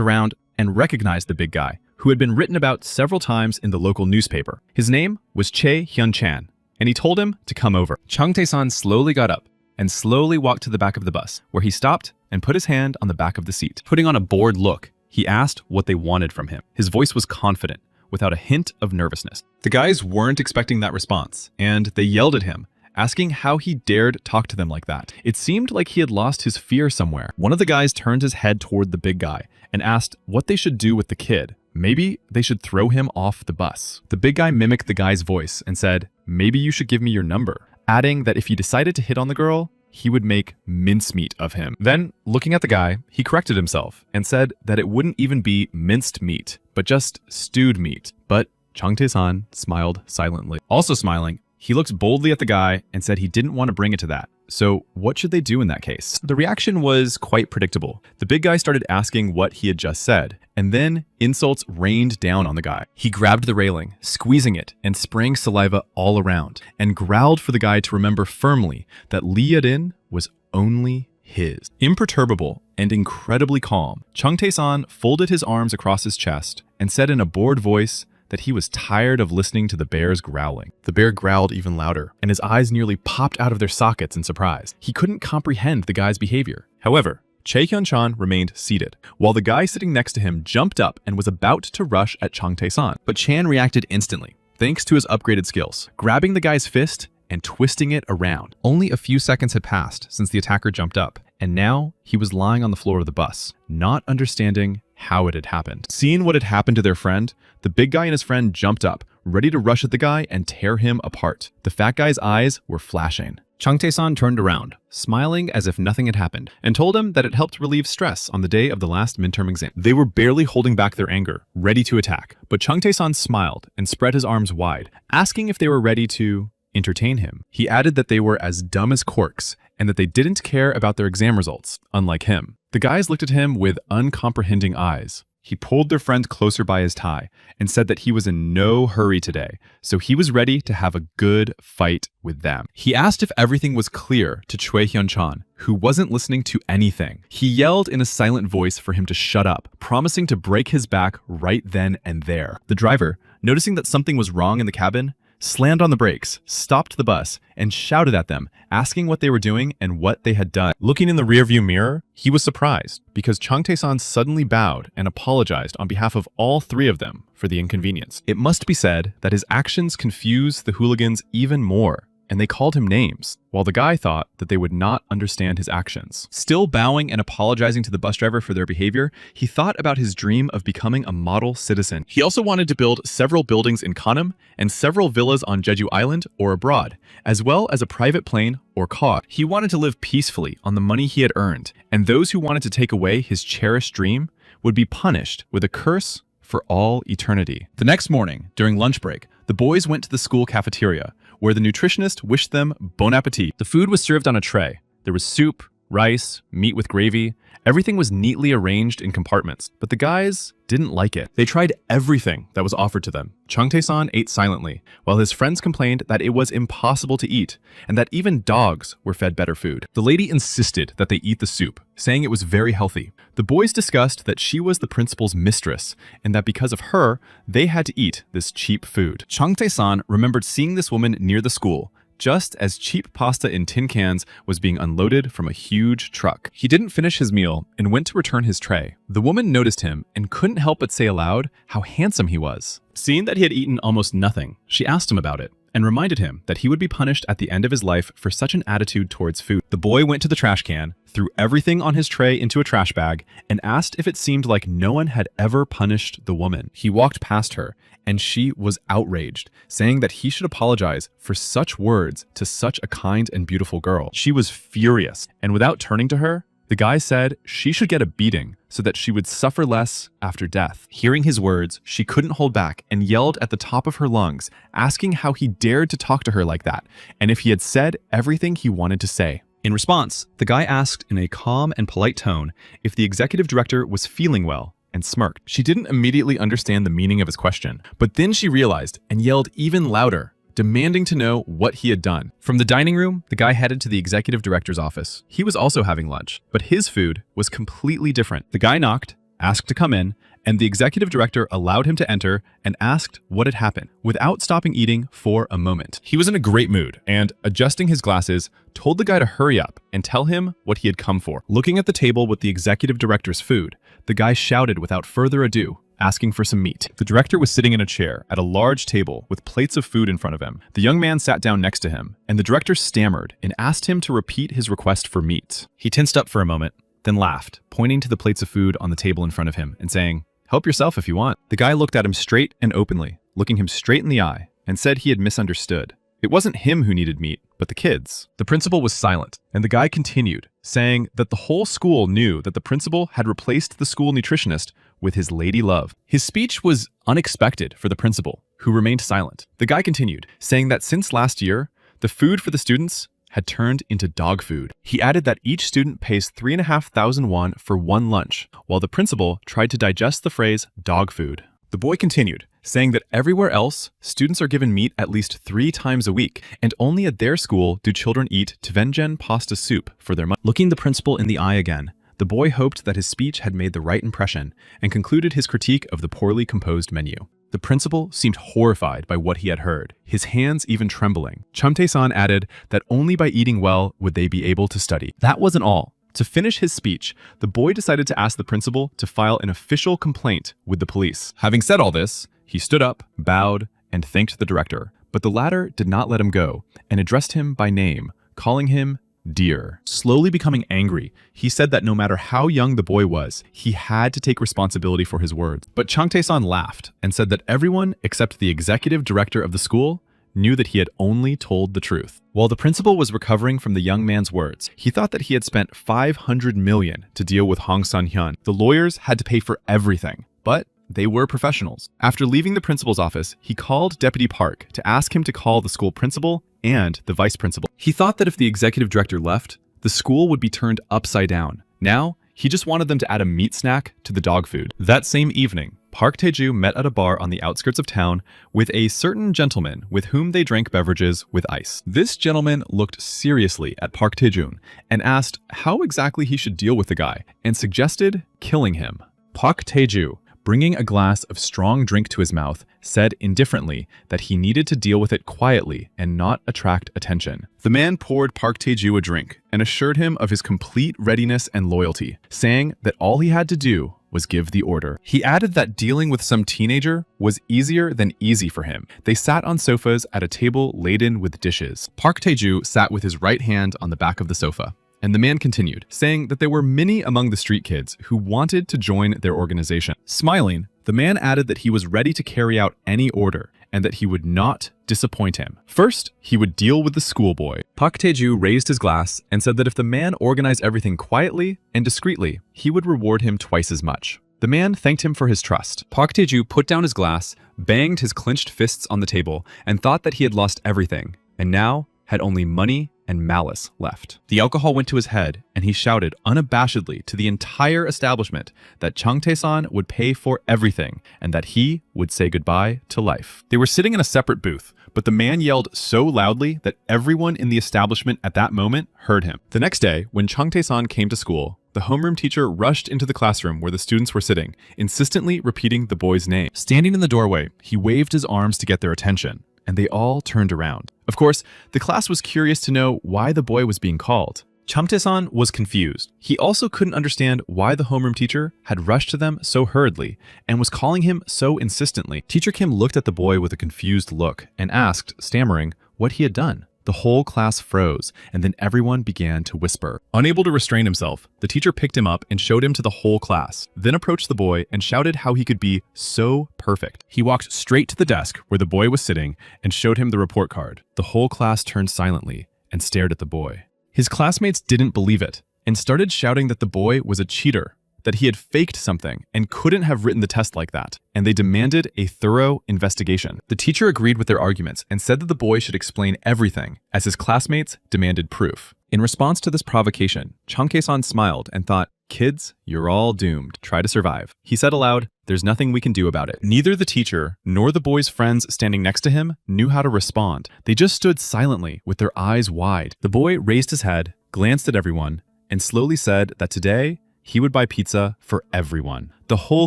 around and recognized the big guy, who had been written about several times in the local newspaper. His name was Chae Hyun-chan, and he told him to come over. Changtae-san slowly got up and slowly walked to the back of the bus, where he stopped and put his hand on the back of the seat. Putting on a bored look, he asked what they wanted from him. His voice was confident, without a hint of nervousness. The guys weren't expecting that response, and they yelled at him, asking how he dared talk to them like that. It seemed like he had lost his fear somewhere. One of the guys turned his head toward the big guy and asked what they should do with the kid. Maybe they should throw him off the bus. The big guy mimicked the guy's voice and said, "Maybe you should give me your number," adding that if he decided to hit on the girl, he would make mincemeat of him. Then, looking at the guy, he corrected himself and said that it wouldn't even be minced meat, but just stewed meat. But Changtae-san smiled silently. Also smiling, he looked boldly at the guy and said he didn't want to bring it to that. So what should they do in that case? The reaction was quite predictable. The big guy started asking what he had just said, and then insults rained down on the guy. He grabbed the railing, squeezing it, and spraying saliva all around, and growled for the guy to remember firmly that Lee Yadin was only his. Imperturbable and incredibly calm, Changtae-san folded his arms across his chest and said in a bored voice that he was tired of listening to the bear's growling. The bear growled even louder, and his eyes nearly popped out of their sockets in surprise. He couldn't comprehend the guy's behavior. However, Chae Hyun-chan remained seated, while the guy sitting next to him jumped up and was about to rush at Changtae-san. But Chan reacted instantly, thanks to his upgraded skills, grabbing the guy's fist and twisting it around. Only a few seconds had passed since the attacker jumped up, and now he was lying on the floor of the bus, not understanding how it had happened. Seeing what had happened to their friend, the big guy and his friend jumped up, ready to rush at the guy and tear him apart. The fat guy's eyes were flashing. Changtae-san turned around, smiling as if nothing had happened, and told him that it helped relieve stress on the day of the last midterm exam. They were barely holding back their anger, ready to attack, but Changtae-san smiled and spread his arms wide, asking if they were ready to entertain him. He added that they were as dumb as corks, and that they didn't care about their exam results, unlike him. The guys looked at him with uncomprehending eyes. He pulled their friend closer by his tie and said that he was in no hurry today, so he was ready to have a good fight with them. He asked if everything was clear to Choi Hyun-chan, who wasn't listening to anything. He yelled in a silent voice for him to shut up, promising to break his back right then and there. The driver, noticing that something was wrong in the cabin, slammed on the brakes, stopped the bus, and shouted at them, asking what they were doing and what they had done. Looking in the rearview mirror, he was surprised because Changtae-san suddenly bowed and apologized on behalf of all three of them for the inconvenience. It must be said that his actions confused the hooligans even more, and they called him names, while the guy thought that they would not understand his actions. Still bowing and apologizing to the bus driver for their behavior, he thought about his dream of becoming a model citizen. He also wanted to build several buildings in Gangnam and several villas on Jeju Island or abroad, as well as a private plane or car. He wanted to live peacefully on the money he had earned, and those who wanted to take away his cherished dream would be punished with a curse for all eternity. The next morning, during lunch break, the boys went to the school cafeteria, where the nutritionist wished them bon appetit. The food was served on a tray. There was soup, rice, meat with gravy. Everything was neatly arranged in compartments, but the guys didn't like it. They tried everything that was offered to them. Changtae-san ate silently, while his friends complained that it was impossible to eat, and that even dogs were fed better food. The lady insisted that they eat the soup, saying it was very healthy. The boys discussed that she was the principal's mistress, and that because of her, they had to eat this cheap food. Changtae-san remembered seeing this woman near the school, just as cheap pasta in tin cans was being unloaded from a huge truck. He didn't finish his meal and went to return his tray. The woman noticed him and couldn't help but say aloud how handsome he was. Seeing that he had eaten almost nothing, she asked him about it and reminded him that he would be punished at the end of his life for such an attitude towards food. The boy went to the trash can, threw everything on his tray into a trash bag, and asked if it seemed like no one had ever punished the woman. He walked past her, and she was outraged, saying that he should apologize for such words to such a kind and beautiful girl. She was furious, and without turning to her, the guy said she should get a beating so that she would suffer less after death. Hearing his words, she couldn't hold back and yelled at the top of her lungs, asking how he dared to talk to her like that, and if he had said everything he wanted to say. In response, the guy asked in a calm and polite tone if the executive director was feeling well, and smirked. She didn't immediately understand the meaning of his question, but then she realized and yelled even louder, demanding to know what he had done. From the dining room, the guy headed to the executive director's office. He was also having lunch, but his food was completely different. The guy knocked, asked to come in, and the executive director allowed him to enter and asked what had happened, without stopping eating for a moment. He was in a great mood and, adjusting his glasses, told the guy to hurry up and tell him what he had come for. Looking at the table with the executive director's food, the guy shouted without further ado, asking for some meat. The director was sitting in a chair at a large table with plates of food in front of him. The young man sat down next to him, and the director stammered and asked him to repeat his request for meat. He tensed up for a moment, then laughed, pointing to the plates of food on the table in front of him and saying, "Help yourself if you want." The guy looked at him straight and openly, looking him straight in the eye, and said he had misunderstood. It wasn't him who needed meat, but the kids. The principal was silent, and the guy continued, saying that the whole school knew that the principal had replaced the school nutritionist with his lady love. His speech was unexpected for the principal, who remained silent. The guy continued, saying that since last year, the food for the students had turned into dog food. He added that each student pays 3,500 won for one lunch, while the principal tried to digest the phrase dog food. The boy continued, saying that everywhere else, students are given meat at least 3 times a week, and only at their school do children eat tvenjen pasta soup for their money. Looking the principal in the eye again, the boy hoped that his speech had made the right impression and concluded his critique of the poorly composed menu. The principal seemed horrified by what he had heard, his hands even trembling. Changtae-san added that only by eating well would they be able to study. That wasn't all. To finish his speech, the boy decided to ask the principal to file an official complaint with the police. Having said all this, he stood up, bowed, and thanked the director, but the latter did not let him go and addressed him by name, calling him dear. Slowly becoming angry, he said that no matter how young the boy was, he had to take responsibility for his words. But Chung Tae-san laughed and said that everyone except the executive director of the school knew that he had only told the truth. While the principal was recovering from the young man's words, he thought that he had spent 500 million to deal with Hong Sun-hyun. The lawyers had to pay for everything, but they were professionals. After leaving the principal's office, he called Deputy Park to ask him to call the school principal and the vice principal. He thought that if the executive director left, the school would be turned upside down. Now, he just wanted them to add a meat snack to the dog food. That same evening, Park Tae-ju met at a bar on the outskirts of town with a certain gentleman with whom they drank beverages with ice. This gentleman looked seriously at Park Tae-jun and asked how exactly he should deal with the guy and suggested killing him. Park Tae-ju, bringing a glass of strong drink to his mouth, said indifferently that he needed to deal with it quietly and not attract attention. The man poured Park Tae-ju a drink and assured him of his complete readiness and loyalty, saying that all he had to do was give the order. He added that dealing with some teenager was easier than easy for him. They sat on sofas at a table laden with dishes. Park Tae-ju sat with his right hand on the back of the sofa. And the man continued, saying that there were many among the street kids who wanted to join their organization. Smiling, the man added that he was ready to carry out any order and that he would not disappoint him. First, he would deal with the schoolboy. Park Tae-ju raised his glass and said that if the man organized everything quietly and discreetly, he would reward him twice as much. The man thanked him for his trust. Park Tae-ju put down his glass, banged his clenched fists on the table, and thought that he had lost everything, and now had only money and malice left. The alcohol went to his head, and he shouted unabashedly to the entire establishment that Chung Tae-san would pay for everything and that he would say goodbye to life. They were sitting in a separate booth, but the man yelled so loudly that everyone in the establishment at that moment heard him. The next day, when Chung Tae-san came to school, the homeroom teacher rushed into the classroom where the students were sitting, insistently repeating the boy's name. Standing in the doorway, he waved his arms to get their attention, and they all turned around. Of course, the class was curious to know why the boy was being called. Chung Tae-san was confused. He also couldn't understand why the homeroom teacher had rushed to them so hurriedly and was calling him so insistently. Teacher Kim looked at the boy with a confused look and asked, stammering, what he had done. The whole class froze, and then everyone began to whisper. Unable to restrain himself, the teacher picked him up and showed him to the whole class, then approached the boy and shouted how he could be so perfect. He walked straight to the desk where the boy was sitting and showed him the report card. The whole class turned silently and stared at the boy. His classmates didn't believe it and started shouting that the boy was a cheater, that he had faked something and couldn't have written the test like that, and they demanded a thorough investigation. The teacher agreed with their arguments and said that the boy should explain everything, as his classmates demanded proof. In response to this provocation, Chung Tae-san smiled and thought, kids, you're all doomed. Try to survive. He said aloud, there's nothing we can do about it. Neither the teacher nor the boy's friends standing next to him knew how to respond. They just stood silently with their eyes wide. The boy raised his head, glanced at everyone, and slowly said that today, he would buy pizza for everyone. The whole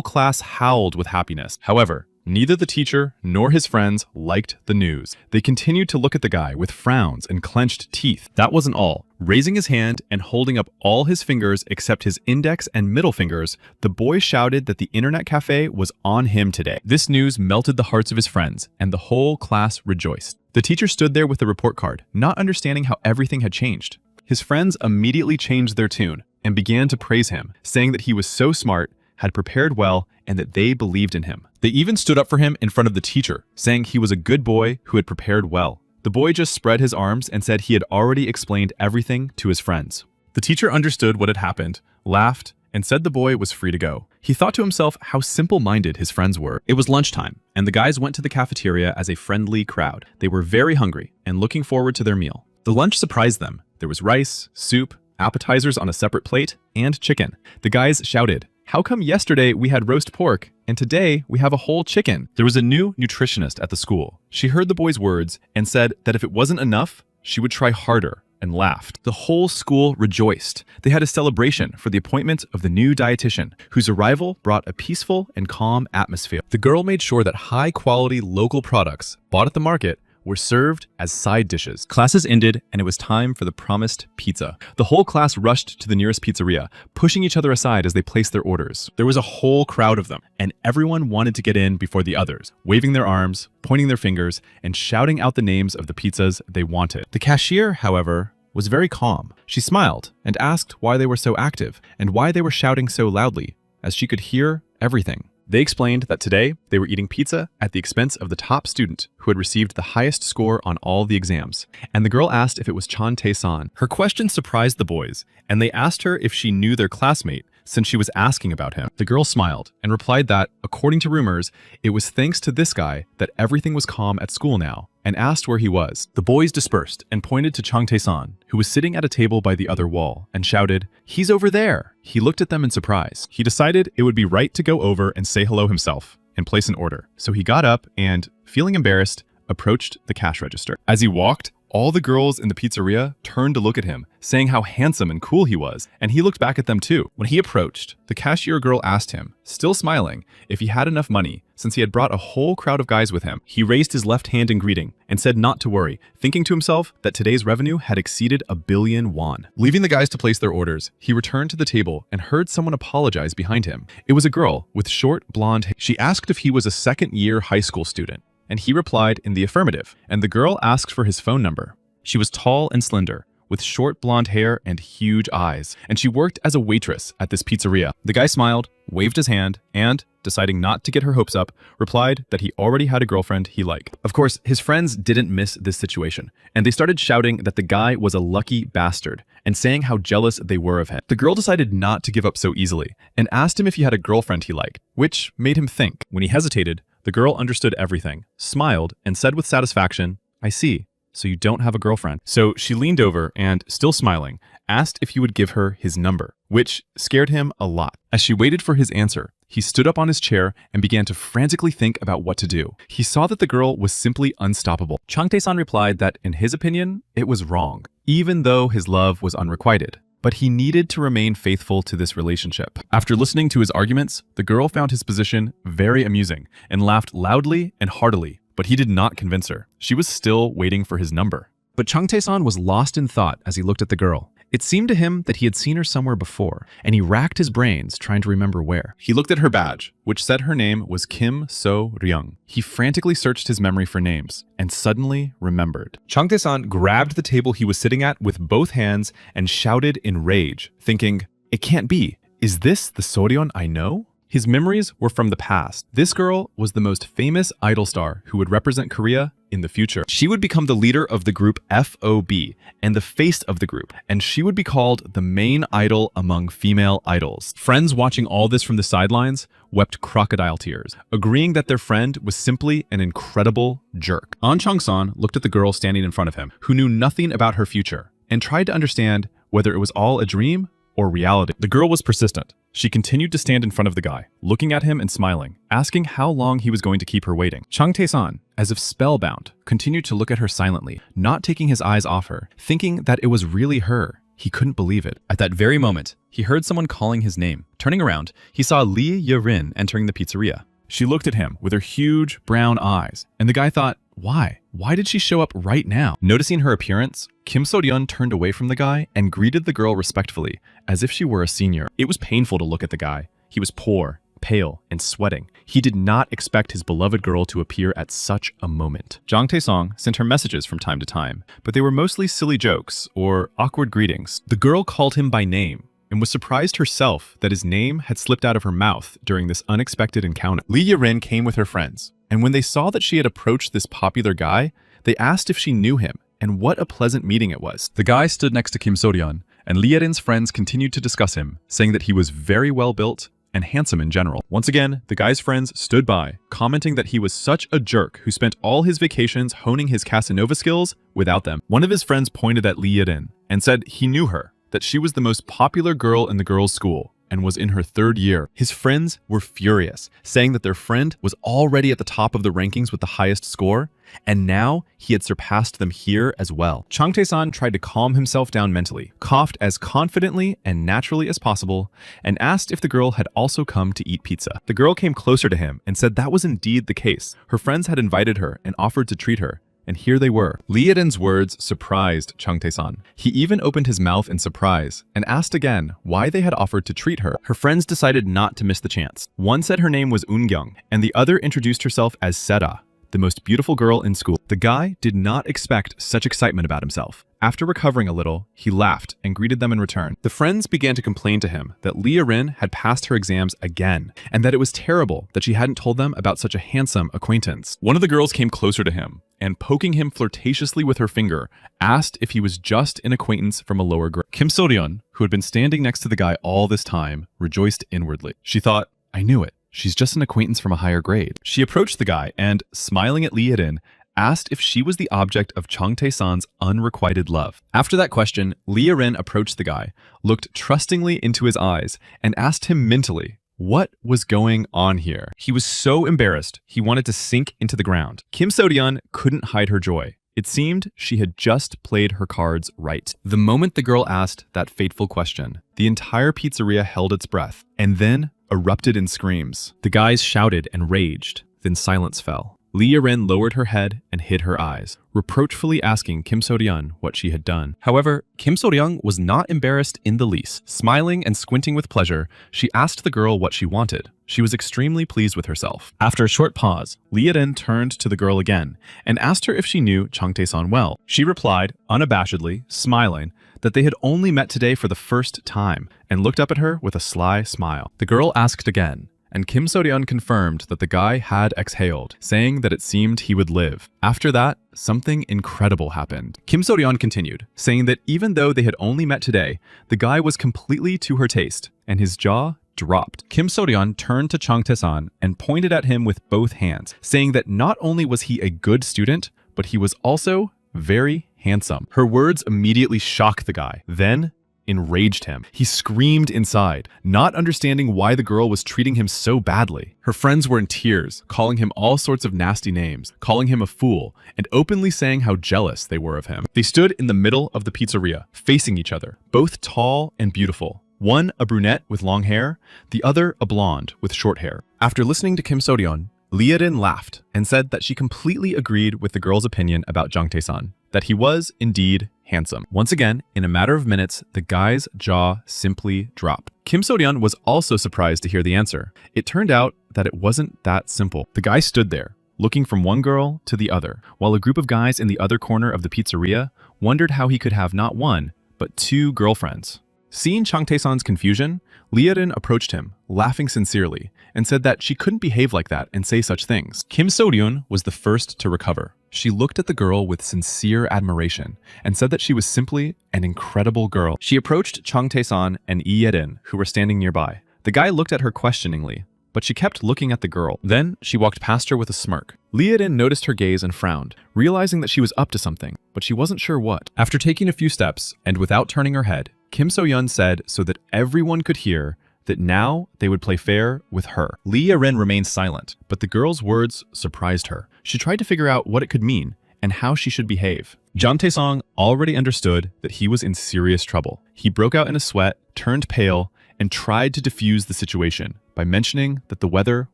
class howled with happiness. However, neither the teacher nor his friends liked the news. They continued to look at the guy with frowns and clenched teeth. That wasn't all. Raising his hand and holding up all his fingers except his index and middle fingers, the boy shouted that the internet cafe was on him today. This news melted the hearts of his friends, and the whole class rejoiced. The teacher stood there with the report card, not understanding how everything had changed. His friends immediately changed their tune and began to praise him, saying that he was so smart, had prepared well, and that they believed in him. They even stood up for him in front of the teacher, saying he was a good boy who had prepared well. The boy just spread his arms and said he had already explained everything to his friends. The teacher understood what had happened, laughed, and said the boy was free to go. He thought to himself how simple-minded his friends were. It was lunchtime, and the guys went to the cafeteria as a friendly crowd. They were very hungry and looking forward to their meal. The lunch surprised them. There was rice, soup, appetizers on a separate plate, and chicken. The guys shouted, how come yesterday we had roast pork and today we have a whole chicken? There was a new nutritionist at the school. She heard the boys' words and said that if it wasn't enough, she would try harder, and laughed. The whole school rejoiced. They had a celebration for the appointment of the new dietitian, whose arrival brought a peaceful and calm atmosphere. The girl made sure that high-quality local products bought at the market were served as side dishes. Classes ended, and it was time for the promised pizza. The whole class rushed to the nearest pizzeria, pushing each other aside as they placed their orders. There was a whole crowd of them, and everyone wanted to get in before the others, waving their arms, pointing their fingers, and shouting out the names of the pizzas they wanted. The cashier, however, was very calm. She smiled and asked why they were so active and why they were shouting so loudly, as she could hear everything. They explained that today they were eating pizza at the expense of the top student who had received the highest score on all the exams. And the girl asked if it was Chan Tae-san. Her question surprised the boys, and they asked her if she knew their classmate since she was asking about him. The girl smiled and replied that, according to rumors, it was thanks to this guy that everything was calm at school now, and asked where he was. The boys dispersed and pointed to Chang Tae-san, who was sitting at a table by the other wall, and shouted, "He's over there!" He looked at them in surprise. He decided it would be right to go over and say hello himself and place an order. So he got up and, feeling embarrassed, approached the cash register. As he walked, all the girls in the pizzeria turned to look at him, saying how handsome and cool he was, and he looked back at them too. When he approached, the cashier girl asked him, still smiling, if he had enough money, since he had brought a whole crowd of guys with him. He raised his left hand in greeting and said not to worry, thinking to himself that today's revenue had exceeded 1 billion won. Leaving the guys to place their orders, he returned to the table and heard someone apologize behind him. It was a girl with short blonde hair. She asked if he was a second-year high school student, and he replied in the affirmative, and the girl asked for his phone number. She was tall and slender, with short blonde hair and huge eyes, and she worked as a waitress at this pizzeria. The guy smiled, waved his hand, and, deciding not to get her hopes up, replied that he already had a girlfriend he liked. Of course, his friends didn't miss this situation, and they started shouting that the guy was a lucky bastard, and saying how jealous they were of him. The girl decided not to give up so easily, and asked him if he had a girlfriend he liked, which made him think. When he hesitated, the girl understood everything, smiled, and said with satisfaction, "I see. So you don't have a girlfriend." So she leaned over and, still smiling, asked if he would give her his number, which scared him a lot. As she waited for his answer, he stood up on his chair and began to frantically think about what to do. He saw that the girl was simply unstoppable. Chang Tae-san replied that, in his opinion, it was wrong, even though his love was unrequited. But he needed to remain faithful to this relationship. After listening to his arguments, the girl found his position very amusing and laughed loudly and heartily. But he did not convince her. She was still waiting for his number. But Chang Tae-san was lost in thought as he looked at the girl. It seemed to him that he had seen her somewhere before, and he racked his brains trying to remember where. He looked at her badge, which said her name was Kim So-ryung. He frantically searched his memory for names, and suddenly remembered. Chang Tae-san grabbed the table he was sitting at with both hands and shouted in rage, thinking, "It can't be. Is this the So-ryung I know?" His memories were from the past. This girl was the most famous idol star who would represent Korea in the future. She would become the leader of the group FOB and the face of the group, and she would be called the main idol among female idols. Friends watching all this from the sidelines wept crocodile tears, agreeing that their friend was simply an incredible jerk. An Chang-san looked at the girl standing in front of him, who knew nothing about her future, and tried to understand whether it was all a dream or reality. The girl was persistent. She continued to stand in front of the guy, looking at him and smiling, asking how long he was going to keep her waiting. Chang Tae-san, as if spellbound, continued to look at her silently, not taking his eyes off her, thinking that it was really her. He couldn't believe it. At that very moment, he heard someone calling his name. Turning around, he saw Lee Ye-rin entering the pizzeria. She looked at him with her huge brown eyes, and the guy thought, why? Why did she show up right now? Noticing her appearance, Kim So-ryung turned away from the guy and greeted the girl respectfully, as if she were a senior. It was painful to look at the guy. He was poor, pale, and sweating. He did not expect his beloved girl to appear at such a moment. Chang Tae-song sent her messages from time to time, but they were mostly silly jokes or awkward greetings. The girl called him by name and was surprised herself that his name had slipped out of her mouth during this unexpected encounter. Lee Ye-rin came with her friends, and when they saw that she had approached this popular guy, they asked if she knew him, and what a pleasant meeting it was. The guy stood next to Kim So-ryung, and Lee Ye-rin's friends continued to discuss him, saying that he was very well built and handsome in general. Once again, the guy's friends stood by, commenting that he was such a jerk who spent all his vacations honing his Casanova skills without them. One of his friends pointed at Lee Ye-rin and said he knew her, that she was the most popular girl in the girls' school and was in her 3rd year. His friends were furious, saying that their friend was already at the top of the rankings with the highest score, and now he had surpassed them here as well. Chang Tae-san tried to calm himself down mentally, coughed as confidently and naturally as possible, and asked if the girl had also come to eat pizza. The girl came closer to him and said that was indeed the case. Her friends had invited her and offered to treat her, and here they were. Lee Ye-rin's words surprised Chang Tae-san. He even opened his mouth in surprise and asked again why they had offered to treat her. Her friends decided not to miss the chance. One said her name was Eun-kyung, and the other introduced herself as Sera, the most beautiful girl in school. The guy did not expect such excitement about himself, After recovering a little, he laughed and greeted them in return. The friends began to complain to him that Lia Rin had passed her exams again, and that it was terrible that she hadn't told them about such a handsome acquaintance. One of the girls came closer to him, and poking him flirtatiously with her finger, asked if he was just an acquaintance from a lower grade. Kim So-ryun, who had been standing next to the guy all this time, rejoiced inwardly. She thought, I knew it. She's just an acquaintance from a higher grade. She approached the guy and, smiling at Lia Rin, asked if she was the object of Chung Tae-san's unrequited love. After that question, Lia Rin approached the guy, looked trustingly into his eyes, and asked him mentally, what was going on here? He was so embarrassed, he wanted to sink into the ground. Kim So-ryun couldn't hide her joy. It seemed she had just played her cards right. The moment the girl asked that fateful question, the entire pizzeria held its breath, and then erupted in screams. The guys shouted and raged, then silence fell. Lia Rin lowered her head and hid her eyes, reproachfully asking Kim So-ryun what she had done. However, Kim So-ryun was not embarrassed in the least. Smiling and squinting with pleasure, she asked the girl what she wanted. She was extremely pleased with herself. After a short pause, Lia Rin turned to the girl again and asked her if she knew Chung Tae-san well. She replied, unabashedly, smiling, that they had only met today for the first time, and looked up at her with a sly smile. The girl asked again, and Kim So-ryun confirmed that the guy had exhaled, saying that it seemed he would live. After that, something incredible happened. Kim So-ryun continued, saying that even though they had only met today, the guy was completely to her taste, and his jaw dropped. Kim So-ryun turned to Chung Tae-san and pointed at him with both hands, saying that not only was he a good student, but he was also very handsome. Her words immediately shocked the guy. Then, enraged him. He screamed inside, not understanding why the girl was treating him so badly. Her friends were in tears, calling him all sorts of nasty names, calling him a fool, and openly saying how jealous they were of him. They stood in the middle of the pizzeria, facing each other, both tall and beautiful. One a brunette with long hair, the other a blonde with short hair. After listening to Kim So-ryun, Lia Rin laughed and said that she completely agreed with the girl's opinion about Chung Tae-san, that he was indeed handsome. Once again, in a matter of minutes, the guy's jaw simply dropped. Kim So-ryun was also surprised to hear the answer. It turned out that it wasn't that simple. The guy stood there, looking from one girl to the other, while a group of guys in the other corner of the pizzeria wondered how he could have not one, but two girlfriends. Seeing Chung Tae-san's confusion, Lia Rin approached him, laughing sincerely, and said that she couldn't behave like that and say such things. Kim So-ryun was the first to recover. She looked at the girl with sincere admiration and said that she was simply an incredible girl. She approached Chung Tae-san and Lia Rin, who were standing nearby. The guy looked at her questioningly, but she kept looking at the girl. Then she walked past her with a smirk. Lia Rin noticed her gaze and frowned, realizing that she was up to something, but she wasn't sure what. After taking a few steps, and without turning her head, Kim So-ryun said so that everyone could hear that now they would play fair with her. Lia Rin remained silent, but the girl's words surprised her. She tried to figure out what it could mean and how she should behave. Chung Tae-san already understood that he was in serious trouble. He broke out in a sweat, turned pale, and tried to diffuse the situation by mentioning that the weather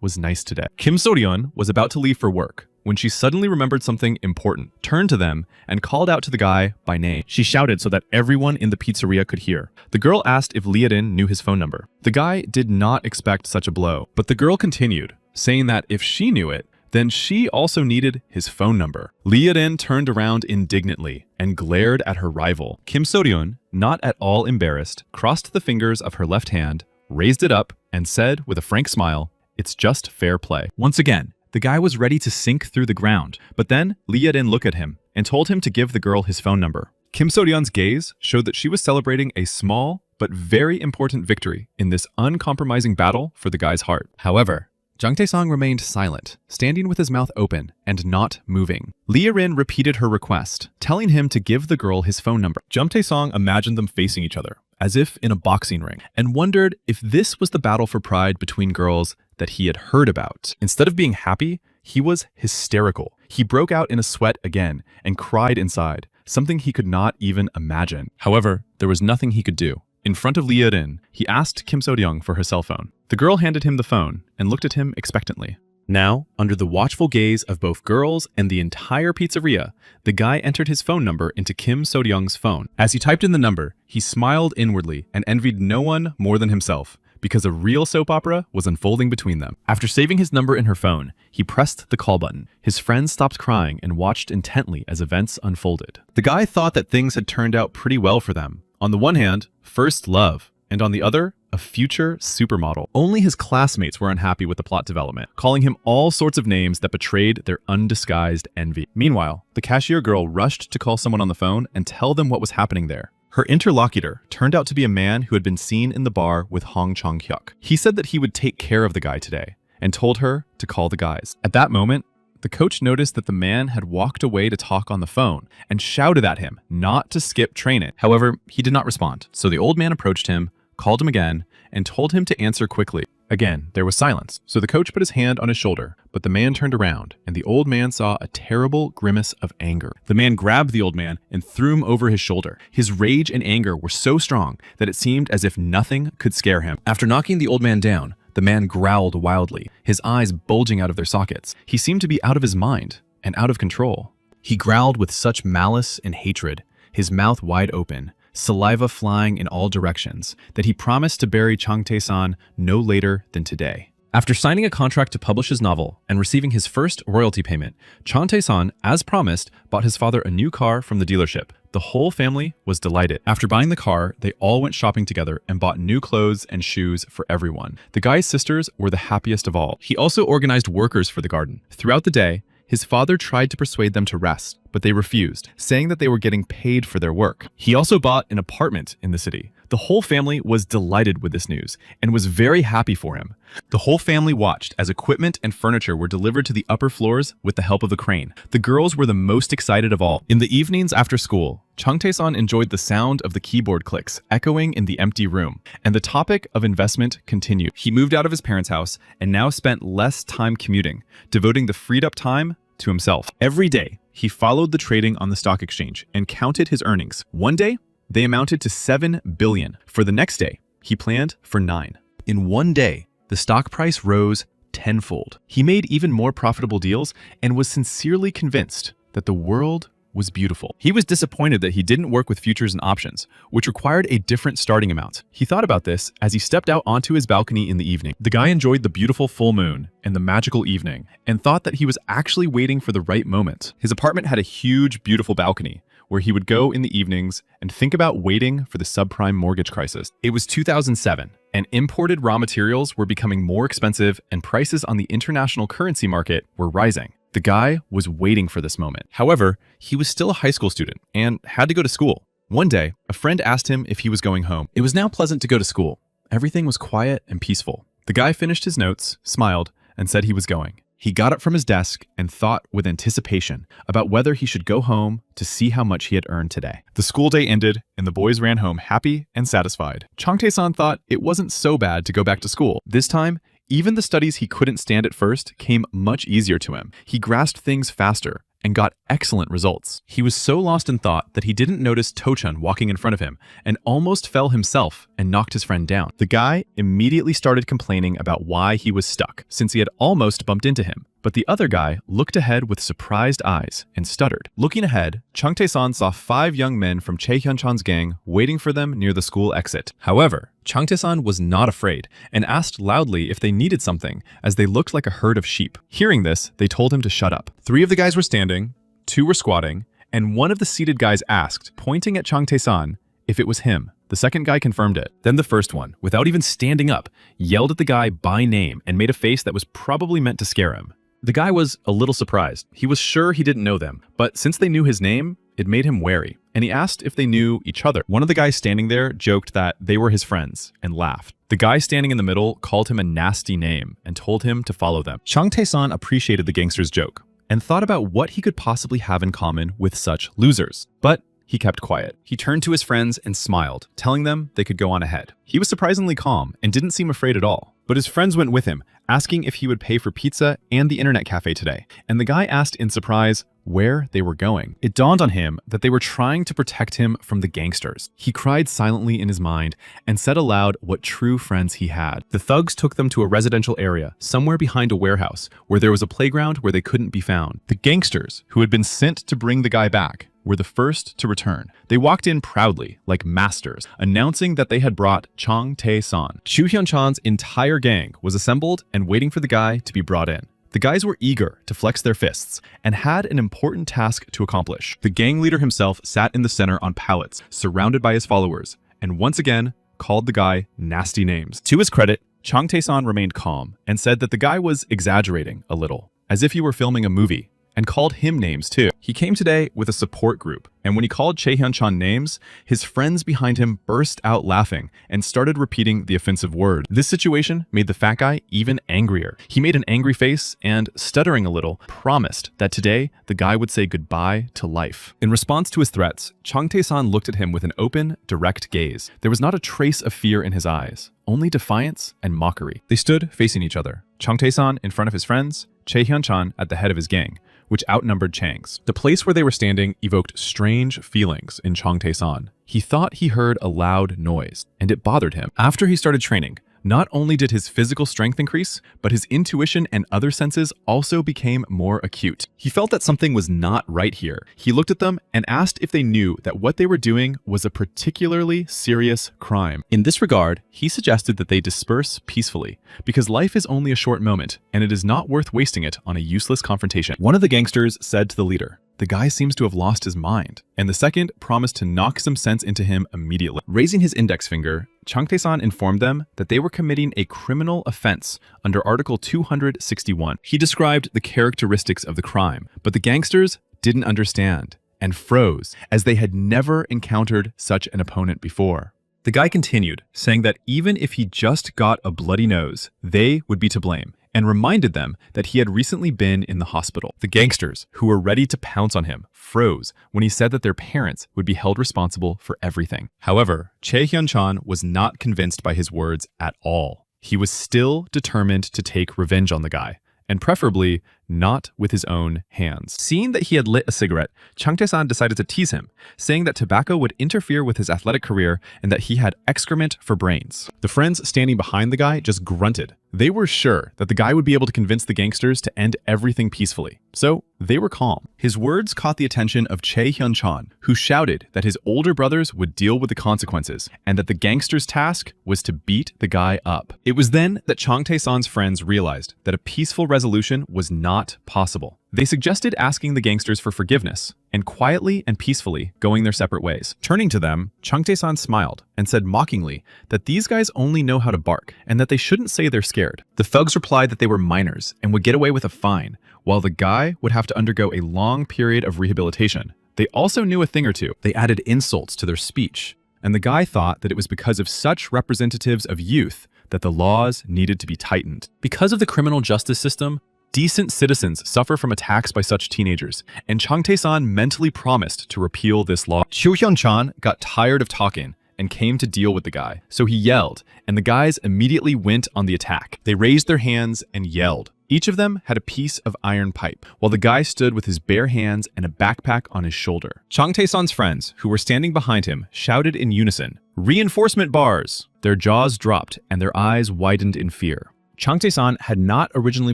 was nice today. Kim So-ryun was about to leave for work when she suddenly remembered something important, turned to them, and called out to the guy by name. She shouted so that everyone in the pizzeria could hear. The girl asked if Lia Rin knew his phone number. The guy did not expect such a blow, but the girl continued, saying that if she knew it, then she also needed his phone number. Lia Rin turned around indignantly and glared at her rival. Kim So-ryun, not at all embarrassed, crossed the fingers of her left hand, raised it up, and said with a frank smile, "It's just fair play." Once again, the guy was ready to sink through the ground, but then Lia Rin looked at him and told him to give the girl his phone number. Kim So-ryun's gaze showed that she was celebrating a small but very important victory in this uncompromising battle for the guy's heart. However, Chung Tae-sang remained silent, standing with his mouth open and not moving. Lia Rin repeated her request, telling him to give the girl his phone number. Chung Tae-sang imagined them facing each other, as if in a boxing ring, and wondered if this was the battle for pride between girls that he had heard about. Instead of being happy, he was hysterical. He broke out in a sweat again and cried inside, something he could not even imagine. However, there was nothing he could do. In front of Lia Rin, he asked Kim So-ryun for her cell phone. The girl handed him the phone and looked at him expectantly. Now, under the watchful gaze of both girls and the entire pizzeria, the guy entered his phone number into Kim So-ryun's phone. As he typed in the number, he smiled inwardly and envied no one more than himself, because a real soap opera was unfolding between them. After saving his number in her phone, he pressed the call button. His friends stopped crying and watched intently as events unfolded. The guy thought that things had turned out pretty well for them. On the one hand, first love, and on the other, a future supermodel. Only his classmates were unhappy with the plot development, calling him all sorts of names that betrayed their undisguised envy. Meanwhile, the cashier girl rushed to call someone on the phone and tell them what was happening there. Her interlocutor turned out to be a man who had been seen in the bar with Hong Chong-hyuk. He said that he would take care of the guy today and told her to call the guys. At that moment, the coach noticed that the man had walked away to talk on the phone and shouted at him not to skip training. However, he did not respond. So the old man approached him, called him again, and told him to answer quickly. Again, there was silence. So the coach put his hand on his shoulder, but the man turned around, and the old man saw a terrible grimace of anger. The man grabbed the old man and threw him over his shoulder. His rage and anger were so strong that it seemed as if nothing could scare him. After knocking the old man down, the man growled wildly, his eyes bulging out of their sockets. He seemed to be out of his mind and out of control. He growled with such malice and hatred, his mouth wide open, saliva flying in all directions, that he promised to bury Chang Tae-san no later than today. After signing a contract to publish his novel and receiving his first royalty payment, Chang Tae-san, as promised, bought his father a new car from the dealership. The whole family was delighted. After buying the car, they all went shopping together and bought new clothes and shoes for everyone. The guy's sisters were the happiest of all. He also organized workers for the garden. Throughout the day, his father tried to persuade them to rest, but they refused, saying that they were getting paid for their work. He also bought an apartment in the city. The whole family was delighted with this news and was very happy for him. The whole family watched as equipment and furniture were delivered to the upper floors with the help of a crane. The girls were the most excited of all. In the evenings after school, Chang Tae-san enjoyed the sound of the keyboard clicks echoing in the empty room, and the topic of investment continued. He moved out of his parents' house and now spent less time commuting, devoting the freed up time to himself. Every day, he followed the trading on the stock exchange and counted his earnings. One day, they amounted to 7 billion. For the next day, he planned for 9. In one day, the stock price rose tenfold. He made even more profitable deals and was sincerely convinced that the world was beautiful. He was disappointed that he didn't work with futures and options, which required a different starting amount. He thought about this as he stepped out onto his balcony in the evening. The guy enjoyed the beautiful full moon and the magical evening and thought that he was actually waiting for the right moment. His apartment had a huge, beautiful balcony where he would go in the evenings and think about waiting for the subprime mortgage crisis. It was 2007, and imported raw materials were becoming more expensive and prices on the international currency market were rising. The guy was waiting for this moment. However, he was still a high school student and had to go to school. One day, a friend asked him if he was going home. It was now pleasant to go to school. Everything was quiet and peaceful. The guy finished his notes, smiled, and said he was going. He got up from his desk and thought with anticipation about whether he should go home to see how much he had earned today. The school day ended, and the boys ran home happy and satisfied. Chang Tae-san thought it wasn't so bad to go back to school. This time, even the studies he couldn't stand at first came much easier to him. He grasped things faster and got excellent results. He was so lost in thought that he didn't notice To-chun walking in front of him and almost fell himself and knocked his friend down. The guy immediately started complaining about why he was stuck, since he had almost bumped into him. But the other guy looked ahead with surprised eyes and stuttered. Looking ahead, Chang Tae-san saw 5 young men from Chae Hyun-chan's gang waiting for them near the school exit. However, Chang Tae-san was not afraid and asked loudly if they needed something, as they looked like a herd of sheep. Hearing this, they told him to shut up. 3 of the guys were standing, 2 were squatting, and one of the seated guys asked, pointing at Chang Tae-san, if it was him. The second guy confirmed it. Then the first one, without even standing up, yelled at the guy by name and made a face that was probably meant to scare him. The guy was a little surprised. He was sure he didn't know them, but since they knew his name, it made him wary, and he asked if they knew each other. One of the guys standing there joked that they were his friends and laughed. The guy standing in the middle called him a nasty name and told him to follow them. Chang Tae-san appreciated the gangster's joke and thought about what he could possibly have in common with such losers. But he kept quiet. He turned to his friends and smiled, telling them they could go on ahead. He was surprisingly calm and didn't seem afraid at all. But his friends went with him, asking if he would pay for pizza and the internet cafe today. And the guy asked in surprise where they were going. It dawned on him that they were trying to protect him from the gangsters. He cried silently in his mind and said aloud what true friends he had. The thugs took them to a residential area, somewhere behind a warehouse, where there was a playground where they couldn't be found. The gangsters, who had been sent to bring the guy back, were the first to return. They walked in proudly, like masters, announcing that they had brought Chang Tae-san. Chu Hyun-chan's entire gang was assembled and waiting for the guy to be brought in. The guys were eager to flex their fists and had an important task to accomplish. The gang leader himself sat in the center on pallets, surrounded by his followers, and once again called the guy nasty names. To his credit, Chang Tae-san remained calm and said that the guy was exaggerating a little, as if he were filming a movie, and called him names too. He came today with a support group, and when he called Chae Hyun-chan names, his friends behind him burst out laughing and started repeating the offensive word. This situation made the fat guy even angrier. He made an angry face and, stuttering a little, promised that today the guy would say goodbye to life. In response to his threats, Chang Tae-san looked at him with an open, direct gaze. There was not a trace of fear in his eyes, only defiance and mockery. They stood facing each other, Chang Tae-san in front of his friends, Chae Hyun-chan at the head of his gang, which outnumbered Chang's. The place where they were standing evoked strange feelings in Chang Tae-san. He thought he heard a loud noise, and it bothered him. After he started training, not only did his physical strength increase, but his intuition and other senses also became more acute. He felt that something was not right here. He looked at them and asked if they knew that what they were doing was a particularly serious crime. In this regard, he suggested that they disperse peacefully, because life is only a short moment, and it is not worth wasting it on a useless confrontation. One of the gangsters said to the leader, "The guy seems to have lost his mind," and the second promised to knock some sense into him immediately. Raising his index finger, Chang Tae-san informed them that they were committing a criminal offense under Article 261. He described the characteristics of the crime, but the gangsters didn't understand and froze, as they had never encountered such an opponent before. The guy continued, saying that even if he just got a bloody nose, they would be to blame, and reminded them that he had recently been in the hospital. The gangsters, who were ready to pounce on him, froze when he said that their parents would be held responsible for everything. However, Chae Hyun-chan was not convinced by his words at all. He was still determined to take revenge on the guy, and preferably not with his own hands. Seeing that he had lit a cigarette, Chang Tae-san decided to tease him, saying that tobacco would interfere with his athletic career and that he had excrement for brains. The friends standing behind the guy just grunted. They were sure that the guy would be able to convince the gangsters to end everything peacefully, so they were calm. His words caught the attention of Chae Hyun-chan, who shouted that his older brothers would deal with the consequences and that the gangsters' task was to beat the guy up. It was then that Chang Tae-san's friends realized that a peaceful resolution was not possible. They suggested asking the gangsters for forgiveness and quietly and peacefully going their separate ways. Turning to them, Chang Tae-san smiled and said mockingly that these guys only know how to bark and that they shouldn't say they're scared. The thugs replied that they were minors and would get away with a fine, while the guy would have to undergo a long period of rehabilitation. They also knew a thing or two. They added insults to their speech, and the guy thought that it was because of such representatives of youth that the laws needed to be tightened. Because of the criminal justice system, decent citizens suffer from attacks by such teenagers, and Chang Tae-san mentally promised to repeal this law. Chu Hyun-chan got tired of talking and came to deal with the guy, so he yelled, and the guys immediately went on the attack. They raised their hands and yelled. Each of them had a piece of iron pipe, while the guy stood with his bare hands and a backpack on his shoulder. Chang Tae-san's friends, who were standing behind him, shouted in unison, "Reinforcement bars!" Their jaws dropped and their eyes widened in fear. Chang Tae-san had not originally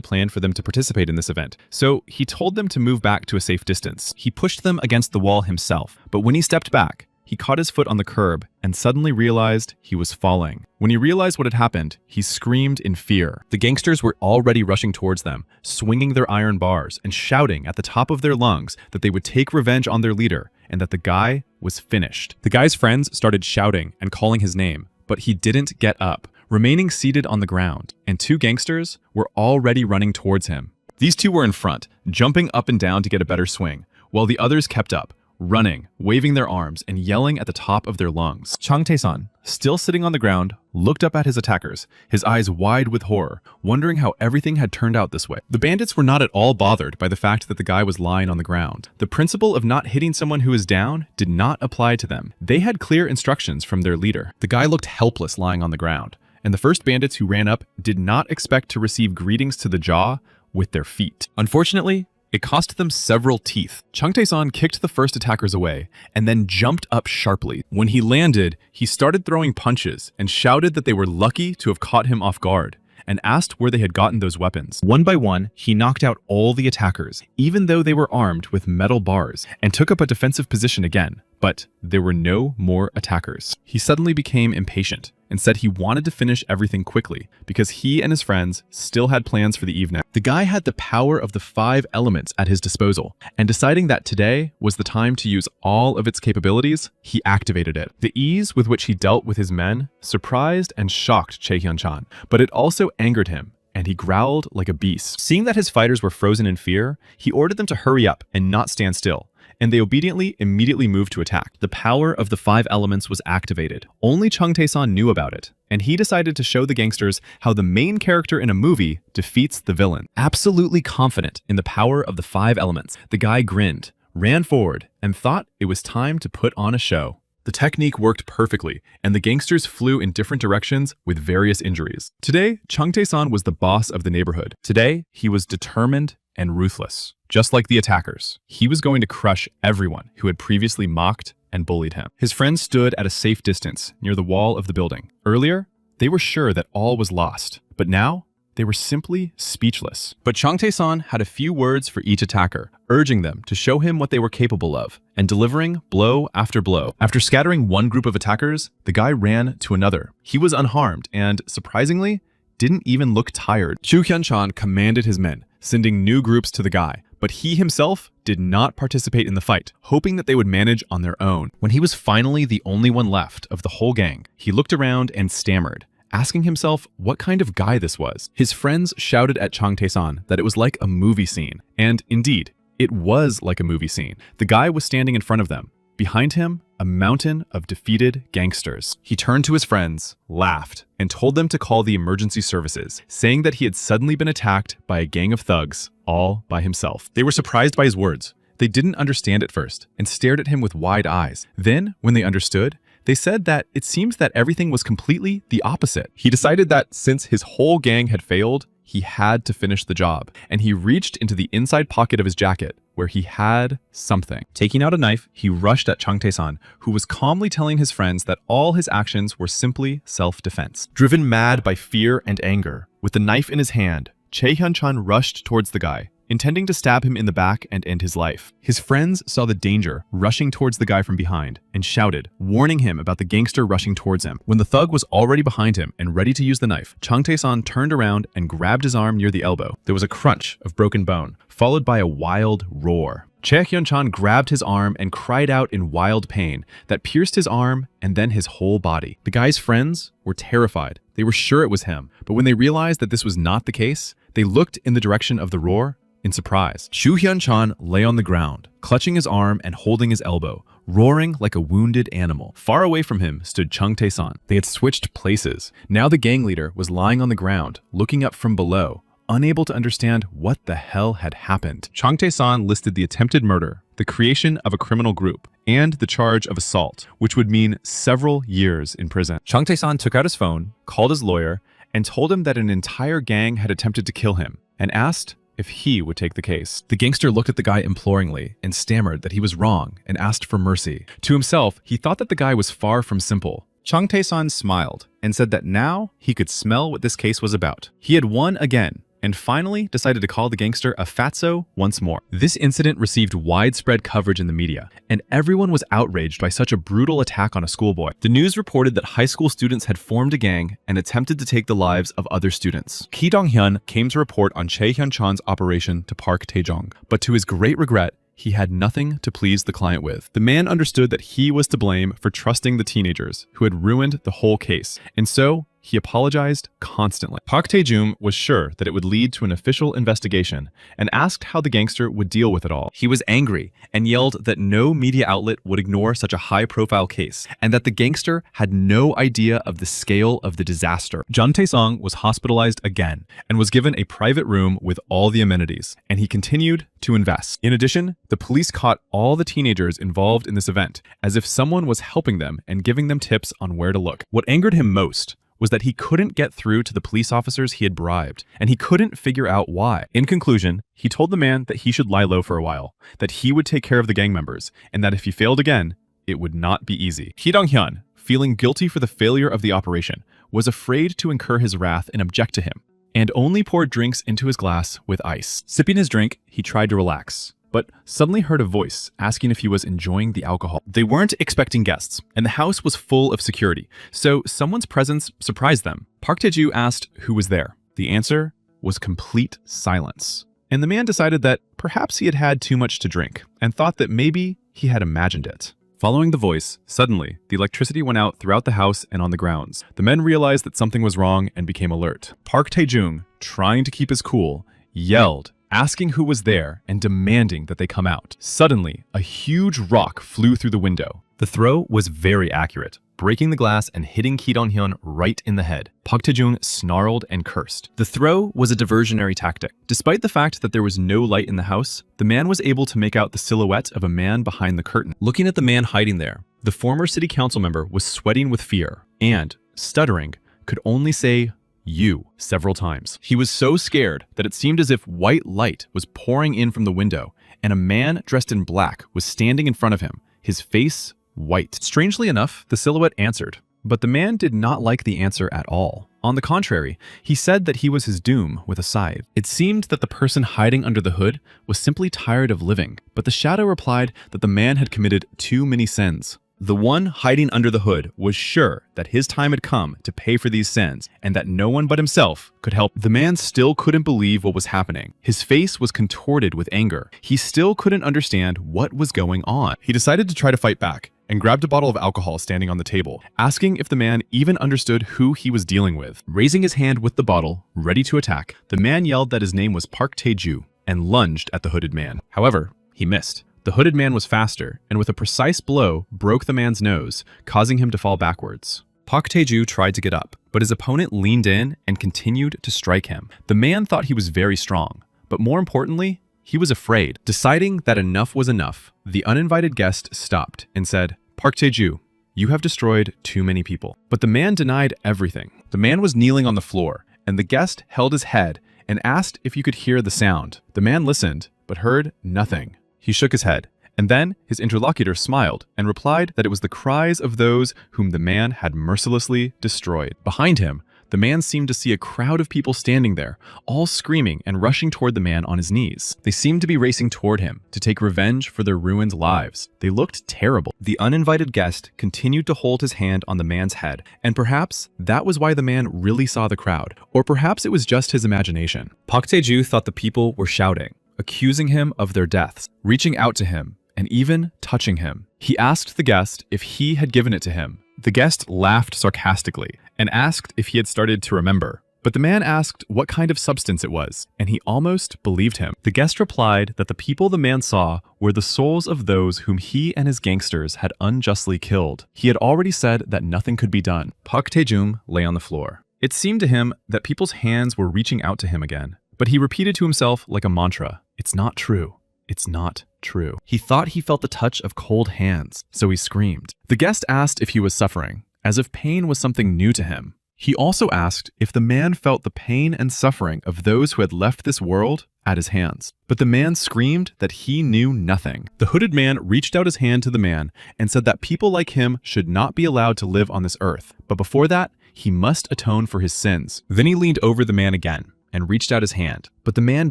planned for them to participate in this event, so he told them to move back to a safe distance. He pushed them against the wall himself, but when he stepped back, he caught his foot on the curb and suddenly realized he was falling. When he realized what had happened, he screamed in fear. The gangsters were already rushing towards them, swinging their iron bars and shouting at the top of their lungs that they would take revenge on their leader and that the guy was finished. The guy's friends started shouting and calling his name, but he didn't get up, remaining seated on the ground, and two gangsters were already running towards him. These two were in front, jumping up and down to get a better swing, while the others kept up, running, waving their arms, and yelling at the top of their lungs. Chang Tae-san, still sitting on the ground, looked up at his attackers, his eyes wide with horror, wondering how everything had turned out this way. The bandits were not at all bothered by the fact that the guy was lying on the ground. The principle of not hitting someone who is down did not apply to them. They had clear instructions from their leader. The guy looked helpless lying on the ground, and the first bandits who ran up did not expect to receive greetings to the jaw with their feet. Unfortunately, it cost them several teeth. Chang Tae-san kicked the first attackers away and then jumped up sharply. When he landed, he started throwing punches and shouted that they were lucky to have caught him off guard and asked where they had gotten those weapons. One by one, he knocked out all the attackers, even though they were armed with metal bars, and took up a defensive position again. But there were no more attackers. He suddenly became impatient and said he wanted to finish everything quickly because he and his friends still had plans for the evening. The guy had the power of the 5 elements at his disposal, and deciding that today was the time to use all of its capabilities, he activated it. The ease with which he dealt with his men surprised and shocked Chae Hyun-chan, but it also angered him, and he growled like a beast. Seeing that his fighters were frozen in fear, he ordered them to hurry up and not stand still, and they obediently immediately moved to attack. The power of the 5 elements was activated. Only Chung Tae-san knew about it, and he decided to show the gangsters how the main character in a movie defeats the villain. Absolutely confident in the power of the 5 elements, the guy grinned, ran forward, and thought it was time to put on a show. The technique worked perfectly, and the gangsters flew in different directions with various injuries. Today, Chung Tae-san was the boss of the neighborhood. Today, he was determined and ruthless. Just like the attackers, he was going to crush everyone who had previously mocked and bullied him. His friends stood at a safe distance near the wall of the building. Earlier, they were sure that all was lost, but now they were simply speechless. But Chung Tae-san had a few words for each attacker, urging them to show him what they were capable of, and delivering blow after blow. After scattering one group of attackers, the guy ran to another. He was unharmed and, surprisingly, didn't even look tired. Chu Hyun-chan commanded his men, sending new groups to the guy, but he himself did not participate in the fight, hoping that they would manage on their own. When he was finally the only one left of the whole gang, he looked around and stammered, asking himself what kind of guy this was. His friends shouted at Chung Tae-san that it was like a movie scene, and indeed, it was like a movie scene. The guy was standing in front of them. Behind him, a mountain of defeated gangsters. He turned to his friends, laughed, and told them to call the emergency services, saying that he had suddenly been attacked by a gang of thugs, all by himself. They were surprised by his words. They didn't understand at first, and stared at him with wide eyes. Then, when they understood, they said that it seems that everything was completely the opposite. He decided that since his whole gang had failed, he had to finish the job, and he reached into the inside pocket of his jacket, where he had something. Taking out a knife, he rushed at Chung Tae-san, who was calmly telling his friends that all his actions were simply self-defense. Driven mad by fear and anger, with the knife in his hand, Chae Hyun-chan rushed towards the guy, intending to stab him in the back and end his life. His friends saw the danger, rushing towards the guy from behind, and shouted, warning him about the gangster rushing towards him. When the thug was already behind him and ready to use the knife, Chung Tae-san turned around and grabbed his arm near the elbow. There was a crunch of broken bone, followed by a wild roar. Chae Hyun-chan grabbed his arm and cried out in wild pain that pierced his arm and then his whole body. The guy's friends were terrified. They were sure it was him, but when they realized that this was not the case, they looked in the direction of the roar in surprise. Chu Hyun-chan lay on the ground, clutching his arm and holding his elbow, roaring like a wounded animal. Far away from him stood Chung Tae-san. They had switched places. Now the gang leader was lying on the ground, looking up from below, unable to understand what the hell had happened. Chung Tae-san listed the attempted murder, the creation of a criminal group, and the charge of assault, which would mean several years in prison. Chung Tae-san took out his phone, called his lawyer, and told him that an entire gang had attempted to kill him, and asked if he would take the case. The gangster looked at the guy imploringly and stammered that he was wrong and asked for mercy. To himself, he thought that the guy was far from simple. Chung Tae-san smiled and said that now he could smell what this case was about. He had won again, and finally decided to call the gangster a fatso once more. This incident received widespread coverage in the media, and everyone was outraged by such a brutal attack on a schoolboy. The news reported that high school students had formed a gang and attempted to take the lives of other students. Ki Dong-hyun came to report on Chae Hyun-chan's operation to Park Tae-jong, but to his great regret, he had nothing to please the client with. The man understood that he was to blame for trusting the teenagers who had ruined the whole case, and so he apologized constantly. Park Tae-jung was sure that it would lead to an official investigation and asked how the gangster would deal with it all. He was angry and yelled that no media outlet would ignore such a high-profile case and that the gangster had no idea of the scale of the disaster. Jun Tae-sung was hospitalized again and was given a private room with all the amenities, and he continued to invest. In addition, the police caught all the teenagers involved in this event as if someone was helping them and giving them tips on where to look. What angered him most was that he couldn't get through to the police officers he had bribed, and he couldn't figure out why. In conclusion, he told the man that he should lie low for a while, that he would take care of the gang members, and that if he failed again, it would not be easy. Ki Dong-hyun, feeling guilty for the failure of the operation, was afraid to incur his wrath and object to him. and only poured drinks into his glass with ice. Sipping his drink, he tried to relax, but suddenly heard a voice asking if he was enjoying the alcohol. They weren't expecting guests, and the house was full of security, so someone's presence surprised them. Park Tae-ju asked who was there. The answer was complete silence. And the man decided that perhaps he had had too much to drink, and thought that maybe he had imagined it. Following the voice, suddenly, the electricity went out throughout the house and on the grounds. The men realized that something was wrong and became alert. Park Tae-jung, trying to keep his cool, yelled, asking who was there and demanding that they come out. Suddenly, a huge rock flew through the window. The throw was very accurate, breaking the glass and hitting Ki Dong-hyun right in the head. Park Tae-jung snarled and cursed. The throw was a diversionary tactic. Despite the fact that there was no light in the house, the man was able to make out the silhouette of a man behind the curtain. Looking at the man hiding there, the former city council member was sweating with fear and, stuttering, could only say "you" several times. He was so scared that it seemed as if white light was pouring in from the window, and a man dressed in black was standing in front of him, his face white. Strangely enough, the silhouette answered, but the man did not like the answer at all. On the contrary, he said that he was his doom with a scythe. It seemed that the person hiding under the hood was simply tired of living, but the shadow replied that the man had committed too many sins. The one hiding under the hood was sure that his time had come to pay for these sins, and that no one but himself could help. The man still couldn't believe what was happening. His face was contorted with anger. He still couldn't understand what was going on. He decided to try to fight back, and grabbed a bottle of alcohol standing on the table, asking if the man even understood who he was dealing with. Raising his hand with the bottle, ready to attack, the man yelled that his name was Park Tae-ju, and lunged at the hooded man. However, he missed. The hooded man was faster, and with a precise blow, broke the man's nose, causing him to fall backwards. Park Tae-ju tried to get up, but his opponent leaned in and continued to strike him. The man thought he was very strong, but more importantly, he was afraid. Deciding that enough was enough, the uninvited guest stopped and said, "Park Tae-ju, you have destroyed too many people." But the man denied everything. The man was kneeling on the floor, and the guest held his head and asked if you could hear the sound. The man listened, but heard nothing. He shook his head, and then his interlocutor smiled and replied that it was the cries of those whom the man had mercilessly destroyed. Behind him, the man seemed to see a crowd of people standing there, all screaming and rushing toward the man on his knees. They seemed to be racing toward him to take revenge for their ruined lives. They looked terrible. The uninvited guest continued to hold his hand on the man's head, and perhaps that was why the man really saw the crowd, or perhaps it was just his imagination. Park Tae-ju thought the people were shouting, accusing him of their deaths, reaching out to him, and even touching him. He asked the guest if he had given it to him. The guest laughed sarcastically and asked if he had started to remember. But the man asked what kind of substance it was, and he almost believed him. The guest replied that the people the man saw were the souls of those whom he and his gangsters had unjustly killed. He had already said that nothing could be done. Park Tae-jung lay on the floor. It seemed to him that people's hands were reaching out to him again. But he repeated to himself like a mantra, "It's not true. It's not true." He thought he felt the touch of cold hands, so he screamed. The guest asked if he was suffering, as if pain was something new to him. He also asked if the man felt the pain and suffering of those who had left this world at his hands. But the man screamed that he knew nothing. The hooded man reached out his hand to the man and said that people like him should not be allowed to live on this earth. But before that, he must atone for his sins. Then he leaned over the man again and reached out his hand, but the man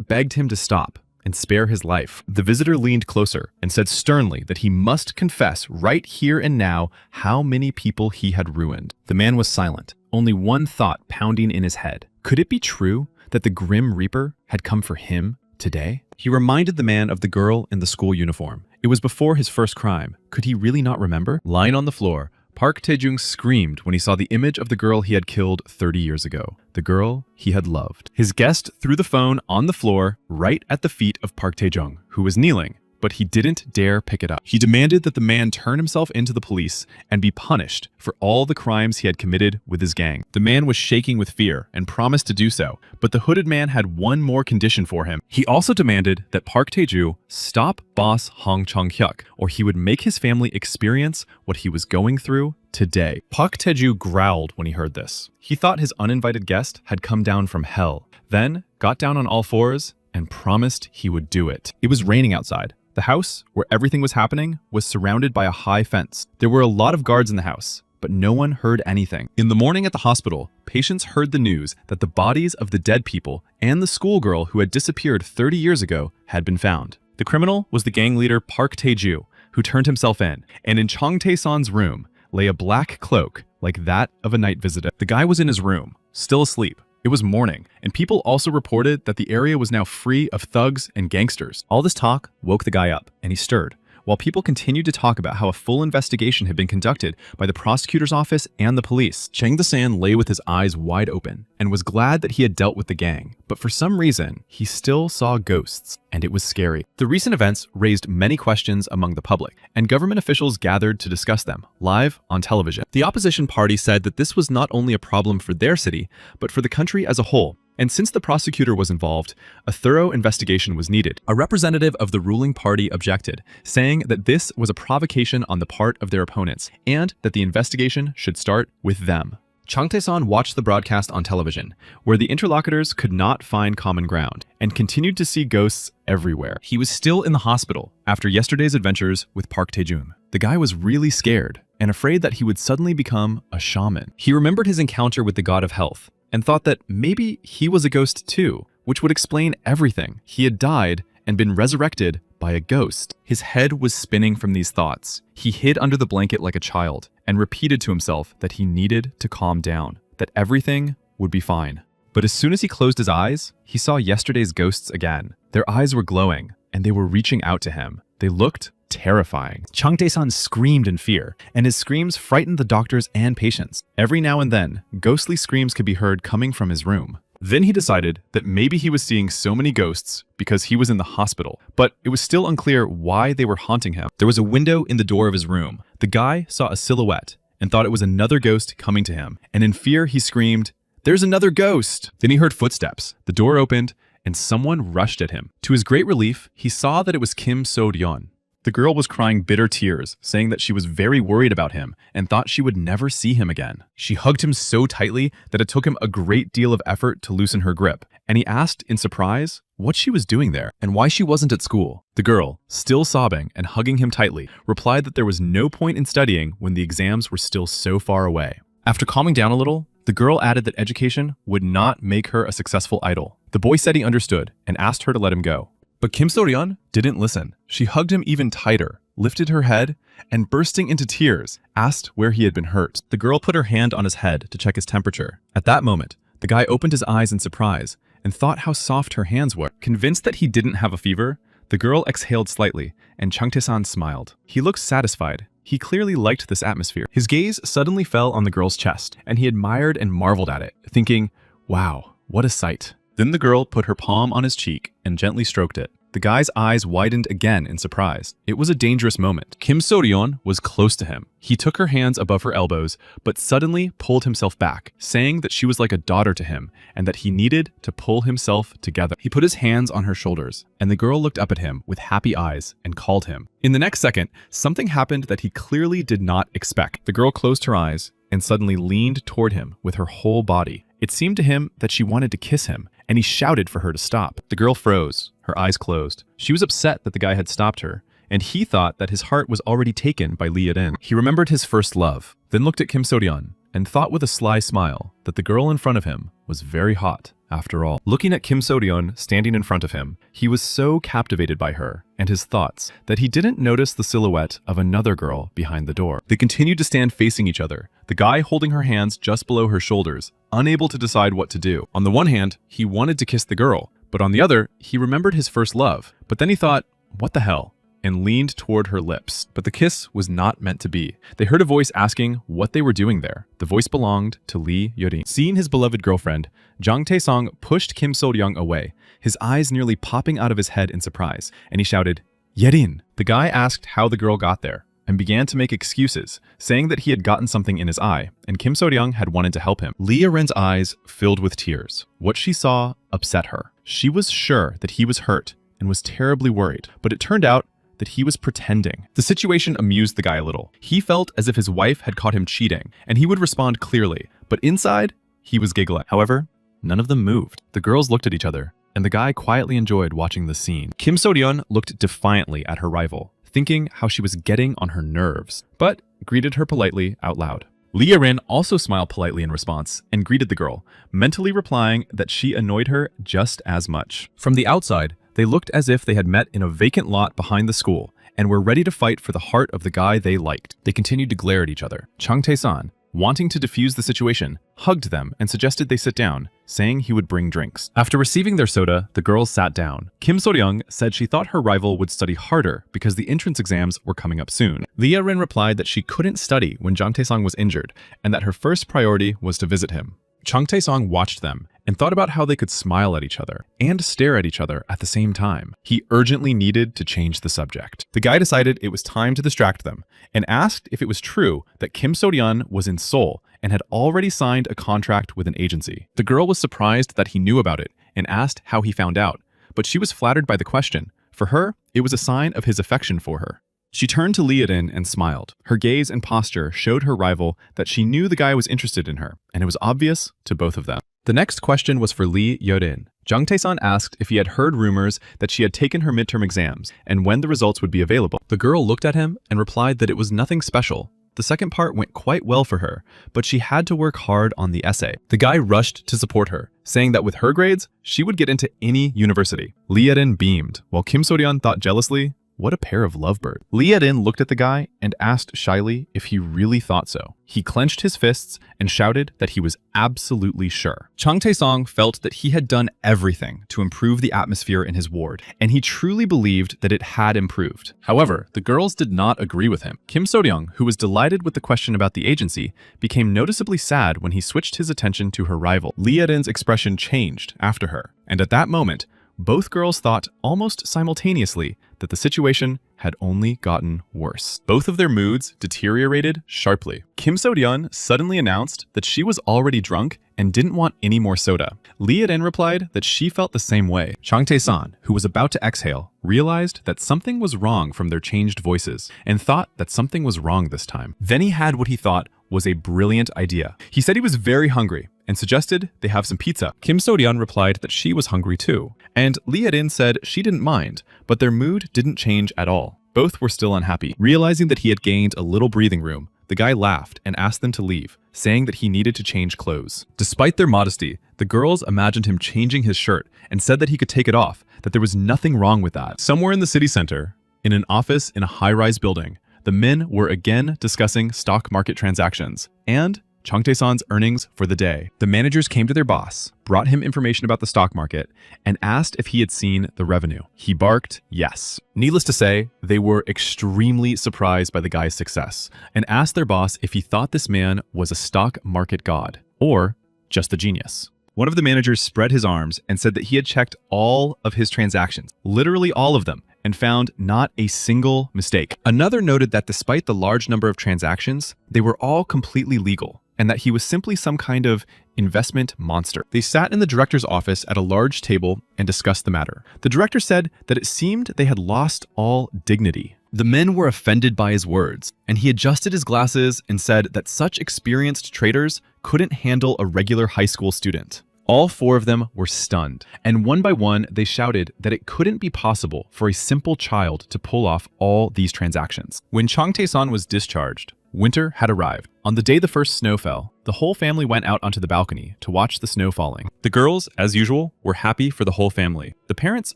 begged him to stop and spare his life. The visitor leaned closer and said sternly that he must confess right here and now how many people he had ruined. The man was silent, only one thought pounding in his head. Could it be true that the Grim Reaper had come for him today? He reminded the man of the girl in the school uniform. It was before his first crime. Could he really not remember? Lying on the floor, Park Tae-jung screamed when he saw the image of the girl he had killed 30 years ago, the girl he had loved. His guest threw the phone on the floor right at the feet of Park Tae-jung, who was kneeling, but he didn't dare pick it up. He demanded that the man turn himself into the police and be punished for all the crimes he had committed with his gang. The man was shaking with fear and promised to do so, but the hooded man had one more condition for him. He also demanded that Park Tae-ju stop boss Hong Chong-hyuk, or he would make his family experience what he was going through today. Park Tae-ju growled when he heard this. He thought his uninvited guest had come down from hell, then got down on all fours and promised he would do it. It was raining outside. The house, where everything was happening, was surrounded by a high fence. There were a lot of guards in the house, but no one heard anything. In the morning at the hospital, patients heard the news that the bodies of the dead people and the schoolgirl who had disappeared 30 years ago had been found. The criminal was the gang leader Park Tae-ju, who turned himself in, and in Chang Tae-san's room lay a black cloak like that of a night visitor. The guy was in his room, still asleep. It was morning, and people also reported that the area was now free of thugs and gangsters. All this talk woke the guy up, and he stirred, while people continued to talk about how a full investigation had been conducted by the prosecutor's office and the police. Chang Tae-san lay with his eyes wide open and was glad that he had dealt with the gang, but for some reason, he still saw ghosts, and it was scary. The recent events raised many questions among the public, and government officials gathered to discuss them, live on television. The opposition party said that this was not only a problem for their city, but for the country as a whole. And since the prosecutor was involved, a thorough investigation was needed. A representative of the ruling party objected, saying that this was a provocation on the part of their opponents, and that the investigation should start with them. Chang Tae-san watched the broadcast on television, where the interlocutors could not find common ground, and continued to see ghosts everywhere. He was still in the hospital after yesterday's adventures with Park Tae-jun. The guy was really scared, and afraid that he would suddenly become a shaman. He remembered his encounter with the god of health, and thought that maybe he was a ghost too, which would explain everything. He had died and been resurrected by a ghost. His head was spinning from these thoughts. He hid under the blanket like a child and repeated to himself that he needed to calm down, that everything would be fine. But as soon as he closed his eyes, he saw yesterday's ghosts again. Their eyes were glowing, and they were reaching out to him. They looked terrifying. Chang Tae-san screamed in fear, and his screams frightened the doctors and patients. Every now and then, ghostly screams could be heard coming from his room. Then he decided that maybe he was seeing so many ghosts because he was in the hospital, but it was still unclear why they were haunting him. There was a window in the door of his room. The guy saw a silhouette and thought it was another ghost coming to him, and in fear he screamed, "There's another ghost!" Then he heard footsteps. The door opened, and someone rushed at him. To his great relief, he saw that it was Kim So-ryun. The girl was crying bitter tears, saying that she was very worried about him and thought she would never see him again. She hugged him so tightly that it took him a great deal of effort to loosen her grip, and he asked in surprise what she was doing there and why she wasn't at school. The girl, still sobbing and hugging him tightly, replied that there was no point in studying when the exams were still so far away. After calming down a little, the girl added that education would not make her a successful idol. The boy said he understood and asked her to let him go. But Kim So-ryun didn't listen. She hugged him even tighter, lifted her head, and bursting into tears, asked where he had been hurt. The girl put her hand on his head to check his temperature. At that moment, the guy opened his eyes in surprise and thought how soft her hands were. Convinced that he didn't have a fever, the girl exhaled slightly, and Chang Tae-san smiled. He looked satisfied. He clearly liked this atmosphere. His gaze suddenly fell on the girl's chest, and he admired and marveled at it, thinking, wow, what a sight. Then the girl put her palm on his cheek and gently stroked it. The guy's eyes widened again in surprise. It was a dangerous moment. Kim So-ryun was close to him. He took her hands above her elbows, but suddenly pulled himself back, saying that she was like a daughter to him and that he needed to pull himself together. He put his hands on her shoulders, and the girl looked up at him with happy eyes and called him. In the next second, something happened that he clearly did not expect. The girl closed her eyes and suddenly leaned toward him with her whole body. It seemed to him that she wanted to kiss him, and he shouted for her to stop. The girl froze, her eyes closed. She was upset that the guy had stopped her, and he thought that his heart was already taken by Lee Yedin. He remembered his first love, then looked at Kim So-ryun, and thought with a sly smile that the girl in front of him was very hot after all. Looking at Kim So-ryun standing in front of him, he was so captivated by her and his thoughts that he didn't notice the silhouette of another girl behind the door. They continued to stand facing each other, the guy holding her hands just below her shoulders, unable to decide what to do. On the one hand, he wanted to kiss the girl, but on the other, he remembered his first love. But then he thought, what the hell? And leaned toward her lips. But the kiss was not meant to be. They heard a voice asking what they were doing there. The voice belonged to Lee Yedin. Seeing his beloved girlfriend, Jang Tae-song pushed Kim So-ryun away, his eyes nearly popping out of his head in surprise, and he shouted, Yedin! The guy asked how the girl got there, and began to make excuses, saying that he had gotten something in his eye, and Kim So-ryun had wanted to help him. Lee Yedin's eyes filled with tears. What she saw upset her. She was sure that he was hurt, and was terribly worried, but it turned out that he was pretending. The situation amused the guy a little. He felt as if his wife had caught him cheating, and he would respond clearly, but inside, he was giggling. However, none of them moved. The girls looked at each other, and the guy quietly enjoyed watching the scene. Kim So-ryun looked defiantly at her rival, thinking how she was getting on her nerves, but greeted her politely out loud. Lee Erin also smiled politely in response and greeted the girl, mentally replying that she annoyed her just as much. From the outside, they looked as if they had met in a vacant lot behind the school and were ready to fight for the heart of the guy they liked. They continued to glare at each other. Chung Tae-san, wanting to defuse the situation, hugged them and suggested they sit down, saying he would bring drinks. After receiving their soda, the girls sat down. Kim So-ryung said she thought her rival would study harder because the entrance exams were coming up soon. Lee Erin replied that she couldn't study when Jang Tae-song was injured and that her first priority was to visit him. Chung Tae-song watched them and thought about how they could smile at each other and stare at each other at the same time. He urgently needed to change the subject. The guy decided it was time to distract them and asked if it was true that Kim So-ryun was in Seoul and had already signed a contract with an agency. The girl was surprised that he knew about it and asked how he found out, but she was flattered by the question. For her, it was a sign of his affection for her. She turned to Lee Erin and smiled. Her gaze and posture showed her rival that she knew the guy was interested in her, and it was obvious to both of them. The next question was for Lee Erin. Jang Tae-san asked if he had heard rumors that she had taken her midterm exams and when the results would be available. The girl looked at him and replied that it was nothing special. The second part went quite well for her, but she had to work hard on the essay. The guy rushed to support her, saying that with her grades, she would get into any university. Lee Erin beamed, while Kim So-ryun thought jealously, what a pair of lovebirds. Lee Erin looked at the guy and asked shyly if he really thought so. He clenched his fists and shouted that he was absolutely sure. Chung Tae-song felt that he had done everything to improve the atmosphere in his ward, and he truly believed that it had improved. However, the girls did not agree with him. Kim So-ryung, who was delighted with the question about the agency, became noticeably sad when he switched his attention to her rival. Lee Erin's expression changed after her, and at that moment, both girls thought almost simultaneously that the situation had only gotten worse. Both of their moods deteriorated sharply. Kim So-ryun suddenly announced that she was already drunk and didn't want any more soda. Lee Erin replied that she felt the same way. Chung Tae-san, who was about to exhale, realized that something was wrong from their changed voices and thought that something was wrong this time. Then he had what he thought was a brilliant idea. He said he was very hungry and suggested they have some pizza. Kim So-ryun replied that she was hungry too, and Lee Erin said she didn't mind, but their mood didn't change at all. Both were still unhappy. Realizing that he had gained a little breathing room, the guy laughed and asked them to leave, saying that he needed to change clothes. Despite their modesty, the girls imagined him changing his shirt and said that he could take it off, that there was nothing wrong with that. Somewhere in the city center, in an office in a high-rise building, the men were again discussing stock market transactions and Chung Tae-san's earnings for the day. The managers came to their boss, brought him information about the stock market, and asked if he had seen the revenue. He barked yes. Needless to say, they were extremely surprised by the guy's success and asked their boss if he thought this man was a stock market god or just a genius. One of the managers spread his arms and said that he had checked all of his transactions, literally all of them, and found not a single mistake. Another noted that despite the large number of transactions, they were all completely legal, and that he was simply some kind of investment monster. They sat in the director's office at a large table and discussed the matter. The director said that it seemed they had lost all dignity. The men were offended by his words, and he adjusted his glasses and said that such experienced traders couldn't handle a regular high school student. All four of them were stunned, and one by one they shouted that it couldn't be possible for a simple child to pull off all these transactions. When Chung Tae-san was discharged, winter had arrived. On the day the first snow fell, the whole family went out onto the balcony to watch the snow falling. The girls, as usual, were happy for the whole family. The parents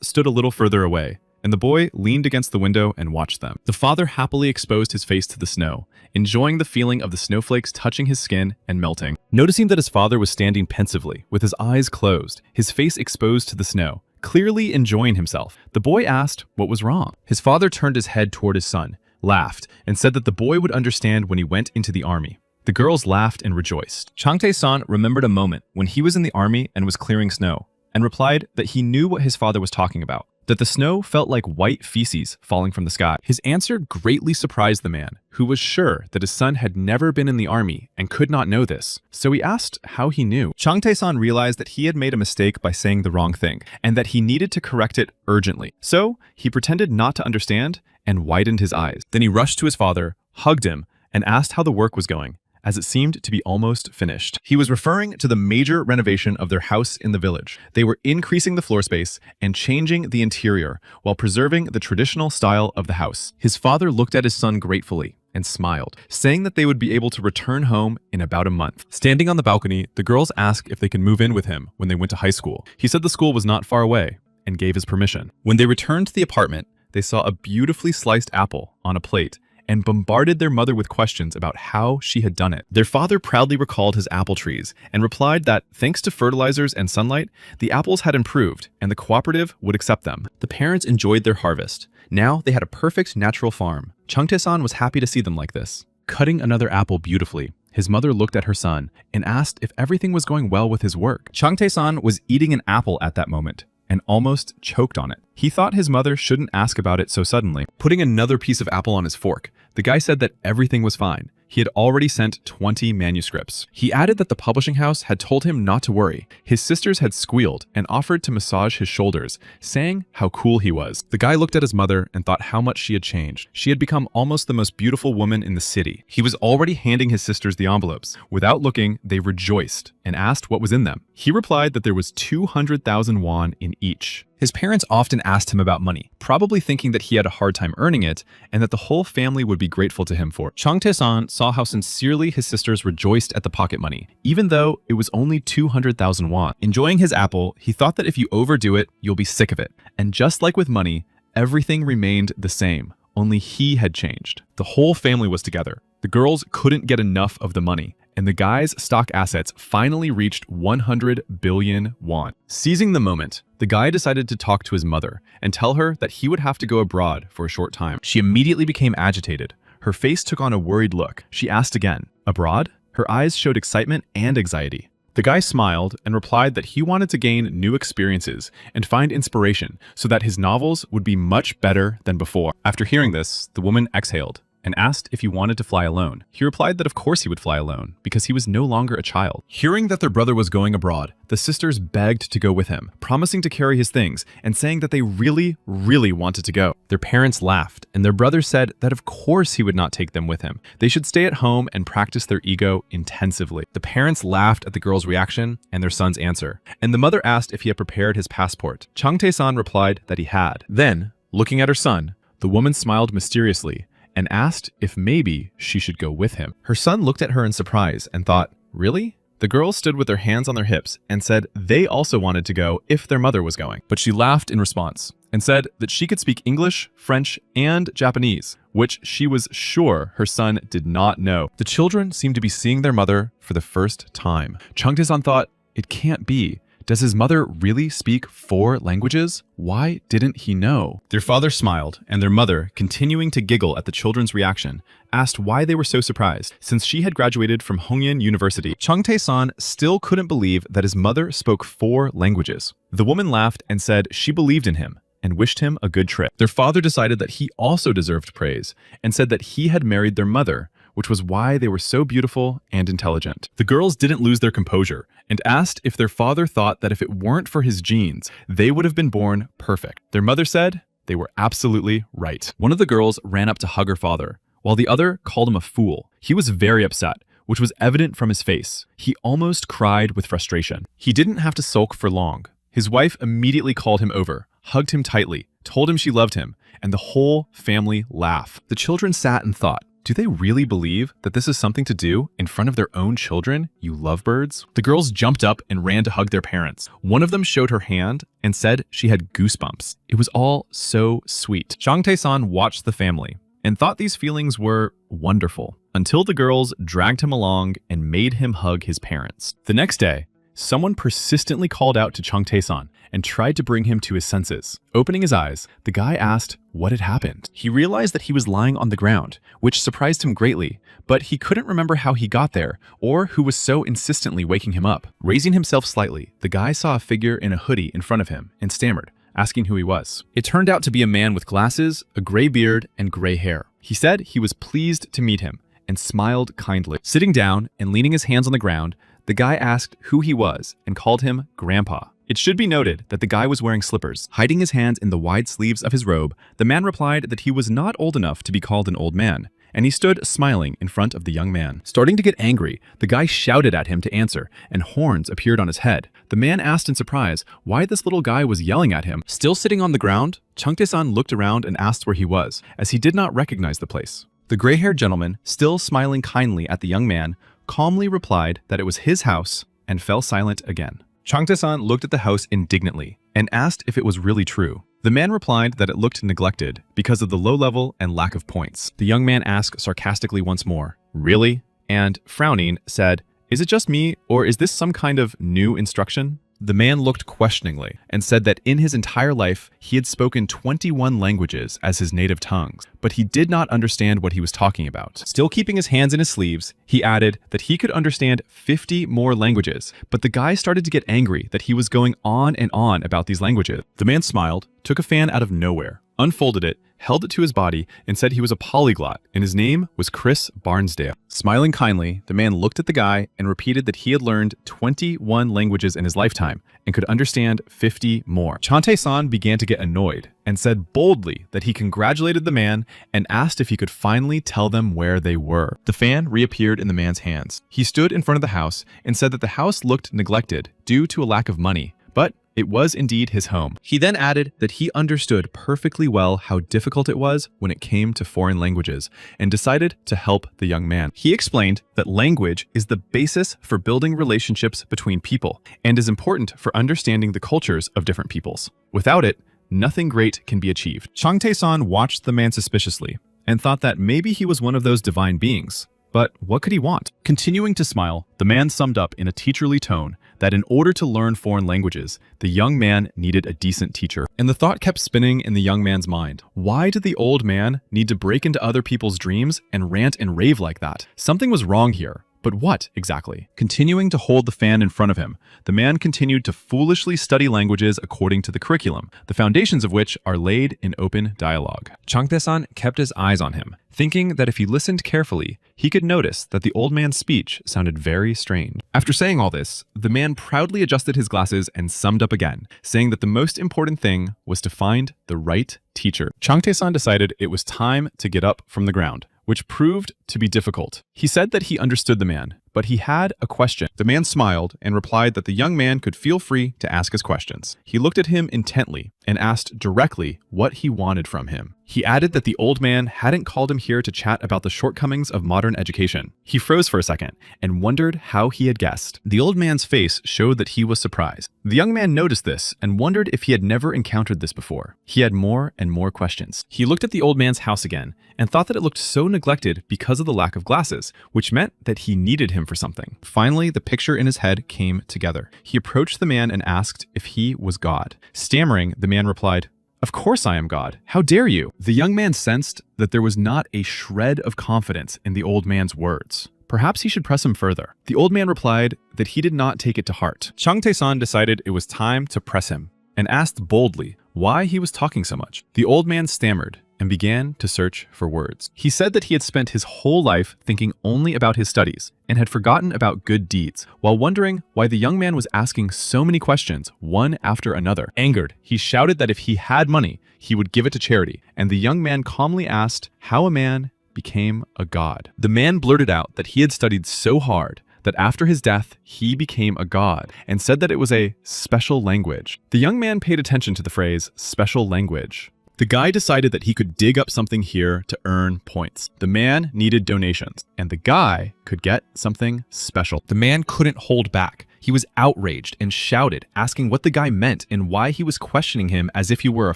stood a little further away, and the boy leaned against the window and watched them. The father happily exposed his face to the snow, enjoying the feeling of the snowflakes touching his skin and melting. Noticing that his father was standing pensively, with his eyes closed, his face exposed to the snow, clearly enjoying himself, the boy asked what was wrong. His father turned his head toward his son, laughed, and said that the boy would understand when he went into the army. The girls laughed and rejoiced. Chung Tae-san remembered a moment when he was in the army and was clearing snow, and replied that he knew what his father was talking about, that the snow felt like white feces falling from the sky. His answer greatly surprised the man, who was sure that his son had never been in the army and could not know this. So he asked how he knew. Chung Tae-san realized that he had made a mistake by saying the wrong thing, and that he needed to correct it urgently. So he pretended not to understand and widened his eyes. Then he rushed to his father, hugged him, and asked how the work was going, as it seemed to be almost finished. He was referring to the major renovation of their house in the village. They were increasing the floor space and changing the interior while preserving the traditional style of the house. His father looked at his son gratefully and smiled, saying that they would be able to return home in about a month. Standing on the balcony, the girls asked if they could move in with him when they went to high school. He said the school was not far away and gave his permission. When they returned to the apartment, they saw a beautifully sliced apple on a plate and bombarded their mother with questions about how she had done it. Their father proudly recalled his apple trees and replied that thanks to fertilizers and sunlight, the apples had improved and the cooperative would accept them. The parents enjoyed their harvest. Now they had a perfect natural farm. Changtae-san was happy to see them like this. Cutting another apple beautifully, his mother looked at her son and asked if everything was going well with his work. Changtae-san was eating an apple at that moment and almost choked on it. He thought his mother shouldn't ask about it so suddenly. Putting another piece of apple on his fork, the guy said that everything was fine. He had already sent 20 manuscripts. He added that the publishing house had told him not to worry. His sisters had squealed and offered to massage his shoulders, saying how cool he was. The guy looked at his mother and thought how much she had changed. She had become almost the most beautiful woman in the city. He was already handing his sisters the envelopes. Without looking, they rejoiced and asked what was in them. He replied that there was 200,000 won in each. His parents often asked him about money, probably thinking that he had a hard time earning it and that the whole family would be grateful to him for it. Changtae-san saw how sincerely his sisters rejoiced at the pocket money, even though it was only 200,000 won. Enjoying his apple, he thought that if you overdo it, you'll be sick of it. And just like with money, everything remained the same, only he had changed. The whole family was together. The girls couldn't get enough of the money, and the guy's stock assets finally reached 100 billion won. Seizing the moment, the guy decided to talk to his mother and tell her that he would have to go abroad for a short time. She immediately became agitated. Her face took on a worried look. She asked again, "Abroad?" Her eyes showed excitement and anxiety. The guy smiled and replied that he wanted to gain new experiences and find inspiration so that his novels would be much better than before. After hearing this, the woman exhaled and asked if he wanted to fly alone. He replied that of course he would fly alone, because he was no longer a child. Hearing that their brother was going abroad, the sisters begged to go with him, promising to carry his things and saying that they really, really wanted to go. Their parents laughed, and their brother said that of course he would not take them with him. They should stay at home and practice their ego intensively. The parents laughed at the girl's reaction and their son's answer, and the mother asked if he had prepared his passport. Changtae-san replied that he had. Then, looking at her son, the woman smiled mysteriously and asked if maybe she should go with him. Her son looked at her in surprise and thought, "Really?" The girls stood with their hands on their hips and said they also wanted to go if their mother was going. But she laughed in response and said that she could speak English, French, and Japanese, which she was sure her son did not know. The children seemed to be seeing their mother for the first time. Changtae-san thought, it can't be. Does his mother really speak 4 languages? Why didn't he know? Their father smiled, and their mother, continuing to giggle at the children's reaction, asked why they were so surprised, since she had graduated from Hongyan University. Changtae-san still couldn't believe that his mother spoke 4 languages. The woman laughed and said she believed in him and wished him a good trip. Their father decided that he also deserved praise and said that he had married their mother, which was why they were so beautiful and intelligent. The girls didn't lose their composure and asked if their father thought that if it weren't for his genes, they would have been born perfect. Their mother said they were absolutely right. One of the girls ran up to hug her father, while the other called him a fool. He was very upset, which was evident from his face. He almost cried with frustration. He didn't have to sulk for long. His wife immediately called him over, hugged him tightly, told him she loved him, and the whole family laughed. The children sat and thought, do they really believe that this is something to do in front of their own children, you lovebirds? The girls jumped up and ran to hug their parents. One of them showed her hand and said she had goosebumps. It was all so sweet. Changtae-san watched the family and thought these feelings were wonderful until the girls dragged him along and made him hug his parents. The next day, someone persistently called out to Changtae-san and tried to bring him to his senses. Opening his eyes, the guy asked what had happened. He realized that he was lying on the ground, which surprised him greatly, but he couldn't remember how he got there or who was so insistently waking him up. Raising himself slightly, the guy saw a figure in a hoodie in front of him and stammered, asking who he was. It turned out to be a man with glasses, a gray beard, and gray hair. He said he was pleased to meet him and smiled kindly. Sitting down and leaning his hands on the ground, the guy asked who he was and called him Grandpa. It should be noted that the guy was wearing slippers. Hiding his hands in the wide sleeves of his robe, the man replied that he was not old enough to be called an old man, and he stood smiling in front of the young man. Starting to get angry, the guy shouted at him to answer, and horns appeared on his head. The man asked in surprise why this little guy was yelling at him. Still sitting on the ground, Changtae-san looked around and asked where he was, as he did not recognize the place. The gray-haired gentleman, still smiling kindly at the young man, calmly replied that it was his house and fell silent again. Changtae-san looked at the house indignantly and asked if it was really true. The man replied that it looked neglected because of the low level and lack of points. The young man asked sarcastically once more, "Really?" and, frowning, said, "Is it just me, or is this some kind of new instruction?" The man looked questioningly and said that in his entire life, he had spoken 21 languages as his native tongues, but he did not understand what he was talking about. Still keeping his hands in his sleeves, he added that he could understand 50 more languages, but the guy started to get angry that he was going on and on about these languages. The man smiled, took a fan out of nowhere, unfolded it, held it to his body, and said he was a polyglot, and his name was Chris Barnsdale. Smiling kindly, the man looked at the guy and repeated that he had learned 21 languages in his lifetime and could understand 50 more. Changtae-san began to get annoyed and said boldly that he congratulated the man and asked if he could finally tell them where they were. The fan reappeared in the man's hands. He stood in front of the house and said that the house looked neglected due to a lack of money, but it was indeed his home. He then added that he understood perfectly well how difficult it was when it came to foreign languages and decided to help the young man. He explained that language is the basis for building relationships between people and is important for understanding the cultures of different peoples. Without it, nothing great can be achieved. Changtae-san watched the man suspiciously and thought that maybe he was one of those divine beings. But what could he want? Continuing to smile, the man summed up in a teacherly tone that in order to learn foreign languages, the young man needed a decent teacher. And the thought kept spinning in the young man's mind. Why did the old man need to break into other people's dreams and rant and rave like that? Something was wrong here. But what, exactly? Continuing to hold the fan in front of him, the man continued to foolishly study languages according to the curriculum, the foundations of which are laid in open dialogue. Changtae-san kept his eyes on him, thinking that if he listened carefully, he could notice that the old man's speech sounded very strange. After saying all this, the man proudly adjusted his glasses and summed up again, saying that the most important thing was to find the right teacher. Changtae-san decided it was time to get up from the ground, which proved to be difficult. He said that he understood the man, but he had a question. The man smiled and replied that the young man could feel free to ask his questions. He looked at him intently and asked directly what he wanted from him. He added that the old man hadn't called him here to chat about the shortcomings of modern education. He froze for a second and wondered how he had guessed. The old man's face showed that he was surprised. The young man noticed this and wondered if he had never encountered this before. He had more and more questions. He looked at the old man's house again and thought that it looked so neglected because of the lack of glasses, which meant that he needed him for something. Finally, the picture in his head came together. He approached the man and asked if he was God. Stammering, the man replied, "Of course I am God. How dare you?" The young man sensed that there was not a shred of confidence in the old man's words. Perhaps he should press him further. The old man replied that he did not take it to heart. Changtae-san decided it was time to press him and asked boldly why he was talking so much. The old man stammered and began to search for words. He said that he had spent his whole life thinking only about his studies and had forgotten about good deeds, while wondering why the young man was asking so many questions, one after another. Angered, he shouted that if he had money, he would give it to charity, and the young man calmly asked how a man became a god. The man blurted out that he had studied so hard that after his death, he became a god, and said that it was a special language. The young man paid attention to the phrase, special language. The guy decided that he could dig up something here to earn points. The man needed donations, and the guy could get something special. The man couldn't hold back. He was outraged and shouted, asking what the guy meant and why he was questioning him as if he were a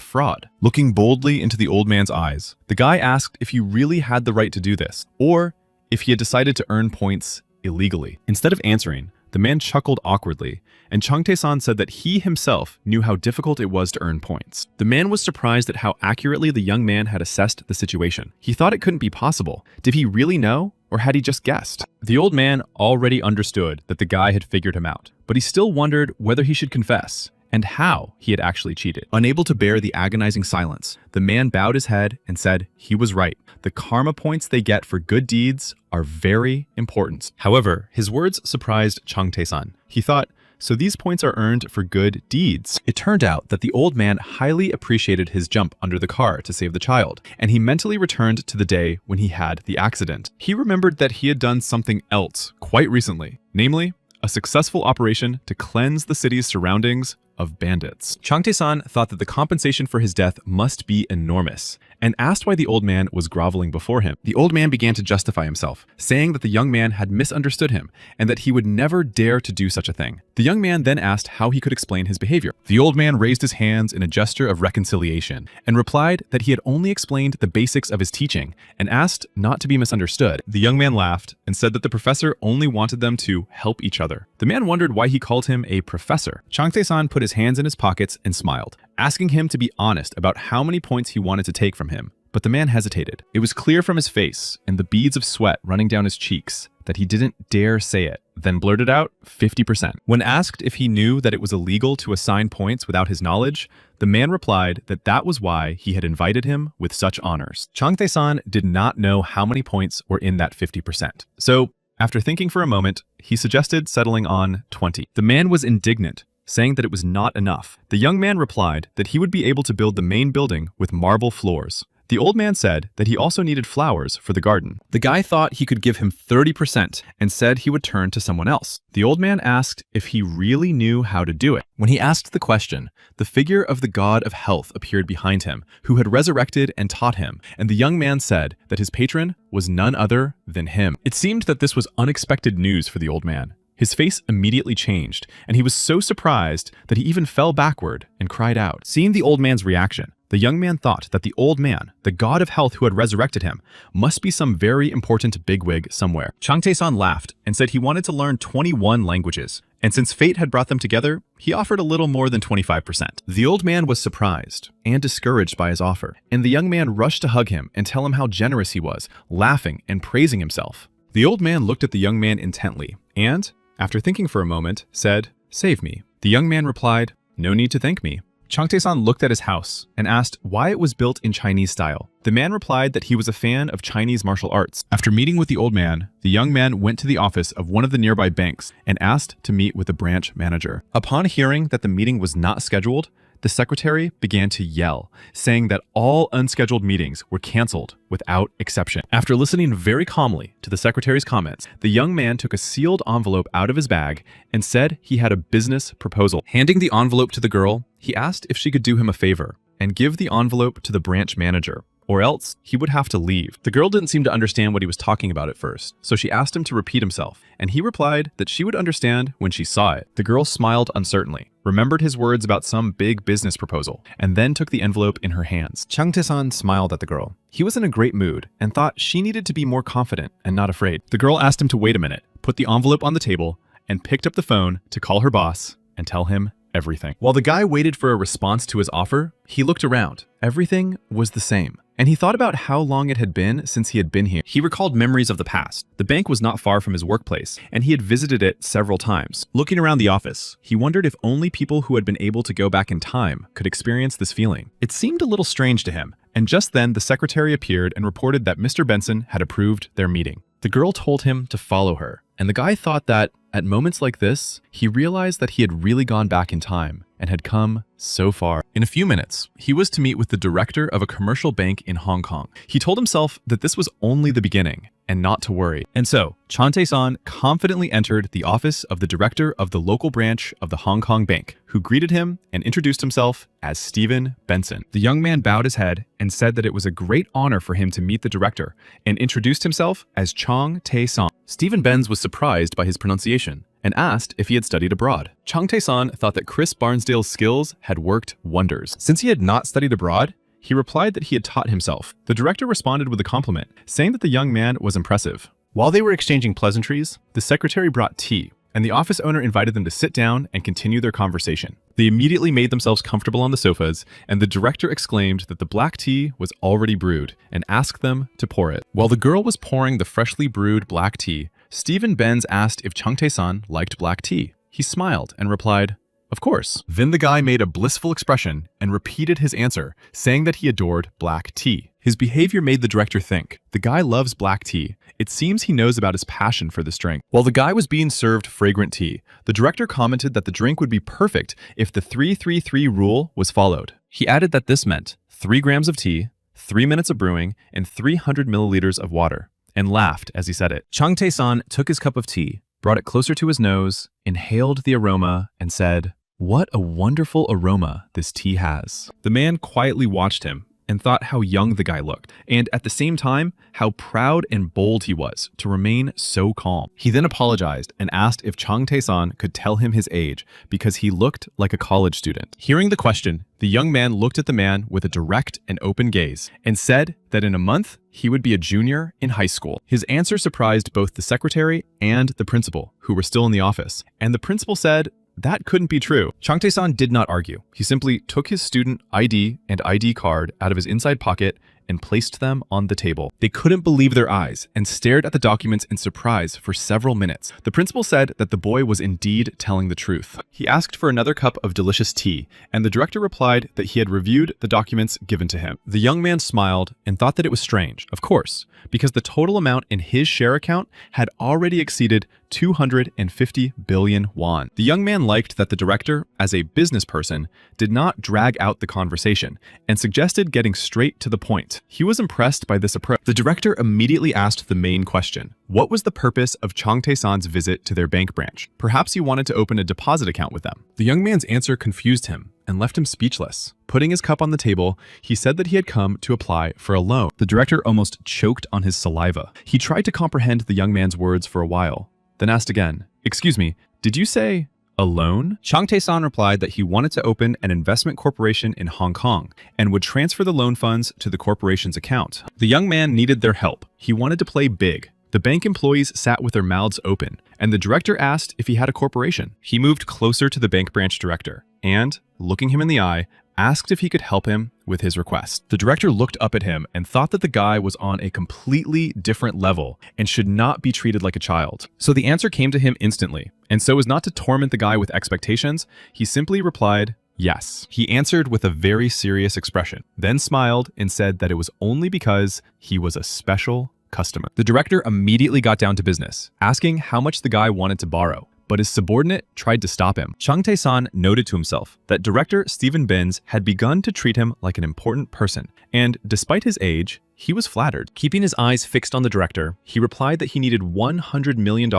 fraud. Looking boldly into the old man's eyes, the guy asked if he really had the right to do this, or if he had decided to earn points illegally. Instead of answering, the man chuckled awkwardly, and Changtae-san said that he himself knew how difficult it was to earn points. The man was surprised at how accurately the young man had assessed the situation. He thought it couldn't be possible. Did he really know, or had he just guessed? The old man already understood that the guy had figured him out, but he still wondered whether he should confess and how he had actually cheated. Unable to bear the agonizing silence, the man bowed his head and said he was right. The karma points they get for good deeds are very important. However, his words surprised Changtae-san. He thought, so these points are earned for good deeds. It turned out that the old man highly appreciated his jump under the car to save the child, and he mentally returned to the day when he had the accident. He remembered that he had done something else quite recently, namely, a successful operation to cleanse the city's surroundings of bandits. Changtae-san thought that the compensation for his death must be enormous, and asked why the old man was groveling before him. The old man began to justify himself, saying that the young man had misunderstood him and that he would never dare to do such a thing. The young man then asked how he could explain his behavior. The old man raised his hands in a gesture of reconciliation and replied that he had only explained the basics of his teaching and asked not to be misunderstood. The young man laughed and said that the professor only wanted them to help each other. The man wondered why he called him a professor. Changtae-san put his hands in his pockets and smiled, asking him to be honest about how many points he wanted to take from him. But the man hesitated. It was clear from his face and the beads of sweat running down his cheeks that he didn't dare say it, then blurted out 50%. When asked if he knew that it was illegal to assign points without his knowledge, the man replied that that was why he had invited him with such honors. Changtae-san did not know how many points were in that 50%. So, after thinking for a moment, he suggested settling on 20. The man was indignant, saying that it was not enough. The young man replied that he would be able to build the main building with marble floors. The old man said that he also needed flowers for the garden. The guy thought he could give him 30% and said he would turn to someone else. The old man asked if he really knew how to do it. When he asked the question, the figure of the god of health appeared behind him, who had resurrected and taught him, and the young man said that his patron was none other than him. It seemed that this was unexpected news for the old man. His face immediately changed, and he was so surprised that he even fell backward and cried out. Seeing the old man's reaction, the young man thought that the old man, the god of health who had resurrected him, must be some very important bigwig somewhere. Changtae-san laughed and said he wanted to learn 21 languages, and since fate had brought them together, he offered a little more than 25%. The old man was surprised and discouraged by his offer, and the young man rushed to hug him and tell him how generous he was, laughing and praising himself. The old man looked at the young man intently and, after thinking for a moment, said, "Save me." The young man replied, "No need to thank me." Changtae-san looked at his house and asked why it was built in Chinese style. The man replied that he was a fan of Chinese martial arts. After meeting with the old man, the young man went to the office of one of the nearby banks and asked to meet with the branch manager. Upon hearing that the meeting was not scheduled, the secretary began to yell, saying that all unscheduled meetings were canceled without exception. After listening very calmly to the secretary's comments, the young man took a sealed envelope out of his bag and said he had a business proposal. Handing the envelope to the girl, he asked if she could do him a favor and give the envelope to the branch manager, or else he would have to leave. The girl didn't seem to understand what he was talking about at first, so she asked him to repeat himself, and he replied that she would understand when she saw it. The girl smiled uncertainly, remembered his words about some big business proposal, and then took the envelope in her hands. Changtae-san smiled at the girl. He was in a great mood and thought she needed to be more confident and not afraid. The girl asked him to wait a minute, put the envelope on the table, and picked up the phone to call her boss and tell him everything. While the guy waited for a response to his offer, he looked around. Everything was the same. And he thought about how long it had been since he had been here. He recalled memories of the past. The bank was not far from his workplace, and he had visited it several times. Looking around the office, he wondered if only people who had been able to go back in time could experience this feeling. It seemed a little strange to him, and just then the secretary appeared and reported that Mr. Benson had approved their meeting. The girl told him to follow her, and the guy thought that, at moments like this, he realized that he had really gone back in time and had come so far. In a few minutes, he was to meet with the director of a commercial bank in Hong Kong. He told himself that this was only the beginning and not to worry. And so, Changtae-san confidently entered the office of the director of the local branch of the Hong Kong bank, who greeted him and introduced himself as Stephen Benson. The young man bowed his head and said that it was a great honor for him to meet the director and introduced himself as Changtae-san. Stephen Benz was surprised by his pronunciation and asked if he had studied abroad. Changtae-san thought that Chris Barnsdale's skills had worked wonders. Since he had not studied abroad, he replied that he had taught himself. The director responded with a compliment, saying that the young man was impressive. While they were exchanging pleasantries, the secretary brought tea, and the office owner invited them to sit down and continue their conversation. They immediately made themselves comfortable on the sofas, and the director exclaimed that the black tea was already brewed and asked them to pour it. While the girl was pouring the freshly brewed black tea, Stephen Benz asked if Changtae-san liked black tea. He smiled and replied, "Of course." Then the guy made a blissful expression and repeated his answer, saying that he adored black tea. His behavior made the director think, the guy loves black tea. It seems he knows about his passion for this drink. While the guy was being served fragrant tea, the director commented that the drink would be perfect if the 3-3-3 rule was followed. He added that this meant 3 grams of tea, 3 minutes of brewing, and 300 milliliters of water, and laughed as he said it. Changtae-san took his cup of tea, brought it closer to his nose, inhaled the aroma, and said, "What a wonderful aroma this tea has." The man quietly watched him and thought how young the guy looked, and at the same time, how proud and bold he was to remain so calm. He then apologized and asked if Chang Tae-san could tell him his age because he looked like a college student. Hearing the question, the young man looked at the man with a direct and open gaze and said that in a month, he would be a junior in high school. His answer surprised both the secretary and the principal, who were still in the office, and the principal said that couldn't be true. Chang Tae-san did not argue. He simply took his student ID and ID card out of his inside pocket and placed them on the table. They couldn't believe their eyes and stared at the documents in surprise for several minutes. The principal said that the boy was indeed telling the truth. He asked for another cup of delicious tea, and the director replied that he had reviewed the documents given to him. The young man smiled and thought that it was strange, of course, because the total amount in his share account had already exceeded 250 billion won. The young man liked that the director, as a business person, did not drag out the conversation and suggested getting straight to the point. He was impressed by this approach. The director immediately asked the main question. What was the purpose of Chang Tae-san's visit to their bank branch? Perhaps he wanted to open a deposit account with them. The young man's answer confused him and left him speechless. Putting his cup on the table, he said that he had come to apply for a loan. The director almost choked on his saliva. He tried to comprehend the young man's words for a while, then asked again, "Excuse me, did you say a loan?" Chang Tae-san replied that he wanted to open an investment corporation in Hong Kong and would transfer the loan funds to the corporation's account. The young man needed their help. He wanted to play big. The bank employees sat with their mouths open, and the director asked if he had a corporation. He moved closer to the bank branch director and, looking him in the eye, asked if he could help him with his request. The director looked up at him and thought that the guy was on a completely different level and should not be treated like a child. So the answer came to him instantly, and so as not to torment the guy with expectations, he simply replied, yes. He answered with a very serious expression, then smiled and said that it was only because he was a special customer. The director immediately got down to business, asking how much the guy wanted to borrow, but his subordinate tried to stop him. Chang Tae-san noted to himself that director Stephen Binns had begun to treat him like an important person, and despite his age, he was flattered. Keeping his eyes fixed on the director, he replied that he needed $100 million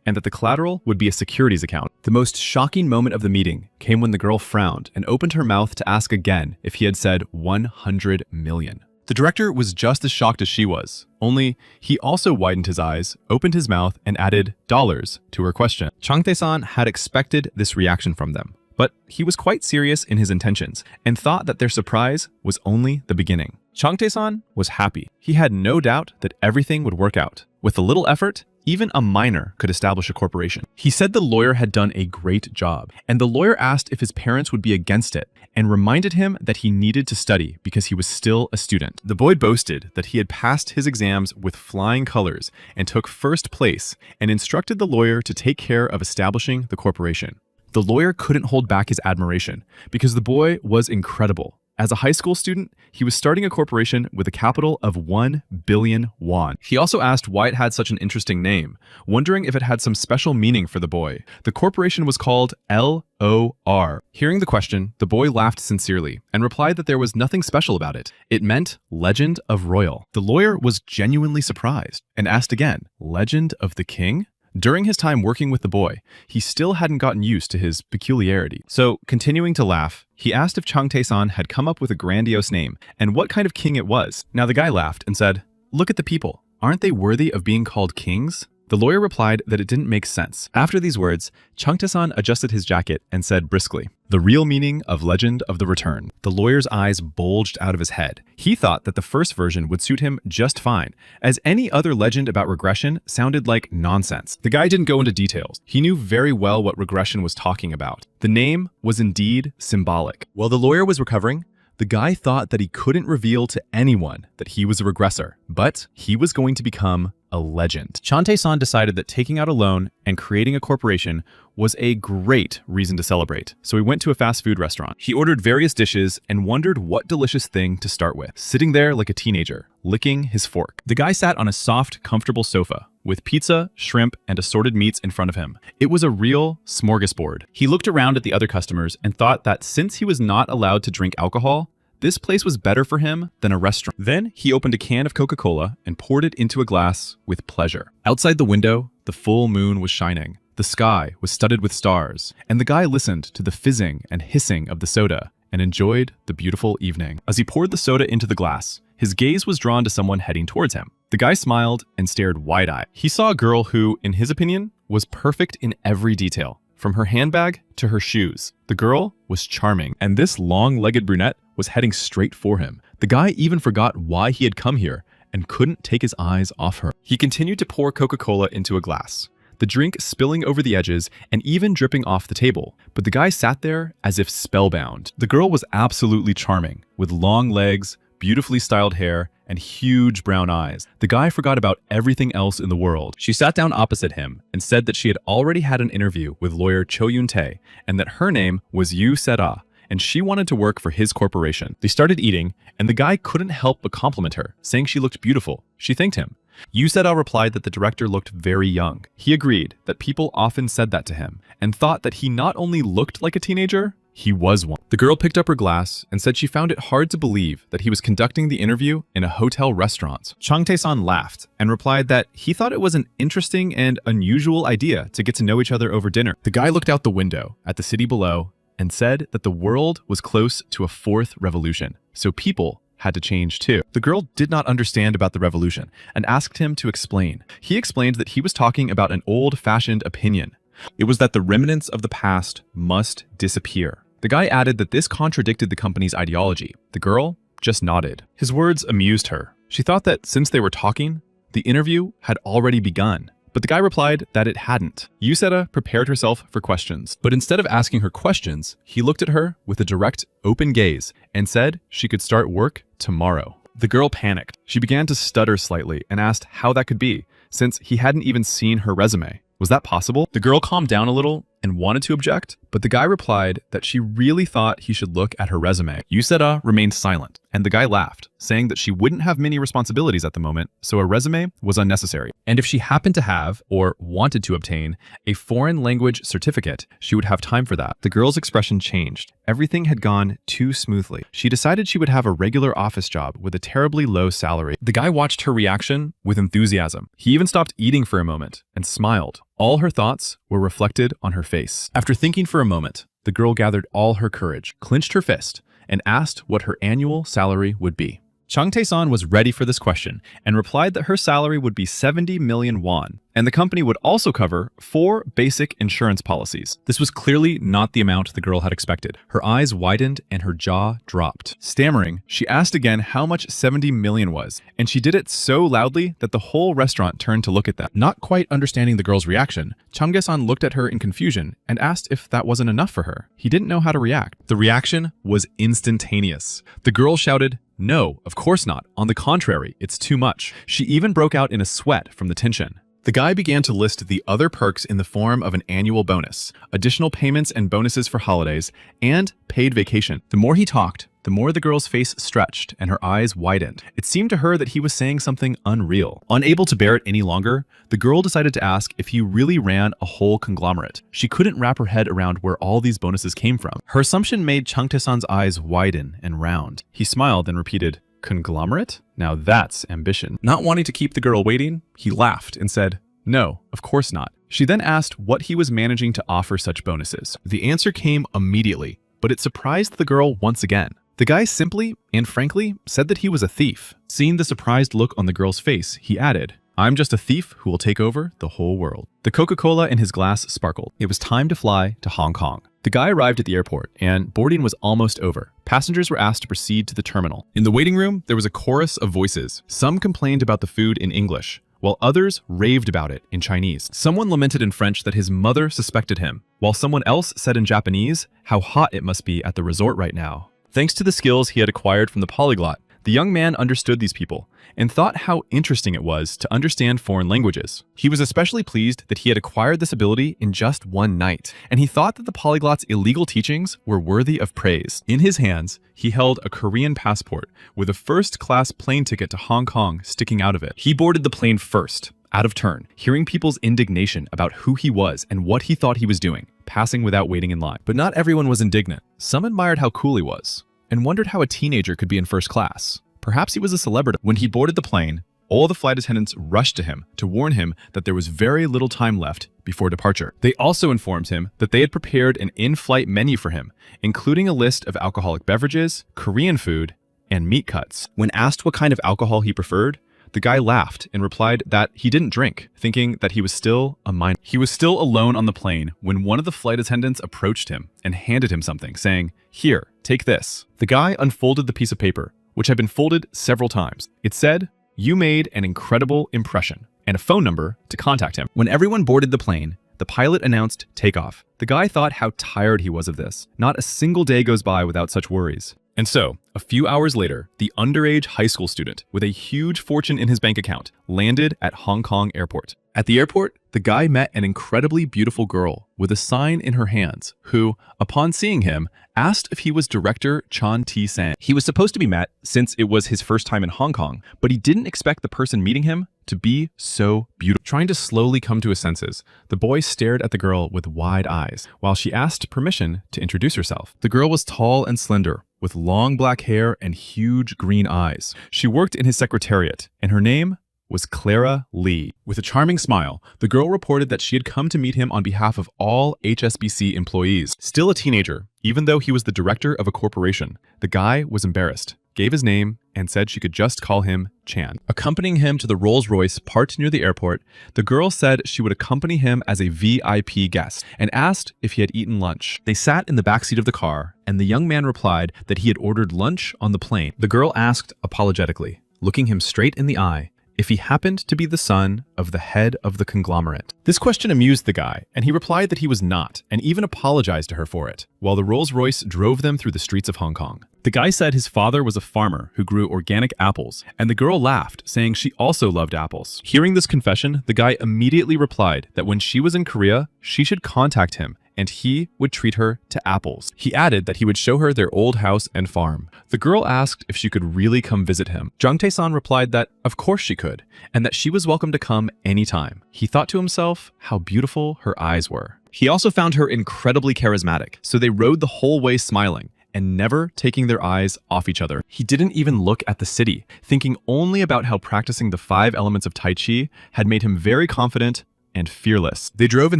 and that the collateral would be a securities account. The most shocking moment of the meeting came when the girl frowned and opened her mouth to ask again if he had said 100 million. The director was just as shocked as she was, only he also widened his eyes, opened his mouth, and added dollars to her question. Chang Tae-san had expected this reaction from them, but he was quite serious in his intentions and thought that their surprise was only the beginning. Chang Tae-san was happy. He had no doubt that everything would work out. With a little effort, even a minor could establish a corporation. He said the lawyer had done a great job, and the lawyer asked if his parents would be against it and reminded him that he needed to study because he was still a student. The boy boasted that he had passed his exams with flying colors and took first place and instructed the lawyer to take care of establishing the corporation. The lawyer couldn't hold back his admiration because the boy was incredible. As a high school student, he was starting a corporation with a capital of 1 billion won. He also asked why it had such an interesting name, wondering if it had some special meaning for the boy. The corporation was called LOR. Hearing the question, the boy laughed sincerely and replied that there was nothing special about it. It meant Legend of Royal. The lawyer was genuinely surprised and asked again, Legend of the King? During his time working with the boy, he still hadn't gotten used to his peculiarity. So, continuing to laugh, he asked if Chang Tae-san had come up with a grandiose name and what kind of king it was. Now the guy laughed and said, "Look at the people. Aren't they worthy of being called kings?" The lawyer replied that it didn't make sense. After these words, Chang Tae-san adjusted his jacket and said briskly, "The real meaning of Legend of the Return." The lawyer's eyes bulged out of his head. He thought that the first version would suit him just fine, as any other legend about regression sounded like nonsense. The guy didn't go into details. He knew very well what regression was talking about. The name was indeed symbolic. While the lawyer was recovering, the guy thought that he couldn't reveal to anyone that he was a regressor, but he was going to become a legend. Chang Tae-san decided that taking out a loan and creating a corporation was a great reason to celebrate, so he went to a fast food restaurant. He ordered various dishes and wondered what delicious thing to start with, sitting there like a teenager, licking his fork. The guy sat on a soft, comfortable sofa with pizza, shrimp, and assorted meats in front of him. It was a real smorgasbord. He looked around at the other customers and thought that since he was not allowed to drink alcohol, this place was better for him than a restaurant. Then he opened a can of Coca-Cola and poured it into a glass with pleasure. Outside the window, the full moon was shining. The sky was studded with stars, and the guy listened to the fizzing and hissing of the soda and enjoyed the beautiful evening. As he poured the soda into the glass, his gaze was drawn to someone heading towards him. The guy smiled and stared wide-eyed. He saw a girl who, in his opinion, was perfect in every detail, from her handbag to her shoes. The girl was charming, and this long-legged brunette was heading straight for him. The guy even forgot why he had come here and couldn't take his eyes off her. He continued to pour Coca-Cola into a glass, the drink spilling over the edges and even dripping off the table. But the guy sat there as if spellbound. The girl was absolutely charming, with long legs, beautifully styled hair, and huge brown eyes. The guy forgot about everything else in the world. She sat down opposite him and said that she had already had an interview with lawyer Cho Yun-tae and that her name was Yu Sera, and she wanted to work for his corporation. They started eating, and the guy couldn't help but compliment her, saying she looked beautiful. She thanked him. Yu Sera replied that the director looked very young. He agreed that people often said that to him and thought that he not only looked like a teenager, he was one. The girl picked up her glass and said she found it hard to believe that he was conducting the interview in a hotel restaurant. Chung Tae-san laughed and replied that he thought it was an interesting and unusual idea to get to know each other over dinner. The guy looked out the window at the city below and said that the world was close to a fourth revolution, so people had to change too. The girl did not understand about the revolution and asked him to explain. He explained that he was talking about an old-fashioned opinion. It was that the remnants of the past must disappear. The guy added that this contradicted the company's ideology. The girl just nodded. His words amused her. She thought that since they were talking, the interview had already begun. But the guy replied that it hadn't. Yu Sera prepared herself for questions, but instead of asking her questions, he looked at her with a direct, open gaze and said she could start work tomorrow. The girl panicked. She began to stutter slightly and asked how that could be, since he hadn't even seen her resume. Was that possible? The girl calmed down a little and wanted to object, but the guy replied that she really thought he should look at her resume. Yu Sera remained silent, and the guy laughed, saying that she wouldn't have many responsibilities at the moment, so a resume was unnecessary. And if she happened to have, or wanted to obtain, a foreign language certificate, she would have time for that. The girl's expression changed. Everything had gone too smoothly. She decided she would have a regular office job with a terribly low salary. The guy watched her reaction with enthusiasm. He even stopped eating for a moment and smiled. All her thoughts were reflected on her face. After thinking for a moment, the girl gathered all her courage, clenched her fist, and asked what her annual salary would be. Chung Tae-san was ready for this question and replied that her salary would be 70 million won, and the company would also cover 4 basic insurance policies. This was clearly not the amount the girl had expected. Her eyes widened and her jaw dropped. Stammering, she asked again how much 70 million was, and she did it so loudly that the whole restaurant turned to look at them. Not quite understanding the girl's reaction, Chung Tae-san looked at her in confusion and asked if that wasn't enough for her. He didn't know how to react. The reaction was instantaneous. The girl shouted, "No, of course not. On the contrary, it's too much." She even broke out in a sweat from the tension. The guy began to list the other perks in the form of an annual bonus, additional payments and bonuses for holidays, and paid vacation. The more he talked, the more the girl's face stretched and her eyes widened. It seemed to her that he was saying something unreal. Unable to bear it any longer, the girl decided to ask if he really ran a whole conglomerate. She couldn't wrap her head around where all these bonuses came from. Her assumption made Chung Tae-san's eyes widen and round. He smiled and repeated, "Conglomerate? Now that's ambition." Not wanting to keep the girl waiting, he laughed and said, "No, of course not." She then asked what he was managing to offer such bonuses. The answer came immediately, but it surprised the girl once again. The guy simply and frankly said that he was a thief. Seeing the surprised look on the girl's face, he added, "I'm just a thief who will take over the whole world." The Coca-Cola in his glass sparkled. It was time to fly to Hong Kong. The guy arrived at the airport, and boarding was almost over. Passengers were asked to proceed to the terminal. In the waiting room, there was a chorus of voices. Some complained about the food in English, while others raved about it in Chinese. Someone lamented in French that his mother suspected him, while someone else said in Japanese how hot it must be at the resort right now. Thanks to the skills he had acquired from the polyglot, the young man understood these people and thought how interesting it was to understand foreign languages. He was especially pleased that he had acquired this ability in just one night, and he thought that the polyglot's illegal teachings were worthy of praise. In his hands, he held a Korean passport with a first-class plane ticket to Hong Kong sticking out of it. He boarded the plane first, out of turn, hearing people's indignation about who he was and what he thought he was doing, passing without waiting in line. But not everyone was indignant. Some admired how cool he was and wondered how a teenager could be in first class. Perhaps he was a celebrity. When he boarded the plane, All the flight attendants rushed to him to warn him that there was very little time left before departure. They also informed him that they had prepared an in-flight menu for him, including a list of alcoholic beverages, Korean food, and meat cuts. When asked what kind of alcohol he preferred, the guy laughed and replied that he didn't drink, thinking that he was still a minor. He was still alone on the plane when one of the flight attendants approached him and handed him something, saying, "Here, take this." The guy unfolded the piece of paper, which had been folded several times. It said, "You made an incredible impression," and a phone number to contact him. When everyone boarded the plane, the pilot announced takeoff. The guy thought how tired he was of this. Not a single day goes by without such worries. And so, a few hours later, the underage high school student with a huge fortune in his bank account landed at Hong Kong airport. At the airport, the guy met an incredibly beautiful girl with a sign in her hands who, upon seeing him, asked if he was director Chan T-san. He was supposed to be met since it was his first time in Hong Kong, but he didn't expect the person meeting him to be so beautiful. Trying to slowly come to his senses, the boy stared at the girl with wide eyes while she asked permission to introduce herself. The girl was tall and slender, with long black hair and huge green eyes. She worked in his secretariat, and her name was Clara Lee. With a charming smile, the girl reported that she had come to meet him on behalf of all HSBC employees. Still a teenager, even though he was the director of a corporation, the guy was embarrassed, gave his name, and said she could just call him Chan. Accompanying him to the Rolls-Royce parked near the airport, the girl said she would accompany him as a VIP guest and asked if he had eaten lunch. They sat in the backseat of the car, and the young man replied that he had ordered lunch on the plane. The girl asked apologetically, looking him straight in the eye, if he happened to be the son of the head of the conglomerate. This question amused the guy, and he replied that he was not, and even apologized to her for it, while the Rolls-Royce drove them through the streets of Hong Kong. The guy said his father was a farmer who grew organic apples, and the girl laughed, saying she also loved apples. Hearing this confession, the guy immediately replied that when she was in Korea, she should contact him, and he would treat her to apples. He added that he would show her their old house and farm. The girl asked if she could really come visit him. Jung Tae-san replied that of course she could, and that she was welcome to come anytime. He thought to himself how beautiful her eyes were. He also found her incredibly charismatic, so they rode the whole way smiling and never taking their eyes off each other. He didn't even look at the city, thinking only about how practicing the 5 elements of Tai Chi had made him very confident and fearless. They drove in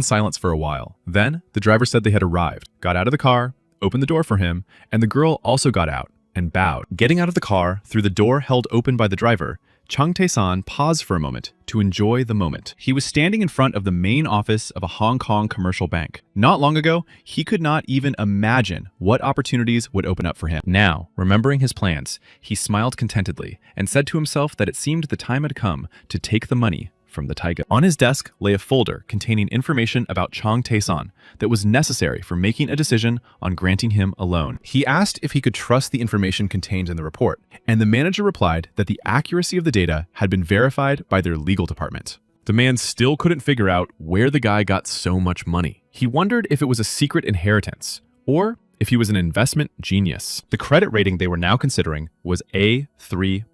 silence for a while. Then, the driver said they had arrived, got out of the car, opened the door for him, and the girl also got out and bowed. Getting out of the car through the door held open by the driver, Chung Tae-san paused for a moment to enjoy the moment. He was standing in front of the main office of a Hong Kong commercial bank. Not long ago, he could not even imagine what opportunities would open up for him. Now, remembering his plans, he smiled contentedly and said to himself that it seemed the time had come to take the money from the taiga. On his desk lay a folder containing information about Chung Tae-san that was necessary for making a decision on granting him a loan. He asked if he could trust the information contained in the report, and the manager replied that the accuracy of the data had been verified by their legal department. The man still couldn't figure out where the guy got so much money. He wondered if it was a secret inheritance, or if he was an investment genius. The credit rating they were now considering was A3+,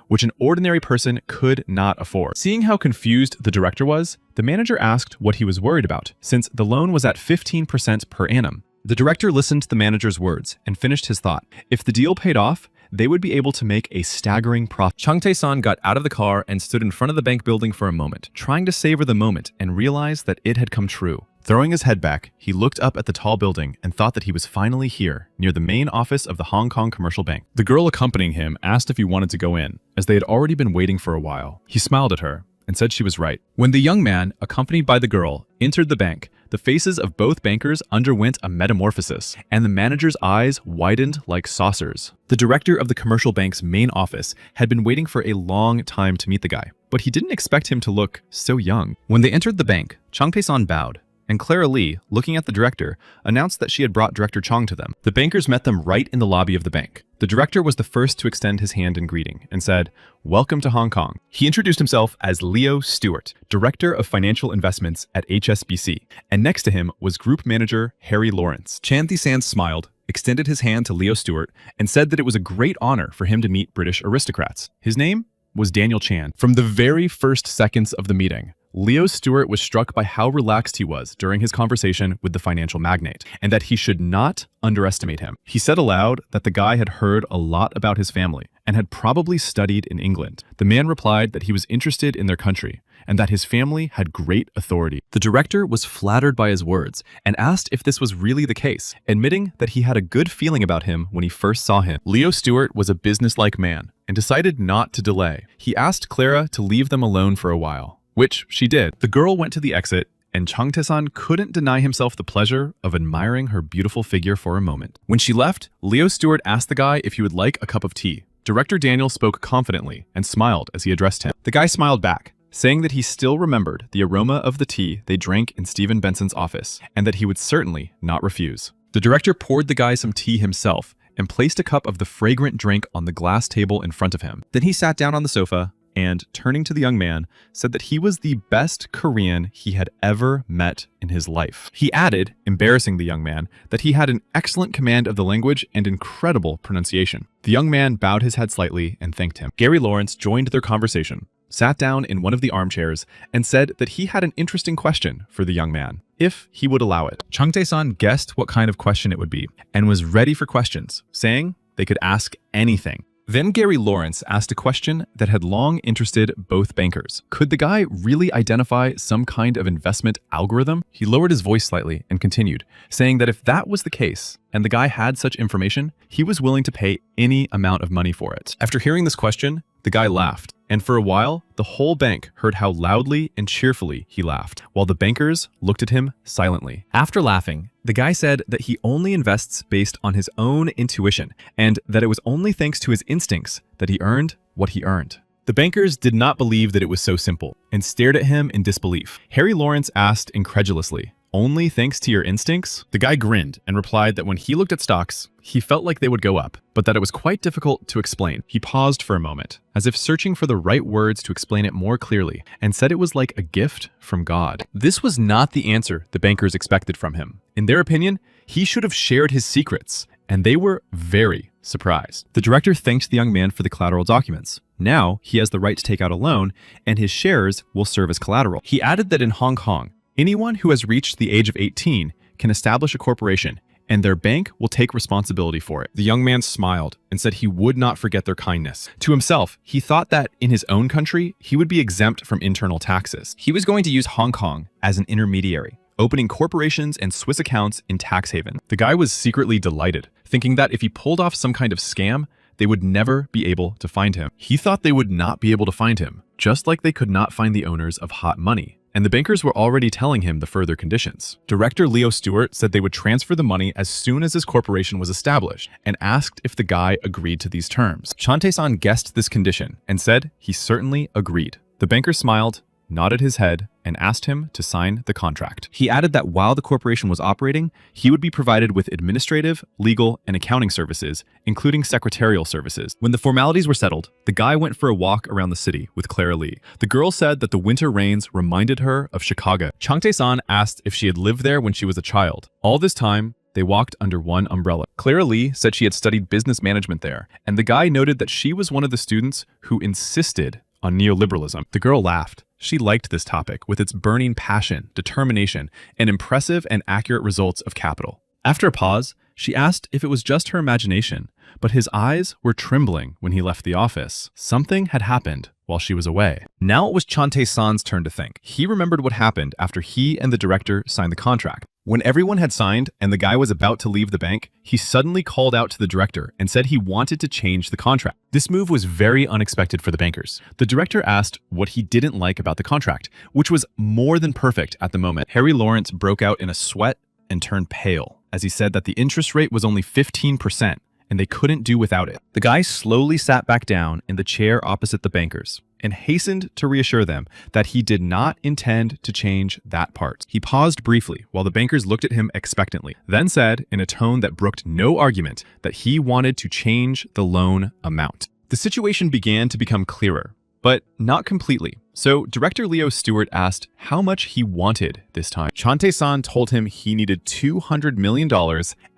which an ordinary person could not afford. Seeing how confused the director was, the manager asked what he was worried about, since the loan was at 15% per annum. The director listened to the manager's words and finished his thought. If the deal paid off, they would be able to make a staggering profit. Chung Tae-san got out of the car and stood in front of the bank building for a moment, trying to savor the moment and realize that it had come true. Throwing his head back, he looked up at the tall building and thought that he was finally here, near the main office of the Hong Kong Commercial Bank. The girl accompanying him asked if he wanted to go in, as they had already been waiting for a while. He smiled at her and said she was right. When the young man, accompanied by the girl, entered the bank, the faces of both bankers underwent a metamorphosis, and the manager's eyes widened like saucers. The director of the commercial bank's main office had been waiting for a long time to meet the guy, but he didn't expect him to look so young. When they entered the bank, Chung Tae-san bowed, and Clara Lee, looking at the director, announced that she had brought Director Chong to them. The bankers met them right in the lobby of the bank. The director was the first to extend his hand in greeting and said, "Welcome to Hong Kong." He introduced himself as Leo Stewart, Director of Financial Investments at HSBC, and next to him was Group Manager Harry Lawrence. Chan Thi-san smiled, extended his hand to Leo Stewart, and said that it was a great honor for him to meet British aristocrats. His name was Daniel Chan. From the very first seconds of the meeting, Leo Stewart was struck by how relaxed he was during his conversation with the financial magnate, and that he should not underestimate him. He said aloud that the guy had heard a lot about his family and had probably studied in England. The man replied that he was interested in their country and that his family had great authority. The director was flattered by his words and asked if this was really the case, admitting that he had a good feeling about him when he first saw him. Leo Stewart was a businesslike man and decided not to delay. He asked Clara to leave them alone for a while, which she did. The girl went to the exit, and Chung Tae-san couldn't deny himself the pleasure of admiring her beautiful figure for a moment. When she left, Leo Stewart asked the guy if he would like a cup of tea. Director Daniel spoke confidently and smiled as he addressed him. The guy smiled back, saying that he still remembered the aroma of the tea they drank in Stephen Benson's office, and that he would certainly not refuse. The director poured the guy some tea himself and placed a cup of the fragrant drink on the glass table in front of him. Then he sat down on the sofa and, turning to the young man, said that he was the best Korean he had ever met in his life. He added, embarrassing the young man, that he had an excellent command of the language and incredible pronunciation. The young man bowed his head slightly and thanked him. Gary Lawrence joined their conversation, sat down in one of the armchairs, and said that he had an interesting question for the young man, if he would allow it. Chung Tae-san guessed what kind of question it would be, and was ready for questions, saying they could ask anything. Then Gary Lawrence asked a question that had long interested both bankers. Could the guy really identify some kind of investment algorithm? He lowered his voice slightly and continued, saying that if that was the case, and the guy had such information, he was willing to pay any amount of money for it. After hearing this question, the guy laughed, and for a while, the whole bank heard how loudly and cheerfully he laughed, while the bankers looked at him silently. After laughing, the guy said that he only invests based on his own intuition, and that it was only thanks to his instincts that he earned what he earned. The bankers did not believe that it was so simple, and stared at him in disbelief. Harry Lawrence asked incredulously, "Only thanks to your instincts?" The guy grinned and replied that when he looked at stocks, he felt like they would go up, but that it was quite difficult to explain. He paused for a moment, as if searching for the right words to explain it more clearly, and said it was like a gift from God. This was not the answer the bankers expected from him. In their opinion, he should have shared his secrets, and they were very surprised. The director thanked the young man for the collateral documents. Now, he has the right to take out a loan, and his shares will serve as collateral. He added that in Hong Kong, anyone who has reached the age of 18 can establish a corporation, and their bank will take responsibility for it. The young man smiled and said he would not forget their kindness. To himself, he thought that in his own country, he would be exempt from internal taxes. He was going to use Hong Kong as an intermediary, opening corporations and Swiss accounts in tax haven. The guy was secretly delighted, thinking that if he pulled off some kind of scam, they would never be able to find him. He thought they would not be able to find him, just like they could not find the owners of hot money. And the bankers were already telling him the further conditions. Director Leo Stewart said they would transfer the money as soon as his corporation was established, and asked if the guy agreed to these terms. Chung Tae-san guessed this condition and said he certainly agreed. The banker smiled, nodded his head, and asked him to sign the contract. He added that while the corporation was operating, he would be provided with administrative, legal, and accounting services, including secretarial services. When the formalities were settled, the guy went for a walk around the city with Clara Lee. The girl said that the winter rains reminded her of Chicago. Chung Tae-san asked if she had lived there when she was a child. All this time, they walked under one umbrella. Clara Lee said she had studied business management there, and the guy noted that she was one of the students who insisted on neoliberalism. The girl laughed. She liked this topic with its burning passion, determination, and impressive and accurate results of capital. After a pause, she asked if it was just her imagination, but his eyes were trembling when he left the office. Something had happened while she was away. Now it was Chung Tae-san's turn to think. He remembered what happened after he and the director signed the contract. When everyone had signed and the guy was about to leave the bank, he suddenly called out to the director and said he wanted to change the contract. This move was very unexpected for the bankers. The director asked what he didn't like about the contract, which was more than perfect at the moment. Harry Lawrence broke out in a sweat and turned pale as he said that the interest rate was only 15%, and they couldn't do without it. The guy slowly sat back down in the chair opposite the bankers and hastened to reassure them that he did not intend to change that part. He paused briefly while the bankers looked at him expectantly, then said in a tone that brooked no argument that he wanted to change the loan amount. The situation began to become clearer, but not completely. So director Leo Stewart asked how much he wanted this time. Chung Tae-san told him he needed $200 million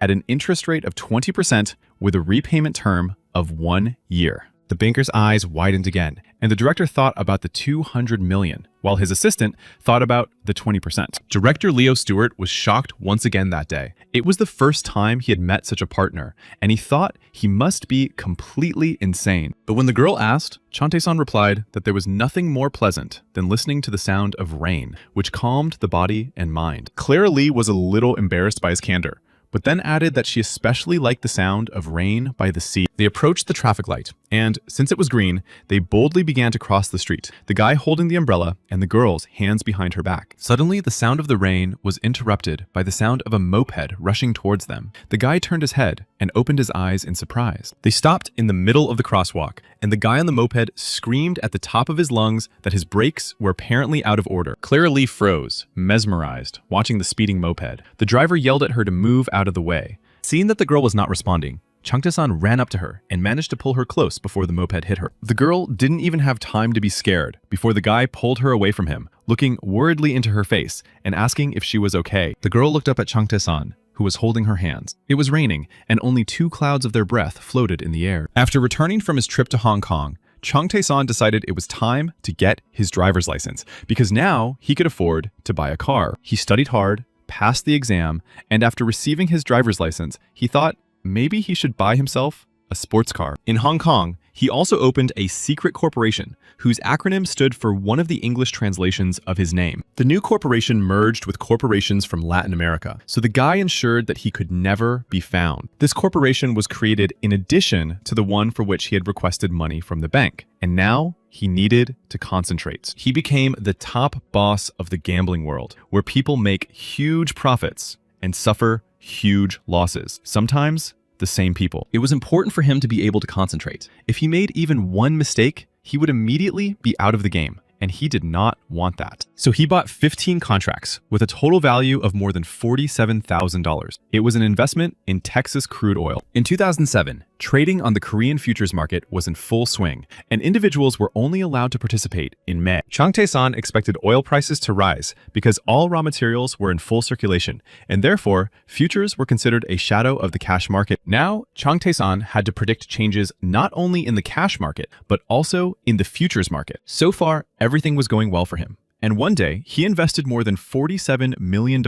at an interest rate of 20% with a repayment term of 1 year. The banker's eyes widened again, and the director thought about the 200 million, while his assistant thought about the 20%. Director Leo Stewart was shocked once again that day. It was the first time he had met such a partner, and he thought he must be completely insane. But when the girl asked, Chante-san replied that there was nothing more pleasant than listening to the sound of rain, which calmed the body and mind. Clara Lee was a little embarrassed by his candor, but then added that she especially liked the sound of rain by the sea. They approached the traffic light, and since it was green, they boldly began to cross the street, the guy holding the umbrella and the girl's hands behind her back. Suddenly, the sound of the rain was interrupted by the sound of a moped rushing towards them. The guy turned his head and opened his eyes in surprise. They stopped in the middle of the crosswalk, and the guy on the moped screamed at the top of his lungs that his brakes were apparently out of order. Clara Lee froze, mesmerized, watching the speeding moped. The driver yelled at her to move out of the way. Seeing that the girl was not responding, Changte-san ran up to her and managed to pull her close before the moped hit her. The girl didn't even have time to be scared before the guy pulled her away from him, looking worriedly into her face and asking if she was okay. The girl looked up at Changte-san, who was holding her hands. It was raining, and only 2 clouds of their breath floated in the air. After returning from his trip to Hong Kong, Changte-san decided it was time to get his driver's license, because now he could afford to buy a car. He studied hard, passed the exam, and after receiving his driver's license, he thought maybe he should buy himself a sports car. In Hong Kong, he also opened a secret corporation whose acronym stood for one of the English translations of his name. The new corporation merged with corporations from Latin America, so the guy ensured that he could never be found. This corporation was created in addition to the one for which he had requested money from the bank, and now he needed to concentrate. He became the top boss of the gambling world, where people make huge profits and suffer huge losses, sometimes the same people. It was important for him to be able to concentrate. If he made even one mistake, he would immediately be out of the game, and he did not want that. So he bought 15 contracts with a total value of more than $47,000. It was an investment in Texas crude oil. In 2007, trading on the Korean futures market was in full swing, and individuals were only allowed to participate in May. Changte-san expected oil prices to rise because all raw materials were in full circulation, and therefore, futures were considered a shadow of the cash market. Now, Changte-san had to predict changes not only in the cash market, but also in the futures market. So far, everything was going well for him. And one day, he invested more than $47 million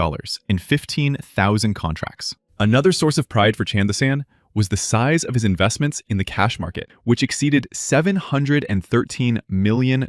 in 15,000 contracts. Another source of pride for Changte-san was the size of his investments in the cash market, which exceeded $713 million.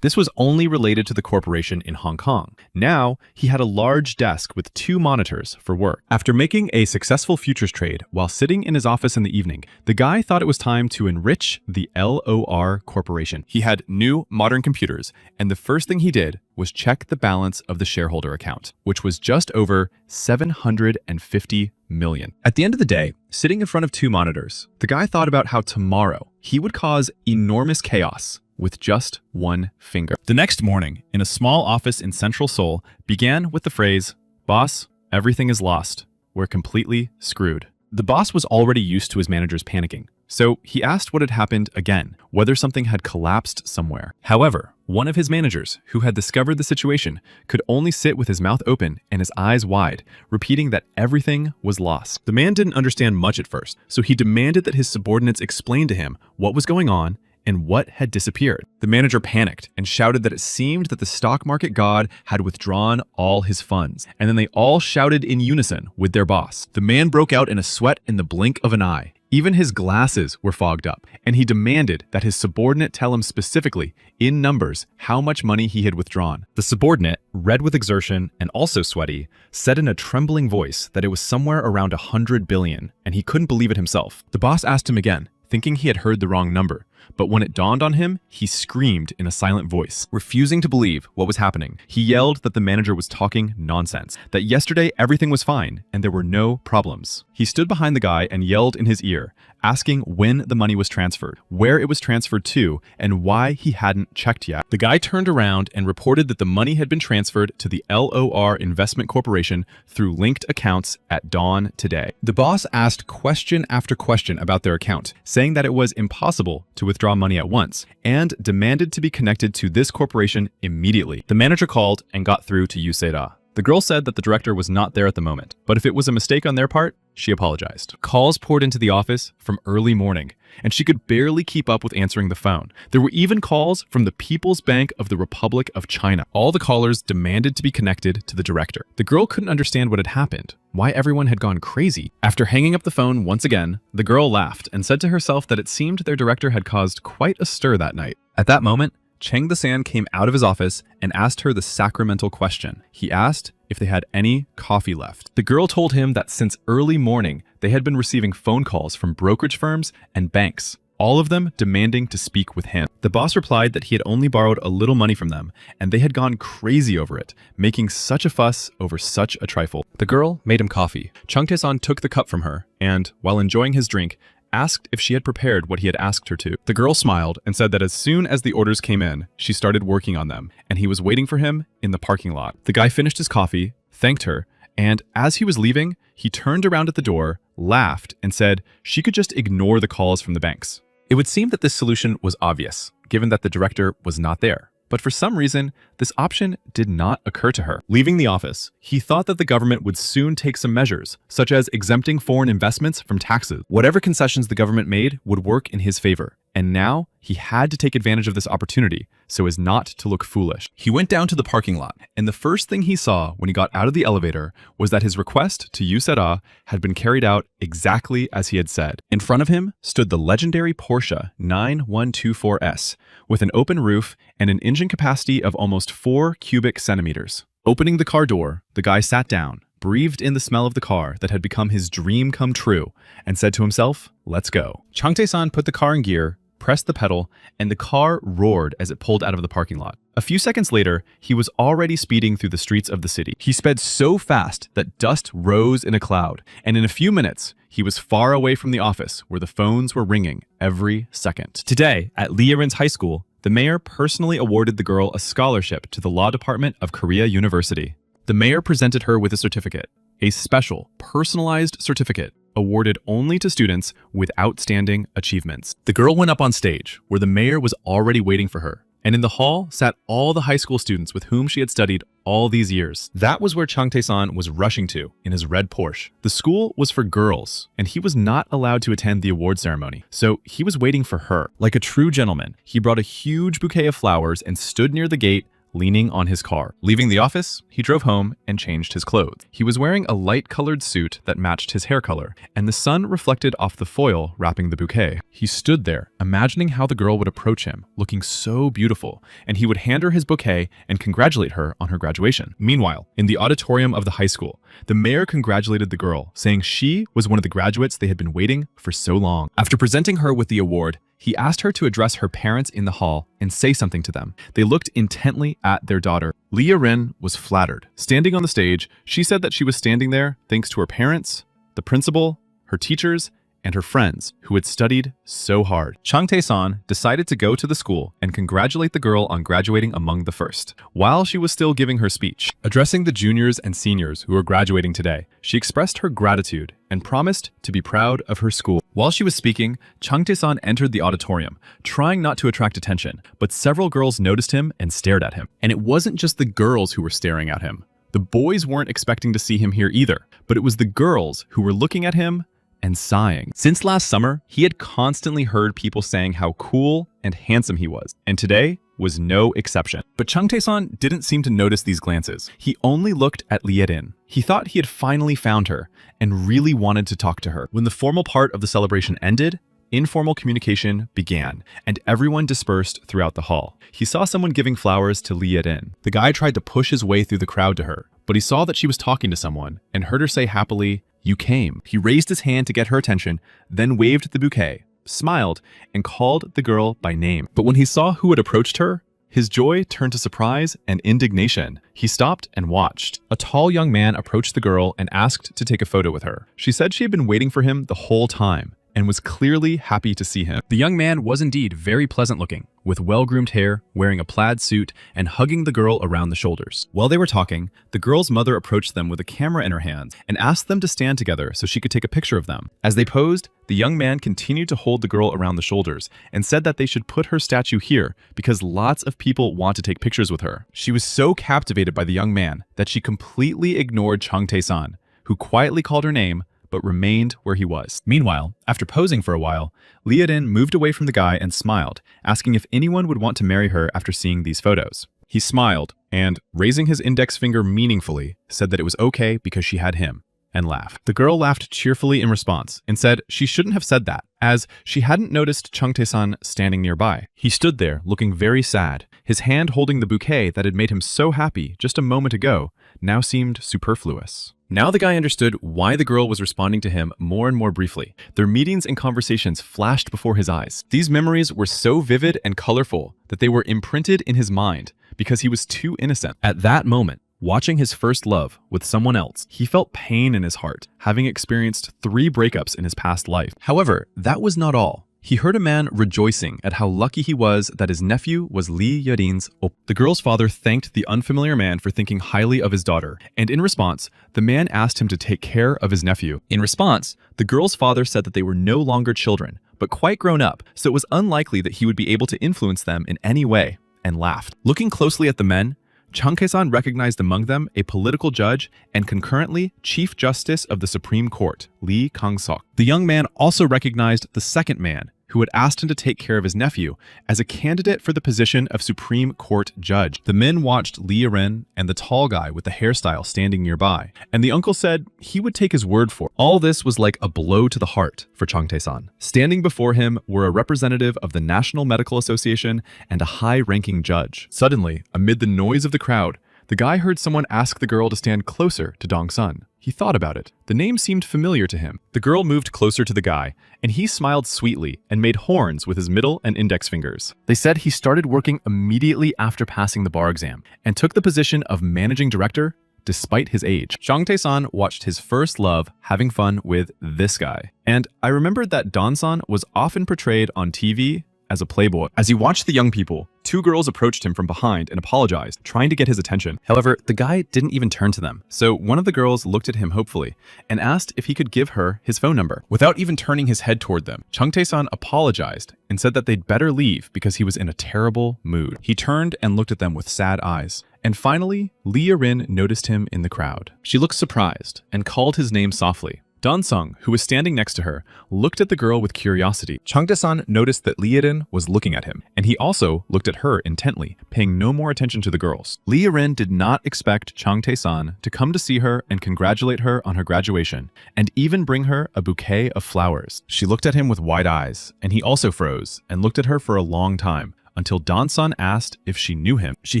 This was only related to the corporation in Hong Kong. Now, he had a large desk with 2 monitors for work. After making a successful futures trade while sitting in his office in the evening, the guy thought it was time to enrich the LOR corporation. He had new modern computers, and the first thing he did was check the balance of the shareholder account, which was just over $750 million. At the end of the day, sitting in front of 2 monitors, the guy thought about how tomorrow he would cause enormous chaos with just one finger. The next morning, in a small office in Central Seoul, began with the phrase, "Boss, everything is lost. We're completely screwed." The boss was already used to his managers panicking, so he asked what had happened again, whether something had collapsed somewhere. However, one of his managers, who had discovered the situation, could only sit with his mouth open and his eyes wide, repeating that everything was lost. The man didn't understand much at first, so he demanded that his subordinates explain to him what was going on and what had disappeared. The manager panicked and shouted that it seemed that the stock market god had withdrawn all his funds, and then they all shouted in unison with their boss. The man broke out in a sweat in the blink of an eye. Even his glasses were fogged up, and he demanded that his subordinate tell him specifically, in numbers, how much money he had withdrawn. The subordinate, red with exertion and also sweaty, said in a trembling voice that it was somewhere around 100 billion, and he couldn't believe it himself. The boss asked him again, thinking he had heard the wrong number, but when it dawned on him, he screamed in a silent voice, refusing to believe what was happening. He yelled that the manager was talking nonsense, that yesterday everything was fine and there were no problems. He stood behind the guy and yelled in his ear, asking when the money was transferred, where it was transferred to, and why he hadn't checked yet. The guy turned around and reported that the money had been transferred to the LOR Investment Corporation through linked accounts at dawn today. The boss asked question after question about their account, saying that it was impossible to withdraw money at once, and demanded to be connected to this corporation immediately. The manager called and got through to Yu Se-ra. The girl said that the director was not there at the moment, but if it was a mistake on their part, she apologized. Calls poured into the office from early morning, and she could barely keep up with answering the phone. There were even calls from the People's Bank of the Republic of China. All the callers demanded to be connected to the director. The girl couldn't understand what had happened, why everyone had gone crazy. After hanging up the phone once again, the girl laughed and said to herself that it seemed their director had caused quite a stir that night. At that moment, Cheng the San came out of his office and asked her the sacramental question. He asked if they had any coffee left. The girl told him that since early morning, they had been receiving phone calls from brokerage firms and banks, all of them demanding to speak with him. The boss replied that he had only borrowed a little money from them, and they had gone crazy over it, making such a fuss over such a trifle. The girl made him coffee. Chung Tae-san took the cup from her, and, while enjoying his drink, asked if she had prepared what he had asked her to. The girl smiled and said that as soon as the orders came in, she started working on them, and he was waiting for him in the parking lot. The guy finished his coffee, thanked her, and as he was leaving, he turned around at the door, laughed, and said she could just ignore the calls from the banks. It would seem that this solution was obvious, given that the director was not there. But for some reason, this option did not occur to her. Leaving the office, he thought that the government would soon take some measures, such as exempting foreign investments from taxes. Whatever concessions the government made would work in his favor. And now, he had to take advantage of this opportunity so as not to look foolish. He went down to the parking lot, and the first thing he saw when he got out of the elevator was that his request to Yu Sera had been carried out exactly as he had said. In front of him stood the legendary Porsche 9124S with an open roof and an engine capacity of almost 4 cubic centimeters. Opening the car door, the guy sat down, breathed in the smell of the car that had become his dream come true, and said to himself, "Let's go." Chung Tae-san put the car in gear, pressed the pedal, and the car roared as it pulled out of the parking lot. A few seconds later, he was already speeding through the streets of the city. He sped so fast that dust rose in a cloud, and in a few minutes, he was far away from the office where the phones were ringing every second. Today, at Lee Yarin's high school, the mayor personally awarded the girl a scholarship to the law department of Korea University. The mayor presented her with a certificate, a special, personalized certificate awarded only to students with outstanding achievements. The girl went up on stage, where the mayor was already waiting for her, and in the hall sat all the high school students with whom she had studied all these years. That was where Chung Tae-san was rushing to in his red Porsche. The school was for girls, and he was not allowed to attend the award ceremony, so he was waiting for her. Like a true gentleman, he brought a huge bouquet of flowers and stood near the gate, leaning on his car. Leaving the office, he drove home and changed his clothes. He was wearing a light-colored suit that matched his hair color, and the sun reflected off the foil wrapping the bouquet. He stood there, imagining how the girl would approach him, looking so beautiful, and he would hand her his bouquet and congratulate her on her graduation. Meanwhile, in the auditorium of the high school, the mayor congratulated the girl, saying she was one of the graduates they had been waiting for so long. After presenting her with the award, he asked her to address her parents in the hall and say something to them. They looked intently at their daughter. Lee Yarin was flattered. Standing on the stage, she said that she was standing there thanks to her parents, the principal, her teachers, and her friends who had studied so hard. Chung Tae-san decided to go to the school and congratulate the girl on graduating among the first. While she was still giving her speech, addressing the juniors and seniors who were graduating today, she expressed her gratitude and promised to be proud of her school. While she was speaking, Chung Tae-san entered the auditorium, trying not to attract attention, but several girls noticed him and stared at him. And it wasn't just the girls who were staring at him. The boys weren't expecting to see him here either, but it was the girls who were looking at him and sighing. Since last summer, he had constantly heard people saying how cool and handsome he was, and today was no exception. But Chung Tae-san didn't seem to notice these glances. He only looked at Lee Yarin. He thought he had finally found her and really wanted to talk to her. When the formal part of the celebration ended, informal communication began, and everyone dispersed throughout the hall. He saw someone giving flowers to Lee Yarin. The guy tried to push his way through the crowd to her, but he saw that she was talking to someone and heard her say happily, "You came." He raised his hand to get her attention, then waved the bouquet, smiled, and called the girl by name. But when he saw who had approached her, his joy turned to surprise and indignation. He stopped and watched. A tall young man approached the girl and asked to take a photo with her. She said she had been waiting for him the whole time and was clearly happy to see him. The young man was indeed very pleasant looking, with well-groomed hair, wearing a plaid suit, and hugging the girl around the shoulders. While they were talking, the girl's mother approached them with a camera in her hands and asked them to stand together so she could take a picture of them. As they posed, the young man continued to hold the girl around the shoulders and said that they should put her statue here because lots of people want to take pictures with her. She was so captivated by the young man that she completely ignored Chung Tae-san, who quietly called her name but remained where he was. Meanwhile, after posing for a while, Liadin moved away from the guy and smiled, asking if anyone would want to marry her after seeing these photos. He smiled and, raising his index finger meaningfully, said that it was okay because she had him, and laughed. The girl laughed cheerfully in response and said she shouldn't have said that, as she hadn't noticed Changtae-san standing nearby. He stood there, looking very sad. His hand holding the bouquet that had made him so happy just a moment ago now seemed superfluous. Now the guy understood why the girl was responding to him more and more briefly. Their meetings and conversations flashed before his eyes. These memories were so vivid and colorful that they were imprinted in his mind because he was too innocent. At that moment, watching his first love with someone else, he felt pain in his heart, having experienced 3 breakups in his past life. However, that was not all. He heard a man rejoicing at how lucky he was that his nephew was Lee Yadin's op. The girl's father thanked the unfamiliar man for thinking highly of his daughter, and in response, the man asked him to take care of his nephew. In response, the girl's father said that they were no longer children, but quite grown up, so it was unlikely that he would be able to influence them in any way, and laughed. Looking closely at the men, Changtae-san recognized among them a political judge and concurrently Chief Justice of the Supreme Court, Lee Kang-sok. The young man also recognized the second man, who had asked him to take care of his nephew, as a candidate for the position of Supreme Court judge. The men watched Lee Yaren and the tall guy with the hairstyle standing nearby, and the uncle said he would take his word for it. All this was like a blow to the heart for Changtae-san. Standing before him were a representative of the National Medical Association and a high-ranking judge. Suddenly, amid the noise of the crowd, the guy heard someone ask the girl to stand closer to Dong-sun. He thought about it. The name seemed familiar to him. The girl moved closer to the guy, and he smiled sweetly and made horns with his middle and index fingers. They said he started working immediately after passing the bar exam and took the position of managing director despite his age. Changtae-san watched his first love having fun with this guy. And I remembered that Don-san was often portrayed on TV as a playboy. As he watched the young people, 2 girls approached him from behind and apologized, trying to get his attention. However, the guy didn't even turn to them. So one of the girls looked at him hopefully and asked if he could give her his phone number. Without even turning his head toward them, Changtae-san apologized and said that they'd better leave because he was in a terrible mood. He turned and looked at them with sad eyes. And finally, Lee Yaren noticed him in the crowd. She looked surprised and called his name softly. Don-sung, who was standing next to her, looked at the girl with curiosity. Changtae-san noticed that Lee Yaren was looking at him, and he also looked at her intently, paying no more attention to the girls. Lee Yaren did not expect Changtae-san to come to see her and congratulate her on her graduation, and even bring her a bouquet of flowers. She looked at him with wide eyes, and he also froze and looked at her for a long time, until Don-san asked if she knew him. She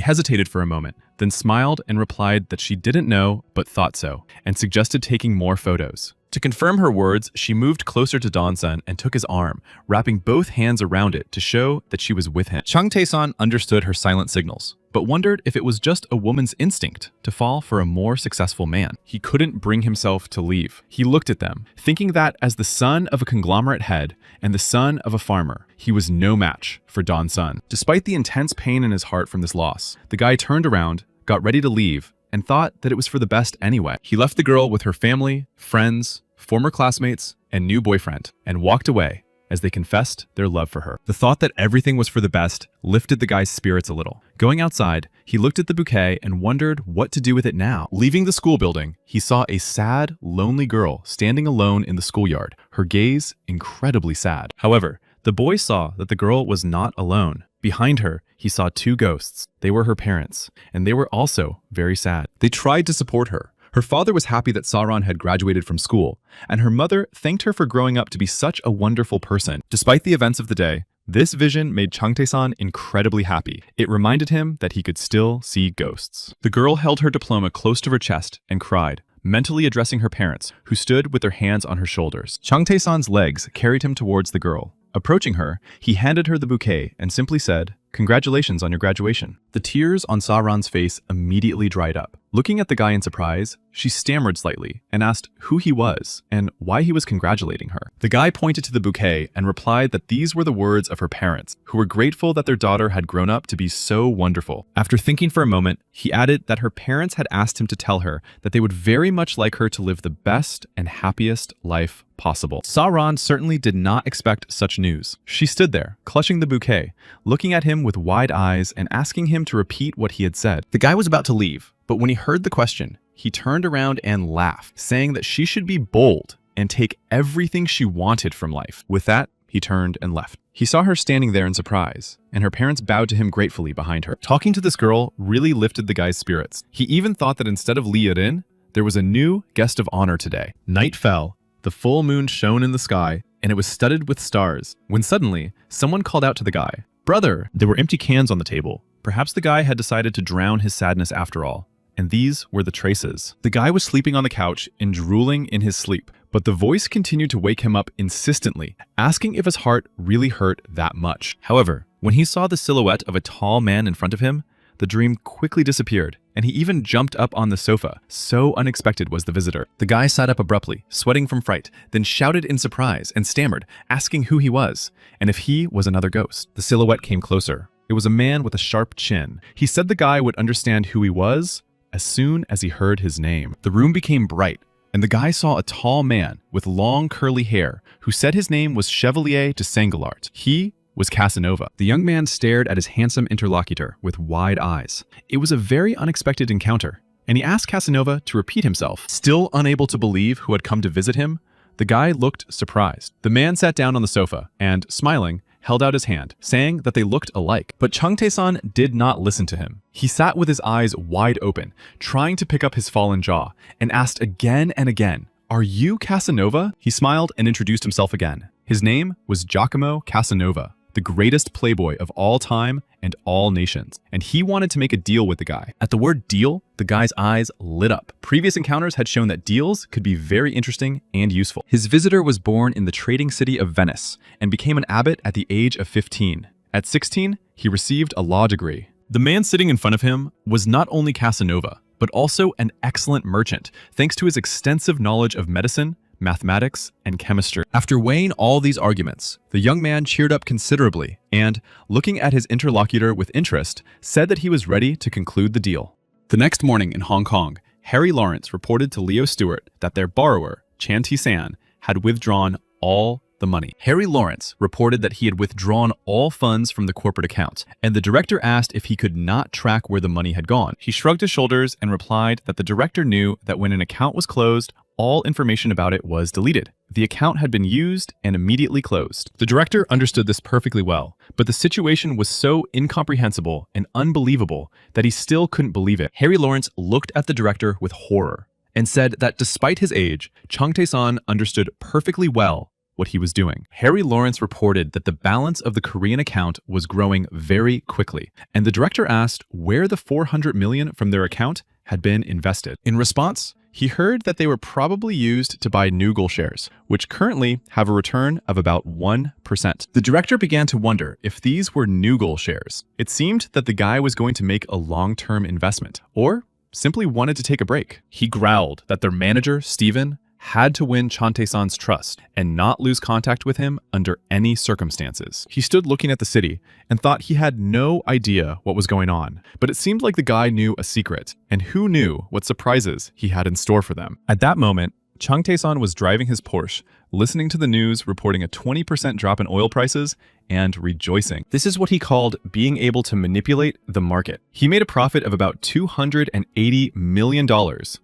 hesitated for a moment, then smiled and replied that she didn't know, but thought so, and suggested taking more photos. To confirm her words, she moved closer to Don-san and took his arm, wrapping both hands around it to show that she was with him. Changtae-san understood her silent signals, but wondered if it was just a woman's instinct to fall for a more successful man. He couldn't bring himself to leave. He looked at them, thinking that as the son of a conglomerate head and the son of a farmer, he was no match for Don-san. Despite the intense pain in his heart from this loss, the guy turned around, got ready to leave, and thought that it was for the best anyway. He left the girl with her family, friends, former classmates, and new boyfriend, and walked away as they confessed their love for her. The thought that everything was for the best lifted the guy's spirits a little. Going outside, he looked at the bouquet and wondered what to do with it now. Leaving the school building, he saw a sad, lonely girl standing alone in the schoolyard, her gaze incredibly sad. However, the boy saw that the girl was not alone. Behind her, he saw 2 ghosts. They were her parents, and they were also very sad. They tried to support her. Her father was happy that Saran had graduated from school, and her mother thanked her for growing up to be such a wonderful person. Despite the events of the day, this vision made Changtae-san incredibly happy. It reminded him that he could still see ghosts. The girl held her diploma close to her chest and cried, mentally addressing her parents, who stood with their hands on her shoulders. Changtae-san's legs carried him towards the girl. Approaching her, he handed her the bouquet and simply said, "Congratulations on your graduation." The tears on Saran's face immediately dried up. Looking at the guy in surprise, she stammered slightly and asked who he was and why he was congratulating her. The guy pointed to the bouquet and replied that these were the words of her parents, who were grateful that their daughter had grown up to be so wonderful. After thinking for a moment, he added that her parents had asked him to tell her that they would very much like her to live the best and happiest life possible. Saran certainly did not expect such news. She stood there, clutching the bouquet, looking at him with wide eyes and asking him to repeat what he had said. The guy was about to leave, but when he heard the question, he turned around and laughed, saying that she should be bold and take everything she wanted from life. With that, he turned and left. He saw her standing there in surprise, and her parents bowed to him gratefully behind her. Talking to this girl really lifted the guy's spirits. He even thought that instead of Lee Rin, there was a new guest of honor today. Night fell, the full moon shone in the sky, and it was studded with stars, when suddenly, someone called out to the guy, "Brother!" There were empty cans on the table. Perhaps the guy had decided to drown his sadness after all. And these were the traces. The guy was sleeping on the couch and drooling in his sleep, but the voice continued to wake him up insistently, asking if his heart really hurt that much. However, when he saw the silhouette of a tall man in front of him, the dream quickly disappeared, and he even jumped up on the sofa. So unexpected was the visitor. The guy sat up abruptly, sweating from fright, then shouted in surprise and stammered, asking who he was, and if he was another ghost. The silhouette came closer. It was a man with a sharp chin. He said the guy would understand who he was as soon as he heard his name. The room became bright, and the guy saw a tall man with long curly hair who said his name was Chevalier de Sanglart. He was Casanova. The young man stared at his handsome interlocutor with wide eyes. It was a very unexpected encounter, and he asked Casanova to repeat himself. Still unable to believe who had come to visit him, the guy looked surprised. The man sat down on the sofa and, smiling, held out his hand, saying that they looked alike. But Chung Tae-san did not listen to him. He sat with his eyes wide open, trying to pick up his fallen jaw, and asked again and again, "Are you Casanova?" He smiled and introduced himself again. His name was Giacomo Casanova, the greatest playboy of all time and all nations, and he wanted to make a deal with the guy. At the word deal, the guy's eyes lit up. Previous encounters had shown that deals could be very interesting and useful. His visitor was born in the trading city of Venice and became an abbot at the age of 15. At 16, he received a law degree. The man sitting in front of him was not only Casanova, but also an excellent merchant, thanks to his extensive knowledge of medicine, mathematics, and chemistry. After weighing all these arguments, the young man cheered up considerably and, looking at his interlocutor with interest, said that he was ready to conclude the deal. The next morning in Hong Kong, Harry Lawrence reported to Leo Stewart that their borrower, Chan Ti-san, had withdrawn all the money. Harry Lawrence reported that he had withdrawn all funds from the corporate account, and the director asked if he could not track where the money had gone. He shrugged his shoulders and replied that the director knew that when an account was closed, all information about it was deleted. The account had been used and immediately closed. The director understood this perfectly well, but the situation was so incomprehensible and unbelievable that he still couldn't believe it. Harry Lawrence looked at the director with horror and said that despite his age, Chung Tae-san understood perfectly well what he was doing. Harry Lawrence reported that the balance of the Korean account was growing very quickly, and the director asked where the 400 million from their account had been invested. In response, he heard that they were probably used to buy Noogle shares, which currently have a return of about 1%. The director began to wonder if these were Noogle shares. It seemed that the guy was going to make a long-term investment, or simply wanted to take a break. He growled that their manager, Steven, had to win Chan Tae-san's trust and not lose contact with him under any circumstances. He stood looking at the city and thought he had no idea what was going on, but it seemed like the guy knew a secret, and who knew what surprises he had in store for them. At that moment, Chung Tae-san was driving his Porsche, listening to the news reporting a 20% drop in oil prices and rejoicing. This is what he called being able to manipulate the market. He made a profit of about $280 million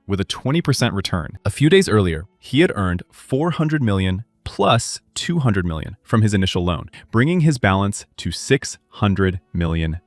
with a 20% return. A few days earlier, he had earned $400 million plus $200 million from his initial loan, bringing his balance to $600 million.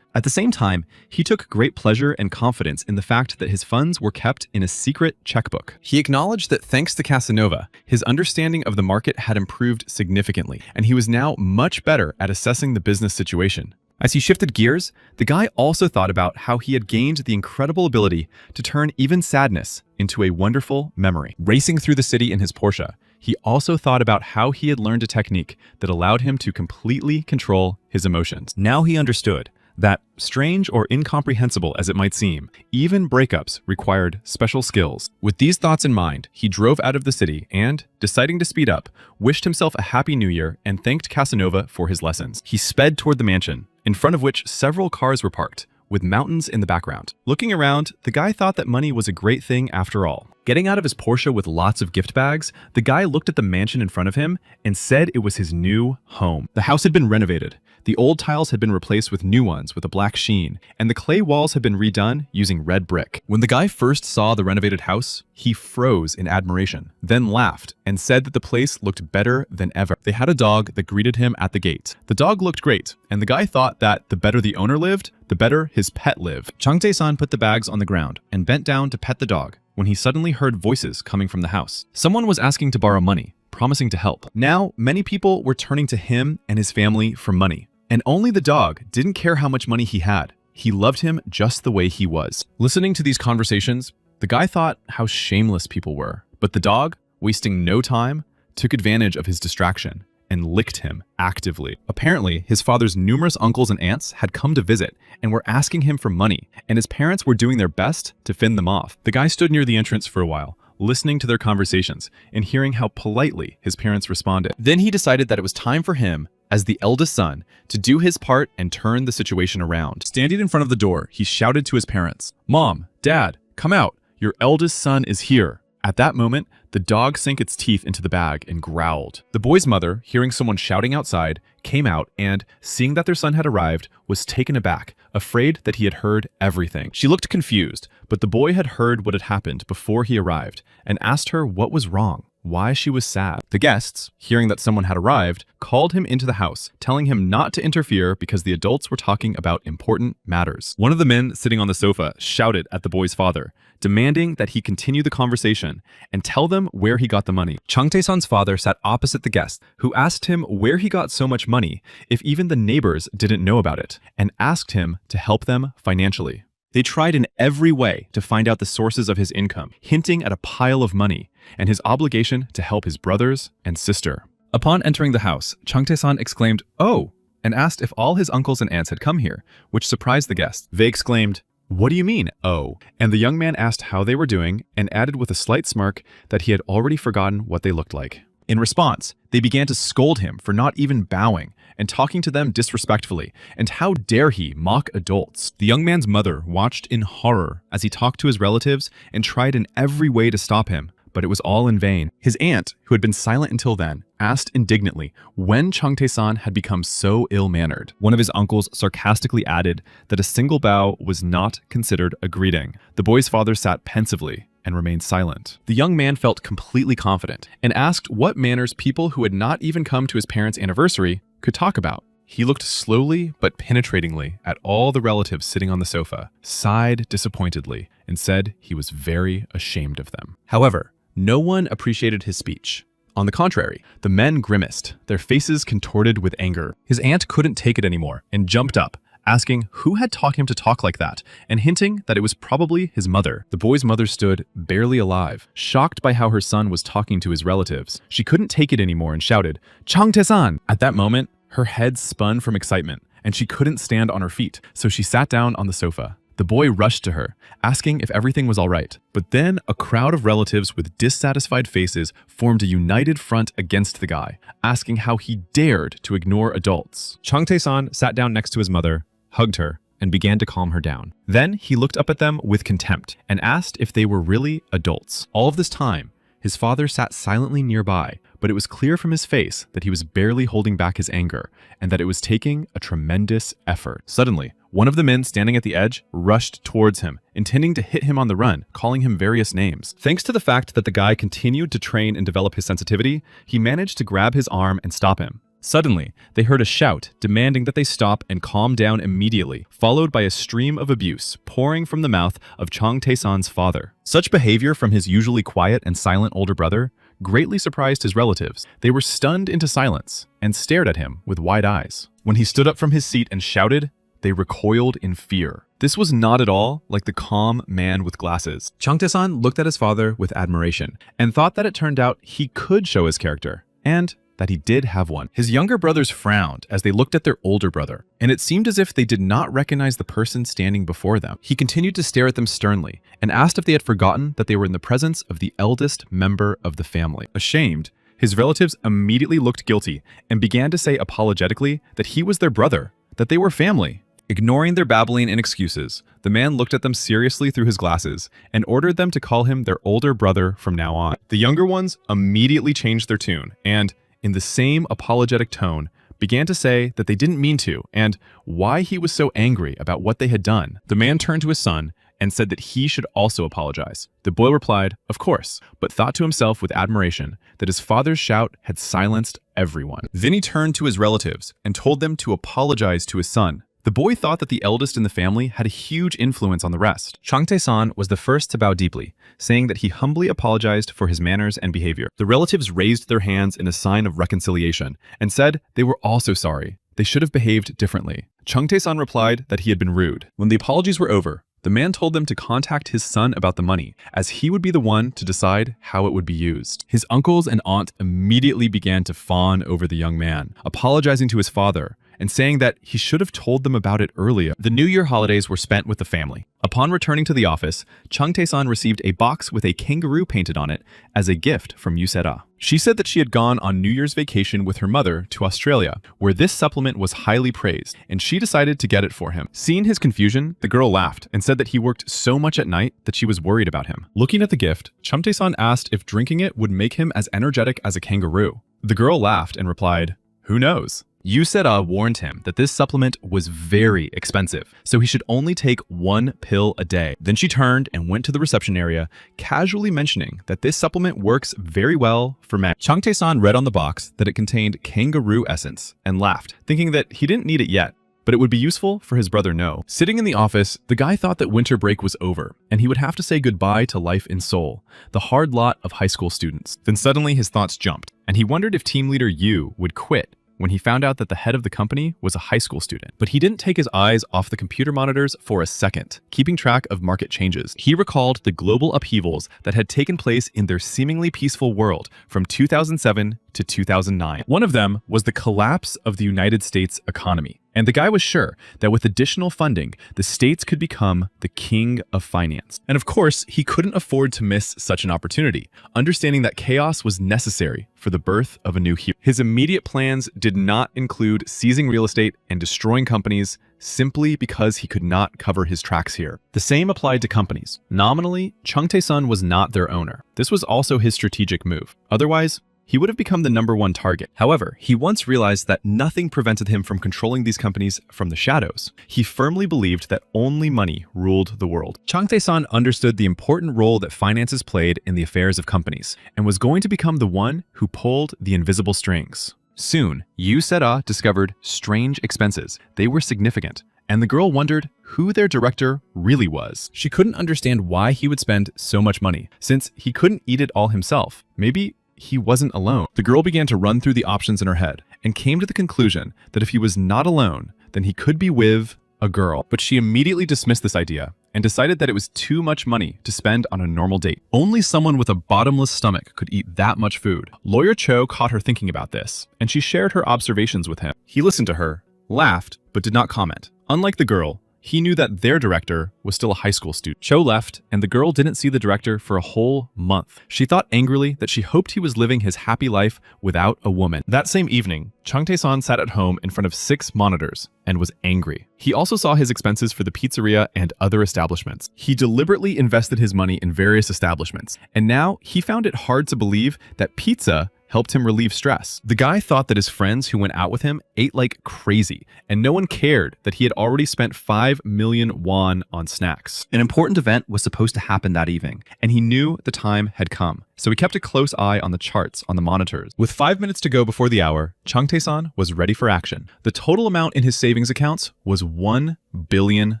At the same time, he took great pleasure and confidence in the fact that his funds were kept in a secret checkbook. He acknowledged that thanks to Casanova, his understanding of the market had improved significantly, and he was now much better at assessing the business situation. As he shifted gears, the guy also thought about how he had gained the incredible ability to turn even sadness into a wonderful memory. Racing through the city in his Porsche, he also thought about how he had learned a technique that allowed him to completely control his emotions. Now he understood that, strange or incomprehensible as it might seem, even breakups required special skills. With these thoughts in mind, he drove out of the city and, deciding to speed up, wished himself a happy new year and thanked Casanova for his lessons. He sped toward the mansion, in front of which several cars were parked, with mountains in the background. Looking around, the guy thought that money was a great thing after all. Getting out of his Porsche with lots of gift bags, the guy looked at the mansion in front of him and said it was his new home. The house had been renovated. The old tiles had been replaced with new ones with a black sheen, and the clay walls had been redone using red brick. When the guy first saw the renovated house, he froze in admiration, then laughed and said that the place looked better than ever. They had a dog that greeted him at the gate. The dog looked great, and the guy thought that the better the owner lived, the better his pet lived. Changtae-san put the bags on the ground and bent down to pet the dog when he suddenly heard voices coming from the house. Someone was asking to borrow money, promising to help. Now, many people were turning to him and his family for money. And only the dog didn't care how much money he had. He loved him just the way he was. Listening to these conversations, the guy thought how shameless people were. But the dog, wasting no time, took advantage of his distraction and licked him actively. Apparently, his father's numerous uncles and aunts had come to visit and were asking him for money, and his parents were doing their best to fend them off. The guy stood near the entrance for a while, listening to their conversations and hearing how politely his parents responded. Then he decided that it was time for him, as the eldest son, to do his part and turn the situation around. Standing in front of the door, he shouted to his parents, "Mom, Dad, come out. Your eldest son is here." At that moment, the dog sank its teeth into the bag and growled. The boy's mother, hearing someone shouting outside, came out and, seeing that their son had arrived, was taken aback, afraid that he had heard everything. She looked confused, but the boy had heard what had happened before he arrived and asked her what was wrong, why she was sad. The guests, hearing that someone had arrived, called him into the house, telling him not to interfere because the adults were talking about important matters. One of the men sitting on the sofa shouted at the boy's father, demanding that he continue the conversation and tell them where he got the money. Changtae-san's father sat opposite the guest, who asked him where he got so much money if even the neighbors didn't know about it, and asked him to help them financially. They tried in every way to find out the sources of his income, hinting at a pile of money and his obligation to help his brothers and sister. Upon entering the house, Changtae-san exclaimed, "Oh," and asked if all his uncles and aunts had come here, which surprised the guests. They exclaimed, "What do you mean, oh?" And the young man asked how they were doing and added with a slight smirk that he had already forgotten what they looked like. In response, they began to scold him for not even bowing and talking to them disrespectfully, and how dare he mock adults. The young man's mother watched in horror as he talked to his relatives and tried in every way to stop him, but it was all in vain. His aunt, who had been silent until then, asked indignantly when Changtae-san had become so ill-mannered. One of his uncles sarcastically added that a single bow was not considered a greeting. The boy's father sat pensively and remained silent. The young man felt completely confident and asked what manners people who had not even come to his parents' anniversary could talk about. He looked slowly but penetratingly at all the relatives sitting on the sofa, sighed disappointedly, and said he was very ashamed of them. However, no one appreciated his speech. On the contrary, the men grimaced, their faces contorted with anger. His aunt couldn't take it anymore and jumped up, asking who had taught him to talk like that, and hinting that it was probably his mother. The boy's mother stood, barely alive, shocked by how her son was talking to his relatives. She couldn't take it anymore and shouted, "Changtae-san!" At that moment, her head spun from excitement, and she couldn't stand on her feet, so she sat down on the sofa. The boy rushed to her, asking if everything was all right. But then a crowd of relatives with dissatisfied faces formed a united front against the guy, asking how he dared to ignore adults. Changtae-san sat down next to his mother, hugged her, and began to calm her down. Then he looked up at them with contempt and asked if they were really adults. All of this time, his father sat silently nearby, but it was clear from his face that he was barely holding back his anger and that it was taking a tremendous effort. Suddenly, one of the men standing at the edge rushed towards him, intending to hit him on the run, calling him various names. Thanks to the fact that the guy continued to train and develop his sensitivity, he managed to grab his arm and stop him. Suddenly, they heard a shout demanding that they stop and calm down immediately, followed by a stream of abuse pouring from the mouth of Changtae-san's father. Such behavior from his usually quiet and silent older brother greatly surprised his relatives. They were stunned into silence and stared at him with wide eyes. When he stood up from his seat and shouted, they recoiled in fear. This was not at all like the calm man with glasses. Changtae-san looked at his father with admiration and thought that it turned out he could show his character, and that he did have one. His younger brothers frowned as they looked at their older brother, and it seemed as if they did not recognize the person standing before them. He continued to stare at them sternly and asked if they had forgotten that they were in the presence of the eldest member of the family. Ashamed, his relatives immediately looked guilty and began to say apologetically that he was their brother, that they were family, Ignoring their babbling and excuses, the man looked at them seriously through his glasses and ordered them to call him their older brother from now on. The younger ones immediately changed their tune and, in the same apologetic tone, began to say that they didn't mean to and why he was so angry about what they had done. The man turned to his son and said that he should also apologize. The boy replied, of course, but thought to himself with admiration that his father's shout had silenced everyone. Then he turned to his relatives and told them to apologize to his son. The boy thought that the eldest in the family had a huge influence on the rest. Changtae-san was the first to bow deeply, saying that he humbly apologized for his manners and behavior. The relatives raised their hands in a sign of reconciliation and said they were also sorry. They should have behaved differently. Changtae-san replied that he had been rude. When the apologies were over, the man told them to contact his son about the money, as he would be the one to decide how it would be used. His uncles and aunt immediately began to fawn over the young man, apologizing to his father and saying that he should have told them about it earlier. The New Year holidays were spent with the family. Upon returning to the office, Changtae-san received a box with a kangaroo painted on it as a gift from Yusera. She said that she had gone on New Year's vacation with her mother to Australia, where this supplement was highly praised, and she decided to get it for him. Seeing his confusion, the girl laughed and said that he worked so much at night that she was worried about him. Looking at the gift, Changtae-san asked if drinking it would make him as energetic as a kangaroo. The girl laughed and replied, "Who knows?" Yusera warned him that this supplement was very expensive, so he should only take 1 pill a day. Then she turned and went to the reception area, casually mentioning that this supplement works very well for men. Changtae-san read on the box that it contained kangaroo essence and laughed, thinking that he didn't need it yet, but it would be useful for his brother No. Sitting in the office, the guy thought that winter break was over, and he would have to say goodbye to life in Seoul, the hard lot of high school students. Then suddenly his thoughts jumped, and he wondered if team leader Yu would quit when he found out that the head of the company was a high school student. But he didn't take his eyes off the computer monitors for a second, keeping track of market changes. He recalled the global upheavals that had taken place in their seemingly peaceful world from 2007 to 2009. One of them was the collapse of the United States economy. And the guy was sure that with additional funding, the states could become the king of finance. And of course, he couldn't afford to miss such an opportunity, understanding that chaos was necessary for the birth of a new hero. His immediate plans did not include seizing real estate and destroying companies simply because he could not cover his tracks here. The same applied to companies. Nominally, Changtae-san was not their owner. This was also his strategic move. Otherwise, he would have become the #1 target. However, he once realized that nothing prevented him from controlling these companies from the shadows. He firmly believed that only money ruled the world. Changtae-san understood the important role that finances played in the affairs of companies, and was going to become the one who pulled the invisible strings. Soon, Yusera discovered strange expenses. They were significant, and the girl wondered who their director really was. She couldn't understand why he would spend so much money, since he couldn't eat it all himself. Maybe he wasn't alone. The girl began to run through the options in her head and came to the conclusion that if he was not alone, then he could be with a girl. But she immediately dismissed this idea and decided that it was too much money to spend on a normal date. Only someone with a bottomless stomach could eat that much food. Lawyer Cho caught her thinking about this, and she shared her observations with him. He listened to her, laughed, but did not comment. Unlike the girl, he knew that their director was still a high school student. Cho left, and the girl didn't see the director for a whole month. She thought angrily that she hoped he was living his happy life without a woman. That same evening, Changtae-san sat at home in front of 6 monitors and was angry. He also saw his expenses for the pizzeria and other establishments. He deliberately invested his money in various establishments, and now he found it hard to believe that pizza helped him relieve stress. The guy thought that his friends who went out with him ate like crazy, and no one cared that he had already spent 5 million won on snacks. An important event was supposed to happen that evening, and he knew the time had come. So he kept a close eye on the charts on the monitors. With 5 minutes to go before the hour, Changtae-san was ready for action. The total amount in his savings accounts was $1 billion,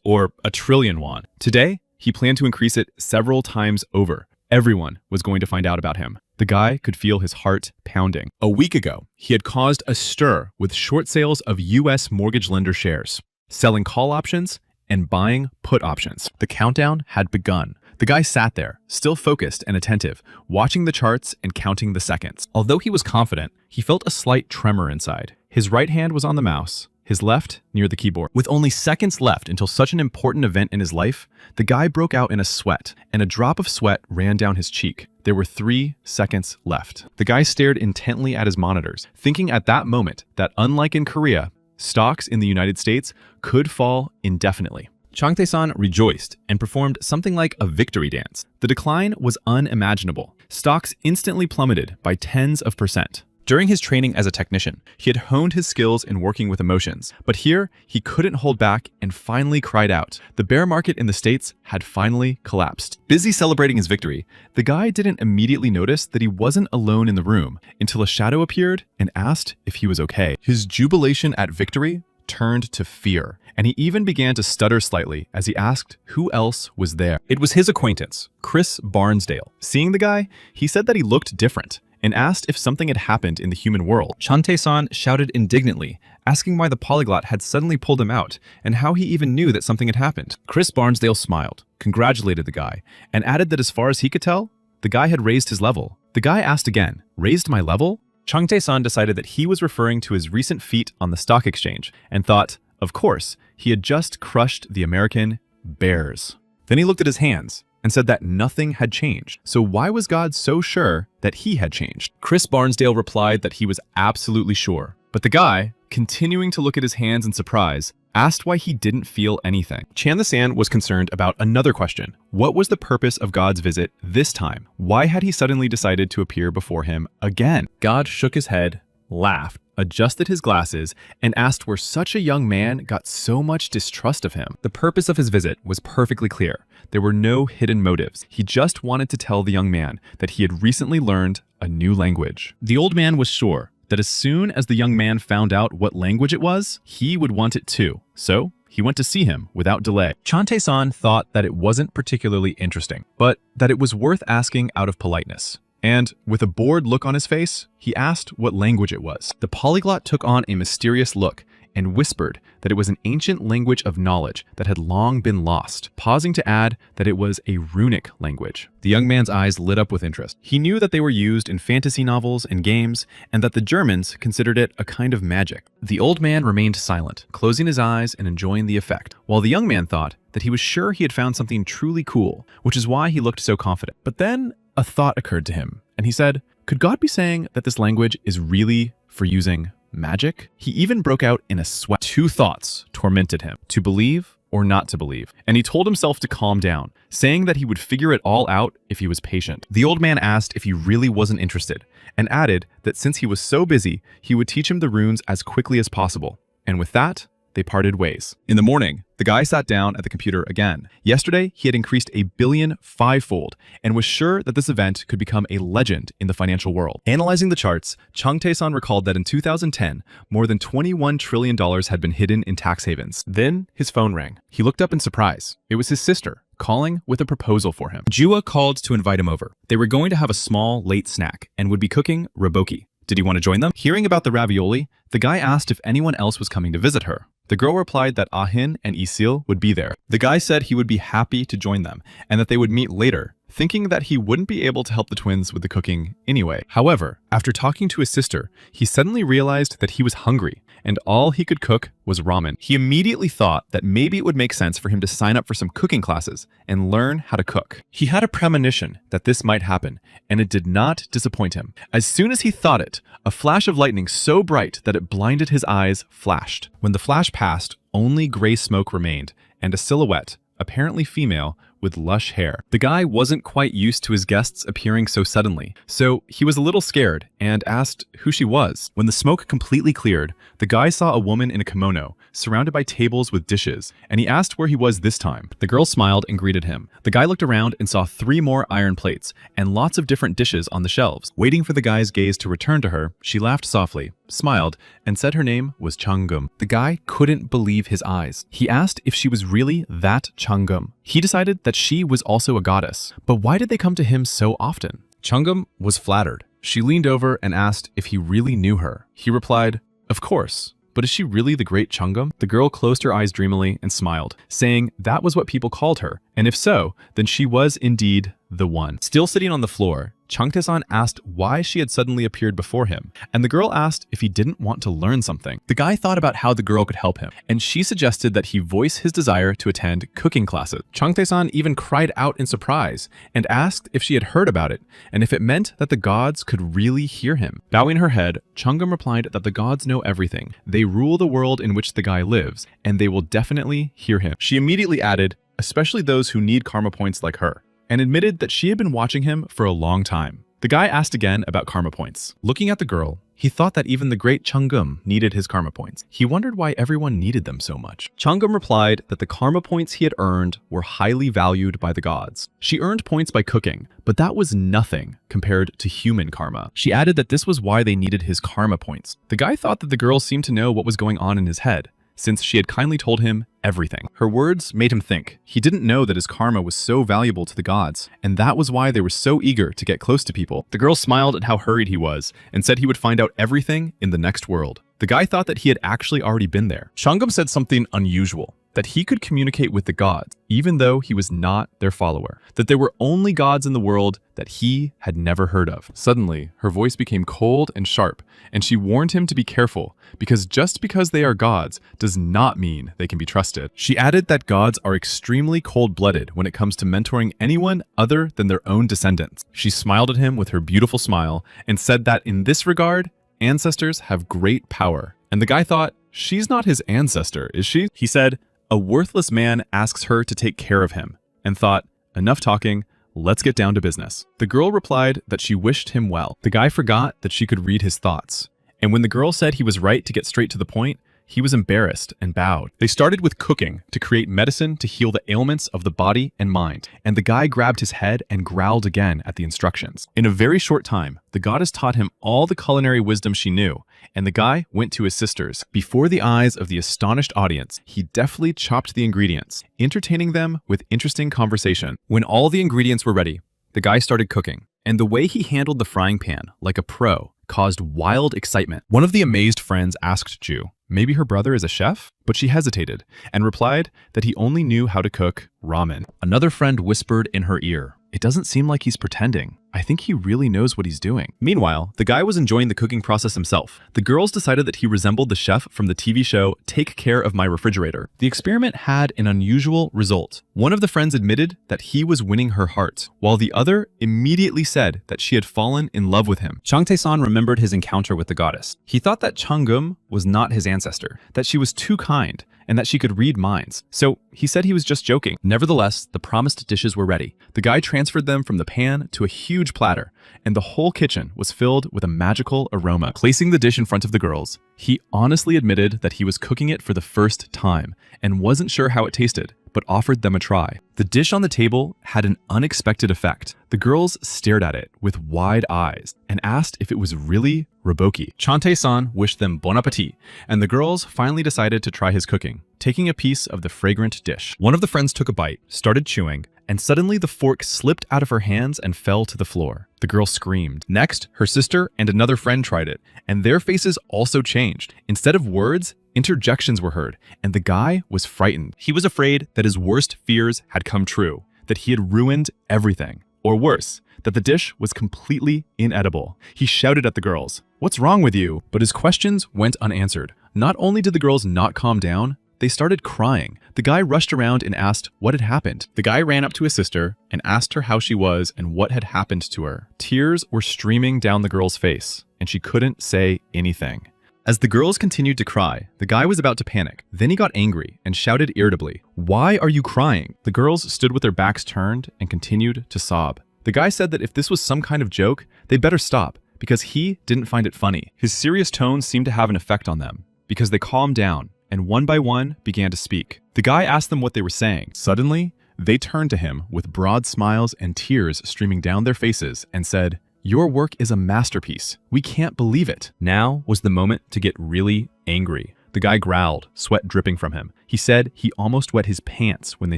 or a trillion won. Today, he planned to increase it several times over. Everyone was going to find out about him. The guy could feel his heart pounding. A week ago, he had caused a stir with short sales of U.S. mortgage lender shares, selling call options and buying put options. The countdown had begun. The guy sat there, still focused and attentive, watching the charts and counting the seconds. Although he was confident, he felt a slight tremor inside. His right hand was on the mouse, his left near the keyboard. With only seconds left until such an important event in his life, the guy broke out in a sweat, and a drop of sweat ran down his cheek. There were 3 seconds left. The guy stared intently at his monitors, thinking at that moment that unlike in Korea, stocks in the United States could fall indefinitely. Changtae-san rejoiced and performed something like a victory dance. The decline was unimaginable. Stocks instantly plummeted by tens of %. During his training as a technician, he had honed his skills in working with emotions, but here he couldn't hold back and finally cried out. The bear market in the States had finally collapsed. Busy celebrating his victory, the guy didn't immediately notice that he wasn't alone in the room until a shadow appeared and asked if he was okay. His jubilation at victory turned to fear, and he even began to stutter slightly as he asked who else was there. It was his acquaintance, Chris Barnsdale. Seeing the guy, he said that he looked different and asked if something had happened in the human world. Changtae-san shouted indignantly, asking why the polyglot had suddenly pulled him out and how he even knew that something had happened. Chris Barnsdale smiled, congratulated the guy, and added that as far as he could tell, the guy had raised his level. The guy asked again, "Raised my level?" Changtae-san decided that he was referring to his recent feat on the stock exchange and thought, of course, he had just crushed the American bears. Then he looked at his hands and said that nothing had changed. So why was God so sure that he had changed? Chris Barnsdale replied that he was absolutely sure. But the guy, continuing to look at his hands in surprise, asked why he didn't feel anything. Chan the San was concerned about another question. What was the purpose of God's visit this time? Why had he suddenly decided to appear before him again? God shook his head, laughed, adjusted his glasses, and asked where such a young man got so much distrust of him. The purpose of his visit was perfectly clear. There were no hidden motives. He just wanted to tell the young man that he had recently learned a new language. The old man was sure that as soon as the young man found out what language it was, he would want it too. So he went to see him without delay. Changtae-san thought that it wasn't particularly interesting, but that it was worth asking out of politeness. And with a bored look on his face, he asked what language it was. The polyglot took on a mysterious look and whispered that it was an ancient language of knowledge that had long been lost, pausing to add that it was a runic language. The young man's eyes lit up with interest. He knew that they were used in fantasy novels and games, and that the Germans considered it a kind of magic. The old man remained silent, closing his eyes and enjoying the effect, while the young man thought that he was sure he had found something truly cool, which is why he looked so confident. But then a thought occurred to him, and he said, could God be saying that this language is really for using magic? He even broke out in a sweat. Two thoughts tormented him, to believe or not to believe, and he told himself to calm down, saying that he would figure it all out if he was patient. The old man asked if he really wasn't interested, and added that since he was so busy, he would teach him the runes as quickly as possible. And with that, they parted ways. In the morning, the guy sat down at the computer again. Yesterday, he had increased 1 billion fivefold and was sure that this event could become a legend in the financial world. Analyzing the charts, Changtae-san recalled that in 2010, more than $21 trillion had been hidden in tax havens. Then his phone rang. He looked up in surprise. It was his sister, calling with a proposal for him. Jua called to invite him over. They were going to have a small, late snack and would be cooking raboki. Did he want to join them? Hearing about the ravioli, the guy asked if anyone else was coming to visit her. The girl replied that Ahin and Isil would be there. The guy said he would be happy to join them and that they would meet later, thinking that he wouldn't be able to help the twins with the cooking anyway. However, after talking to his sister, he suddenly realized that he was hungry and all he could cook was ramen. He immediately thought that maybe it would make sense for him to sign up for some cooking classes and learn how to cook. He had a premonition that this might happen, and it did not disappoint him. As soon as he thought it, a flash of lightning so bright that it blinded his eyes flashed. When the flash passed, only gray smoke remained, and a silhouette, apparently female, with lush hair. The guy wasn't quite used to his guests appearing so suddenly, so he was a little scared and asked who she was. When the smoke completely cleared, the guy saw a woman in a kimono, surrounded by tables with dishes, and he asked where he was this time. The girl smiled and greeted him. The guy looked around and saw 3 more iron plates and lots of different dishes on the shelves. Waiting for the guy's gaze to return to her, she laughed softly, smiled, and said her name was Changum. The guy couldn't believe his eyes. He asked if she was really that Changum. He decided that she was also a goddess. But why did they come to him so often? Changum was flattered. She leaned over and asked if he really knew her. He replied, "Of course. But is she really the great Changum?" The girl closed her eyes dreamily and smiled, saying that was what people called her, and if so, then she was indeed the one. Still sitting on the floor, Changtae-san asked why she had suddenly appeared before him, and the girl asked if he didn't want to learn something. The guy thought about how the girl could help him, and she suggested that he voice his desire to attend cooking classes. Changtae-san even cried out in surprise and asked if she had heard about it, and if it meant that the gods could really hear him. Bowing her head, Changum replied that the gods know everything. They rule the world in which the guy lives, and they will definitely hear him. She immediately added, especially those who need karma points like her, and admitted that she had been watching him for a long time. The guy asked again about karma points. Looking at the girl, he thought that even the great Changum needed his karma points. He wondered why everyone needed them so much. Changum replied that the karma points he had earned were highly valued by the gods. She earned points by cooking, but that was nothing compared to human karma. She added that this was why they needed his karma points. The guy thought that the girl seemed to know what was going on in his head, since she had kindly told him everything. Her words made him think. He didn't know that his karma was so valuable to the gods, and that was why they were so eager to get close to people. The girl smiled at how hurried he was, and said he would find out everything in the next world. The guy thought that he had actually already been there. Changum said something unusual, that he could communicate with the gods, even though he was not their follower, that there were only gods in the world that he had never heard of. Suddenly, her voice became cold and sharp, and she warned him to be careful, because just because they are gods does not mean they can be trusted. She added that gods are extremely cold-blooded when it comes to mentoring anyone other than their own descendants. She smiled at him with her beautiful smile, and said that in this regard, ancestors have great power. And the guy thought, she's not his ancestor, is she? He said, a worthless man asks her to take care of him, and thought, enough talking, let's get down to business. The girl replied that she wished him well. The guy forgot that she could read his thoughts, and when the girl said he was right to get straight to the point, he was embarrassed and bowed. They started with cooking to create medicine to heal the ailments of the body and mind, and the guy grabbed his head and growled again at the instructions. In a very short time, the goddess taught him all the culinary wisdom she knew, and the guy went to his sisters. Before the eyes of the astonished audience, he deftly chopped the ingredients, entertaining them with interesting conversation. When all the ingredients were ready, the guy started cooking, and the way he handled the frying pan, like a pro, caused wild excitement. One of the amazed friends asked Ju, maybe her brother is a chef? But she hesitated and replied that he only knew how to cook ramen. Another friend whispered in her ear, it doesn't seem like he's pretending. I think he really knows what he's doing. Meanwhile, the guy was enjoying the cooking process himself. The girls decided that he resembled the chef from the TV show Take Care of My Refrigerator. The experiment had an unusual result. One of the friends admitted that he was winning her heart, while the other immediately said that she had fallen in love with him. Changtae-san remembered his encounter with the goddess. He thought that Changum was not his ancestor, that she was too kind, and that she could read minds. So he said he was just joking. Nevertheless, the promised dishes were ready. The guy transferred them from the pan to a huge platter, and the whole kitchen was filled with a magical aroma. Placing the dish in front of the girls, he honestly admitted that he was cooking it for the first time and wasn't sure how it tasted, but offered them a try. The dish on the table had an unexpected effect. The girls stared at it with wide eyes and asked if it was really Reboki. Changtae-san wished them bon appetit, and the girls finally decided to try his cooking, taking a piece of the fragrant dish. One of the friends took a bite, started chewing, and suddenly the fork slipped out of her hands and fell to the floor. The girl screamed. Next, her sister and another friend tried it, and their faces also changed. Instead of words, interjections were heard, and the guy was frightened. He was afraid that his worst fears had come true, that he had ruined everything. Or worse, that the dish was completely inedible. He shouted at the girls, "What's wrong with you?" But his questions went unanswered. Not only did the girls not calm down, they started crying. The guy rushed around and asked what had happened. The guy ran up to his sister and asked her how she was and what had happened to her. Tears were streaming down the girl's face, and she couldn't say anything. As the girls continued to cry, the guy was about to panic. Then he got angry and shouted irritably, "Why are you crying?" The girls stood with their backs turned and continued to sob. The guy said that if this was some kind of joke, they'd better stop, because he didn't find it funny. His serious tone seemed to have an effect on them, because they calmed down and one by one began to speak. The guy asked them what they were saying. Suddenly, they turned to him with broad smiles and tears streaming down their faces and said, "Your work is a masterpiece. We can't believe it." Now was the moment to get really angry. The guy growled, sweat dripping from him. He said he almost wet his pants when they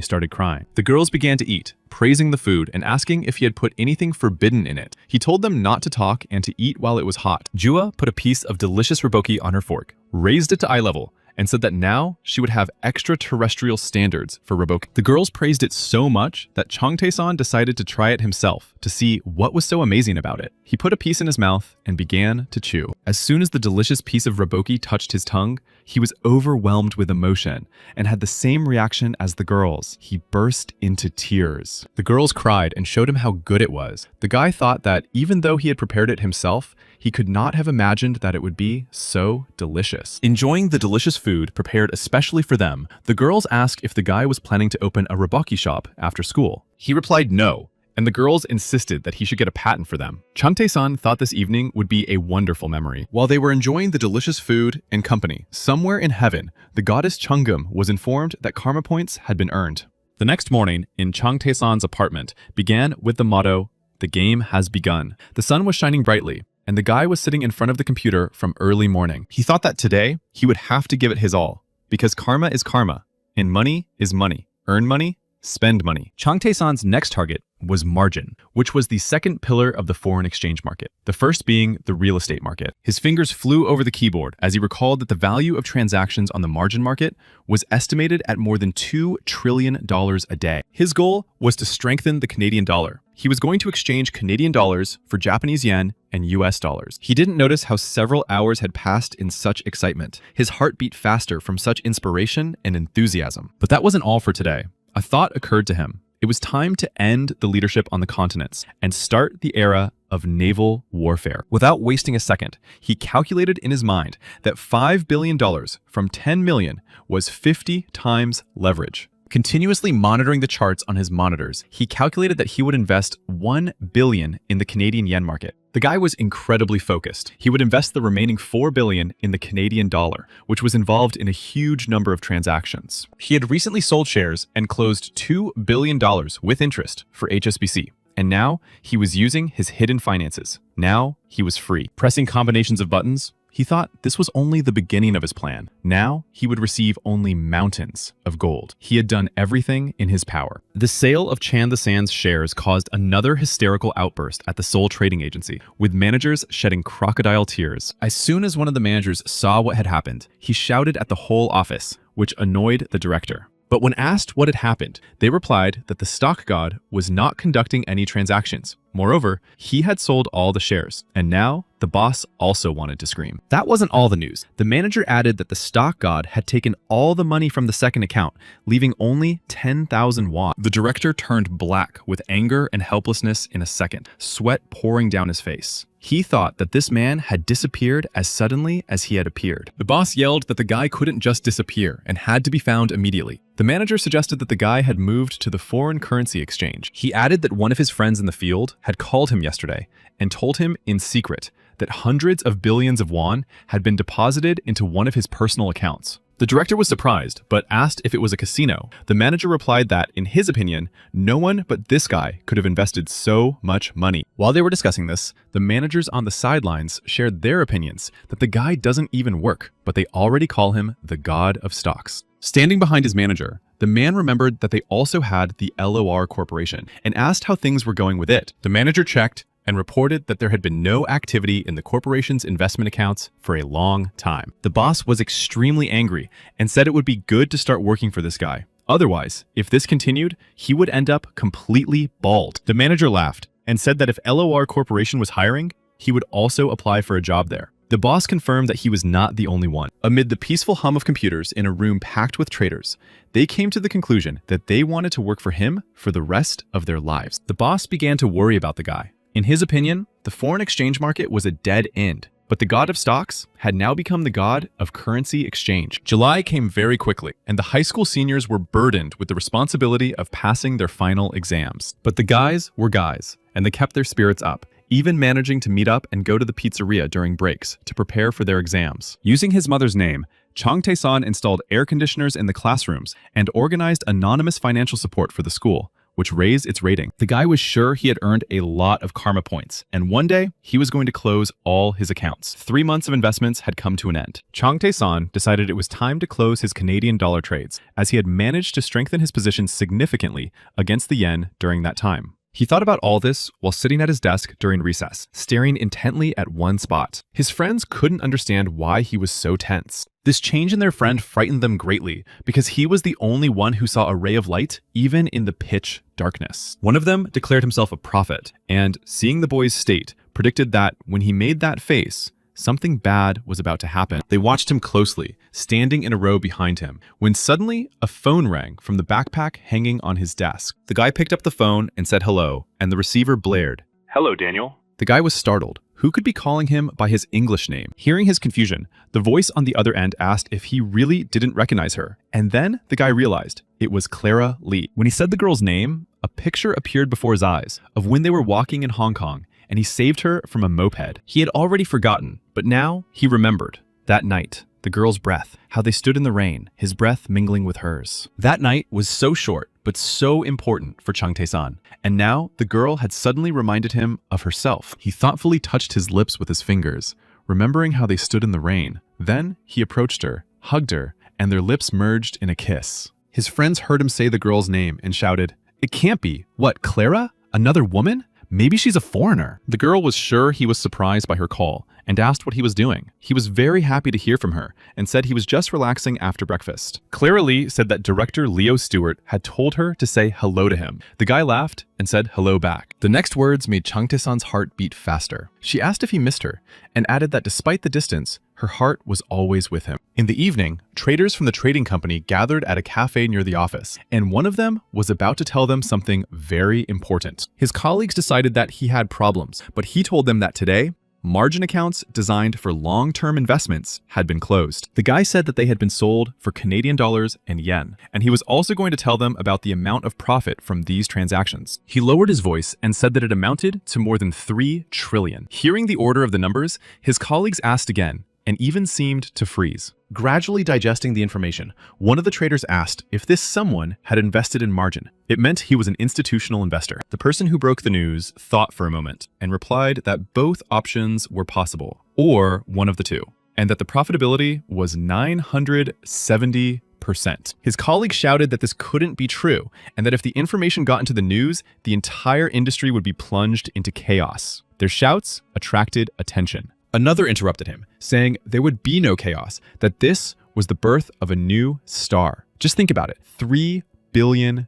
started crying. The girls began to eat, praising the food and asking if he had put anything forbidden in it. He told them not to talk and to eat while it was hot. Jua put a piece of delicious reboki on her fork, raised it to eye level, and said that now she would have extraterrestrial standards for Reboki. The girls praised it so much that Chang Tae-san decided to try it himself to see what was so amazing about it. He put a piece in his mouth and began to chew. As soon as the delicious piece of Reboki touched his tongue, he was overwhelmed with emotion and had the same reaction as the girls. He burst into tears. The girls cried and showed him how good it was. The guy thought that even though he had prepared it himself, he could not have imagined that it would be so delicious. Enjoying the delicious food prepared especially for them, the girls asked if the guy was planning to open a Reboki shop after school. He replied no, and the girls insisted that he should get a patent for them. Chang Tae-san thought this evening would be a wonderful memory. While they were enjoying the delicious food and company, somewhere in heaven, the goddess Changum was informed that karma points had been earned. The next morning, in Chang Tae-san's apartment, began with the motto, "The game has begun." The sun was shining brightly, and the guy was sitting in front of the computer from early morning. He thought that today, he would have to give it his all, because karma is karma, and money is money. Earn money, spend money. Chang Tae-san's next target was margin, which was the second pillar of the foreign exchange market, the first being the real estate market. His fingers flew over the keyboard as he recalled that the value of transactions on the margin market was estimated at more than $2 trillion a day. His goal was to strengthen the Canadian dollar. He was going to exchange Canadian dollars for Japanese yen and US dollars. He didn't notice how several hours had passed in such excitement. His heart beat faster from such inspiration and enthusiasm. But that wasn't all for today. A thought occurred to him. It was time to end the leadership on the continents and start the era of naval warfare. Without wasting a second, he calculated in his mind that $5 billion from 10 million was 50 times leverage. Continuously monitoring the charts on his monitors, he calculated that he would invest $1 billion in the Canadian yen market. The guy was incredibly focused. He would invest the remaining $4 billion in the Canadian dollar, which was involved in a huge number of transactions. He had recently sold shares and closed $2 billion with interest for HSBC. And now he was using his hidden finances. Now he was free. Pressing combinations of buttons, he thought this was only the beginning of his plan. Now he would receive only mountains of gold. He had done everything in his power. The sale of Chan the Sand's shares caused another hysterical outburst at the Seoul Trading Agency, with managers shedding crocodile tears. As soon as one of the managers saw what had happened, he shouted at the whole office, which annoyed the director. But when asked what had happened, they replied that the stock god was not conducting any transactions. Moreover, he had sold all the shares, and now the boss also wanted to scream. That wasn't all the news. The manager added that the stock god had taken all the money from the second account, leaving only 10,000 won. The director turned black with anger and helplessness in a second, sweat pouring down his face. He thought that this man had disappeared as suddenly as he had appeared. The boss yelled that the guy couldn't just disappear and had to be found immediately. The manager suggested that the guy had moved to the foreign currency exchange. He added that one of his friends in the field had called him yesterday and told him in secret that hundreds of billions of won had been deposited into one of his personal accounts. The director was surprised, but asked if it was a casino. The manager replied that, in his opinion, no one but this guy could have invested so much money. While they were discussing this, the managers on the sidelines shared their opinions that the guy doesn't even work, but they already call him the god of stocks. Standing behind his manager, the man remembered that they also had the LOR Corporation and asked how things were going with it. The manager checked and reported that there had been no activity in the corporation's investment accounts for a long time. The boss was extremely angry and said it would be good to start working for this guy. Otherwise, if this continued, he would end up completely bald. The manager laughed and said that if LOR Corporation was hiring, he would also apply for a job there. The boss confirmed that he was not the only one. Amid the peaceful hum of computers in a room packed with traders, they came to the conclusion that they wanted to work for him for the rest of their lives. The boss began to worry about the guy. In his opinion, the foreign exchange market was a dead end, but the god of stocks had now become the god of currency exchange. July came very quickly, and the high school seniors were burdened with the responsibility of passing their final exams. But the guys were guys, and they kept their spirits up, even managing to meet up and go to the pizzeria during breaks to prepare for their exams. Using his mother's name, Chang Tae-san installed air conditioners in the classrooms and organized anonymous financial support for the school, which raised its rating. The guy was sure he had earned a lot of karma points, and one day, he was going to close all his accounts. 3 months of investments had come to an end. Chang Tae-san decided it was time to close his Canadian dollar trades, as he had managed to strengthen his position significantly against the yen during that time. He thought about all this while sitting at his desk during recess, staring intently at one spot. His friends couldn't understand why he was so tense. This change in their friend frightened them greatly because he was the only one who saw a ray of light even in the pitch darkness. One of them declared himself a prophet, and seeing the boy's state, predicted that when he made that face, something bad was about to happen. They watched him closely, standing in a row behind him, when suddenly a phone rang from the backpack hanging on his desk. The guy picked up the phone and said hello, and the receiver blared. "Hello, Daniel." The guy was startled. Who could be calling him by his English name? Hearing his confusion, the voice on the other end asked if he really didn't recognize her. And then the guy realized it was Clara Lee. When he said the girl's name, a picture appeared before his eyes of when they were walking in Hong Kong, and he saved her from a moped. He had already forgotten, but now he remembered. That night, the girl's breath, how they stood in the rain, his breath mingling with hers. That night was so short, but so important for Chung Tae-san. And now the girl had suddenly reminded him of herself. He thoughtfully touched his lips with his fingers, remembering how they stood in the rain. Then he approached her, hugged her, and their lips merged in a kiss. His friends heard him say the girl's name and shouted, "It can't be. What, Clara? Another woman? Maybe she's a foreigner." The girl was sure he was surprised by her call and asked what he was doing. He was very happy to hear from her and said he was just relaxing after breakfast. Clara Lee said that director Leo Stewart had told her to say hello to him. The guy laughed and said hello back. The next words made Chung Tae-san's heart beat faster. She asked if he missed her and added that despite the distance, her heart was always with him. In the evening, traders from the trading company gathered at a cafe near the office, and one of them was about to tell them something very important. His colleagues decided that he had problems, but he told them that today, margin accounts designed for long-term investments had been closed. The guy said that they had been sold for Canadian dollars and yen, and he was also going to tell them about the amount of profit from these transactions. He lowered his voice and said that it amounted to more than 3 trillion. Hearing the order of the numbers, his colleagues asked again, and even seemed to freeze. Gradually digesting the information, one of the traders asked if this someone had invested in margin. It meant he was an institutional investor. The person who broke the news thought for a moment and replied that both options were possible, or one of the two, and that the profitability was 970%. His colleague shouted that this couldn't be true, and that if the information got into the news, the entire industry would be plunged into chaos. Their shouts attracted attention. Another interrupted him, saying there would be no chaos, that this was the birth of a new star. Just think about it, $3 billion.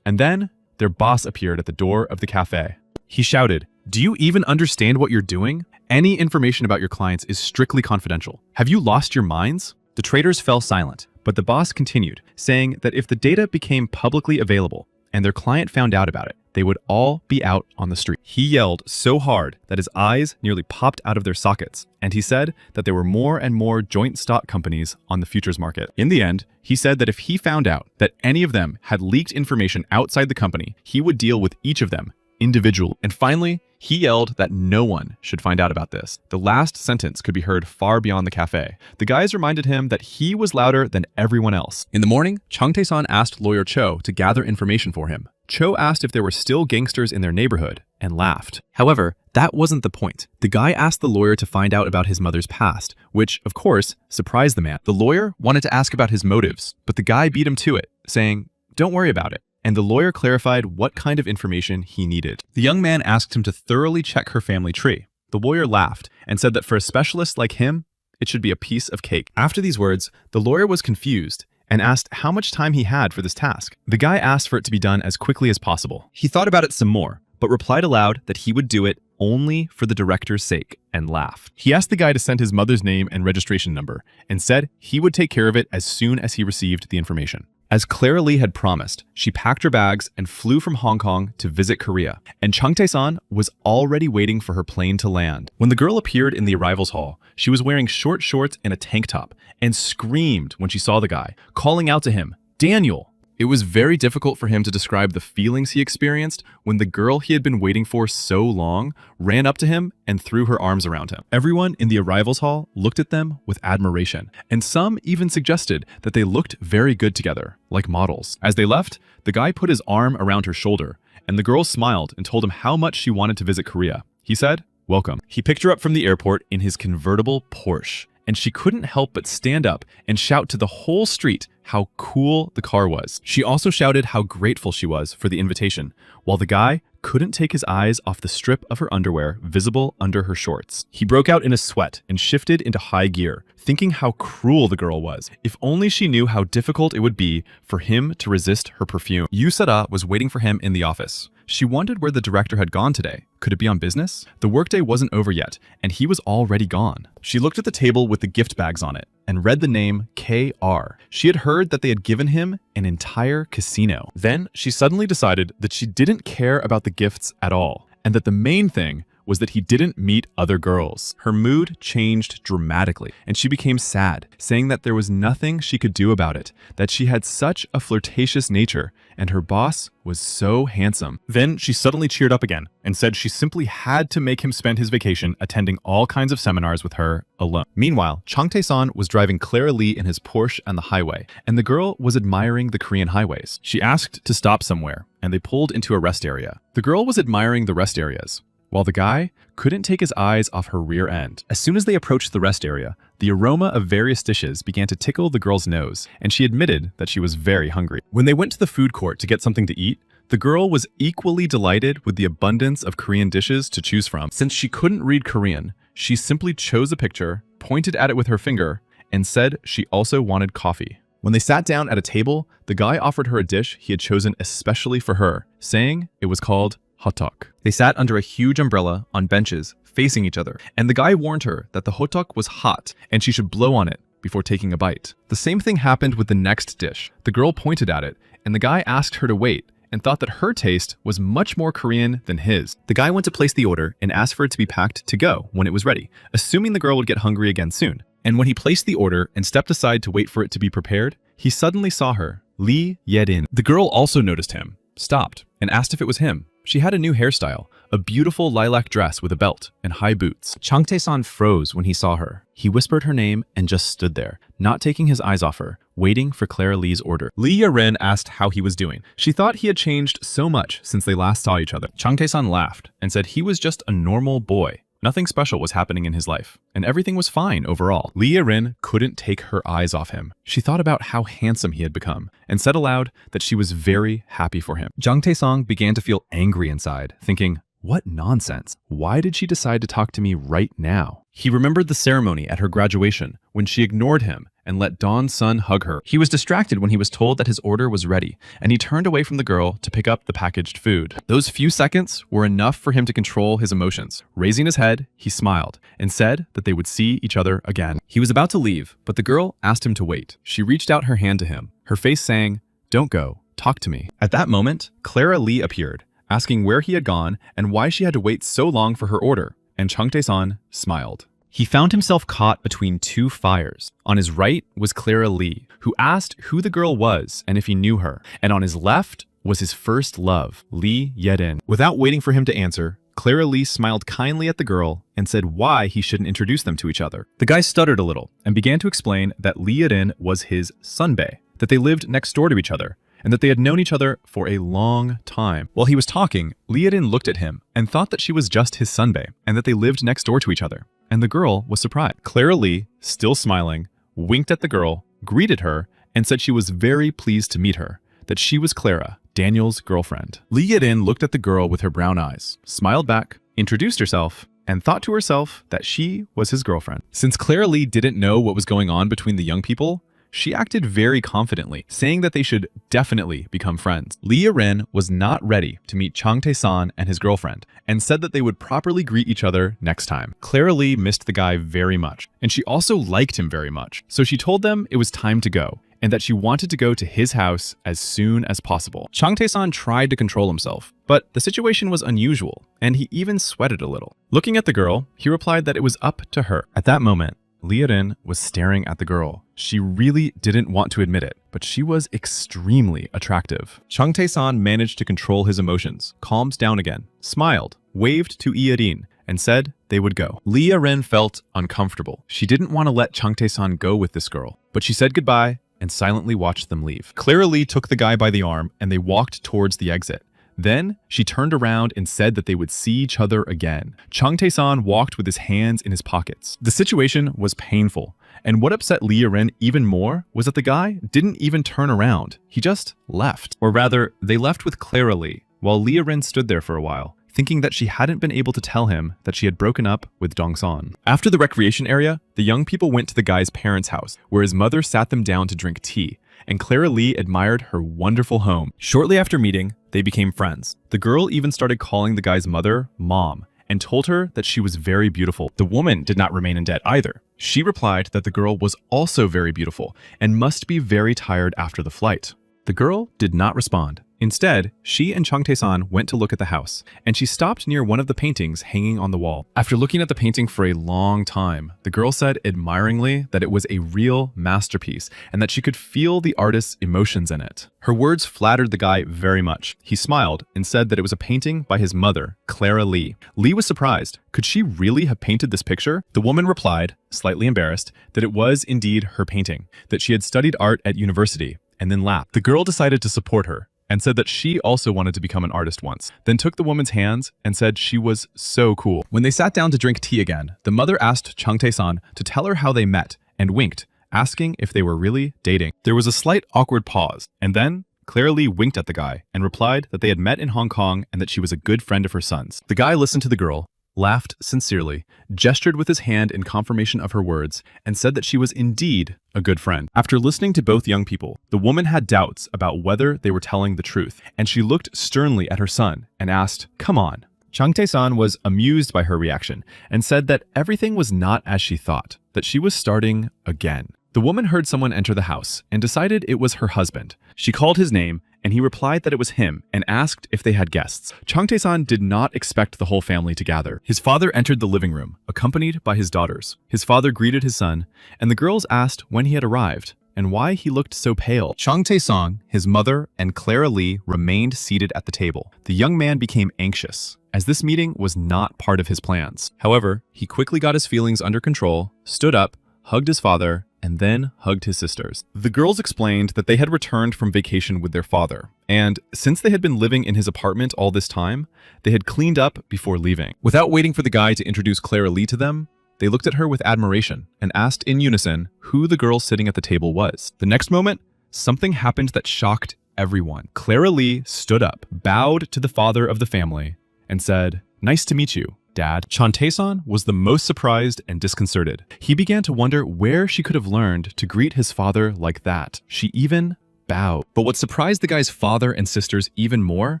And then their boss appeared at the door of the cafe. He shouted, "Do you even understand what you're doing? Any information about your clients is strictly confidential. Have you lost your minds?" The traders fell silent, but the boss continued, saying that if the data became publicly available and their client found out about it, they would all be out on the street. He yelled so hard that his eyes nearly popped out of their sockets, and he said that there were more and more joint stock companies on the futures market. In the end, he said that if he found out that any of them had leaked information outside the company, he would deal with each of them individually. And finally, he yelled that no one should find out about this. The last sentence could be heard far beyond the cafe. The guys reminded him that he was louder than everyone else. In the morning, Chung Tae-san asked lawyer Cho to gather information for him. Cho asked if there were still gangsters in their neighborhood and laughed. However, that wasn't the point. The guy asked the lawyer to find out about his mother's past, which, of course, surprised the man. The lawyer wanted to ask about his motives, but the guy beat him to it, saying, "Don't worry about it." And the lawyer clarified what kind of information he needed. The young man asked him to thoroughly check her family tree. The lawyer laughed and said that for a specialist like him, it should be a piece of cake. After these words, the lawyer was confused and asked how much time he had for this task. The guy asked for it to be done as quickly as possible. He thought about it some more, but replied aloud that he would do it only for the director's sake, and laughed. He asked the guy to send his mother's name and registration number, and said he would take care of it as soon as he received the information. As Clara Lee had promised, she packed her bags and flew from Hong Kong to visit Korea, and Chung Tae-san was already waiting for her plane to land. When the girl appeared in the arrivals hall, she was wearing short shorts and a tank top, and screamed when she saw the guy, calling out to him, "Daniel!" It was very difficult for him to describe the feelings he experienced when the girl he had been waiting for so long ran up to him and threw her arms around him. Everyone in the arrivals hall looked at them with admiration, and some even suggested that they looked very good together, like models. As they left, the guy put his arm around her shoulder, and the girl smiled and told him how much she wanted to visit Korea. He said, "Welcome." He picked her up from the airport in his convertible Porsche, and she couldn't help but stand up and shout to the whole street, how cool the car was. She also shouted how grateful she was for the invitation, while the guy couldn't take his eyes off the strip of her underwear visible under her shorts. He broke out in a sweat and shifted into high gear, thinking how cruel the girl was. If only she knew how difficult it would be for him to resist her perfume. Yusara was waiting for him in the office. She wondered where the director had gone today. Could it be on business? The workday wasn't over yet, and he was already gone. She looked at the table with the gift bags on it and read the name KR. She had heard that they had given him an entire casino. Then she suddenly decided that she didn't care about the gifts at all, and that the main thing was that he didn't meet other girls. Her mood changed dramatically, and she became sad, saying that there was nothing she could do about it, that she had such a flirtatious nature, and her boss was so handsome. Then she suddenly cheered up again and said she simply had to make him spend his vacation attending all kinds of seminars with her alone. Meanwhile, Changtae-san was driving Clara Lee in his Porsche on the highway, and the girl was admiring the Korean highways. She asked to stop somewhere, and they pulled into a rest area. The girl was admiring the rest areas, while the guy couldn't take his eyes off her rear end. As soon as they approached the rest area, the aroma of various dishes began to tickle the girl's nose, and she admitted that she was very hungry. When they went to the food court to get something to eat, the girl was equally delighted with the abundance of Korean dishes to choose from. Since she couldn't read Korean, she simply chose a picture, pointed at it with her finger, and said she also wanted coffee. When they sat down at a table, the guy offered her a dish he had chosen especially for her, saying it was called hotok. They sat under a huge umbrella on benches facing each other, and the guy warned her that the hotok was hot and she should blow on it before taking a bite. The same thing happened with the next dish. The girl pointed at it, and the guy asked her to wait and thought that her taste was much more Korean than his. The guy went to place the order and asked for it to be packed to go when it was ready, assuming the girl would get hungry again soon. And when he placed the order and stepped aside to wait for it to be prepared, he suddenly saw her, Lee Ye-in. The girl also noticed him, stopped, and asked if it was him. She had a new hairstyle, a beautiful lilac dress with a belt and high boots. Changtae-san froze when he saw her. He whispered her name and just stood there, not taking his eyes off her, waiting for Clara Lee's order. Lee Ye-in asked how he was doing. She thought he had changed so much since they last saw each other. Changtae-san laughed and said he was just a normal boy. Nothing special was happening in his life, and everything was fine overall. Lee Ye-in couldn't take her eyes off him. She thought about how handsome he had become, and said aloud that she was very happy for him. Changtae-san began to feel angry inside, thinking, what nonsense. Why did she decide to talk to me right now? He remembered the ceremony at her graduation, when she ignored him and let Dawn's son hug her. He was distracted when he was told that his order was ready, and he turned away from the girl to pick up the packaged food. Those few seconds were enough for him to control his emotions. Raising his head, he smiled and said that they would see each other again. He was about to leave, but the girl asked him to wait. She reached out her hand to him, her face saying, "Don't go, talk to me." At that moment, Clara Lee appeared, asking where he had gone and why she had to wait so long for her order, and Changtae-san smiled. He found himself caught between two fires. On his right was Clara Lee, who asked who the girl was and if he knew her, and on his left was his first love, Lee Ye-in. Without waiting for him to answer, Clara Lee smiled kindly at the girl and said why he shouldn't introduce them to each other. The guy stuttered a little and began to explain that Lee Ye-in was his sunbae, that they lived next door to each other, and that they had known each other for a long time. While he was talking, Lee Ye-in looked at him and thought that she was just his sunbae, and that they lived next door to each other. And the girl was surprised. Clara Lee, still smiling, winked at the girl, greeted her, and said she was very pleased to meet her, that she was Clara, Daniel's girlfriend. Lee Ye-in looked at the girl with her brown eyes, smiled back, introduced herself, and thought to herself that she was his girlfriend. Since Clara Lee didn't know what was going on between the young people, she acted very confidently, saying that they should definitely become friends. Lee Ye-in was not ready to meet Changtae-san and his girlfriend, and said that they would properly greet each other next time. Clara Lee missed the guy very much, and she also liked him very much, so she told them it was time to go, and that she wanted to go to his house as soon as possible. Changtae-san tried to control himself, but the situation was unusual, and he even sweated a little. Looking at the girl, he replied that it was up to her. At that moment, Lee Ye-in was staring at the girl. She really didn't want to admit it, but she was extremely attractive. Changtae-san managed to control his emotions, calmed down again, smiled, waved to Lee Ye-in, and said they would go. Lee Ye-in felt uncomfortable. She didn't want to let Changtae-san go with this girl, but she said goodbye and silently watched them leave. Clara Lee took the guy by the arm and they walked towards the exit. Then she turned around and said that they would see each other again. Chung Tae-san walked with his hands in his pockets. The situation was painful, and what upset Lee Rin even more was that the guy didn't even turn around. He just left. Or rather, they left with Clara Lee, while Lee Rin stood there for a while, thinking that she hadn't been able to tell him that she had broken up with Dong-san. After the recreation area, the young people went to the guy's parents' house, where his mother sat them down to drink tea, and Clara Lee admired her wonderful home. Shortly after meeting, they became friends. The girl even started calling the guy's mother Mom, and told her that she was very beautiful. The woman did not remain in debt either. She replied that the girl was also very beautiful, and must be very tired after the flight. The girl did not respond. Instead, she and Chung Tae-san went to look at the house, and she stopped near one of the paintings hanging on the wall. After looking at the painting for a long time, the girl said admiringly that it was a real masterpiece and that she could feel the artist's emotions in it. Her words flattered the guy very much. He smiled and said that it was a painting by his mother, Clara Lee. Lee was surprised. Could she really have painted this picture? The woman replied, slightly embarrassed, that it was indeed her painting, that she had studied art at university, and then laughed. The girl decided to support her, and said that she also wanted to become an artist once, then took the woman's hands and said she was so cool. When they sat down to drink tea again, the mother asked Chung Tae-san to tell her how they met, and winked, asking if they were really dating. There was a slight awkward pause, and then Clara Lee winked at the guy and replied that they had met in Hong Kong and that she was a good friend of her son's. The guy listened to the girl, laughed sincerely, gestured with his hand in confirmation of her words, and said that she was indeed a good friend. After listening to both young people, the woman had doubts about whether they were telling the truth, and she looked sternly at her son and asked, "Come on." Chung Tae-san was amused by her reaction and said that everything was not as she thought, that she was starting again. The woman heard someone enter the house and decided it was her husband. She called his name, and he replied that it was him and asked if they had guests. Chung Tae-san did not expect the whole family to gather. His father entered the living room, accompanied by his daughters. His father greeted his son, and the girls asked when he had arrived and why he looked so pale. Chung Tae-san, his mother, and Clara Lee remained seated at the table. The young man became anxious, as this meeting was not part of his plans. However, he quickly got his feelings under control, stood up, hugged his father, and then hugged his sisters. The girls explained that they had returned from vacation with their father, and since they had been living in his apartment all this time, they had cleaned up before leaving. Without waiting for the guy to introduce Clara Lee to them, they looked at her with admiration and asked in unison who the girl sitting at the table was. The next moment, something happened that shocked everyone. Clara Lee stood up, bowed to the father of the family, and said, "Nice to meet you, Dad." Chung Tae-san was the most surprised and disconcerted. He began to wonder where she could have learned to greet his father like that. She even bowed. But what surprised the guy's father and sisters even more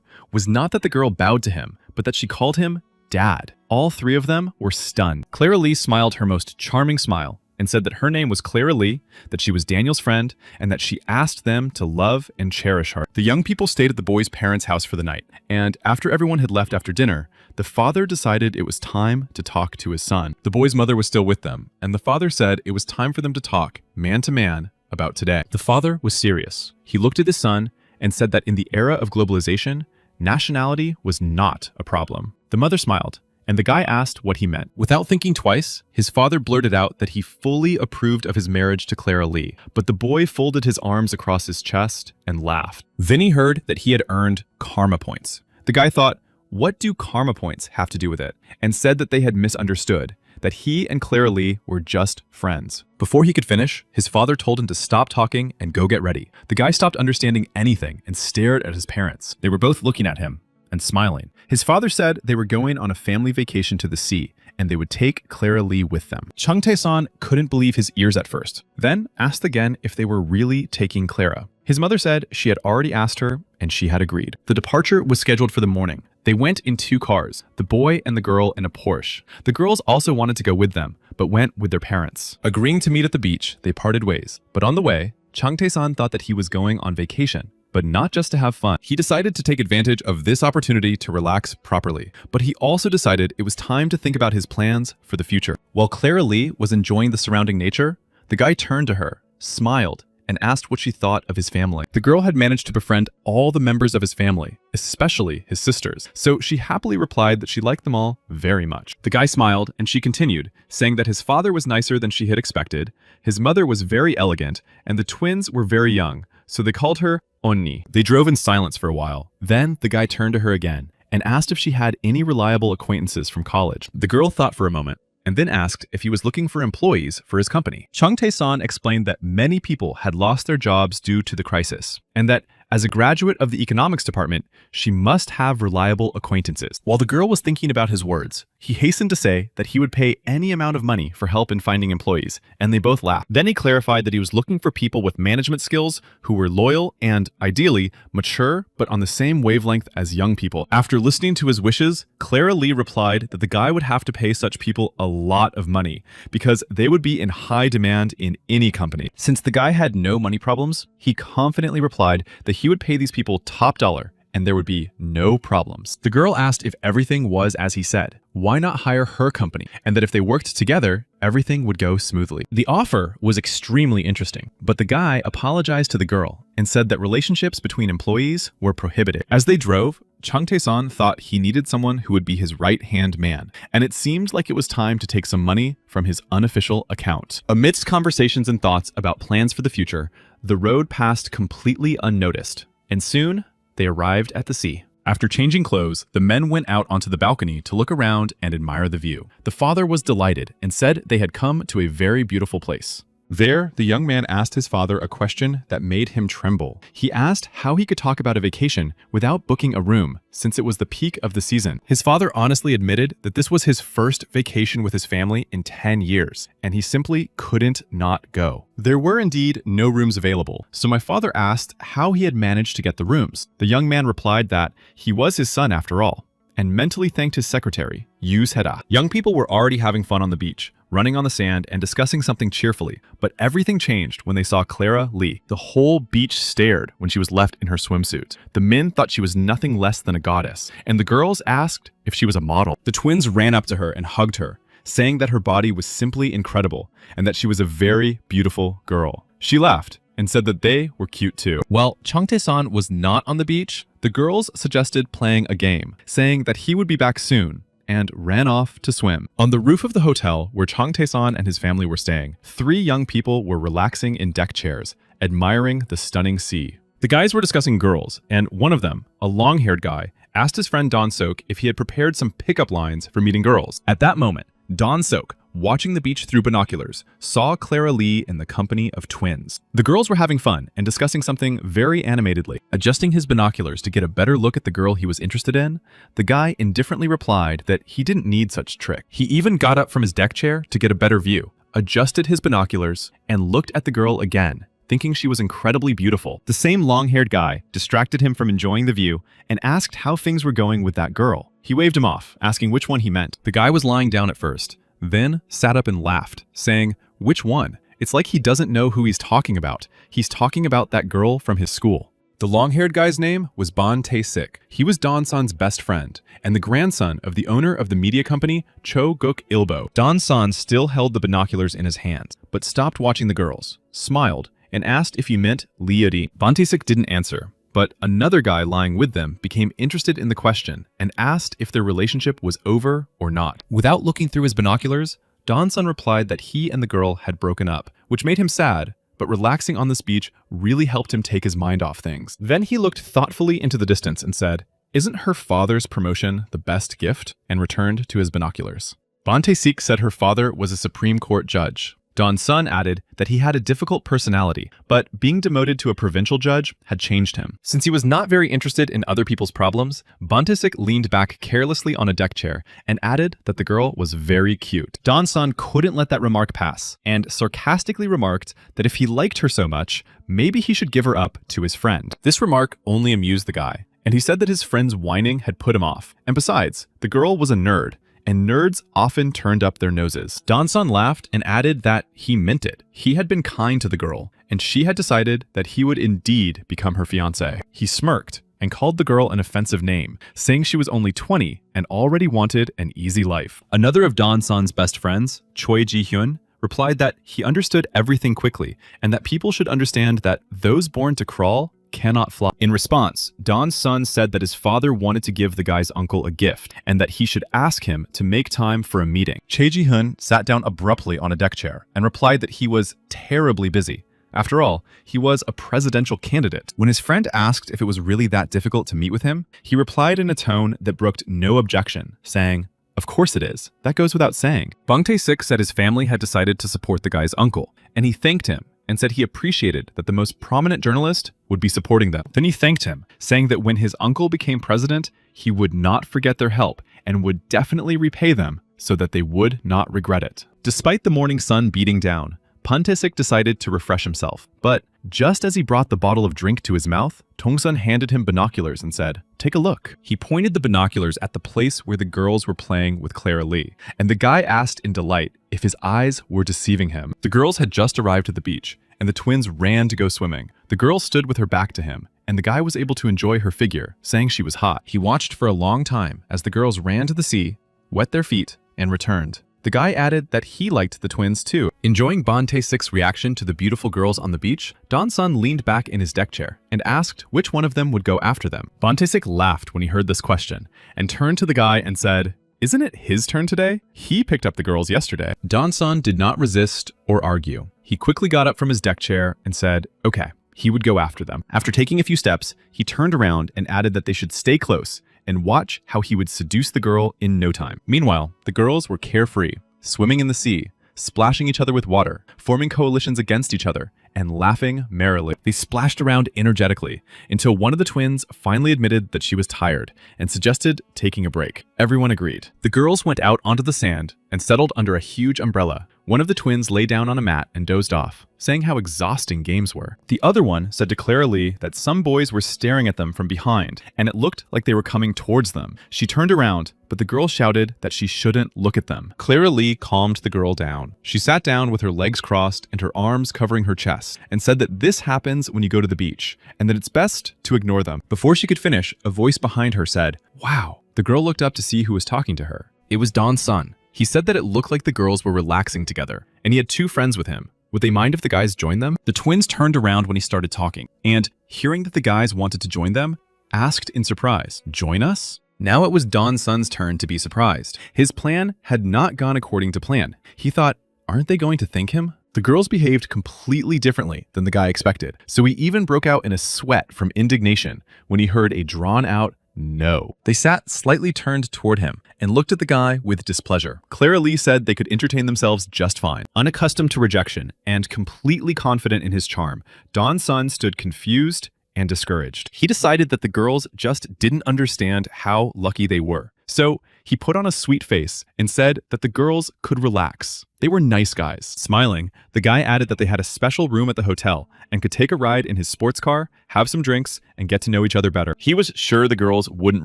was not that the girl bowed to him, but that she called him Dad. All three of them were stunned. Clara Lee smiled her most charming smile and said that her name was Clara Lee, that she was Daniel's friend, and that she asked them to love and cherish her. The young people stayed at the boy's parents' house for the night, and after everyone had left after dinner, the father decided it was time to talk to his son. The boy's mother was still with them, and the father said it was time for them to talk, man to man, about today. The father was serious. He looked at his son and said that in the era of globalization, nationality was not a problem. The mother smiled, and the guy asked what he meant. Without thinking twice, his father blurted out that he fully approved of his marriage to Clara Lee, but the boy folded his arms across his chest and laughed. Then he heard that he had earned karma points. The guy thought, what do karma points have to do with it? And said that they had misunderstood, that he and Clara Lee were just friends. Before he could finish, his father told him to stop talking and go get ready. The guy stopped understanding anything and stared at his parents. They were both looking at him and smiling. His father said they were going on a family vacation to the sea, and they would take Clara Lee with them. Chung Tae-san couldn't believe his ears at first, then asked again if they were really taking Clara. His mother said she had already asked her, and she had agreed. The departure was scheduled for the morning. They went in 2 cars, the boy and the girl in a Porsche. The girls also wanted to go with them, but went with their parents. Agreeing to meet at the beach, they parted ways. But on the way, Chung Tae-san thought that he was going on vacation, but not just to have fun. He decided to take advantage of this opportunity to relax properly, but he also decided it was time to think about his plans for the future. While Clara Lee was enjoying the surrounding nature, the guy turned to her, smiled, and asked what she thought of his family. The girl had managed to befriend all the members of his family, especially his sisters, so she happily replied that she liked them all very much. The guy smiled, and she continued, saying that his father was nicer than she had expected, his mother was very elegant, and the twins were very young, so they called her onni. They drove in silence for a while. Then the guy turned to her again and asked if she had any reliable acquaintances from college. The girl thought for a moment and then asked if he was looking for employees for his company. Chung Tae-san explained that many people had lost their jobs due to the crisis, and that as a graduate of the economics department, she must have reliable acquaintances. While the girl was thinking about his words, he hastened to say that he would pay any amount of money for help in finding employees, and they both laughed. Then he clarified that he was looking for people with management skills who were loyal and, ideally, mature, but on the same wavelength as young people. After listening to his wishes, Clara Lee replied that the guy would have to pay such people a lot of money because they would be in high demand in any company. Since the guy had no money problems, he confidently replied that he would pay these people top dollar and there would be no problems. The girl asked if everything was as he said, why not hire her company, and that if they worked together, everything would go smoothly. The offer was extremely interesting, but the guy apologized to the girl and said that relationships between employees were prohibited. As they drove, Chung Tae-san thought he needed someone who would be his right-hand man, and it seemed like it was time to take some money from his unofficial account. Amidst conversations and thoughts about plans for the future, the road passed completely unnoticed, and soon they arrived at the sea. After changing clothes, the men went out onto the balcony to look around and admire the view. The father was delighted and said they had come to a very beautiful place. There, the young man asked his father a question that made him tremble. He asked how he could talk about a vacation without booking a room, since it was the peak of the season. His father honestly admitted that this was his first vacation with his family in 10 years, and he simply couldn't not go. There were indeed no rooms available, so my father asked how he had managed to get the rooms. The young man replied that he was his son after all, and mentally thanked his secretary, Yu Sera. Young people were already having fun on the beach, running on the sand and discussing something cheerfully, but everything changed when they saw Clara Lee. The whole beach stared when she was left in her swimsuit. The men thought she was nothing less than a goddess, and the girls asked if she was a model. The twins ran up to her and hugged her, saying that her body was simply incredible and that she was a very beautiful girl. She laughed and said that they were cute too. While Chung Tae-san was not on the beach, the girls suggested playing a game, saying that he would be back soon, and ran off to swim. On the roof of the hotel where Chung Tae-san and his family were staying, 3 young people were relaxing in deck chairs, admiring the stunning sea. The guys were discussing girls, and one of them, a long-haired guy, asked his friend Don Sok if he had prepared some pickup lines for meeting girls. At that moment, Don Sok, watching the beach through binoculars, saw Clara Lee in the company of twins. The girls were having fun and discussing something very animatedly. Adjusting his binoculars to get a better look at the girl he was interested in, the guy indifferently replied that he didn't need such trick. He even got up from his deck chair to get a better view, adjusted his binoculars, and looked at the girl again, thinking she was incredibly beautiful. The same long-haired guy distracted him from enjoying the view and asked how things were going with that girl. He waved him off, asking which one he meant. The guy was lying down at first, then sat up and laughed, saying, "Which one?" It's like he doesn't know who he's talking about. He's talking about that girl from his school. The long-haired guy's name was Bon Tae-sik. He was Don-san's best friend and the grandson of the owner of the media company Cho Guk Ilbo. Don-san still held the binoculars in his hands, but stopped watching the girls, smiled, and asked if he meant Liudi. Bon Tae-sik didn't answer, but another guy lying with them became interested in the question and asked if their relationship was over or not. Without looking through his binoculars, Don-san replied that he and the girl had broken up, which made him sad, but relaxing on this beach really helped him take his mind off things. Then he looked thoughtfully into the distance and said, "Isn't her father's promotion the best gift?" and returned to his binoculars. Bon Tae-sik said her father was a Supreme Court judge. Don's son added that he had a difficult personality, but being demoted to a provincial judge had changed him. Since he was not very interested in other people's problems, Bon Tae-sik leaned back carelessly on a deck chair and added that the girl was very cute. Don's son couldn't let that remark pass and sarcastically remarked that if he liked her so much, maybe he should give her up to his friend. This remark only amused the guy, and he said that his friend's whining had put him off. And besides, the girl was a nerd, and nerds often turned up their noses. Don-san laughed and added that he meant it. He had been kind to the girl, and she had decided that he would indeed become her fiancé. He smirked and called the girl an offensive name, saying she was only 20 and already wanted an easy life. Another of Don-san's best friends, Choi Ji-hyun, replied that he understood everything quickly and that people should understand that those born to crawl cannot fly. In response, Don's son said that his father wanted to give the guy's uncle a gift and that he should ask him to make time for a meeting. Choi Ji-hyun sat down abruptly on a deck chair and replied that he was terribly busy, After all, he was a presidential candidate. When his friend asked if it was really that difficult to meet with him, he replied in a tone that brooked no objection, saying, "Of course it is. That goes without saying." Bang Tae-sik said his family had decided to support the guy's uncle, and he thanked him and said he appreciated that the most prominent journalist would be supporting them. Then he thanked him, saying that when his uncle became president, he would not forget their help and would definitely repay them so that they would not regret it. Despite the morning sun beating down, Bang Tae-sik decided to refresh himself. But just as he brought the bottle of drink to his mouth, Dong-sun handed him binoculars and said, "Take a look." He pointed the binoculars at the place where the girls were playing with Clara Lee, and the guy asked in delight if his eyes were deceiving him. The girls had just arrived at the beach, and the twins ran to go swimming. The girl stood with her back to him, and the guy was able to enjoy her figure, saying she was hot. He watched for a long time as the girls ran to the sea, wet their feet, and returned. The guy added that he liked the twins too. Enjoying Bang Tae-sik's reaction to the beautiful girls on the beach, Dong-sun leaned back in his deck chair and asked which one of them would go after them. Bang Tae-sik laughed when he heard this question and turned to the guy and said, "Isn't it his turn today? He picked up the girls yesterday." Dong-sun did not resist or argue. He quickly got up from his deck chair and said, okay, he would go after them. After taking a few steps, he turned around and added that they should stay close and watch how he would seduce the girl in no time. Meanwhile, the girls were carefree, swimming in the sea, splashing each other with water, forming coalitions against each other, and laughing merrily. They splashed around energetically until one of the twins finally admitted that she was tired and suggested taking a break. Everyone agreed. The girls went out onto the sand and settled under a huge umbrella. One of the twins lay down on a mat and dozed off, saying how exhausting games were. The other one said to Clara Lee that some boys were staring at them from behind, and it looked like they were coming towards them. She turned around, but the girl shouted that she shouldn't look at them. Clara Lee calmed the girl down. She sat down with her legs crossed and her arms covering her chest, and said that this happens when you go to the beach, and that it's best to ignore them. Before she could finish, a voice behind her said, "Wow." The girl looked up to see who was talking to her. It was Dong-sun. He said that it looked like the girls were relaxing together, and he had two friends with him. Would they mind if the guys joined them? The twins turned around when he started talking, and, hearing that the guys wanted to join them, asked in surprise, "Join us?" Now it was Dong-sun's turn to be surprised. His plan had not gone according to plan. He thought, aren't they going to thank him? The girls behaved completely differently than the guy expected, so he even broke out in a sweat from indignation when he heard a drawn-out no. They sat slightly turned toward him and looked at the guy with displeasure. Clara Lee said they could entertain themselves just fine. Unaccustomed to rejection and completely confident in his charm, Dong-sun stood confused and discouraged. He decided that the girls just didn't understand how lucky they were. So he put on a sweet face and said that the girls could relax. They were nice guys. Smiling, the guy added that they had a special room at the hotel and could take a ride in his sports car, have some drinks, and get to know each other better. He was sure the girls wouldn't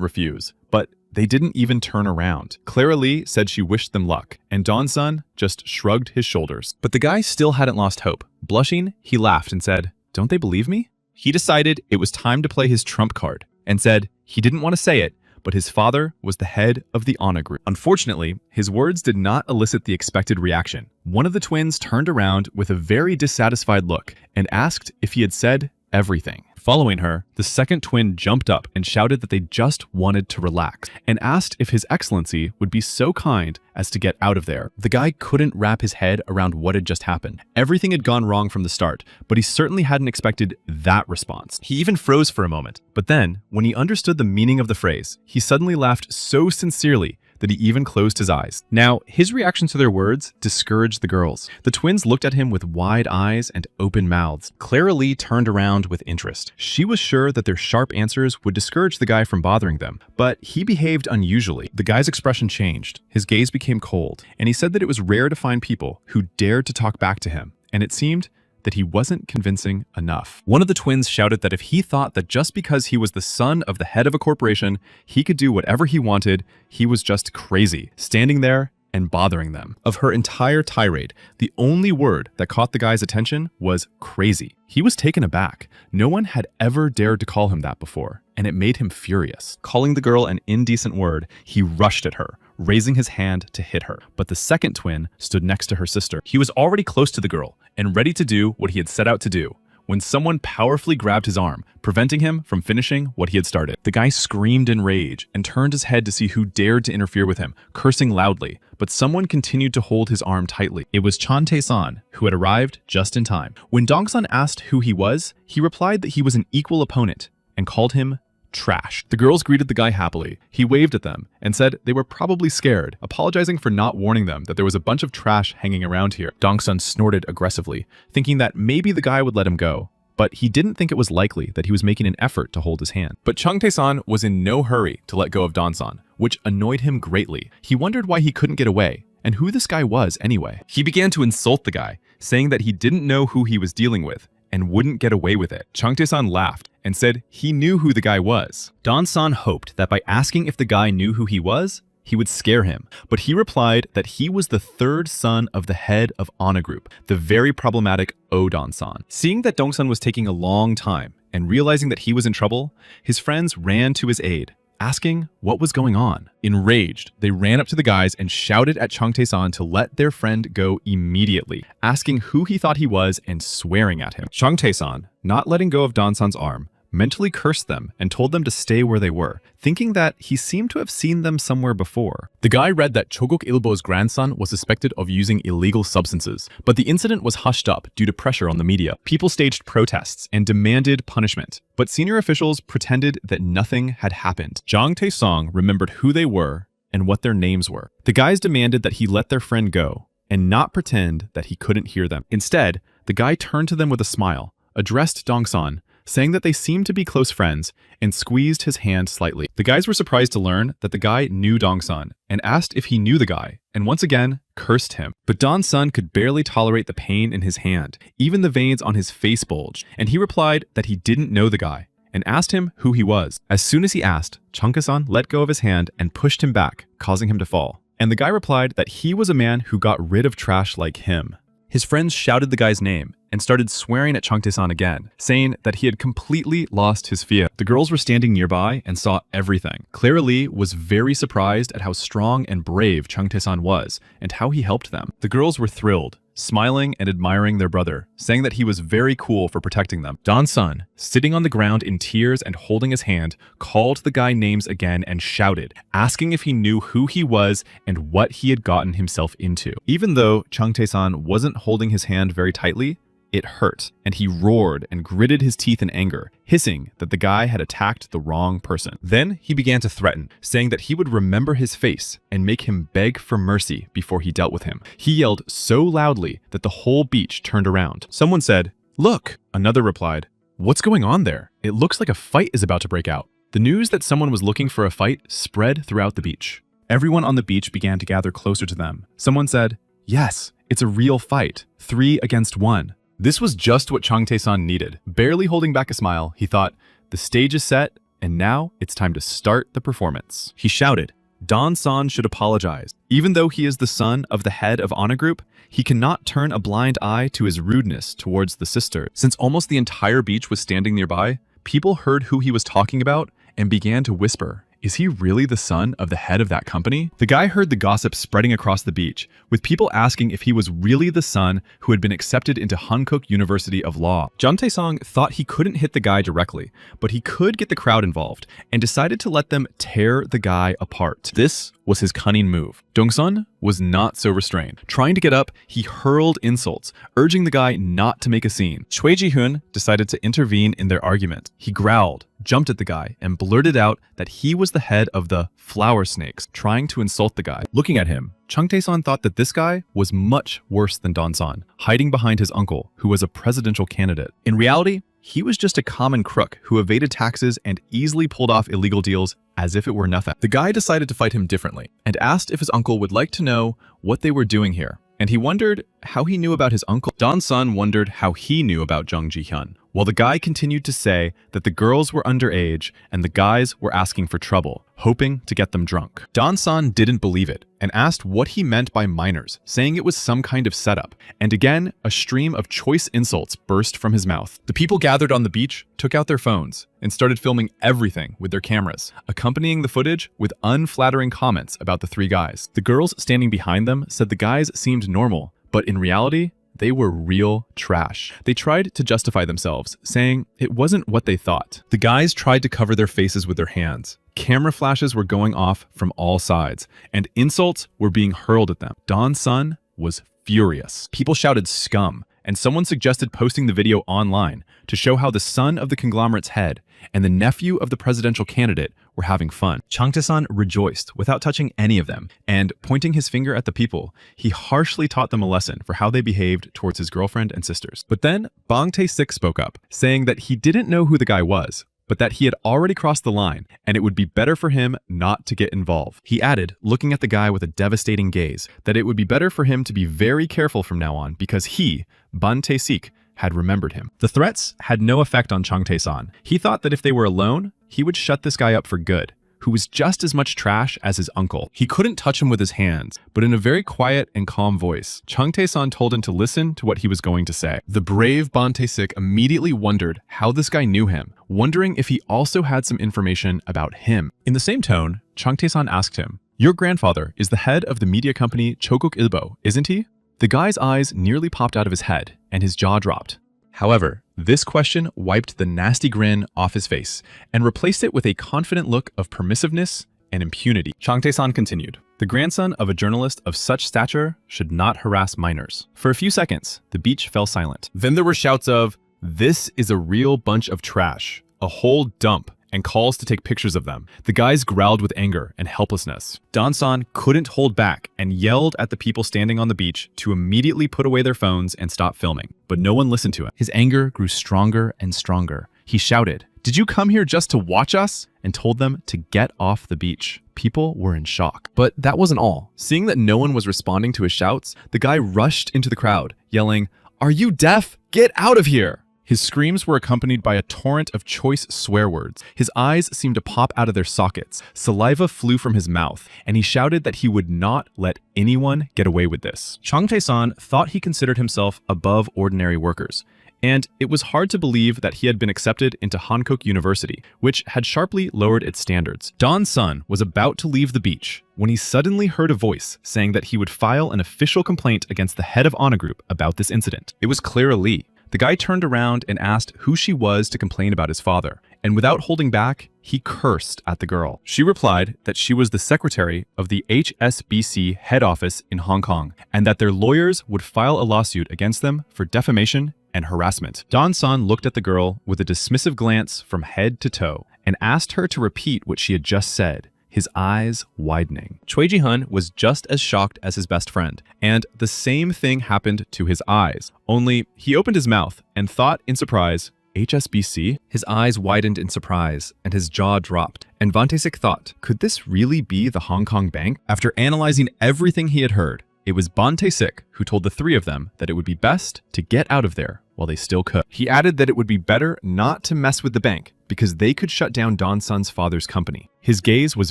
refuse, but they didn't even turn around. Clara Lee said she wished them luck, and Dong-sun just shrugged his shoulders. But the guy still hadn't lost hope. Blushing, he laughed and said, "Don't they believe me?" He decided it was time to play his trump card and said he didn't want to say it, but his father was the head of the Ana group. Unfortunately, his words did not elicit the expected reaction. One of the twins turned around with a very dissatisfied look and asked if he had said everything. Following her, the second twin jumped up and shouted that they just wanted to relax and asked if His Excellency would be so kind as to get out of there. The guy couldn't wrap his head around what had just happened. Everything had gone wrong from the start, but he certainly hadn't expected that response. He even froze for a moment, but then, when he understood the meaning of the phrase, he suddenly laughed so sincerely that he even closed his eyes. Now, his reaction to their words discouraged the girls. The twins looked at him with wide eyes and open mouths. Clara Lee turned around with interest. She was sure that their sharp answers would discourage the guy from bothering them, but he behaved unusually. The guy's expression changed. His gaze became cold, and he said that it was rare to find people who dared to talk back to him, and it seemed that he wasn't convincing enough. One of the twins shouted that if he thought that just because he was the son of the head of a corporation, he could do whatever he wanted, he was just crazy, standing there and bothering them. Of her entire tirade, the only word that caught the guy's attention was crazy. He was taken aback. No one had ever dared to call him that before, and it made him furious. Calling the girl an indecent word, he rushed at her, raising his hand to hit her. But the second twin stood next to her sister. He was already close to the girl and ready to do what he had set out to do, when someone powerfully grabbed his arm, preventing him from finishing what he had started. The guy screamed in rage and turned his head to see who dared to interfere with him, cursing loudly, but someone continued to hold his arm tightly. It was Chan Tae-san, who had arrived just in time. When Dong-san asked who he was, he replied that he was an equal opponent and called him trash. The girls greeted the guy happily. He waved at them and said they were probably scared, apologizing for not warning them that there was a bunch of trash hanging around here. Dong-sun snorted aggressively, thinking that maybe the guy would let him go. But he didn't think it was likely that he was making an effort to hold his hand. But Chung Tae-san was in no hurry to let go of Don-san, which annoyed him greatly. He wondered why he couldn't get away, and who this guy was anyway. He began to insult the guy, saying that he didn't know who he was dealing with, and wouldn't get away with it. Chung Tae-san laughed and said he knew who the guy was. Don-san hoped that by asking if the guy knew who he was, he would scare him, but he replied that he was the third son of the head of Ana Group, the very problematic Oh Don-san. Seeing that Dong-san was taking a long time and realizing that he was in trouble, his friends ran to his aid, asking what was going on. Enraged, they ran up to the guys and shouted at Chung Tae-san to let their friend go immediately, asking who he thought he was and swearing at him. Chung Tae-san, not letting go of Don-san's arm, mentally cursed them and told them to stay where they were, thinking that he seemed to have seen them somewhere before. The guy read that Choguk Ilbo's grandson was suspected of using illegal substances, but the incident was hushed up due to pressure on the media. People staged protests and demanded punishment, but senior officials pretended that nothing had happened. Jang Tae-song remembered who they were and what their names were. The guys demanded that he let their friend go and not pretend that he couldn't hear them. Instead, the guy turned to them with a smile, addressed Dong-san, saying that they seemed to be close friends, and squeezed his hand slightly. The guys were surprised to learn that the guy knew Dong-san and asked if he knew the guy, and once again, cursed him. But Don-san could barely tolerate the pain in his hand. Even the veins on his face bulged, and he replied that he didn't know the guy, and asked him who he was. As soon as he asked, Chunka-san let go of his hand and pushed him back, causing him to fall. And the guy replied that he was a man who got rid of trash like him. His friends shouted the guy's name and started swearing at Chung Tae-san again, saying that he had completely lost his fear. The girls were standing nearby and saw everything. Clara Lee was very surprised at how strong and brave Chung Tae-san was and how he helped them. The girls were thrilled, smiling and admiring their brother, saying that he was very cool for protecting them. Don-sun, sitting on the ground in tears and holding his hand, called the guy names again and shouted, asking if he knew who he was and what he had gotten himself into. Even though Chung Tae-san wasn't holding his hand very tightly, it hurt, and he roared and gritted his teeth in anger, hissing that the guy had attacked the wrong person. Then he began to threaten, saying that he would remember his face and make him beg for mercy before he dealt with him. He yelled so loudly that the whole beach turned around. Someone said, "Look!" Another replied, "What's going on there? It looks like a fight is about to break out." The news that someone was looking for a fight spread throughout the beach. Everyone on the beach began to gather closer to them. Someone said, "Yes, it's a real fight, 3 against 1. This was just what Chung Tae-san needed. Barely holding back a smile, he thought, the stage is set, and now it's time to start the performance. He shouted, Don-san should apologize. Even though he is the son of the head of Ana Group, he cannot turn a blind eye to his rudeness towards the sister. Since almost the entire beach was standing nearby, people heard who he was talking about and began to whisper, "Is he really the son of the head of that company?" The guy heard the gossip spreading across the beach, with people asking if he was really the son who had been accepted into Hankook University of Law. Jung Tae-song thought he couldn't hit the guy directly, but he could get the crowd involved, and decided to let them tear the guy apart. This was his cunning move. Dong-sun was not so restrained. Trying to get up, he hurled insults, urging the guy not to make a scene. Choi Ji-hoon decided to intervene in their argument. He growled, jumped at the guy, and blurted out that he was the head of the flower snakes, trying to insult the guy. Looking at him, Chung Tae-san thought that this guy was much worse than Don-san, hiding behind his uncle, who was a presidential candidate. In reality, he was just a common crook who evaded taxes and easily pulled off illegal deals as if it were nothing. The guy decided to fight him differently and asked if his uncle would like to know what they were doing here. And he wondered how he knew about his uncle. Don-sun wondered how he knew about Jung Ji-hyun, while the guy continued to say that the girls were underage and the guys were asking for trouble, hoping to get them drunk. Don-sun didn't believe it and asked what he meant by minors, saying it was some kind of setup. And again, a stream of choice insults burst from his mouth. The people gathered on the beach took out their phones and started filming everything with their cameras, accompanying the footage with unflattering comments about the 3 guys. The girls standing behind them said the guys seemed normal, but in reality, They were real trash. They tried to justify themselves, saying it wasn't what they thought. The guys tried to cover their faces with their hands. Camera flashes were going off from all sides, and insults were being hurled at them. Don's son was furious. People shouted scum, and someone suggested posting the video online to show how the son of the conglomerate's head and the nephew of the presidential candidate were having fun. Changtae-san rejoiced without touching any of them, and pointing his finger at the people, he harshly taught them a lesson for how they behaved towards his girlfriend and sisters. But then Bang Tae-sik spoke up, saying that he didn't know who the guy was, but that he had already crossed the line and it would be better for him not to get involved. He added, looking at the guy with a devastating gaze, that it would be better for him to be very careful from now on because he, Bang Tae-sik, had remembered him. The threats had no effect on Changtae-san. He thought that if they were alone, he would shut this guy up for good, who was just as much trash as his uncle. He couldn't touch him with his hands, but in a very quiet and calm voice, Changtae-san told him to listen to what he was going to say. The brave Bang Tae-sik immediately wondered how this guy knew him, wondering if he also had some information about him. In the same tone, Changtae-san asked him, "Your grandfather is the head of the media company Choguk Ilbo, isn't he?" The guy's eyes nearly popped out of his head, and his jaw dropped. However, this question wiped the nasty grin off his face and replaced it with a confident look of permissiveness and impunity. Changtae-san continued, "The grandson of a journalist of such stature should not harass minors." For a few seconds, the beach fell silent. Then there were shouts of, "This is a real bunch of trash, a whole dump," and calls to take pictures of them. The guys growled with anger and helplessness. Don-san couldn't hold back and yelled at the people standing on the beach to immediately put away their phones and stop filming, but no one listened to him. His anger grew stronger and stronger. He shouted, "Did you come here just to watch us?" and told them to get off the beach. People were in shock. But that wasn't all. Seeing that no one was responding to his shouts, the guy rushed into the crowd, yelling, "Are you deaf? Get out of here!" His screams were accompanied by a torrent of choice swear words. His eyes seemed to pop out of their sockets. Saliva flew from his mouth, and he shouted that he would not let anyone get away with this. Changtae-san thought he considered himself above ordinary workers, and it was hard to believe that he had been accepted into Hankook University, which had sharply lowered its standards. Don's son was about to leave the beach when he suddenly heard a voice saying that he would file an official complaint against the head of Honor Group about this incident. It was Clara Lee. The guy turned around and asked who she was to complain about his father, and without holding back, he cursed at the girl. She replied that she was the secretary of the HSBC head office in Hong Kong, and that their lawyers would file a lawsuit against them for defamation and harassment. Don-san looked at the girl with a dismissive glance from head to toe and asked her to repeat what she had just said, his eyes widening. Choi Ji-hun was just as shocked as his best friend, and the same thing happened to his eyes, only he opened his mouth and thought in surprise, HSBC? His eyes widened in surprise, and his jaw dropped, and Bang Tae-sik thought, could this really be the Hong Kong bank? After analyzing everything he had heard, it was Bang Tae-sik who told the three of them that it would be best to get out of there while they still could. He added that it would be better not to mess with the bank because they could shut down Don-san's father's company. His gaze was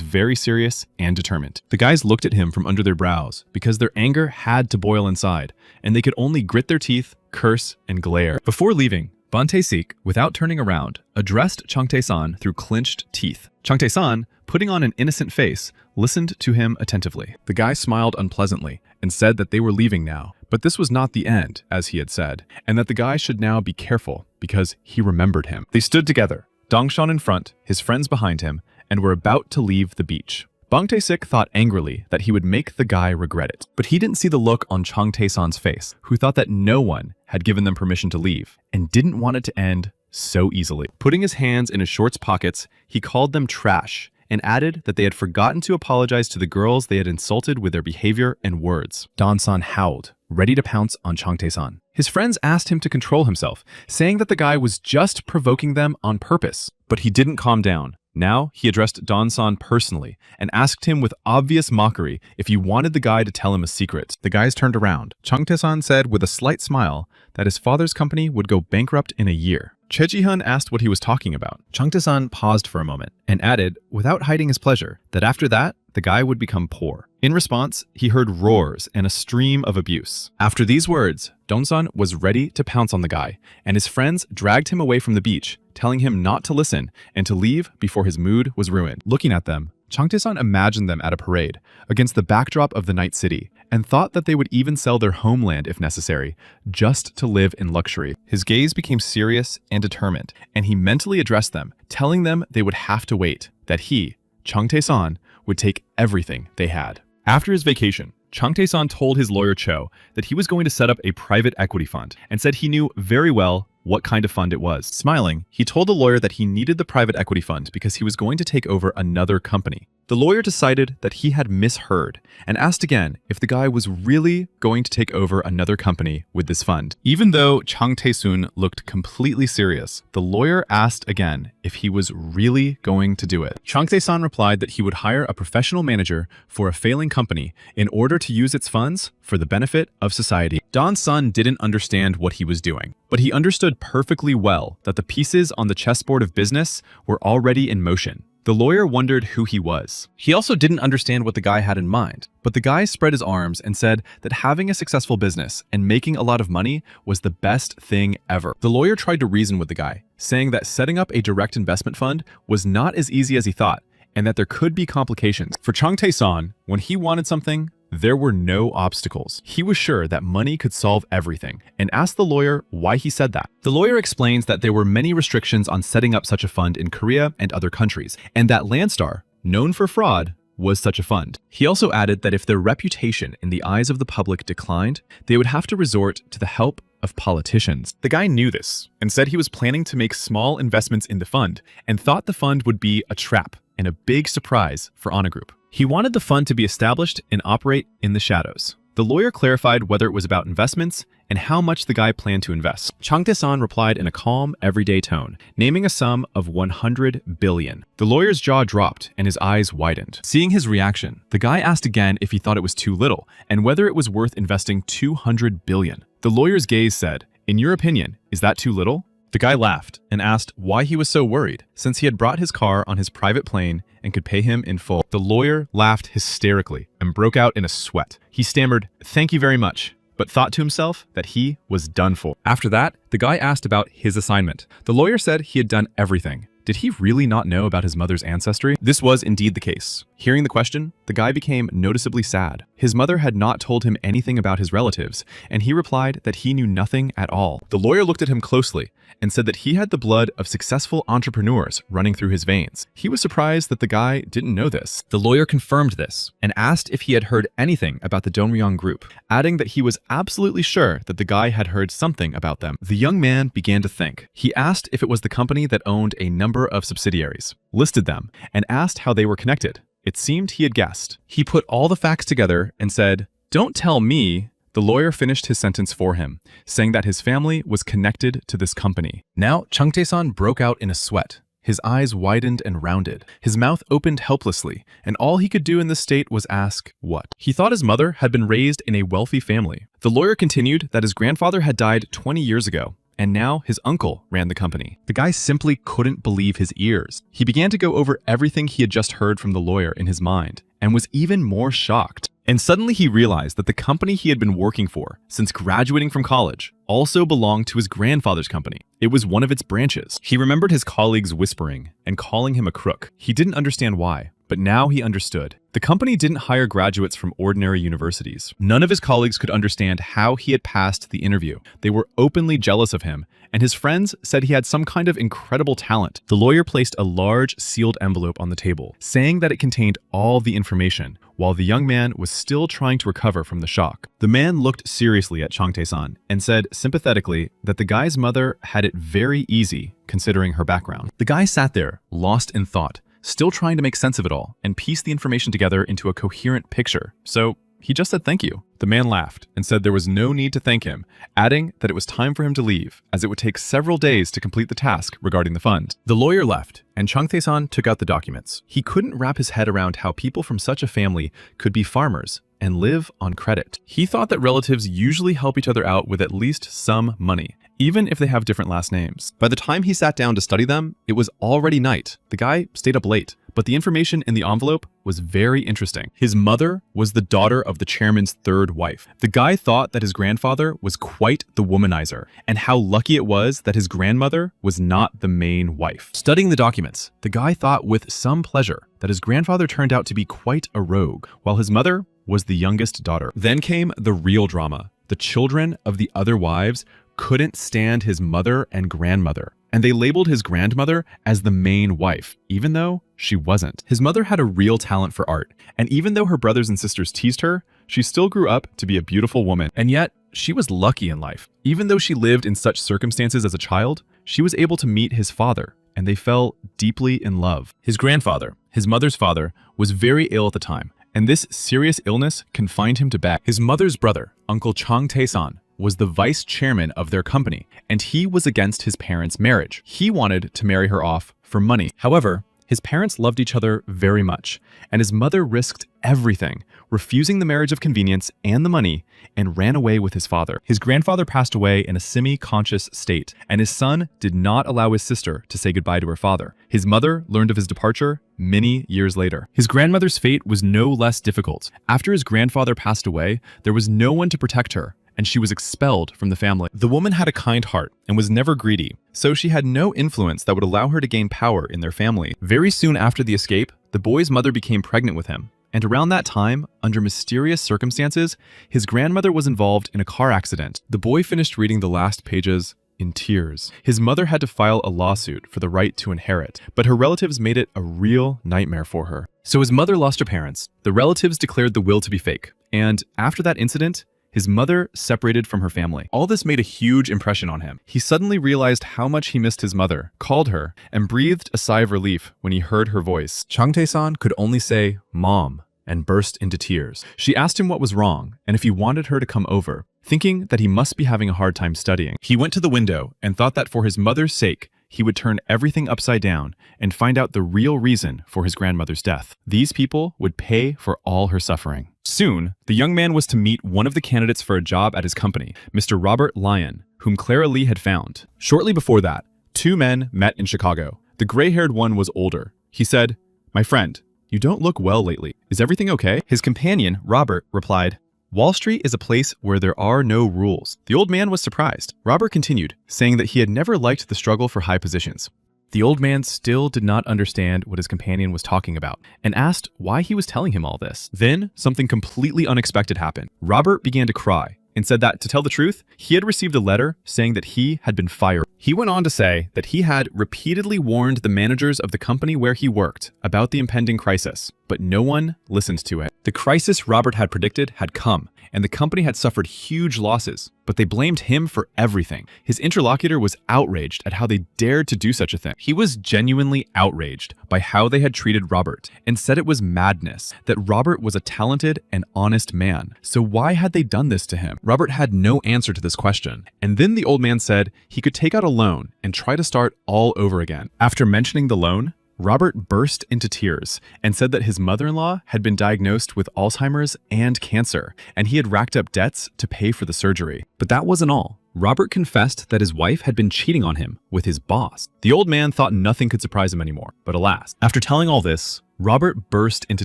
very serious and determined. The guys looked at him from under their brows because their anger had to boil inside, and they could only grit their teeth, curse, and glare. Before leaving, Bang Tae-sik, without turning around, addressed Changtae-san through clenched teeth. Changtae-san, putting on an innocent face, listened to him attentively. The guy smiled unpleasantly and said that they were leaving now, but this was not the end, as he had said, and that the guy should now be careful because he remembered him. They stood together, Dongshan in front, his friends behind him, and were about to leave the beach. Bang Tae-sik thought angrily that he would make the guy regret it, but he didn't see the look on Changtae-san's face, who thought that no one had given them permission to leave, and didn't want it to end so easily. Putting his hands in his shorts pockets, he called them trash, and added that they had forgotten to apologize to the girls they had insulted with their behavior and words. Don-san howled, ready to pounce on Changtae-san. His friends asked him to control himself, saying that the guy was just provoking them on purpose, but he didn't calm down. Now, he addressed Don-san personally and asked him with obvious mockery if he wanted the guy to tell him a secret. The guys turned around. Changtae-san said with a slight smile that his father's company would go bankrupt in a year. Choi Ji-hun asked what he was talking about. Changtae-san paused for a moment and added, without hiding his pleasure, that after that, the guy would become poor. In response, he heard roars and a stream of abuse. After these words, Don-san was ready to pounce on the guy, and his friends dragged him away from the beach, telling him not to listen and to leave before his mood was ruined. Looking at them, Chang Tae-san imagined them at a parade, against the backdrop of the night city, and thought that they would even sell their homeland if necessary, just to live in luxury. His gaze became serious and determined, and he mentally addressed them, telling them they would have to wait, that he, Chang Tae-san, would take everything they had. After his vacation, Chang Tae-san told his lawyer Cho that he was going to set up a private equity fund and said he knew very well what kind of fund it was. Smiling, he told the lawyer that he needed the private equity fund because he was going to take over another company. The lawyer decided that he had misheard and asked again if the guy was really going to take over another company with this fund. Even though Chang Tae-sun looked completely serious, the lawyer asked again if he was really going to do it. Chang Tae-san replied that he would hire a professional manager for a failing company in order to use its funds for the benefit of society. Don's son didn't understand what he was doing, but he understood perfectly well that the pieces on the chessboard of business were already in motion. The lawyer wondered who he was. He also didn't understand what the guy had in mind, but the guy spread his arms and said that having a successful business and making a lot of money was the best thing ever. The lawyer tried to reason with the guy, saying that setting up a direct investment fund was not as easy as he thought, and that there could be complications. For Chang Tae-san, when he wanted something, there were no obstacles. He was sure that money could solve everything and asked the lawyer why he said that. The lawyer explains that there were many restrictions on setting up such a fund in Korea and other countries, and that Landstar, known for fraud, was such a fund. He also added that if their reputation in the eyes of the public declined, they would have to resort to the help of politicians. The guy knew this and said he was planning to make small investments in the fund and thought the fund would be a trap and a big surprise for Ana Group. He wanted the fund to be established and operate in the shadows. The lawyer clarified whether it was about investments and how much the guy planned to invest. Chang Tae-san replied in a calm, everyday tone, naming a sum of 100 billion. The lawyer's jaw dropped and his eyes widened. Seeing his reaction, the guy asked again if he thought it was too little and whether it was worth investing 200 billion. The lawyer's gaze said, "In your opinion, is that too little?" The guy laughed and asked why he was so worried, since he had brought his car on his private plane and could pay him in full. The lawyer laughed hysterically and broke out in a sweat. He stammered, "Thank you very much," but thought to himself that he was done for. After that, the guy asked about his assignment. The lawyer said he had done everything. Did he really not know about his mother's ancestry? This was indeed the case. Hearing the question, the guy became noticeably sad. His mother had not told him anything about his relatives, and he replied that he knew nothing at all. The lawyer looked at him closely and said that he had the blood of successful entrepreneurs running through his veins. He was surprised that the guy didn't know this. The lawyer confirmed this and asked if he had heard anything about the Donryong group, adding that he was absolutely sure that the guy had heard something about them. The young man began to think. He asked if it was the company that owned a number of subsidiaries, listed them, and asked how they were connected. It seemed he had guessed. He put all the facts together and said, "Don't tell me." The lawyer finished his sentence for him, saying that his family was connected to this company. Now, Chang Tae-san broke out in a sweat. His eyes widened and rounded. His mouth opened helplessly, and all he could do in this state was ask, what? He thought his mother had been raised in a wealthy family. The lawyer continued that his grandfather had died 20 years ago, and now his uncle ran the company. The guy simply couldn't believe his ears. He began to go over everything he had just heard from the lawyer in his mind, and was even more shocked. And suddenly he realized that the company he had been working for since graduating from college also belonged to his grandfather's company. It was one of its branches. He remembered his colleagues whispering and calling him a crook. He didn't understand why, but now he understood. The company didn't hire graduates from ordinary universities. None of his colleagues could understand how he had passed the interview. They were openly jealous of him, and his friends said he had some kind of incredible talent. The lawyer placed a large sealed envelope on the table, saying that it contained all the information, while the young man was still trying to recover from the shock. The man looked seriously at Chang Tae-san and said sympathetically that the guy's mother had it very easy considering her background. The guy sat there, lost in thought, still trying to make sense of it all and piece the information together into a coherent picture. So he just said thank you. The man laughed and said there was no need to thank him, adding that it was time for him to leave, as it would take several days to complete the task regarding the fund. The lawyer left, and Chang Tae-san took out the documents. He couldn't wrap his head around how people from such a family could be farmers, and live on credit. He thought that relatives usually help each other out with at least some money, even if they have different last names. By the time he sat down to study them, it was already night. The guy stayed up late, but the information in the envelope was very interesting. His mother was the daughter of the chairman's third wife. The guy thought that his grandfather was quite the womanizer, and how lucky it was that his grandmother was not the main wife. Studying the documents, the guy thought with some pleasure that his grandfather turned out to be quite a rogue, while his mother was the youngest daughter. Then came the real drama. The children of the other wives couldn't stand his mother and grandmother, and they labeled his grandmother as the main wife, even though she wasn't. His mother had a real talent for art, and even though her brothers and sisters teased her, she still grew up to be a beautiful woman. And yet, she was lucky in life. Even though she lived in such circumstances as a child, she was able to meet his father, and they fell deeply in love. His grandfather, his mother's father, was very ill at the time, and this serious illness confined him to bed. His mother's brother, Uncle Chang Tae-san, was the vice chairman of their company, and he was against his parents' marriage. He wanted to marry her off for money. However, his parents loved each other very much, and his mother risked everything, refusing the marriage of convenience and the money, and ran away with his father. His grandfather passed away in a semi-conscious state, and his son did not allow his sister to say goodbye to her father. His mother learned of his departure many years later. His grandmother's fate was no less difficult. After his grandfather passed away, there was no one to protect her, and she was expelled from the family. The woman had a kind heart and was never greedy, so she had no influence that would allow her to gain power in their family. Very soon after the escape, the boy's mother became pregnant with him, and around that time, under mysterious circumstances, his grandmother was involved in a car accident. The boy finished reading the last pages in tears. His mother had to file a lawsuit for the right to inherit, but her relatives made it a real nightmare for her. So his mother lost her parents, the relatives declared the will to be fake, and after that incident, his mother separated from her family. All this made a huge impression on him. He suddenly realized how much he missed his mother, called her, and breathed a sigh of relief when he heard her voice. Chang Tae-san could only say, "Mom," and burst into tears. She asked him what was wrong and if he wanted her to come over, thinking that he must be having a hard time studying. He went to the window and thought that for his mother's sake, he would turn everything upside down and find out the real reason for his grandmother's death. These people would pay for all her suffering. Soon, the young man was to meet one of the candidates for a job at his company, Mr. Robert Lyon, whom Clara Lee had found. Shortly before that, two men met in Chicago. The gray-haired one was older. He said, "My friend, you don't look well lately. Is everything okay?" His companion, Robert, replied, "Wall Street is a place where there are no rules." The old man was surprised. Robert continued, saying that he had never liked the struggle for high positions. The old man still did not understand what his companion was talking about and asked why he was telling him all this. Then something completely unexpected happened. Robert began to cry and said that, to tell the truth, he had received a letter saying that he had been fired. He went on to say that he had repeatedly warned the managers of the company where he worked about the impending crisis, but no one listened to it. The crisis Robert had predicted had come, and the company had suffered huge losses, but they blamed him for everything. His interlocutor was outraged at how they dared to do such a thing. He was genuinely outraged by how they had treated Robert and said it was madness, that Robert was a talented and honest man. So why had they done this to him? Robert had no answer to this question. And then the old man said he could take out a loan and try to start all over again. After mentioning the loan, Robert burst into tears and said that his mother-in-law had been diagnosed with Alzheimer's and cancer, and he had racked up debts to pay for the surgery. But that wasn't all. Robert confessed that his wife had been cheating on him with his boss. The old man thought nothing could surprise him anymore, but alas, after telling all this, Robert burst into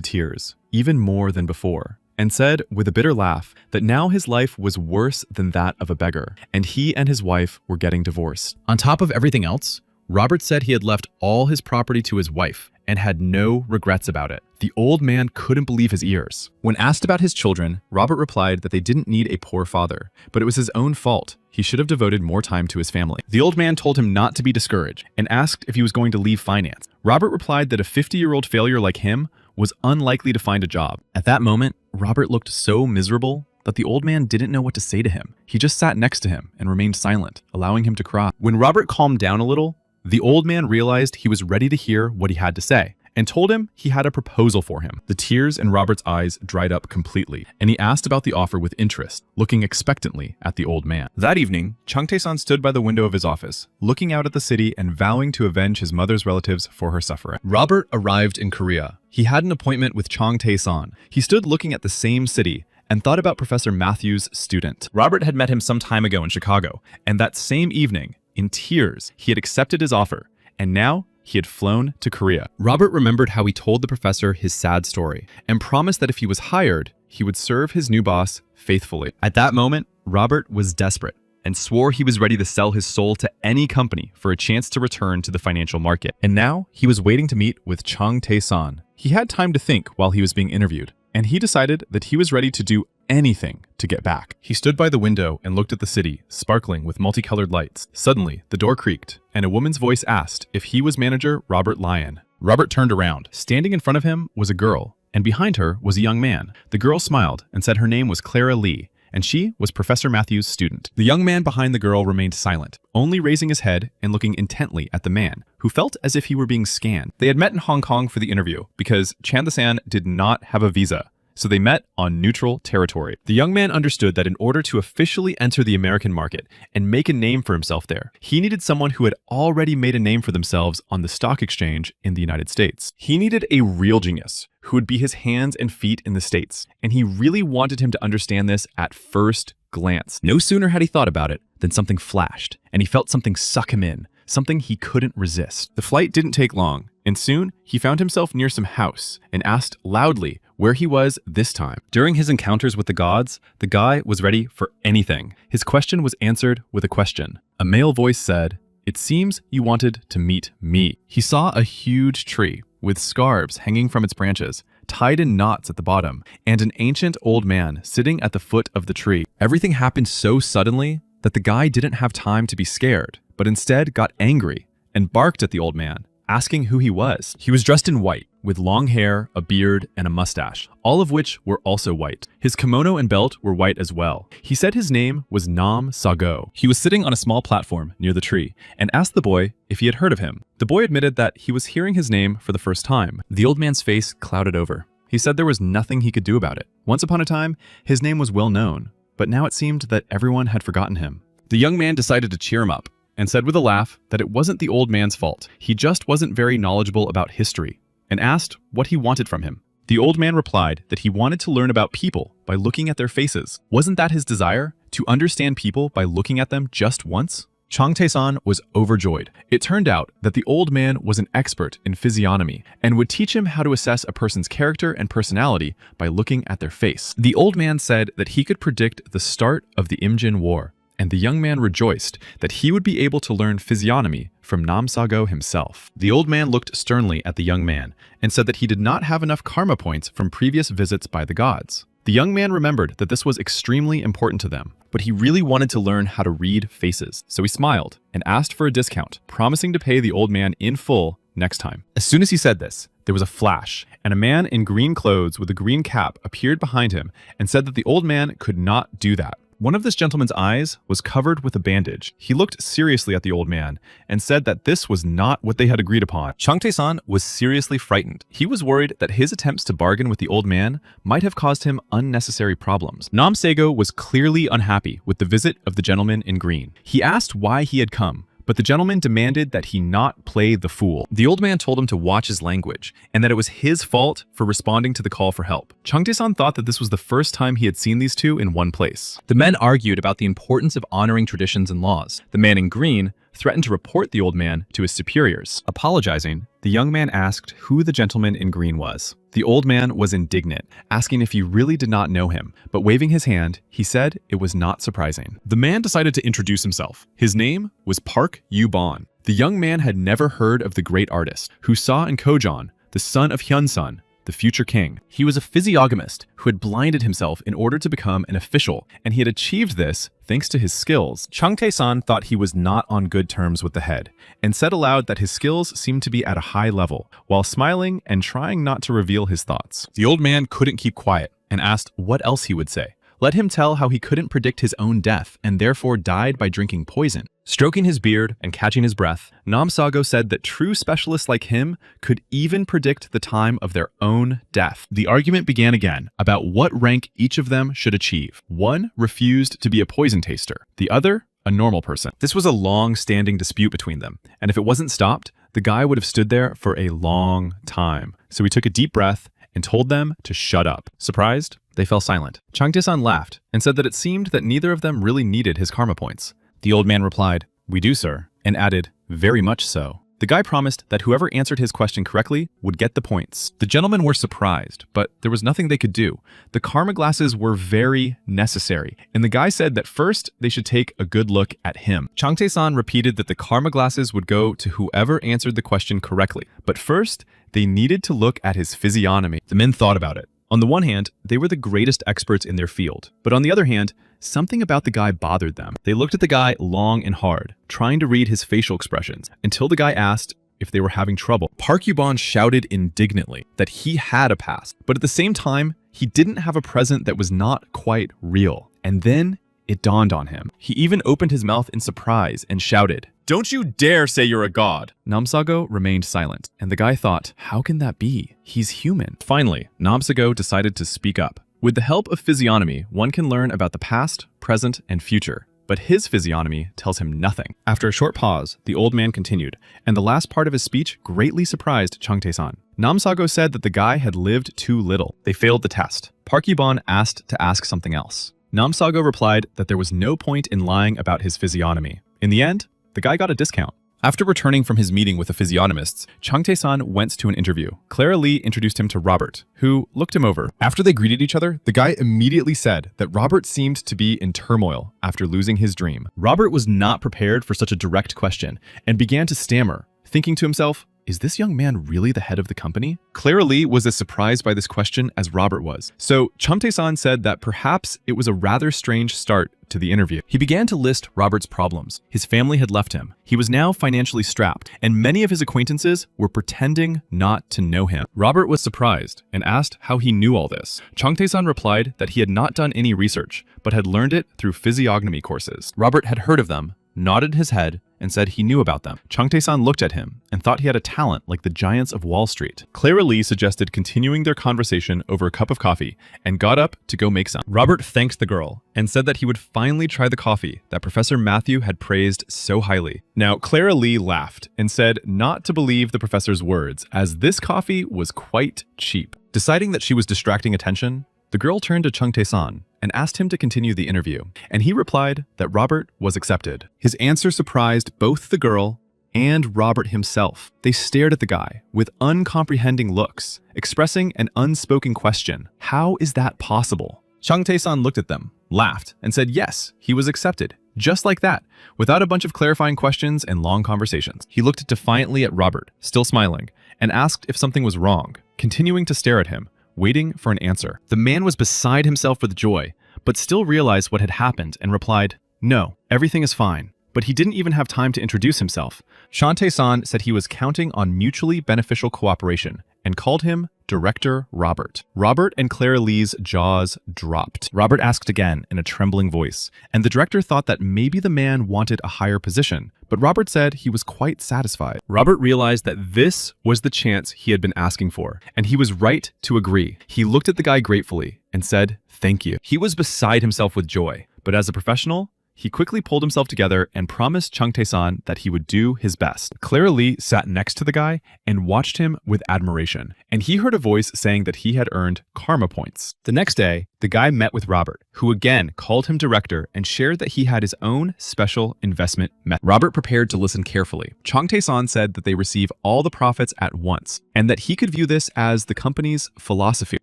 tears, even more than before, and said with a bitter laugh that now his life was worse than that of a beggar, and he and his wife were getting divorced. On top of everything else, Robert said he had left all his property to his wife and had no regrets about it. The old man couldn't believe his ears. When asked about his children, Robert replied that they didn't need a poor father, but it was his own fault. He should have devoted more time to his family. The old man told him not to be discouraged and asked if he was going to leave finance. Robert replied that a 50-year-old failure like him was unlikely to find a job. At that moment, Robert looked so miserable that the old man didn't know what to say to him. He just sat next to him and remained silent, allowing him to cry. When Robert calmed down a little, the old man realized he was ready to hear what he had to say and told him he had a proposal for him. The tears in Robert's eyes dried up completely, and he asked about the offer with interest, looking expectantly at the old man. That evening, Chung Tae-san stood by the window of his office, looking out at the city and vowing to avenge his mother's relatives for her suffering. Robert arrived in Korea. He had an appointment with Chung Tae-san. He stood looking at the same city and thought about Professor Matthews' student. Robert had met him some time ago in Chicago, and that same evening, in tears, he had accepted his offer, and now he had flown to Korea. Robert remembered how he told the professor his sad story and promised that if he was hired, he would serve his new boss faithfully. At that moment, Robert was desperate and swore he was ready to sell his soul to any company for a chance to return to the financial market. And now he was waiting to meet with Chung Tae-san. He had time to think while he was being interviewed, and he decided that he was ready to do anything to get back. He stood by the window and looked at the city, sparkling with multicolored lights. Suddenly, the door creaked, and a woman's voice asked if he was manager Robert Lyon. Robert turned around. Standing in front of him was a girl, and behind her was a young man. The girl smiled and said her name was Clara Lee, and she was Professor Matthews' student. The young man behind the girl remained silent, only raising his head and looking intently at the man, who felt as if he were being scanned. They had met in Hong Kong for the interview because Chan-the-san did not have a visa, so they met on neutral territory. The young man understood that in order to officially enter the American market and make a name for himself there, he needed someone who had already made a name for themselves on the stock exchange in the United States. He needed a real genius who would be his hands and feet in the States, and he really wanted him to understand this at first glance. No sooner had he thought about it than something flashed, and he felt something suck him in, something he couldn't resist. The flight didn't take long, and soon he found himself near some house and asked loudly where he was this time. During his encounters with the gods, the guy was ready for anything. His question was answered with a question. A male voice said, "It seems you wanted to meet me." He saw a huge tree with scarves hanging from its branches, tied in knots at the bottom, and an ancient old man sitting at the foot of the tree. Everything happened so suddenly that the guy didn't have time to be scared, but instead got angry and barked at the old man, asking who he was. He was dressed in white, with long hair, a beard, and a mustache, all of which were also white. His kimono and belt were white as well. He said his name was Nam Sago. He was sitting on a small platform near the tree and asked the boy if he had heard of him. The boy admitted that he was hearing his name for the first time. The old man's face clouded over. He said there was nothing he could do about it. Once upon a time, his name was well known, but now it seemed that everyone had forgotten him. The young man decided to cheer him up and said with a laugh that it wasn't the old man's fault. He just wasn't very knowledgeable about history, and asked what he wanted from him. The old man replied that he wanted to learn about people by looking at their faces. Wasn't that his desire? To understand people by looking at them just once? Chung Tae-san was overjoyed. It turned out that the old man was an expert in physiognomy and would teach him how to assess a person's character and personality by looking at their face. The old man said that he could predict the start of the Imjin War, and the young man rejoiced that he would be able to learn physiognomy from Nam Sago himself. The old man looked sternly at the young man and said that he did not have enough karma points from previous visits by the gods. The young man remembered that this was extremely important to them, but he really wanted to learn how to read faces, so he smiled and asked for a discount, promising to pay the old man in full next time. As soon as he said this, there was a flash, and a man in green clothes with a green cap appeared behind him and said that the old man could not do that. One of this gentleman's eyes was covered with a bandage. He looked seriously at the old man and said that this was not what they had agreed upon. Chung Tae-san was seriously frightened. He was worried that his attempts to bargain with the old man might have caused him unnecessary problems. Nam Sago was clearly unhappy with the visit of the gentleman in green. He asked why he had come, but the gentleman demanded that he not play the fool. The old man told him to watch his language, and that it was his fault for responding to the call for help. Chung Tae-san thought that this was the first time he had seen these two in one place. The men argued about the importance of honoring traditions and laws. The man in green threatened to report the old man to his superiors. Apologizing, the young man asked who the gentleman in green was. The old man was indignant, asking if he really did not know him, but waving his hand, he said it was not surprising. The man decided to introduce himself. His name was Park Yu-bon. The young man had never heard of the great artist who saw in Kojon, the son of Hyun-sun, the future king. He was a physiognomist who had blinded himself in order to become an official, and he had achieved this thanks to his skills. Chung Tae-san thought he was not on good terms with the head, and said aloud that his skills seemed to be at a high level, while smiling and trying not to reveal his thoughts. The old man couldn't keep quiet, and asked what else he would say. Let him tell how he couldn't predict his own death and therefore died by drinking poison. Stroking his beard and catching his breath, Namsago said that true specialists like him could even predict the time of their own death. The argument began again about what rank each of them should achieve. One refused to be a poison taster, the other a normal person. This was a long-standing dispute between them, and if it wasn't stopped, the guy would have stood there for a long time. So he took a deep breath and told them to shut up. Surprised, they fell silent. Changtae-san laughed and said that it seemed that neither of them really needed his karma points. The old man replied, "We do, sir," and added, "Very much so." The guy promised that whoever answered his question correctly would get the points. The gentlemen were surprised, but there was nothing they could do. The karma glasses were very necessary, and the guy said that first they should take a good look at him. Changtae-san repeated that the karma glasses would go to whoever answered the question correctly, but first they needed to look at his physiognomy. The men thought about it. On the one hand, they were the greatest experts in their field, but on the other hand, something about the guy bothered them. They looked at the guy long and hard, trying to read his facial expressions, until the guy asked if they were having trouble. Park Yubon shouted indignantly that he had a past, but at the same time, he didn't have a present that was not quite real. And then it dawned on him. He even opened his mouth in surprise and shouted, "Don't you dare say you're a god!" Namsago remained silent, and the guy thought, how can that be? He's human. Finally, Namsago decided to speak up. With the help of physiognomy, one can learn about the past, present, and future. But his physiognomy tells him nothing. After a short pause, the old man continued, and the last part of his speech greatly surprised Changtae-san. Namsago said that the guy had lived too little. They failed the test. Park Yubon asked to ask something else. Namsago replied that there was no point in lying about his physiognomy. In the end, the guy got a discount. After returning from his meeting with the physiognomists, Changtae-san went to an interview. Clara Lee introduced him to Robert, who looked him over. After they greeted each other, the guy immediately said that Robert seemed to be in turmoil after losing his dream. Robert was not prepared for such a direct question and began to stammer, thinking to himself, is this young man really the head of the company? Clara Lee was as surprised by this question as Robert was. So Changtae-san said that perhaps it was a rather strange start to the interview. He began to list Robert's problems. His family had left him. He was now financially strapped, and many of his acquaintances were pretending not to know him. Robert was surprised and asked how he knew all this. Changtae-san replied that he had not done any research, but had learned it through physiognomy courses. Robert had heard of them, nodded his head, and said he knew about them. Changtae-san looked at him and thought he had a talent like the giants of Wall Street. Clara Lee suggested continuing their conversation over a cup of coffee and got up to go make some. Robert thanked the girl and said that he would finally try the coffee that Professor Matthew had praised so highly. Now, Clara Lee laughed and said not to believe the professor's words, as this coffee was quite cheap. Deciding that she was distracting attention, the girl turned to Changtae-san and asked him to continue the interview, and he replied that Robert was accepted. His answer surprised both the girl and Robert himself. They stared at the guy with uncomprehending looks, expressing an unspoken question. How is that possible? Changtae-san looked at them, laughed, and said yes, he was accepted. Just like that, without a bunch of clarifying questions and long conversations. He looked defiantly at Robert, still smiling, and asked if something was wrong, continuing to stare at him, waiting for an answer. The man was beside himself with joy, but still realized what had happened and replied, "No, everything is fine." But he didn't even have time to introduce himself. Changtae-san said he was counting on mutually beneficial cooperation and called him Director Robert. Robert and Clara Lee's jaws dropped. Robert asked again in a trembling voice, and the director thought that maybe the man wanted a higher position, but Robert said he was quite satisfied. Robert realized that this was the chance he had been asking for, and he was right to agree. He looked at the guy gratefully and said, "Thank you." He was beside himself with joy, but as a professional, he quickly pulled himself together and promised Changtae-san that he would do his best. Clara Lee sat next to the guy and watched him with admiration, and he heard a voice saying that he had earned karma points. The next day, the guy met with Robert, who again called him director and shared that he had his own special investment method. Robert prepared to listen carefully. Changtae-san said that they receive all the profits at once, and that he could view this as the company's philosophy.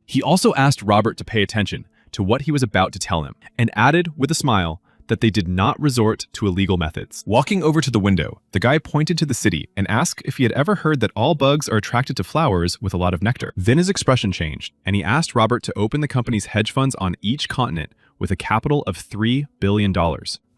He also asked Robert to pay attention to what he was about to tell him, and added with a smile that they did not resort to illegal methods. Walking over to the window, the guy pointed to the city and asked if he had ever heard that all bugs are attracted to flowers with a lot of nectar. Then his expression changed, and he asked Robert to open the company's hedge funds on each continent with a capital of $3 billion.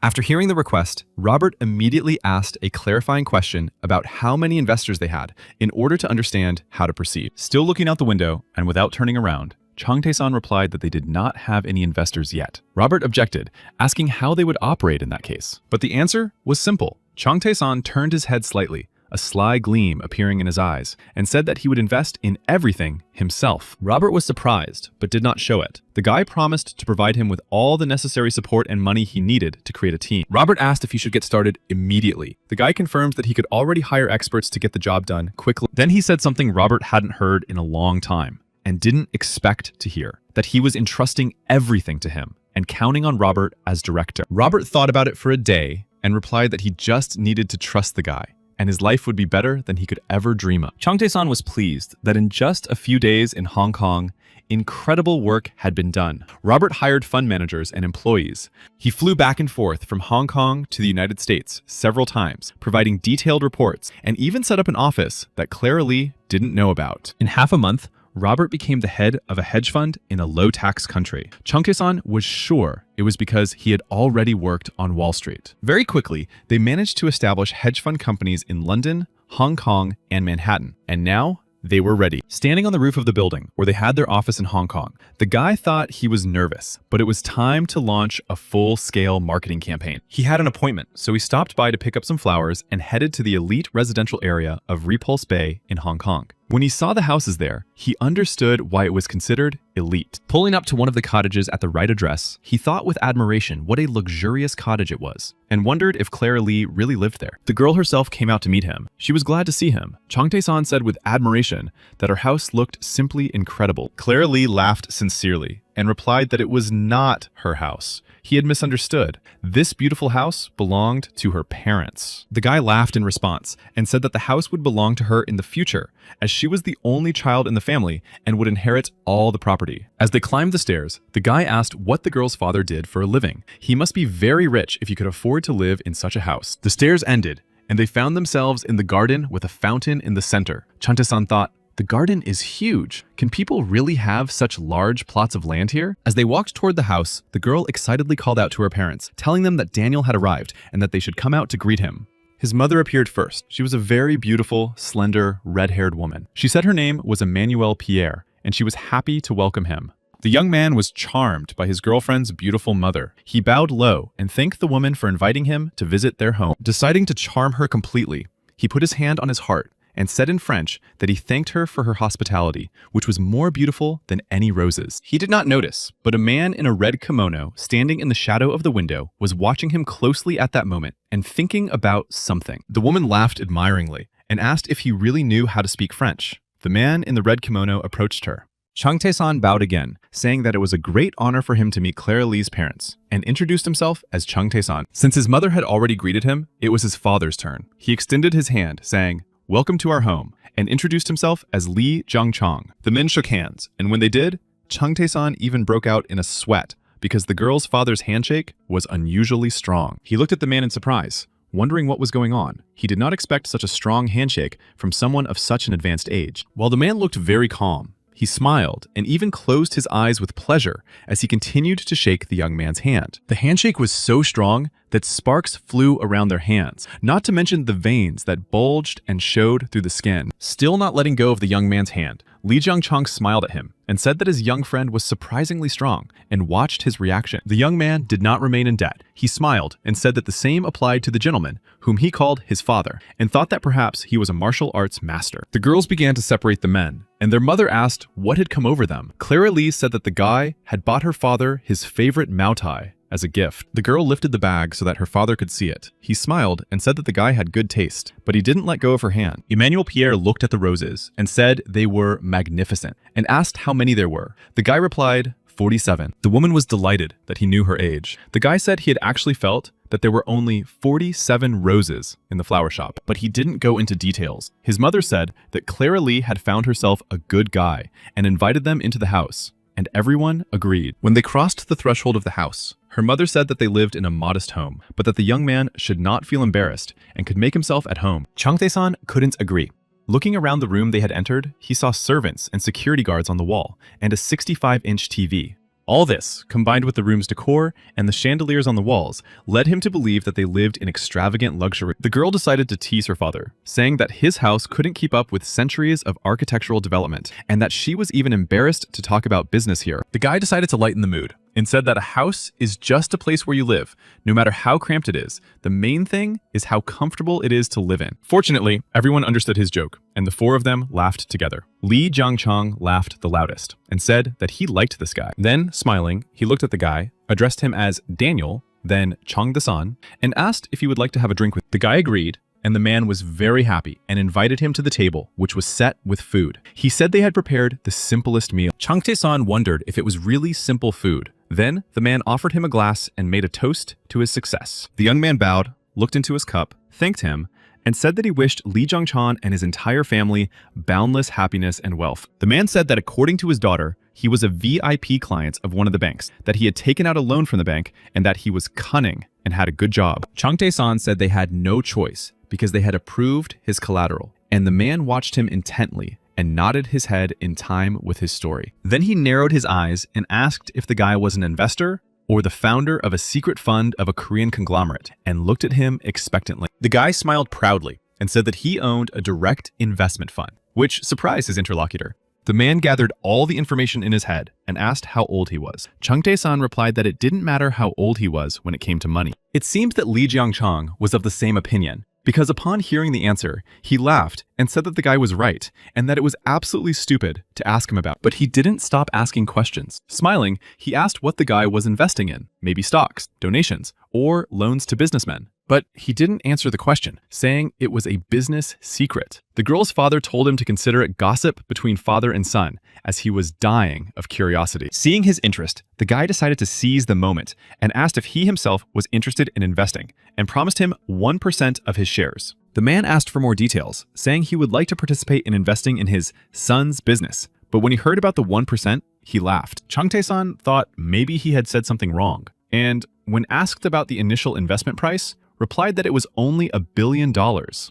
After hearing the request, Robert immediately asked a clarifying question about how many investors they had in order to understand how to proceed. Still looking out the window and without turning around, Chang Tae-san replied that they did not have any investors yet. Robert objected, asking how they would operate in that case. But the answer was simple. Chang Tae-san turned his head slightly, a sly gleam appearing in his eyes, and said that he would invest in everything himself. Robert was surprised, but did not show it. The guy promised to provide him with all the necessary support and money he needed to create a team. Robert asked if he should get started immediately. The guy confirmed that he could already hire experts to get the job done quickly. Then he said something Robert hadn't heard in a long time, and didn't expect to hear, that he was entrusting everything to him and counting on Robert as director. Robert thought about it for a day and replied that he just needed to trust the guy, and his life would be better than he could ever dream of. Chang Tae-san was pleased that in just a few days in Hong Kong, incredible work had been done. Robert hired fund managers and employees. He flew back and forth from Hong Kong to the United States several times, providing detailed reports, and even set up an office that Clara Lee didn't know about. In half a month, Robert became the head of a hedge fund in a low-tax country. Chang Tae-san was sure it was because he had already worked on Wall Street. Very quickly, they managed to establish hedge fund companies in London, Hong Kong, and Manhattan. And now, they were ready. Standing on the roof of the building, where they had their office in Hong Kong, the guy thought he was nervous, but it was time to launch a full-scale marketing campaign. He had an appointment, so he stopped by to pick up some flowers and headed to the elite residential area of Repulse Bay in Hong Kong. When he saw the houses there, he understood why it was considered elite. Pulling up to one of the cottages at the right address, he thought with admiration what a luxurious cottage it was, and wondered if Clara Lee really lived there. The girl herself came out to meet him. She was glad to see him. Chang Tae-san said with admiration that her house looked simply incredible. Clara Lee laughed sincerely and replied that it was not her house. He had misunderstood. This beautiful house belonged to her parents. The guy laughed in response and said that the house would belong to her in the future, as she was the only child in the family and would inherit all the property. As they climbed the stairs, the guy asked what the girl's father did for a living. He must be very rich if he could afford to live in such a house. The stairs ended, and they found themselves in the garden with a fountain in the center. Chang Tae-san thought, the garden is huge. Can people really have such large plots of land here? As they walked toward the house, the girl excitedly called out to her parents, telling them that Daniel had arrived and that they should come out to greet him. His mother appeared first. She was a very beautiful, slender, red-haired woman. She said her name was Emmanuel Pierre, and she was happy to welcome him. The young man was charmed by his girlfriend's beautiful mother. He bowed low and thanked the woman for inviting him to visit their home. Deciding to charm her completely, he put his hand on his heart and said in French that he thanked her for her hospitality, which was more beautiful than any roses. He did not notice, but a man in a red kimono, standing in the shadow of the window, was watching him closely at that moment and thinking about something. The woman laughed admiringly and asked if he really knew how to speak French. The man in the red kimono approached her. Chang Tae-san bowed again, saying that it was a great honor for him to meet Clara Lee's parents, and introduced himself as Chang Tae-san. Since his mother had already greeted him, it was his father's turn. He extended his hand, saying, "Welcome to our home," and introduced himself as Lee Jung-chong. The men shook hands, and when they did, Chang Tae-san even broke out in a sweat because the girl's father's handshake was unusually strong. He looked at the man in surprise, wondering what was going on. He did not expect such a strong handshake from someone of such an advanced age. While the man looked very calm, he smiled and even closed his eyes with pleasure as he continued to shake the young man's hand. The handshake was so strong that sparks flew around their hands, not to mention the veins that bulged and showed through the skin. Still not letting go of the young man's hand, Lee Jung-chong smiled at him and said that his young friend was surprisingly strong and watched his reaction. The young man did not remain in debt. He smiled and said that the same applied to the gentleman, whom he called his father, and thought that perhaps he was a martial arts master. The girls began to separate the men, and their mother asked what had come over them. Clara Lee said that the guy had bought her father his favorite Mao Tai as a gift. The girl lifted the bag so that her father could see it. He smiled and said that the guy had good taste, but he didn't let go of her hand. Emmanuel Pierre looked at the roses and said they were magnificent, and asked how many there were. The guy replied, 47. The woman was delighted that he knew her age. The guy said he had actually felt that there were only 47 roses in the flower shop, but he didn't go into details. His mother said that Clara Lee had found herself a good guy and invited them into the house, and everyone agreed. When they crossed the threshold of the house, her mother said that they lived in a modest home, but that the young man should not feel embarrassed and could make himself at home. Chang Tae-san couldn't agree. Looking around the room they had entered, he saw servants and security guards on the wall and a 65-inch TV. All this, combined with the room's decor and the chandeliers on the walls, led him to believe that they lived in extravagant luxury. The girl decided to tease her father, saying that his house couldn't keep up with centuries of architectural development, and that she was even embarrassed to talk about business here. The guy decided to lighten the mood and said that a house is just a place where you live, no matter how cramped it is. The main thing is how comfortable it is to live in. Fortunately, everyone understood his joke, and the four of them laughed together. Lee Jiangchong laughed the loudest and said that he liked this guy. Then, smiling, he looked at the guy, addressed him as Daniel, then Chong Dasan, and asked if he would like to have a drink with him. The guy agreed, and the man was very happy and invited him to the table, which was set with food. He said they had prepared the simplest meal. Chang Tae-san wondered if it was really simple food. Then, the man offered him a glass and made a toast to his success. The young man bowed, looked into his cup, thanked him, and said that he wished Lee Jong-chan and his entire family boundless happiness and wealth. The man said that according to his daughter, he was a VIP client of one of the banks, that he had taken out a loan from the bank, and that he was cunning and had a good job. Chang Tae-san said they had no choice because they had approved his collateral, and the man watched him intently and nodded his head in time with his story. Then he narrowed his eyes and asked if the guy was an investor or the founder of a secret fund of a Korean conglomerate, and looked at him expectantly. The guy smiled proudly and said that he owned a direct investment fund, which surprised his interlocutor. The man gathered all the information in his head and asked how old he was. Chung Tae-san replied that it didn't matter how old he was when it came to money. It seemed that Lee Jiangchong was of the same opinion, because upon hearing the answer, he laughed and said that the guy was right and that it was absolutely stupid to ask him about. But he didn't stop asking questions. Smiling, he asked what the guy was investing in, maybe stocks, donations, or loans to businessmen. But he didn't answer the question, saying it was a business secret. The girl's father told him to consider it gossip between father and son, as he was dying of curiosity. Seeing his interest, the guy decided to seize the moment and asked if he himself was interested in investing, and promised him 1% of his shares. The man asked for more details, saying he would like to participate in investing in his son's business. But when he heard about the 1%, he laughed. Chung Tae-san thought maybe he had said something wrong, and when asked about the initial investment price, replied that it was only $1 billion.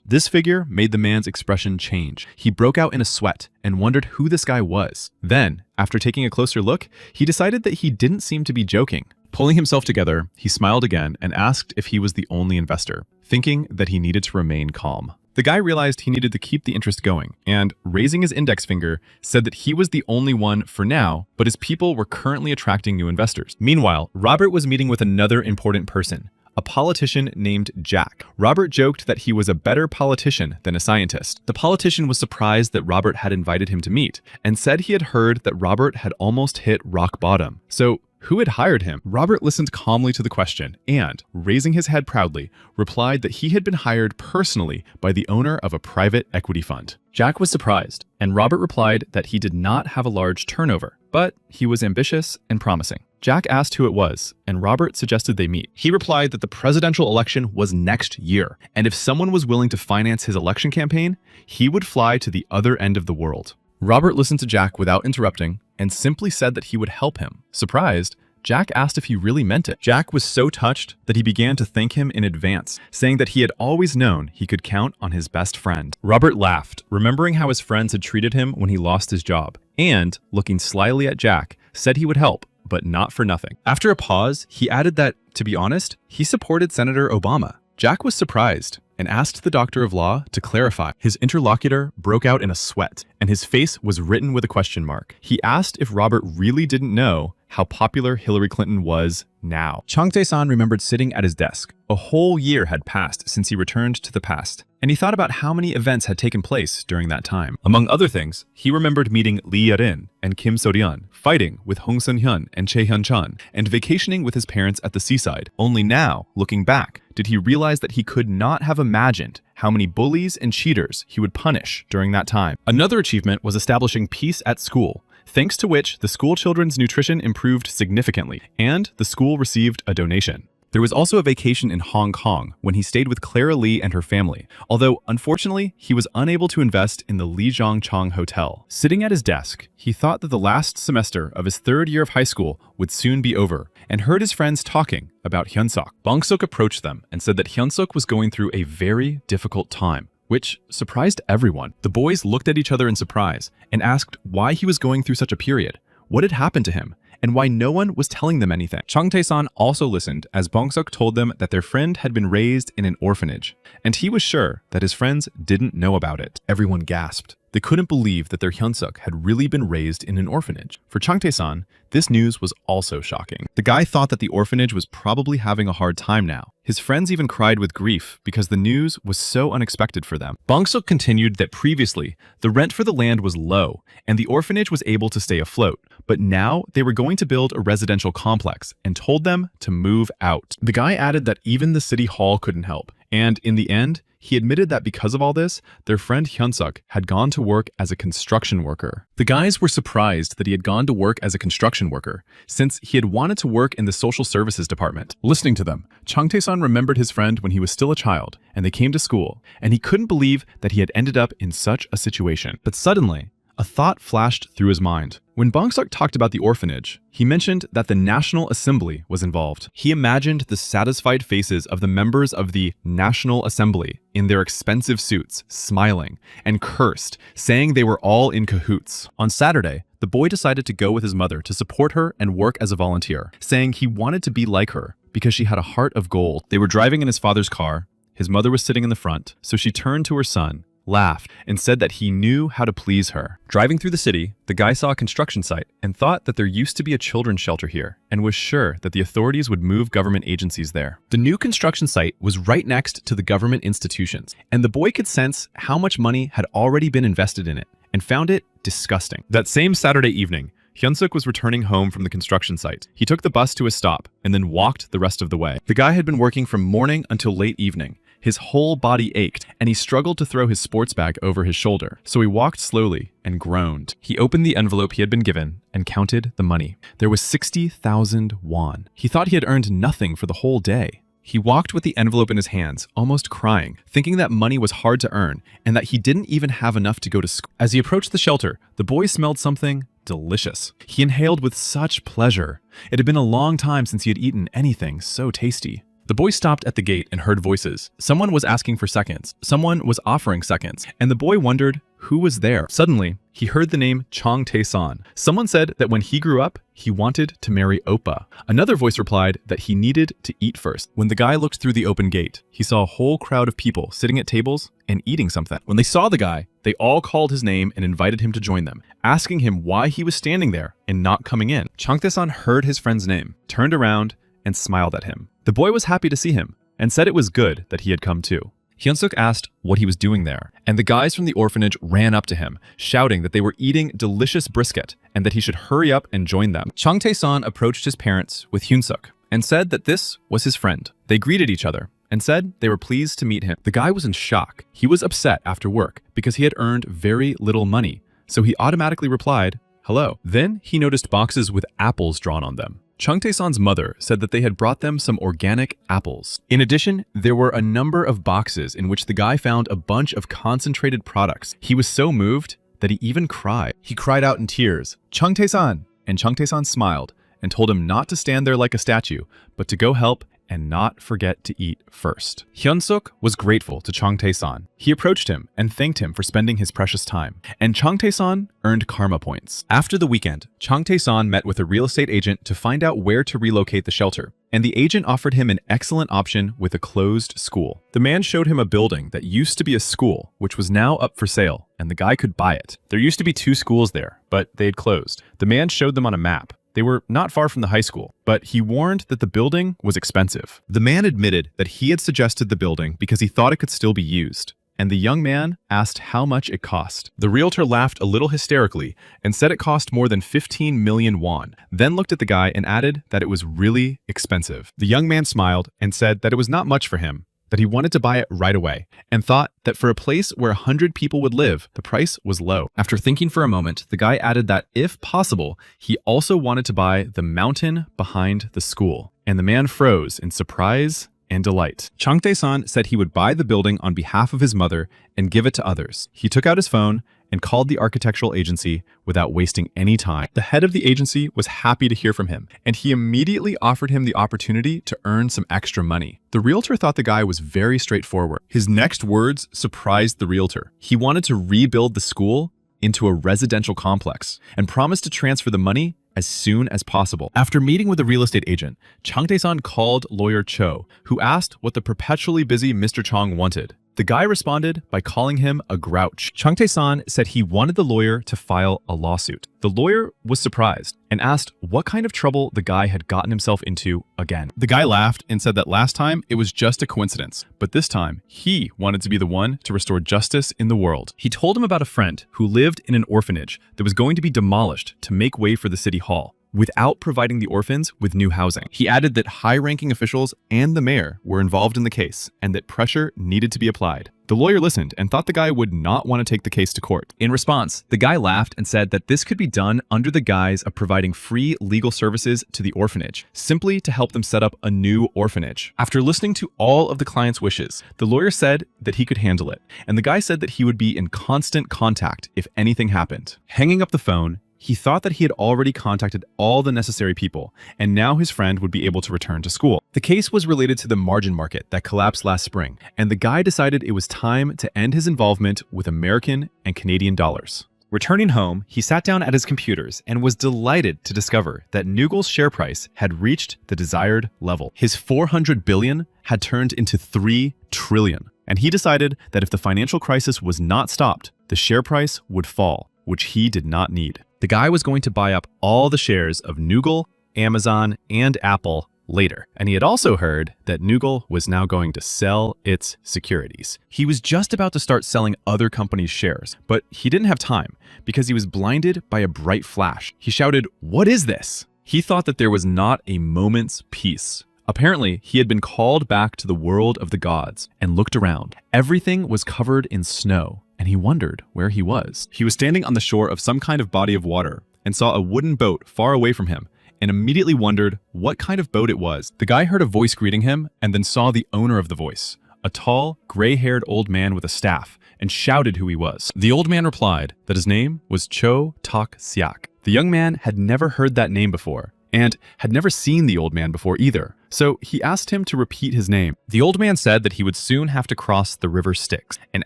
This figure made the man's expression change. He broke out in a sweat and wondered who this guy was. Then, after taking a closer look, he decided that he didn't seem to be joking. Pulling himself together, he smiled again and asked if he was the only investor, thinking that he needed to remain calm. The guy realized he needed to keep the interest going, and raising his index finger, said that he was the only one for now, but his people were currently attracting new investors. Meanwhile, Robert was meeting with another important person, a politician named Jack. Robert joked that he was a better politician than a scientist. The politician was surprised that Robert had invited him to meet, and said he had heard that Robert had almost hit rock bottom. So, who had hired him? Robert listened calmly to the question and, raising his head proudly, replied that he had been hired personally by the owner of a private equity fund. Jack was surprised, and Robert replied that he did not have a large turnover, but he was ambitious and promising. Jack asked who it was, and Robert suggested they meet. He replied that the presidential election was next year, and if someone was willing to finance his election campaign, he would fly to the other end of the world. Robert listened to Jack without interrupting and simply said that he would help him. Surprised, Jack asked if he really meant it. Jack was so touched that he began to thank him in advance, saying that he had always known he could count on his best friend. Robert laughed, remembering how his friends had treated him when he lost his job, and, looking slyly at Jack, said he would help, but not for nothing. After a pause, he added that, to be honest, he supported Senator Obama. Jack was surprised and asked the doctor of law to clarify. His interlocutor broke out in a sweat, and his face was written with a question mark. He asked if Robert really didn't know how popular Hillary Clinton was now. Chung Tae-san remembered sitting at his desk. A whole year had passed since he returned to the past, and he thought about how many events had taken place during that time. Among other things, he remembered meeting Lee Ya-rin and Kim So-ryun, fighting with Hong Sun-hyun and Chae Hyun-chan, and vacationing with his parents at the seaside. Only now, looking back, did he realize that he could not have imagined how many bullies and cheaters he would punish during that time. Another achievement was establishing peace at school, thanks to which the school children's nutrition improved significantly, and the school received a donation. There was also a vacation in Hong Kong when he stayed with Clara Lee and her family, although unfortunately he was unable to invest in the Lee Chong Hotel. Sitting at his desk, he thought that the last semester of his third year of high school would soon be over, and heard his friends talking about Hyunsuk. Bong-suk approached them and said that Hyunsuk was going through a very difficult time, which surprised everyone. The boys looked at each other in surprise and asked why he was going through such a period, what had happened to him, and why no one was telling them anything. Chung Tae-san also listened as Bong-seok told them that their friend had been raised in an orphanage, and he was sure that his friends didn't know about it. Everyone gasped. They couldn't believe that their Hyunsuk had really been raised in an orphanage. For Chung Tae-san, this news was also shocking. The guy thought that the orphanage was probably having a hard time now. His friends even cried with grief because the news was so unexpected for them. Bong-seok continued that previously, the rent for the land was low, and the orphanage was able to stay afloat. But now, they were going to build a residential complex and told them to move out. The guy added that even the city hall couldn't help. And in the end, he admitted that because of all this, their friend Hyunsuk had gone to work as a construction worker. The guys were surprised that he had gone to work as a construction worker, since he had wanted to work in the social services department. Listening to them, Chung Tae-san remembered his friend when he was still a child, and they came to school, and he couldn't believe that he had ended up in such a situation. But suddenly, a thought flashed through his mind. When Bong-seok talked about the orphanage, he mentioned that the National Assembly was involved. He imagined the satisfied faces of the members of the National Assembly in their expensive suits, smiling, and cursed, saying they were all in cahoots. On Saturday, the boy decided to go with his mother to support her and work as a volunteer, saying he wanted to be like her because she had a heart of gold. They were driving in his father's car. His mother was sitting in the front, so she turned to her son, laughed, and said that he knew how to please her. Driving through the city, the guy saw a construction site and thought that there used to be a children's shelter here and was sure that the authorities would move government agencies there. The new construction site was right next to the government institutions, and the boy could sense how much money had already been invested in it and found it disgusting. That same Saturday evening, Hyunsuk was returning home from the construction site. He took the bus to a stop and then walked the rest of the way. The guy had been working from morning until late evening. His whole body ached, and he struggled to throw his sports bag over his shoulder, so he walked slowly and groaned. He opened the envelope he had been given and counted the money. There was 60,000 won. He thought he had earned nothing for the whole day. He walked with the envelope in his hands, almost crying, thinking that money was hard to earn and that he didn't even have enough to go to school. As he approached the shelter, the boy smelled something delicious. He inhaled with such pleasure. It had been a long time since he had eaten anything so tasty. The boy stopped at the gate and heard voices. Someone was asking for seconds. Someone was offering seconds. And the boy wondered who was there. Suddenly, he heard the name Chung Tae-san. Someone said that when he grew up, he wanted to marry Oppa. Another voice replied that he needed to eat first. When the guy looked through the open gate, he saw a whole crowd of people sitting at tables and eating something. When they saw the guy, they all called his name and invited him to join them, asking him why he was standing there and not coming in. Chung Tae-san heard his friend's name, turned around, and smiled at him. The boy was happy to see him and said it was good that he had come too. Hyunsuk asked what he was doing there, and the guys from the orphanage ran up to him, shouting that they were eating delicious brisket and that he should hurry up and join them. Chung Tae-san approached his parents with Hyunsuk and said that this was his friend. They greeted each other and said they were pleased to meet him. The guy was in shock. He was upset after work because he had earned very little money, so he automatically replied, "Hello." Then he noticed boxes with apples drawn on them. Chung Tae-san's mother said that they had brought them some organic apples. In addition, there were a number of boxes in which the guy found a bunch of concentrated products. He was so moved that he even cried. He cried out in tears, "Chung Tae-san!" And Chung Tae-san smiled and told him not to stand there like a statue, but to go help and not forget to eat first. Hyunsuk was grateful to Chung Tae-san. He approached him and thanked him for spending his precious time, and Chung Tae-san earned karma points. After the weekend, Chung Tae-san met with a real estate agent to find out where to relocate the shelter, and the agent offered him an excellent option with a closed school. The man showed him a building that used to be a school, which was now up for sale, and the guy could buy it. There used to be 2 schools there, but they had closed. The man showed them on a map. They were not far from the high school, but he warned that the building was expensive. The man admitted that he had suggested the building because he thought it could still be used, and the young man asked how much it cost. The realtor laughed a little hysterically and said it cost more than 15 million won, then looked at the guy and added that it was really expensive. The young man smiled and said that it was not much for him, that he wanted to buy it right away, and thought that for a place where 100 people would live, the price was low. After thinking for a moment, the guy added that, if possible, he also wanted to buy the mountain behind the school. And the man froze in surprise and delight. Chung Tae-san said he would buy the building on behalf of his mother and give it to others. He took out his phone and called the architectural agency without wasting any time. The head of the agency was happy to hear from him, and he immediately offered him the opportunity to earn some extra money. The realtor thought the guy was very straightforward. His next words surprised the realtor. He wanted to rebuild the school into a residential complex and promised to transfer the money as soon as possible. After meeting with a real estate agent, Chang Tae-san called lawyer Cho, who asked what the perpetually busy Mr. Chong wanted. The guy responded by calling him a grouch. Chang Tae-san said he wanted the lawyer to file a lawsuit. The lawyer was surprised and asked what kind of trouble the guy had gotten himself into again. The guy laughed and said that last time it was just a coincidence, but this time he wanted to be the one to restore justice in the world. He told him about a friend who lived in an orphanage that was going to be demolished to make way for the city hall, without providing the orphans with new housing. He added that high-ranking officials and the mayor were involved in the case and that pressure needed to be applied. The lawyer listened and thought the guy would not want to take the case to court. In response, the guy laughed and said that this could be done under the guise of providing free legal services to the orphanage, simply to help them set up a new orphanage. After listening to all of the client's wishes, the lawyer said that he could handle it, and the guy said that he would be in constant contact if anything happened. Hanging up the phone, he thought that he had already contacted all the necessary people, and now his friend would be able to return to school. The case was related to the margin market that collapsed last spring, and the guy decided it was time to end his involvement with American and Canadian dollars. Returning home, he sat down at his computers and was delighted to discover that Noogal's share price had reached the desired level. His 400 billion had turned into 3 trillion, and he decided that if the financial crisis was not stopped, the share price would fall, which he did not need. The guy was going to buy up all the shares of Noogal, Amazon, and Apple later. And he had also heard that Noogal was now going to sell its securities. He was just about to start selling other companies' shares, but he didn't have time because he was blinded by a bright flash. He shouted, "What is this?" He thought that there was not a moment's peace. Apparently, he had been called back to the world of the gods and looked around. Everything was covered in snow, and he wondered where he was. He was standing on the shore of some kind of body of water and saw a wooden boat far away from him and immediately wondered what kind of boat it was. The guy heard a voice greeting him and then saw the owner of the voice, a tall, gray-haired old man with a staff, and shouted who he was. The old man replied that his name was Cho Tak Siak. The young man had never heard that name before and had never seen the old man before either. So he asked him to repeat his name. The old man said that he would soon have to cross the river Styx and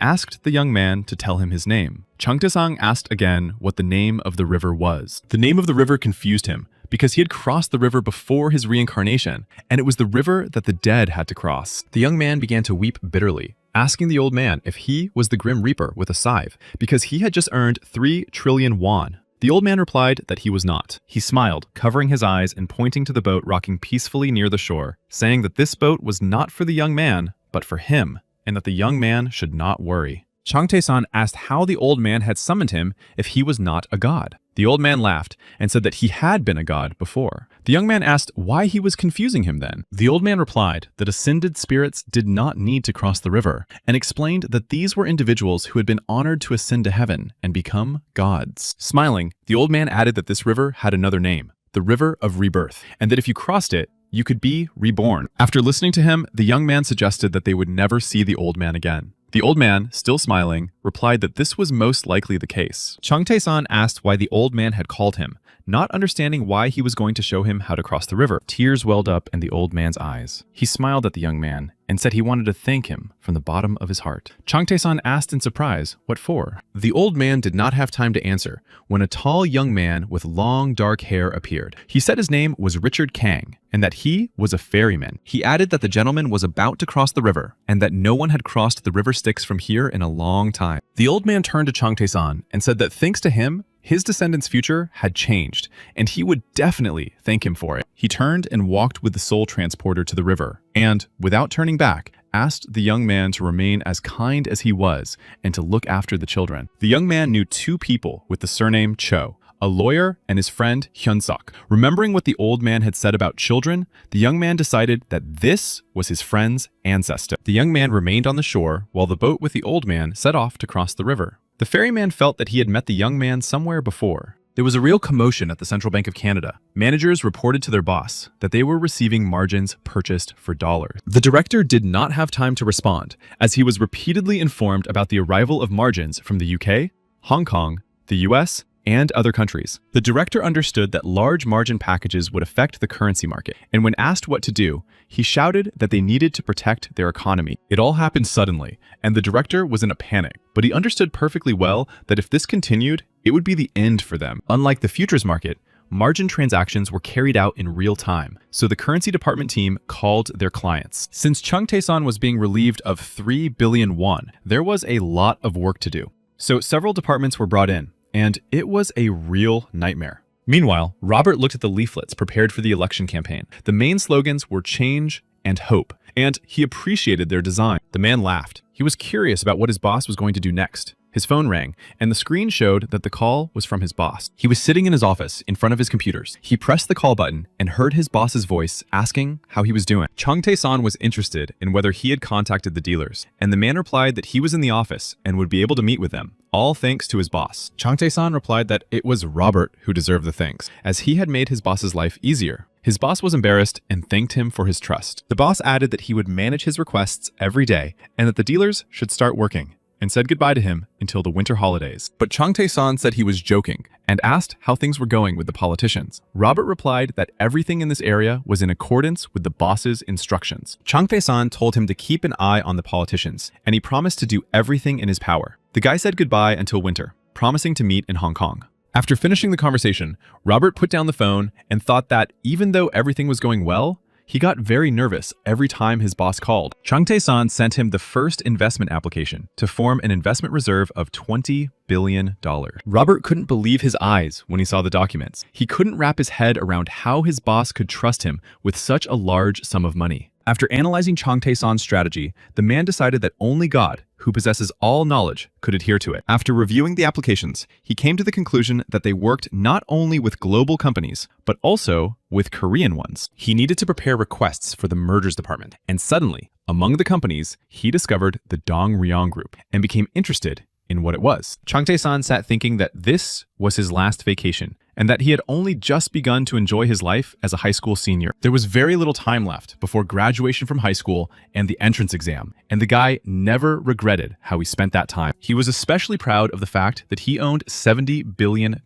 asked the young man to tell him his name. Chang Tae-sang asked again what the name of the river was. The name of the river confused him because he had crossed the river before his reincarnation, and it was the river that the dead had to cross. The young man began to weep bitterly, asking the old man if he was the Grim Reaper with a scythe, because he had just earned 3 trillion won. The old man replied that he was not. He smiled, covering his eyes and pointing to the boat rocking peacefully near the shore, saying that this boat was not for the young man, but for him, and that the young man should not worry. Chang Tae-san asked how the old man had summoned him if he was not a god. The old man laughed and said that he had been a god before. The young man asked why he was confusing him then. The old man replied that ascended spirits did not need to cross the river, and explained that these were individuals who had been honored to ascend to heaven and become gods. Smiling, the old man added that this river had another name, the River of Rebirth, and that if you crossed it, you could be reborn. After listening to him, the young man suggested that they would never see the old man again. The old man, still smiling, replied that this was most likely the case. Chang Tae-san asked why the old man had called him, not understanding why he was going to show him how to cross the river. Tears welled up in the old man's eyes. He smiled at the young man and said he wanted to thank him from the bottom of his heart. Chang Tae-san asked in surprise, what for? The old man did not have time to answer when a tall young man with long dark hair appeared. He said his name was Richard Kang and that he was a ferryman. He added that the gentleman was about to cross the river and that no one had crossed the river Styx from here in a long time. The old man turned to Chang Tae-san and said that thanks to him, his descendants' future had changed, and he would definitely thank him for it. He turned and walked with the soul transporter to the river, and, without turning back, asked the young man to remain as kind as he was and to look after the children. The young man knew 2 people with the surname Cho, a lawyer and his friend Hyun-sok. Remembering what the old man had said about children, the young man decided that this was his friend's ancestor. The young man remained on the shore while the boat with the old man set off to cross the river. The ferryman felt that he had met the young man somewhere before. There was a real commotion at the Central Bank of Canada. Managers reported to their boss that they were receiving margins purchased for dollars. The director did not have time to respond, as he was repeatedly informed about the arrival of margins from the UK, Hong Kong, the US, and other countries. The director understood that large margin packages would affect the currency market, and when asked what to do, he shouted that they needed to protect their economy. It all happened suddenly, and the director was in a panic, but he understood perfectly well that if this continued, it would be the end for them. Unlike the futures market, margin transactions were carried out in real time, so the currency department team called their clients. Since Chung Tae-san was being relieved of 3 billion won, there was a lot of work to do. So several departments were brought in, and it was a real nightmare. Meanwhile, Robert looked at the leaflets prepared for the election campaign. The main slogans were change and hope, and he appreciated their design. The man laughed. He was curious about what his boss was going to do next. His phone rang, and the screen showed that the call was from his boss. He was sitting in his office in front of his computers. He pressed the call button and heard his boss's voice asking how he was doing. Chung Tae-san was interested in whether he had contacted the dealers, and the man replied that he was in the office and would be able to meet with them, all thanks to his boss. Chung Tae-san replied that it was Robert who deserved the thanks, as he had made his boss's life easier. His boss was embarrassed and thanked him for his trust. The boss added that he would manage his requests every day and that the dealers should start working, and said goodbye to him until the winter holidays. But Chung Tae-san said he was joking and asked how things were going with the politicians. Robert replied that everything in this area was in accordance with the boss's instructions. Chung Tae-san told him to keep an eye on the politicians, and he promised to do everything in his power. The guy said goodbye until winter, promising to meet in Hong Kong. After finishing the conversation, Robert put down the phone and thought that even though everything was going well, he got very nervous every time his boss called. Chung Tae-san sent him the first investment application to form an investment reserve of $20 billion. Robert couldn't believe his eyes when he saw the documents. He couldn't wrap his head around how his boss could trust him with such a large sum of money. After analyzing Chung Tae-san's strategy, the man decided that only God, who possesses all knowledge, could adhere to it. After reviewing the applications, he came to the conclusion that they worked not only with global companies, but also with Korean ones. He needed to prepare requests for the mergers department, and suddenly, among the companies, he discovered the Dong Ryong Group and became interested in what it was. Chung Tae-san sat thinking that this was his last vacation, and that he had only just begun to enjoy his life as a high school senior. There was very little time left before graduation from high school and the entrance exam, and the guy never regretted how he spent that time. He was especially proud of the fact that he owned $70 billion,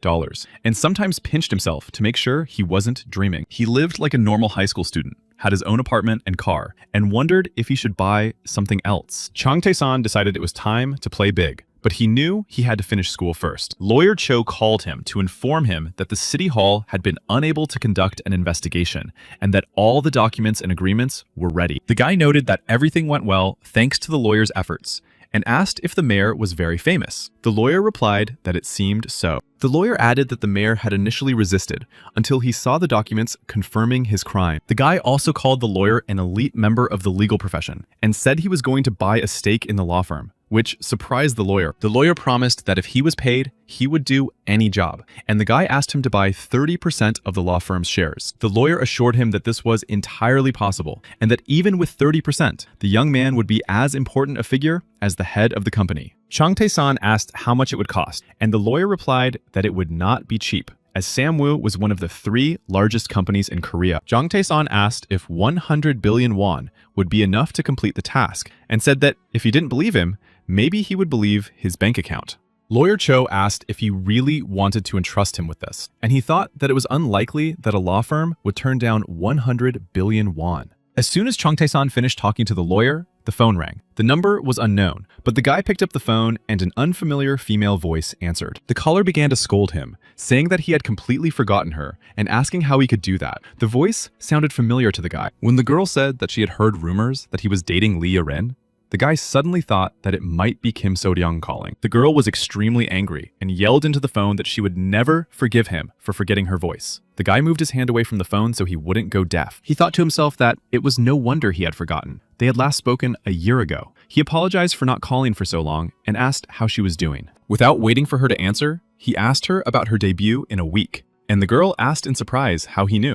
and sometimes pinched himself to make sure he wasn't dreaming. He lived like a normal high school student, had his own apartment and car, and wondered if he should buy something else. Chung Tae-san decided it was time to play big. But he knew he had to finish school first. Lawyer Cho called him to inform him that the city hall had been unable to conduct an investigation and that all the documents and agreements were ready. The guy noted that everything went well thanks to the lawyer's efforts and asked if the mayor was very famous. The lawyer replied that it seemed so. The lawyer added that the mayor had initially resisted until he saw the documents confirming his crime. The guy also called the lawyer an elite member of the legal profession and said he was going to buy a stake in the law firm, which surprised the lawyer. The lawyer promised that if he was paid, he would do any job, and the guy asked him to buy 30% of the law firm's shares. The lawyer assured him that this was entirely possible, and that even with 30%, the young man would be as important a figure as the head of the company. Chung Tae-san asked how much it would cost, and the lawyer replied that it would not be cheap, as Samwoo was one of the 3 largest companies in Korea. Chung Tae-san asked if 100 billion won would be enough to complete the task, and said that if he didn't believe him, maybe he would believe his bank account. Lawyer Cho asked if he really wanted to entrust him with this, and he thought that it was unlikely that a law firm would turn down 100 billion won. As soon as Chung Tae-san finished talking to the lawyer, the phone rang. The number was unknown, but the guy picked up the phone and an unfamiliar female voice answered. The caller began to scold him, saying that he had completely forgotten her and asking how he could do that. The voice sounded familiar to the guy. When the girl said that she had heard rumors that he was dating Lee Aren, the guy suddenly thought that it might be Kim So-ryung calling. The girl was extremely angry and yelled into the phone that she would never forgive him for forgetting her voice. The guy moved his hand away from the phone so he wouldn't go deaf. He thought to himself that it was no wonder he had forgotten. They had last spoken a year ago. He apologized for not calling for so long and asked how she was doing. Without waiting for her to answer, he asked her about her debut in a week, and the girl asked in surprise how he knew.